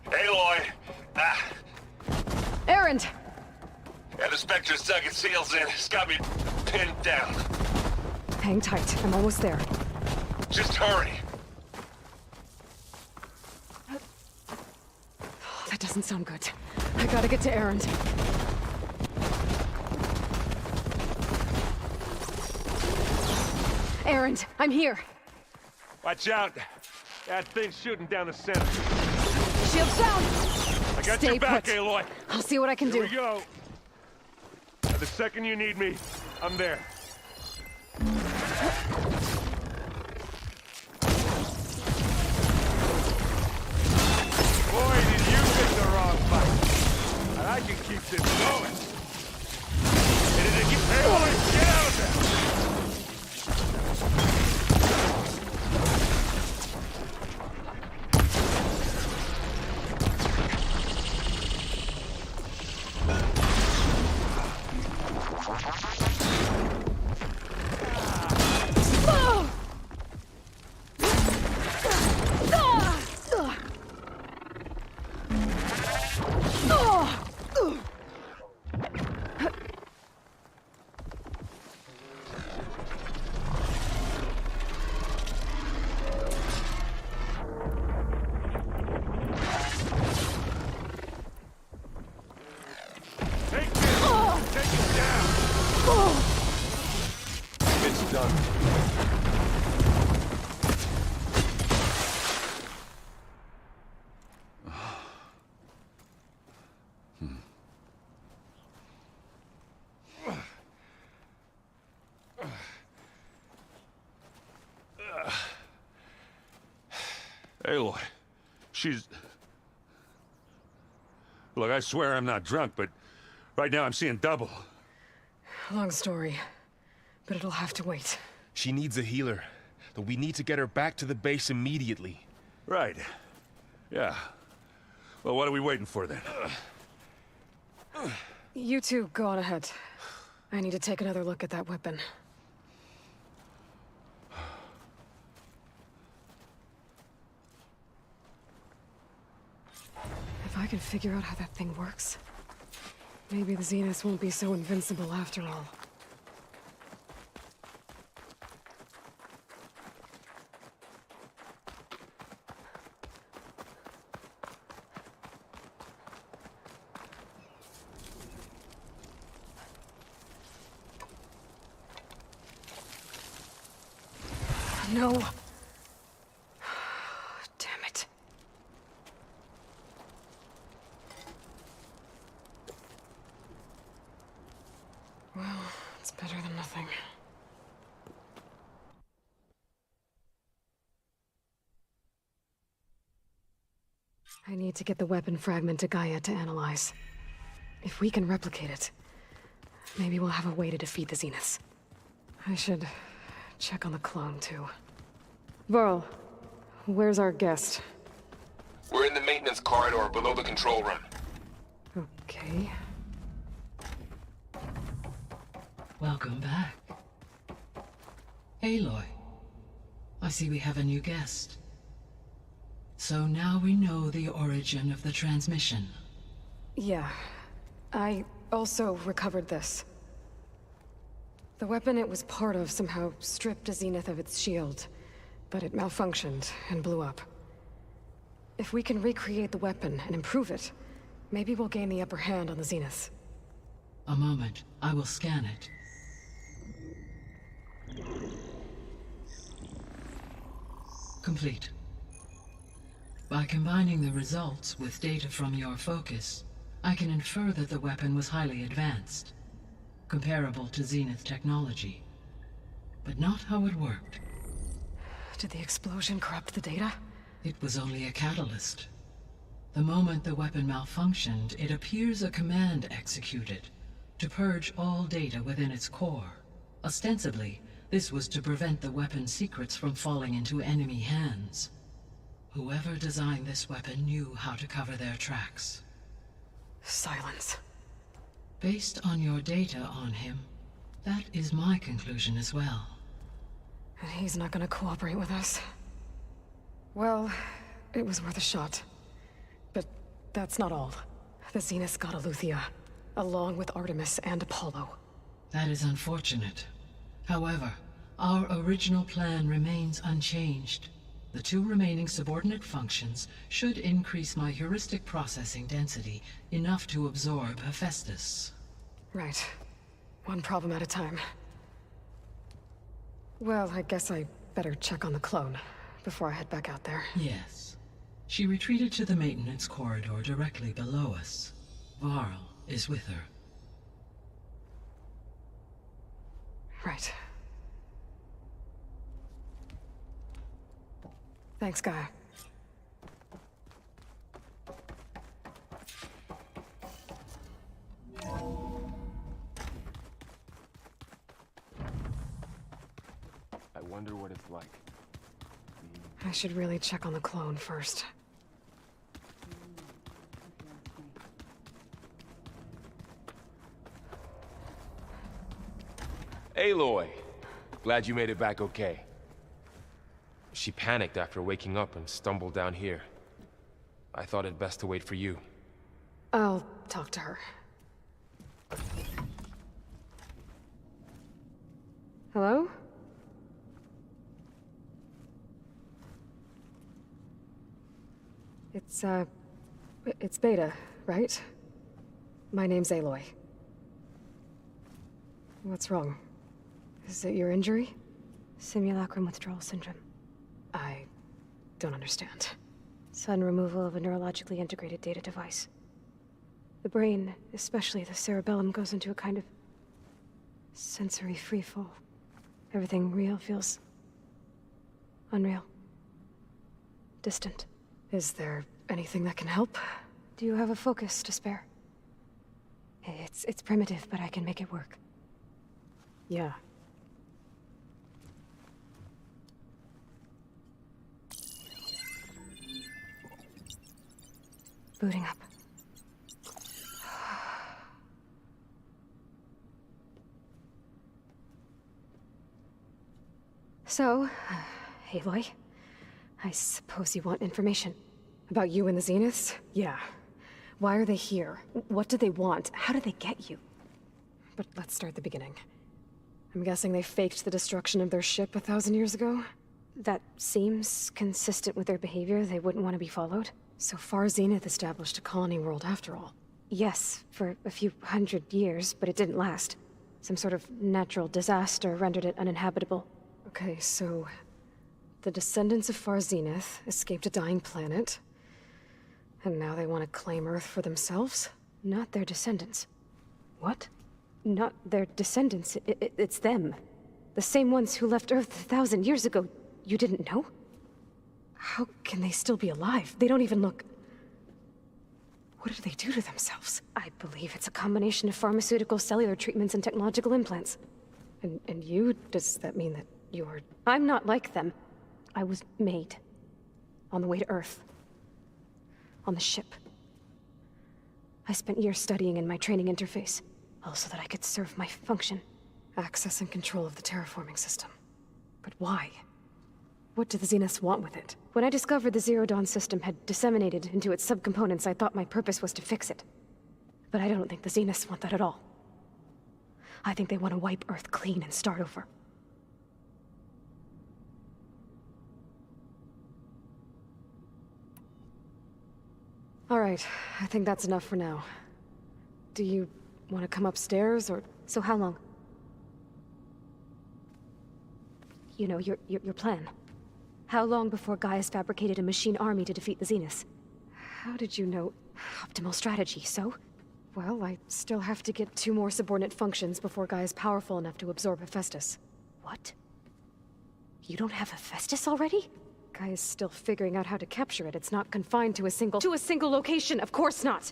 Aloy! Aaron! Yeah, the Spectre's dug its heels in. It's got me pinned down. Hang tight, I'm almost there. Just hurry. That doesn't sound good. I gotta get to Aaron. Aaron, I'm here. Watch out. That thing's shooting down the center. Shield down! I got Stay your back, put. Aloy. I'll see what I can Here do. we go. The second you need me, I'm there. Boy, did you pick the wrong fight. And I can keep this going. Aloy, get out of there! It's done. Aloy, she's... Look, I swear I'm not drunk, but right now I'm seeing double. Long story, but it'll have to wait. She needs a healer. But we need to get her back to the base immediately. Right. Yeah. Well, what are we waiting for then? You two go on ahead. I need to take another look at that weapon. If I can figure out how that thing works, maybe the Zeniths won't be so invincible after all. No. Damn it. Well, it's better than nothing. I need to get the weapon fragment to Gaia to analyze. If we can replicate it, maybe we'll have a way to defeat the Zeniths. I should check on the clone, too. Varl, where's our guest? We're in the maintenance corridor below the control room. Okay. Welcome back. Aloy, I see we have a new guest. So now we know the origin of the transmission. Yeah. I also recovered this. The weapon it was part of somehow stripped a Zenith of its shield, but it malfunctioned and blew up. If we can recreate the weapon and improve it, maybe we'll gain the upper hand on the Zeniths. A moment, I will scan it. Complete. By combining the results with data from your focus, I can infer that the weapon was highly advanced, comparable to Zenith technology, but not how it worked. Did the explosion corrupt the data? It was only a catalyst. The moment the weapon malfunctioned, it appears a command executed to purge all data within its core. Ostensibly, This was to prevent the weapon's secrets from falling into enemy hands. Whoever designed this weapon knew how to cover their tracks. Silence. Based on your data on him, that is my conclusion as well. And he's not gonna cooperate with us. Well, it was worth a shot. But that's not all. The Zeniths got Eleuthia, along with Artemis and Apollo. That is unfortunate. However, our original plan remains unchanged. The 2 remaining subordinate functions should increase my heuristic processing density enough to absorb Hephaestus. Right. One problem at a time. Well, I guess I better check on the clone before I head back out there. Yes. She retreated to the maintenance corridor directly below us. Varl is with her. Right. Thanks, Gaia. I wonder what it's like. I should really check on the clone first. Aloy! Glad you made it back okay. She panicked after waking up and stumbled down here. I thought it best to wait for you. I'll talk to her. Hello? It's Beta, right? My name's Aloy. What's wrong? Is it your injury? Simulacrum withdrawal syndrome. I don't understand. Sudden removal of a neurologically integrated data device. The brain, especially the cerebellum, goes into a kind of sensory freefall. Everything real feels unreal. Distant. Is there anything that can help? Do you have a focus to spare? It's primitive, but I can make it work. Yeah. Booting up. So, Aloy, I suppose you want information. About you and the Zeniths? Yeah. Why are they here? What do they want? How did they get you? But let's start at the beginning. I'm guessing they faked the destruction of their ship 1,000 years ago? That seems consistent with their behavior. They wouldn't want to be followed. So far, Zenith established a colony world after all. Yes, for a few hundred years, but it didn't last. Some sort of natural disaster rendered it uninhabitable. Okay, so the descendants of Far Zenith escaped a dying planet, and now they want to claim Earth for themselves? Not their descendants. What? Not their descendants. It's them. The same ones who left Earth 1,000 years ago. You didn't know? How can they still be alive? They don't even look... What did they do to themselves? I believe it's a combination of pharmaceutical, cellular treatments, and technological implants. And you? Does that mean that you're... I'm not like them. I was made. On the way to Earth. On the ship. I spent years studying in my training interface, all so that I could serve my function. Access and control of the terraforming system. But why? What do the Zeniths want with it? When I discovered the Zero Dawn system had disseminated into its subcomponents, I thought my purpose was to fix it. But I don't think the Zeniths want that at all. I think they want to wipe Earth clean and start over. All right, I think that's enough for now. Do you want to come upstairs, or... So how long? You know, your plan. How long before Gaia's fabricated a machine army to defeat the Zeniths? How did you know? Optimal strategy, so? Well, I still have to get 2 more subordinate functions before Gaia's powerful enough to absorb Hephaestus. What? You don't have Hephaestus already? Gaia's still figuring out how to capture it. It's not confined to a single... To a single location! Of course not!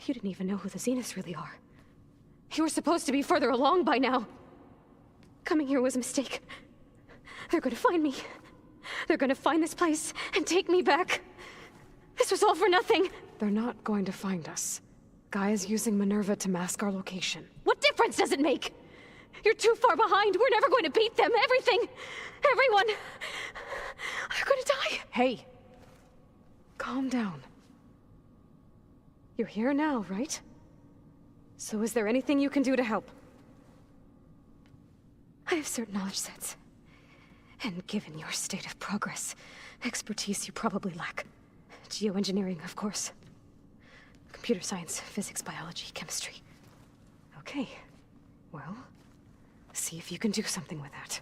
You didn't even know who the Zeniths really are. You were supposed to be further along by now. Coming here was a mistake. They're gonna find me. They're gonna find this place and take me back. This was all for nothing. They're not going to find us. Gaia's using Minerva to mask our location. What difference does it make? You're too far behind. We're never going to beat them. Everything. Everyone. They're gonna die. Hey. Calm down. You're here now, right? So is there anything you can do to help? I have certain knowledge sets. And given your state of progress, expertise you probably lack. Geoengineering, of course. Computer science, physics, biology, chemistry. Okay. Well, see if you can do something with that.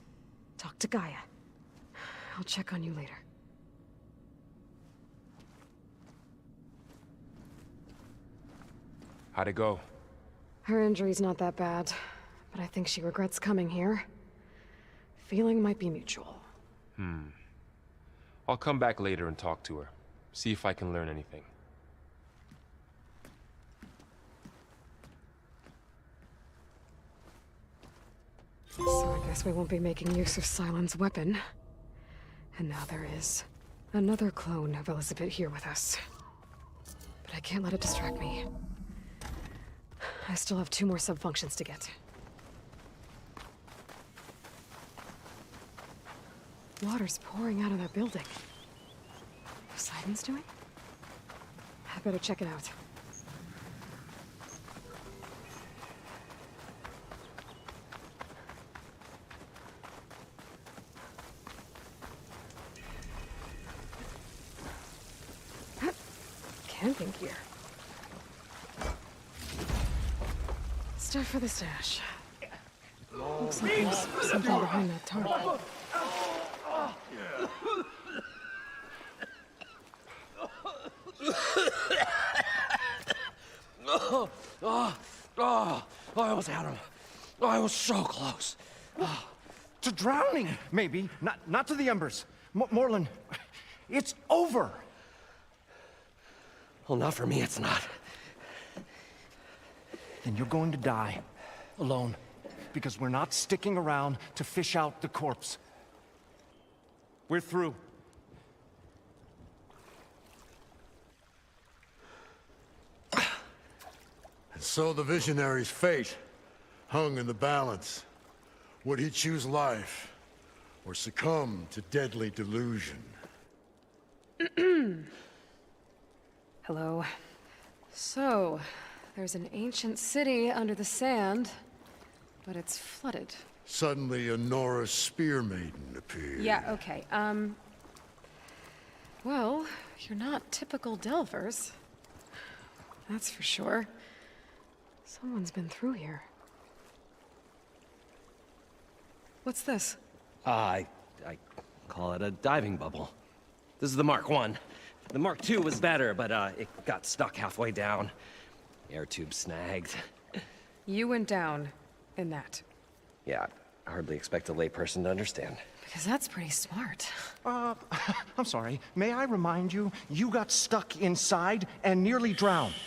Talk to Gaia. I'll check on you later. How'd it go? Her injury's not that bad, but I think she regrets coming here. Feeling might be mutual. I'll come back later and talk to her. See if I can learn anything. So I guess we won't be making use of Sylens' weapon. And now there is another clone of Elizabeth here with us. But I can't let it distract me. I still have 2 more sub-functions to get. Water's pouring out of that building. Poseidon's doing? I better check it out. Camping gear. Stuff for the stash. Looks like there's something behind that tarp. I almost had him. I was so close. To drowning, maybe. Not to the embers. Moreland, it's over. Well, not for me, it's not. Then you're going to die. Alone. Because we're not sticking around to fish out the corpse. We're through. And so the visionary's fate hung in the balance. Would he choose life, or succumb to deadly delusion? Hello. So, there's an ancient city under the sand, but it's flooded. Suddenly, a Nora spear maiden appeared. Yeah, okay. Well, you're not typical Delvers. That's for sure. Someone's been through here. What's this? I call it a diving bubble. This is the Mark I. The Mark II was better, but it got stuck halfway down. Air tube snagged. You went down in that. Yeah, I hardly expect a layperson to understand. Because that's pretty smart. I'm sorry. May I remind you, you got stuck inside and nearly drowned.